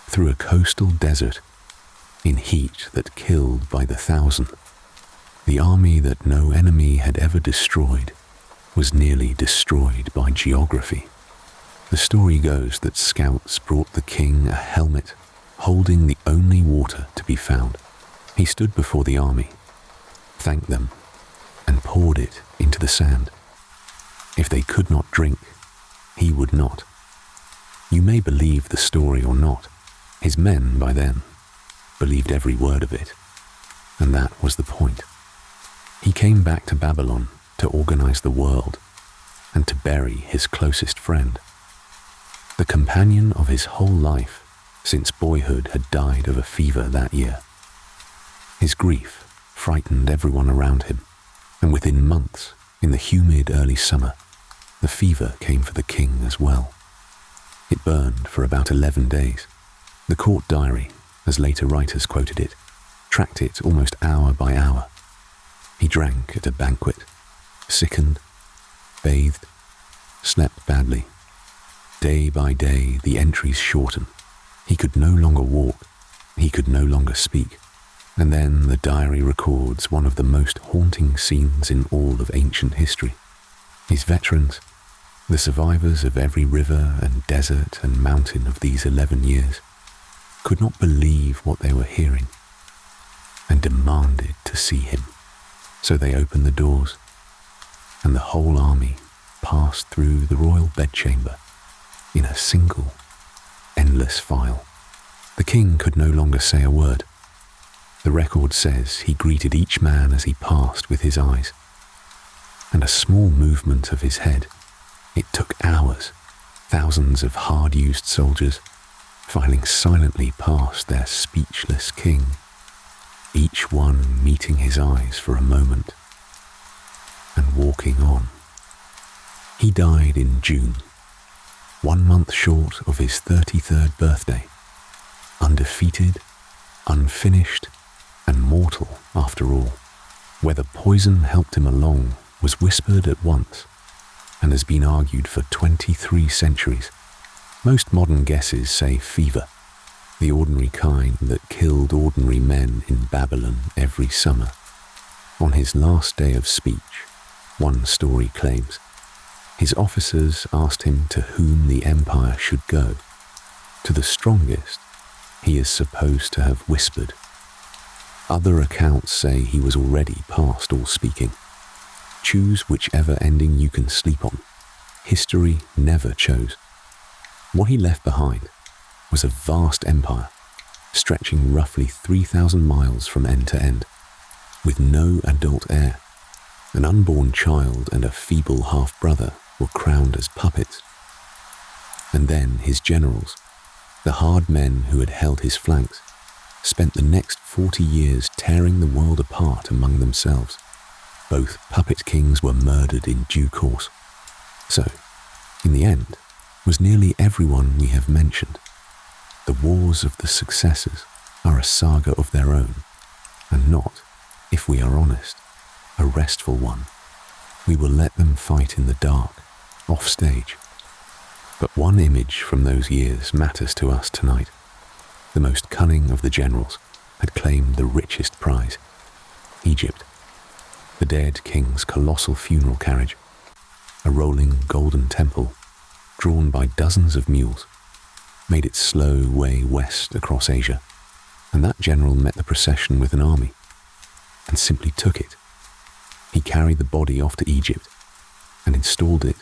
Through a coastal desert, in heat that killed by the thousand, the army that no enemy had ever destroyed was nearly destroyed by geography. The story goes that scouts brought the king a helmet holding the only water to be found. He stood before the army, thanked them, and poured it into the sand. If they could not drink, he would not. You may believe the story or not. His men, by then, believed every word of it, and that was the point. He came back to Babylon to organize the world and to bury his closest friend. The companion of his whole life since boyhood had died of a fever that year. His grief frightened everyone around him, and within months, in the humid early summer, the fever came for the king as well. It burned for about 11 days. The court diary, as later writers quoted it, tracked it almost hour by hour. He drank at a banquet, sickened, bathed, slept badly. Day by day, the entries shortened. He could no longer walk. He could no longer speak. And then the diary records one of the most haunting scenes in all of ancient history. His veterans, the survivors of every river and desert and mountain of these 11 years, could not believe what they were hearing and demanded to see him. So they opened the doors, and the whole army passed through the royal bedchamber in a single, endless file. The king could no longer say a word. The record says he greeted each man as he passed with his eyes, and a small movement of his head. It took hours, thousands of hard-used soldiers filing silently past their speechless king, each one meeting his eyes for a moment and walking on. He died in June, 1 month short of his 33rd birthday, undefeated, unfinished, and mortal after all. Whether poison helped him along was whispered at once and has been argued for 23 centuries. Most modern guesses say fever, the ordinary kind that killed ordinary men in Babylon every summer. On his last day of speech, one story claims, his officers asked him to whom the empire should go. To the strongest, he is supposed to have whispered. Other accounts say he was already past all speaking. Choose whichever ending you can sleep on. History never chose. What he left behind was a vast empire, stretching roughly 3,000 miles from end to end, with no adult heir. An unborn child and a feeble half-brother were crowned as puppets. And then his generals, the hard men who had held his flanks, spent the next 40 years tearing the world apart among themselves. Both puppet kings were murdered in due course. So, in the end, was nearly everyone we have mentioned. The wars of the successors are a saga of their own, and not, if we are honest, a restful one. We will let them fight in the dark, off stage. But one image from those years matters to us tonight. The most cunning of the generals had claimed the richest prize, Egypt. The dead king's colossal funeral carriage, a rolling golden temple drawn by dozens of mules, made its slow way west across Asia, and that general met the procession with an army and simply took it. He carried the body off to Egypt and installed it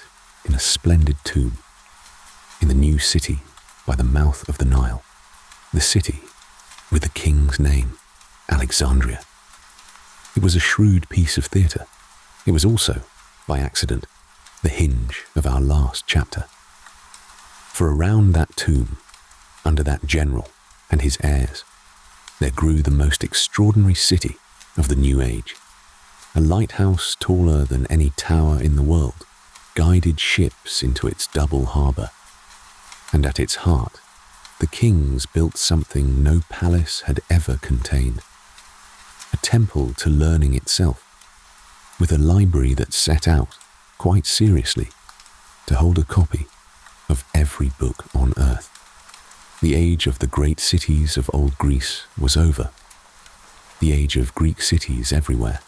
in a splendid tomb in the new city by the mouth of the Nile, the city with the king's name, Alexandria. It was a shrewd piece of theatre. It was also, by accident, the hinge of our last chapter. For around that tomb, under that general and his heirs, there grew the most extraordinary city of the new age. A lighthouse taller than any tower in the world guided ships into its double harbour. And at its heart, the kings built something no palace had ever contained. A temple to learning itself, with a library that set out, quite seriously, to hold a copy of every book on earth. The age of the great cities of old Greece was over. The age of Greek cities everywhere,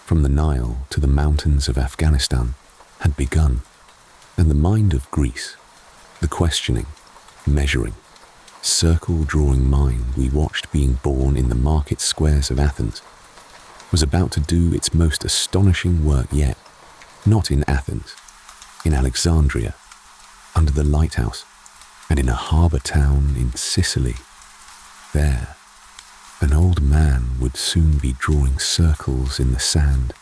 from the Nile to the mountains of Afghanistan, had begun. And the mind of Greece, the questioning, measuring, circle-drawing mind we watched being born in the market squares of Athens, was about to do its most astonishing work yet, not in Athens, in Alexandria, under the lighthouse, and in a harbour town in Sicily. There, an old man would soon be drawing circles in the sand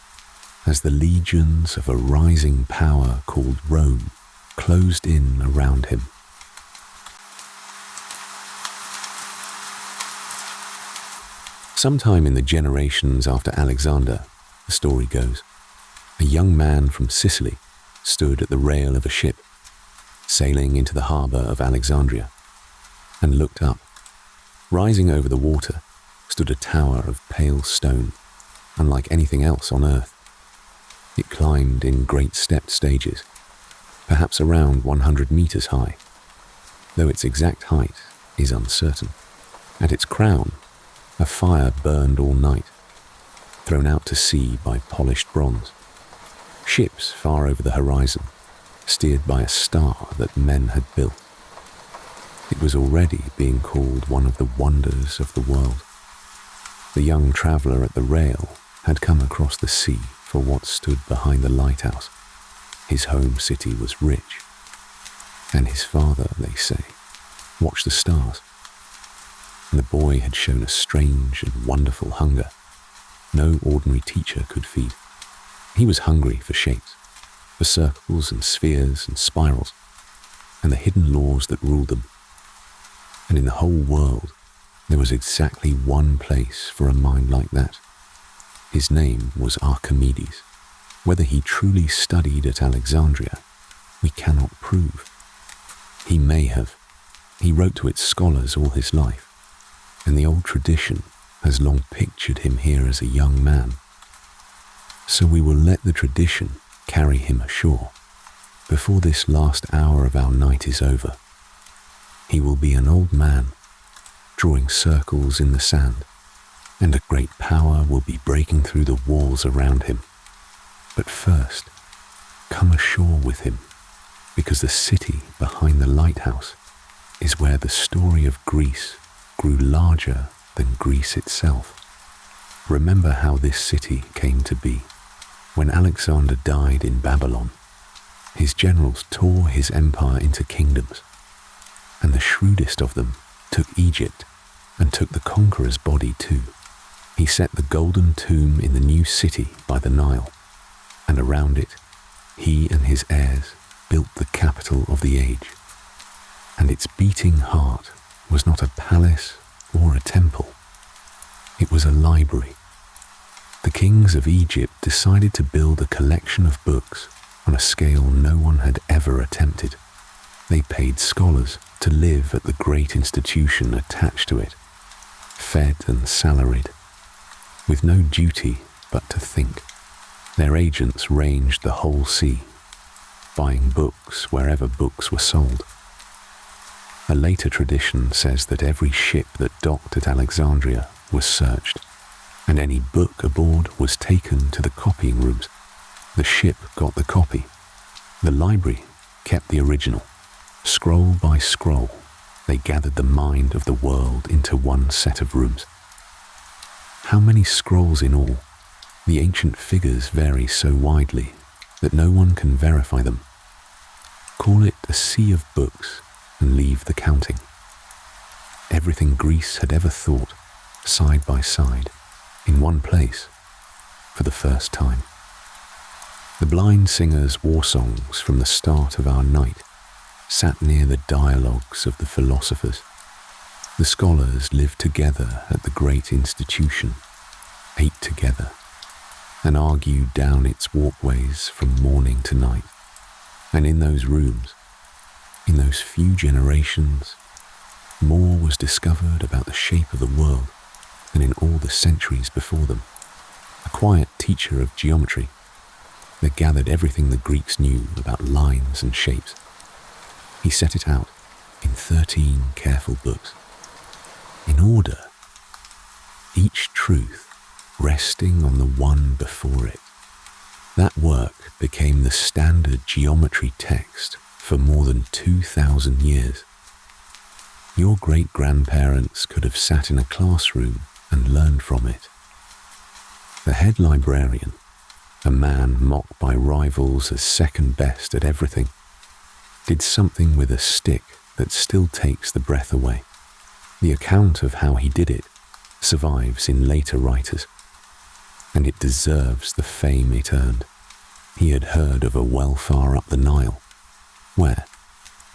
as the legions of a rising power called Rome closed in around him. Sometime in the generations after Alexander, the story goes, a young man from Sicily stood at the rail of a ship, sailing into the harbour of Alexandria, and looked up. Rising over the water stood a tower of pale stone, unlike anything else on earth. It climbed in great stepped stages, perhaps around 100 meters high, though its exact height is uncertain. At its crown, a fire burned all night, thrown out to sea by polished bronze. Ships far over the horizon, steered by a star that men had built. It was already being called one of the wonders of the world. The young traveller at the rail had come across the sea for what stood behind the lighthouse. His home city was rich, and his father, they say, watched the stars. And the boy had shown a strange and wonderful hunger no ordinary teacher could feed. He was hungry for shapes, for circles and spheres and spirals, and the hidden laws that ruled them. And in the whole world, there was exactly one place for a mind like that. His name was Archimedes. Whether he truly studied at Alexandria, we cannot prove. He may have. He wrote to its scholars all his life, and the old tradition has long pictured him here as a young man. So we will let the tradition carry him ashore before this last hour of our night is over. He will be an old man, drawing circles in the sand, and a great power will be breaking through the walls around him. But first, come ashore with him, because the city behind the lighthouse is where the story of Greece grew larger than Greece itself. Remember how this city came to be. When Alexander died in Babylon, his generals tore his empire into kingdoms, and the shrewdest of them took Egypt and took the conqueror's body too. He set the golden tomb in the new city by the Nile, and around it, he and his heirs built the capital of the age. And its beating heart was not a palace or a temple. It was a library. The kings of Egypt decided to build a collection of books on a scale no one had ever attempted. They paid scholars to live at the great institution attached to it, fed and salaried, with no duty but to think. Their agents ranged the whole sea, buying books wherever books were sold. A later tradition says that every ship that docked at Alexandria was searched, and any book aboard was taken to the copying rooms. The ship got the copy. The library kept the original. Scroll by scroll, they gathered the mind of the world into one set of rooms. How many scrolls in all? The ancient figures vary so widely that no one can verify them. Call it a sea of books and leave the counting. Everything Greece had ever thought, side by side, in one place, for the first time. The blind singer's war songs from the start of our night sat near the dialogues of the philosophers. The scholars lived together at the great institution, ate together, and argued down its walkways from morning to night. And in those rooms, in those few generations, more was discovered about the shape of the world than in all the centuries before them. A quiet teacher of geometry that gathered everything the Greeks knew about lines and shapes. He set it out in 13 careful books, in order, each truth resting on the one before it. That work became the standard geometry text for more than 2,000 years. Your great-grandparents could have sat in a classroom and learned from it. The head librarian, a man mocked by rivals as second best at everything, did something with a stick that still takes the breath away. The account of how he did it survives in later writers, and it deserves the fame it earned. He had heard of a well far up the Nile, where,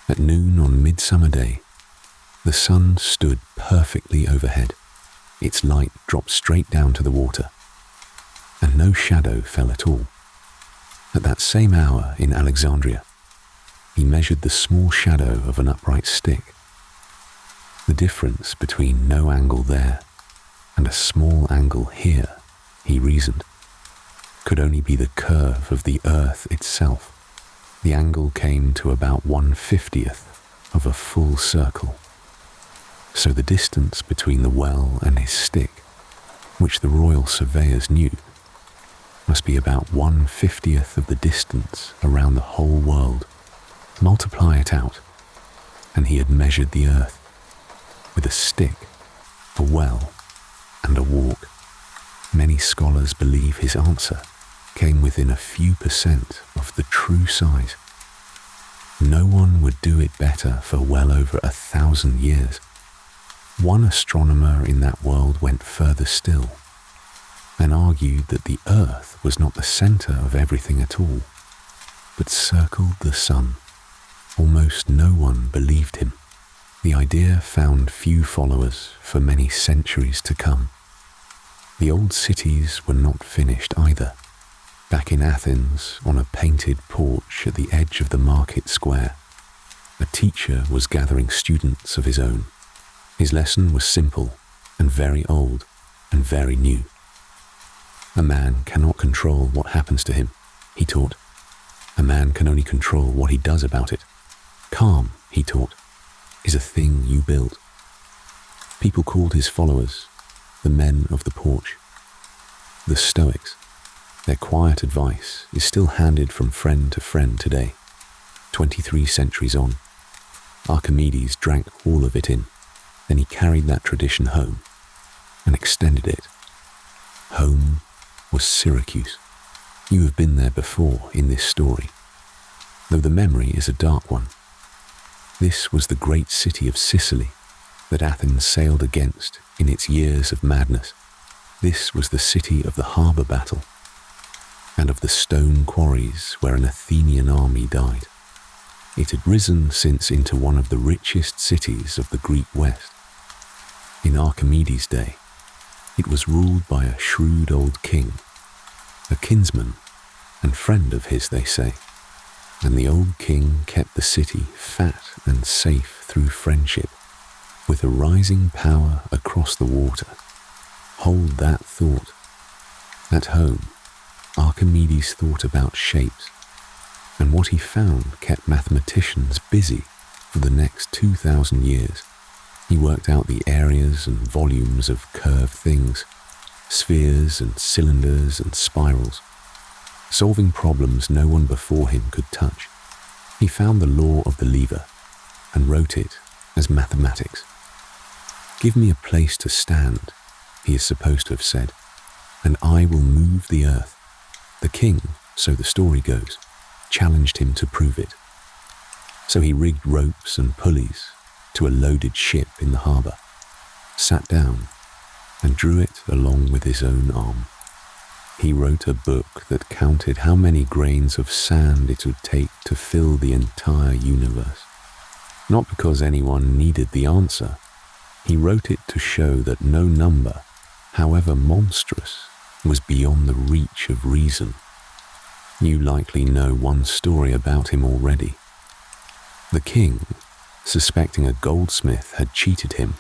at noon on Midsummer Day, the sun stood perfectly overhead, its light dropped straight down to the water, and no shadow fell at all. At that same hour in Alexandria, he measured the small shadow of an upright stick. The difference between no angle there and a small angle here, he reasoned, could only be the curve of the earth itself. The angle came to about 1/50th of a full circle. So the distance between the well and his stick, which the royal surveyors knew, must be about 1/50th of the distance around the whole world. Multiply it out, and he had measured the earth with a stick, a well, and a walk. Many scholars believe his answer came within a few percent of the true size. No one would do it better for well over 1,000 years. One astronomer in that world went further still and argued that the earth was not the center of everything at all, but circled the sun. Almost no one believed him. The idea found few followers for many centuries to come. The old cities were not finished either. Back in Athens, on a painted porch at the edge of the market square, a teacher was gathering students of his own. His lesson was simple and very old and very new. A man cannot control what happens to him, he taught. A man can only control what he does about it. Calm, he taught, is a thing you build. People called his followers the men of the porch, the Stoics. Their quiet advice is still handed from friend to friend today, 23 centuries on. Archimedes drank all of it in, then he carried that tradition home and extended it. Home was Syracuse. You have been there before in this story, though the memory is a dark one. This was the great city of Sicily that Athens sailed against in its years of madness. This was the city of the harbour battle and of the stone quarries where an Athenian army died. It had risen since into one of the richest cities of the Greek West. In Archimedes' day, it was ruled by a shrewd old king, a kinsman and friend of his, they say, and the old king kept the city fat and safe through friendship, with a rising power across the water. Hold that thought. At home, Archimedes thought about shapes, and what he found kept mathematicians busy for the next 2,000 years. He worked out the areas and volumes of curved things, spheres and cylinders and spirals, solving problems no one before him could touch. He found the law of the lever and wrote it as mathematics. "Give me a place to stand," he is supposed to have said, "and I will move the earth." The king, so the story goes, challenged him to prove it. So he rigged ropes and pulleys to a loaded ship in the harbour, sat down and drew it along with his own arm. He wrote a book that counted how many grains of sand it would take to fill the entire universe. Not because anyone needed the answer. He wrote it to show that no number, however monstrous, was beyond the reach of reason. You likely know one story about him already. The king, suspecting a goldsmith had cheated him,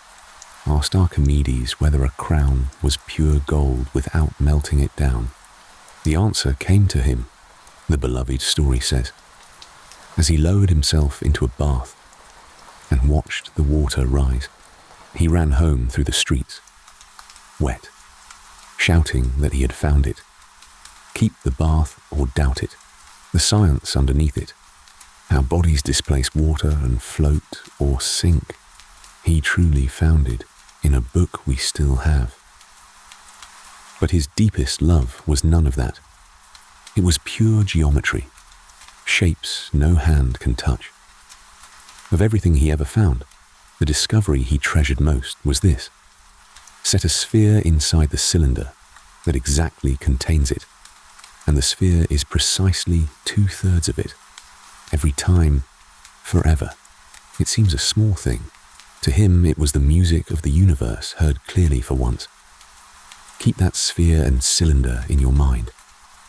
asked Archimedes whether a crown was pure gold without melting it down. The answer came to him, the beloved story says, as he lowered himself into a bath and watched the water rise. He ran home through the streets, wet, shouting that he had found it. Keep the bath or doubt it, the science underneath it, how bodies displace water and float or sink. He truly found it in a book we still have. But his deepest love was none of that. It was pure geometry, shapes no hand can touch. Of everything he ever found, the discovery he treasured most was this: set a sphere inside the cylinder that exactly contains it, and the sphere is precisely 2/3 of it. Every time, forever. It seems a small thing. To him, it was the music of the universe heard clearly for once. Keep that sphere and cylinder in your mind.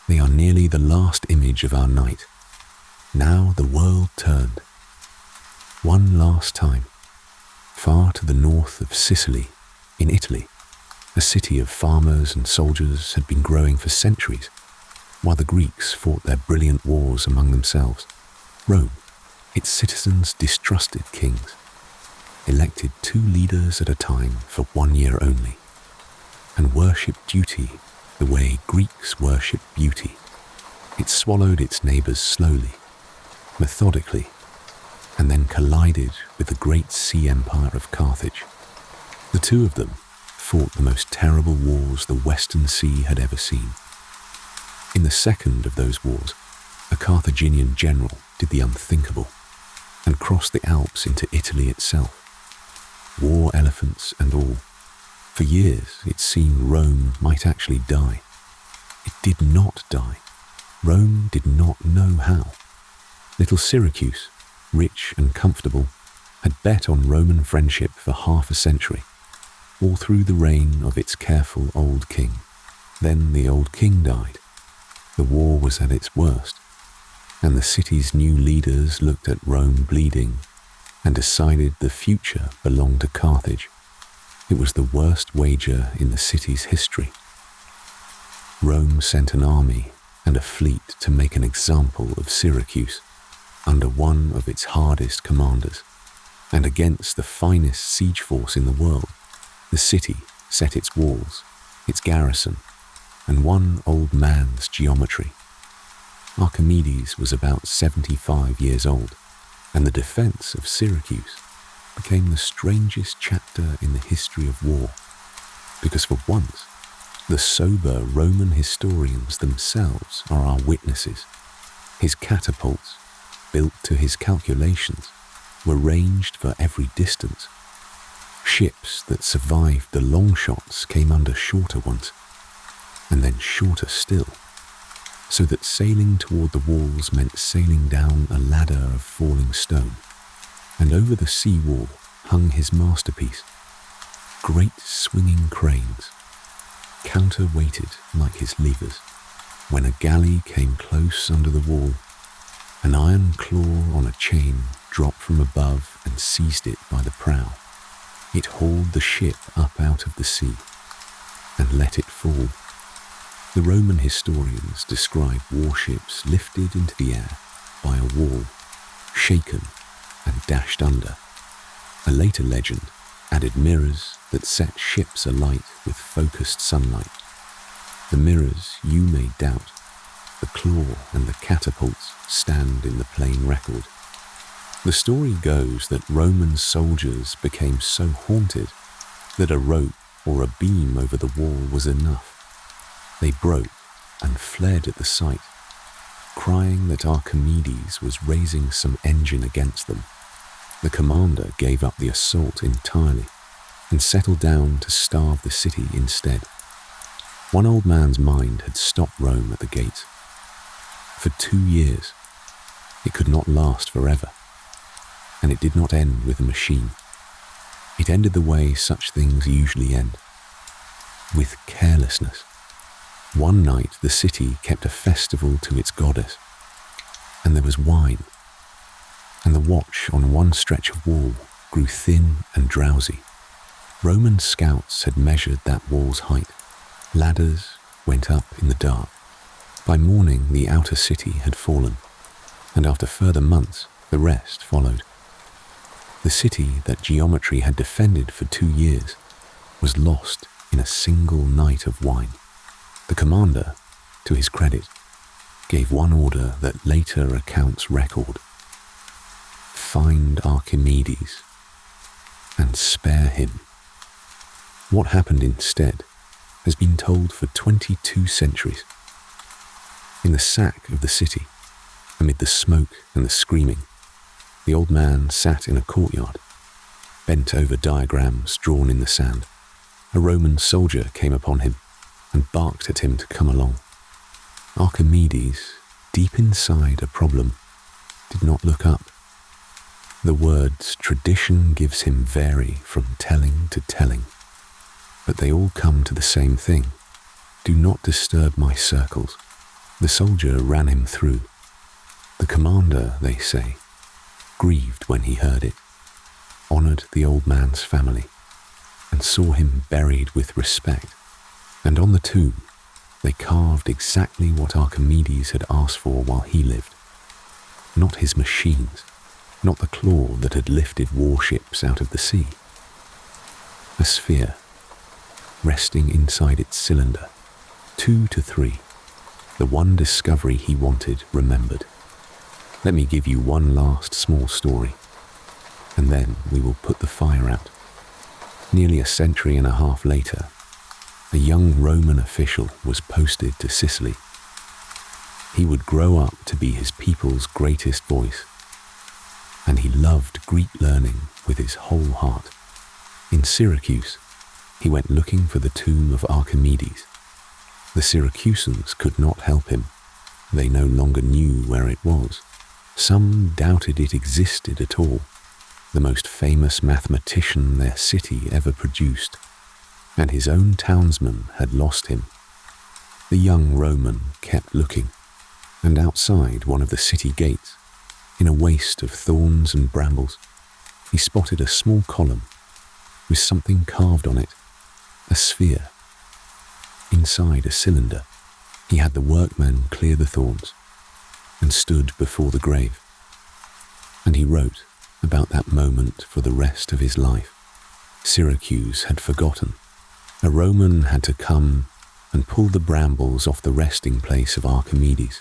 They are nearly the last image of our night. Now the world turned. One last time, far to the north of Sicily, in Italy, a city of farmers and soldiers had been growing for centuries, while the Greeks fought their brilliant wars among themselves. Rome, its citizens distrusted kings, elected 2 leaders at a time for 1 year only, and worshipped duty the way Greeks worship beauty. It swallowed its neighbours slowly, methodically, and then collided with the great sea empire of Carthage. The 2 of them fought the most terrible wars the Western Sea had ever seen. In the second of those wars, a Carthaginian general did the unthinkable and crossed the Alps into Italy itself, war elephants and all. For years, it seemed Rome might actually die. It did not die. Rome did not know how. Little Syracuse, rich and comfortable, had bet on Roman friendship for half a century, all through the reign of its careful old king. Then the old king died. The war was at its worst, and the city's new leaders looked at Rome bleeding and decided the future belonged to Carthage. It was the worst wager in the city's history. Rome sent an army and a fleet to make an example of Syracuse under one of its hardest commanders, and against the finest siege force in the world, the city set its walls, its garrison, and one old man's geometry. Archimedes was about 75 years old, and the defense of Syracuse became the strangest chapter in the history of war, because for once, the sober Roman historians themselves are our witnesses. His catapults, built to his calculations, were ranged for every distance. Ships that survived the long shots came under shorter ones, and then shorter still, so that sailing toward the walls meant sailing down a ladder of falling stone. And over the sea wall hung his masterpiece, great swinging cranes, counterweighted like his levers. When a galley came close under the wall, an iron claw on a chain dropped from above and seized it by the prow. It hauled the ship up out of the sea and let it fall. The Roman historians describe warships lifted into the air by a wall, shaken and dashed under. A later legend added mirrors that set ships alight with focused sunlight. The mirrors, you may doubt, the claw and the catapults stand in the plain record. The story goes that Roman soldiers became so haunted that a rope or a beam over the wall was enough. They broke and fled at the sight, crying that Archimedes was raising some engine against them. The commander gave up the assault entirely and settled down to starve the city instead. One old man's mind had stopped Rome at the gates. For 2 years, it could not last forever, and it did not end with a machine. It ended the way such things usually end, with carelessness. One night the city kept a festival to its goddess, and there was wine, and the watch on one stretch of wall grew thin and drowsy. Roman scouts had measured that wall's height. Ladders went up in the dark. By morning the outer city had fallen, and after further months the rest followed. The city that geometry had defended for 2 years was lost in a single night of wine. The commander, to his credit, gave one order that later accounts record: find Archimedes and spare him. What happened instead has been told for 22 centuries. In the sack of the city, amid the smoke and the screaming, the old man sat in a courtyard, bent over diagrams drawn in the sand. A Roman soldier came upon him and barked at him to come along. Archimedes, deep inside a problem, did not look up. The words tradition gives him vary from telling to telling, but they all come to the same thing. "Do not disturb my circles." The soldier ran him through. The commander, they say, grieved when he heard it, honored the old man's family, and saw him buried with respect. And on the tomb, they carved exactly what Archimedes had asked for while he lived. Not his machines, not the claw that had lifted warships out of the sea. A sphere, resting inside its cylinder, 2 to 3, the one discovery he wanted remembered. Let me give you one last small story, and then we will put the fire out. Nearly a century and a half later, a young Roman official was posted to Sicily. He would grow up to be his people's greatest voice, and he loved Greek learning with his whole heart. In Syracuse, he went looking for the tomb of Archimedes. The Syracusans could not help him. They no longer knew where it was. Some doubted it existed at all. The most famous mathematician their city ever produced, and his own townsmen had lost him. The young Roman kept looking, and outside one of the city gates, in a waste of thorns and brambles, he spotted a small column with something carved on it, a sphere. Inside a cylinder, he had the workmen clear the thorns and stood before the grave. And he wrote about that moment for the rest of his life. Syracuse had forgotten. A Roman had to come and pull the brambles off the resting place of Archimedes.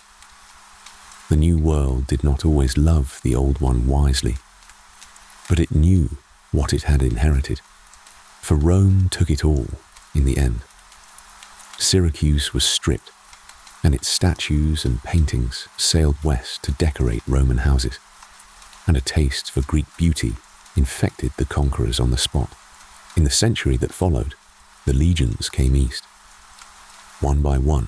The new world did not always love the old one wisely, but it knew what it had inherited, for Rome took it all in the end. Syracuse was stripped, and its statues and paintings sailed west to decorate Roman houses, and a taste for Greek beauty infected the conquerors on the spot. In the century that followed, the legions came east. One by one,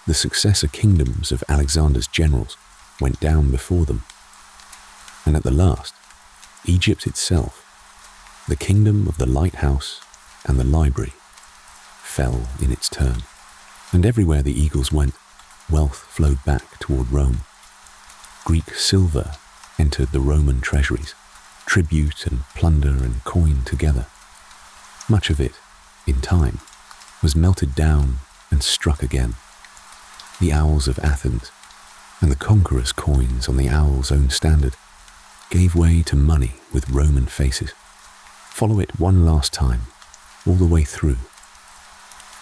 the successor kingdoms of Alexander's generals went down before them. And at the last, Egypt itself, the kingdom of the lighthouse and the library, fell in its turn. And everywhere the eagles went, wealth flowed back toward Rome. Greek silver entered the Roman treasuries, tribute and plunder and coin together. Much of it, in time, was melted down and struck again. The owls of Athens and the conquerors' coins on the owl's own standard gave way to money with Roman faces. Follow it one last time, all the way through.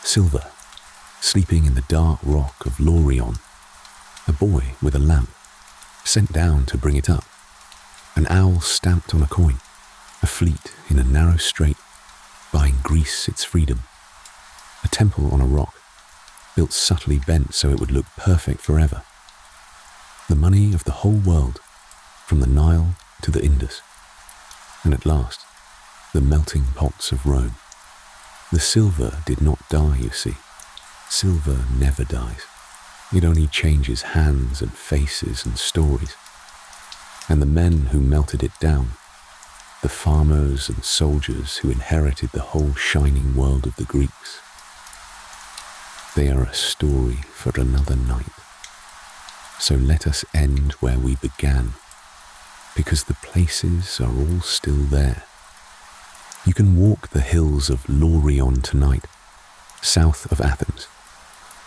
Silver, sleeping in the dark rock of Laurion, a boy with a lamp, sent down to bring it up. An owl stamped on a coin, a fleet in a narrow strait, buying Greece its freedom. A temple on a rock, built subtly bent so it would look perfect forever. The money of the whole world, from the Nile to the Indus. And at last, the melting pots of Rome. The silver did not die, you see. Silver never dies. It only changes hands and faces and stories. And the men who melted it down, the farmers and soldiers who inherited the whole shining world of the Greeks, they are a story for another night. So let us end where we began, because the places are all still there. You can walk the hills of Laurion tonight, south of Athens,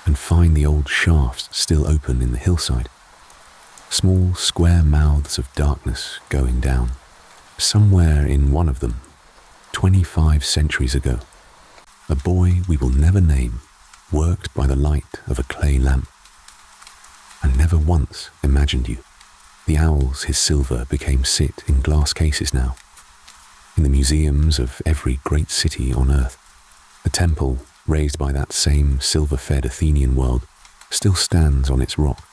and find the old shafts still open in the hillside. Small square mouths of darkness going down. Somewhere in one of them, 25 centuries ago, a boy we will never name worked by the light of a clay lamp, and never once imagined you. The owls his silver became sit in glass cases now, in the museums of every great city on earth. The temple, raised by that same silver-fed Athenian world, still stands on its rock,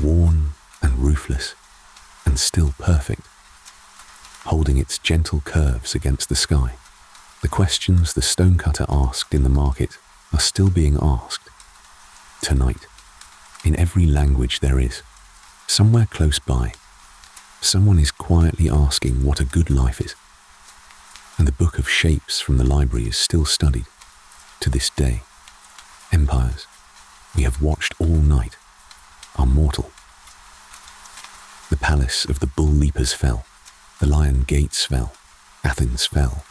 worn and roofless, and still perfect, holding its gentle curves against the sky. The questions the stonecutter asked in the market are still being asked tonight, in every language there is. Somewhere close by, someone is quietly asking what a good life is, and the book of shapes from the library is still studied to this day. Empires we have watched all night are mortal. The palace of the bull leapers fell, the lion gates fell, Athens fell,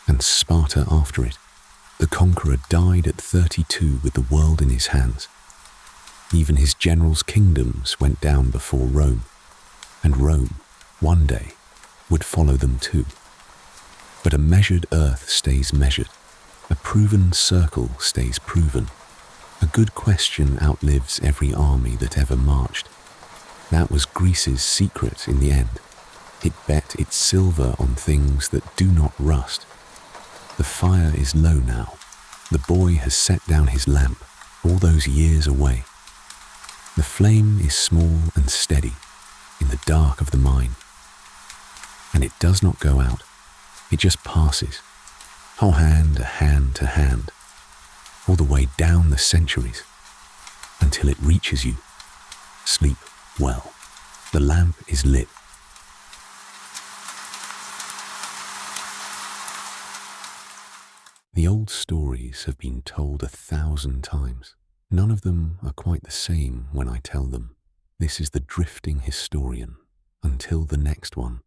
and Sparta after it. The conqueror died at 32 with the world in his hands. Even his generals' kingdoms went down before Rome, and Rome, one day, would follow them too. But a measured earth stays measured, a proven circle stays proven. A good question outlives every army that ever marched. That was Greece's secret in the end. It bet its silver on things that do not rust. The fire is low now. The boy has set down his lamp, all those years away. The flame is small and steady in the dark of the mine. And it does not go out. It just passes, whole hand to hand, all the way down the centuries, until it reaches you. Sleep well. The lamp is lit. The old stories have been told 1,000 times. None of them are quite the same when I tell them. This is the drifting historian. Until the next one.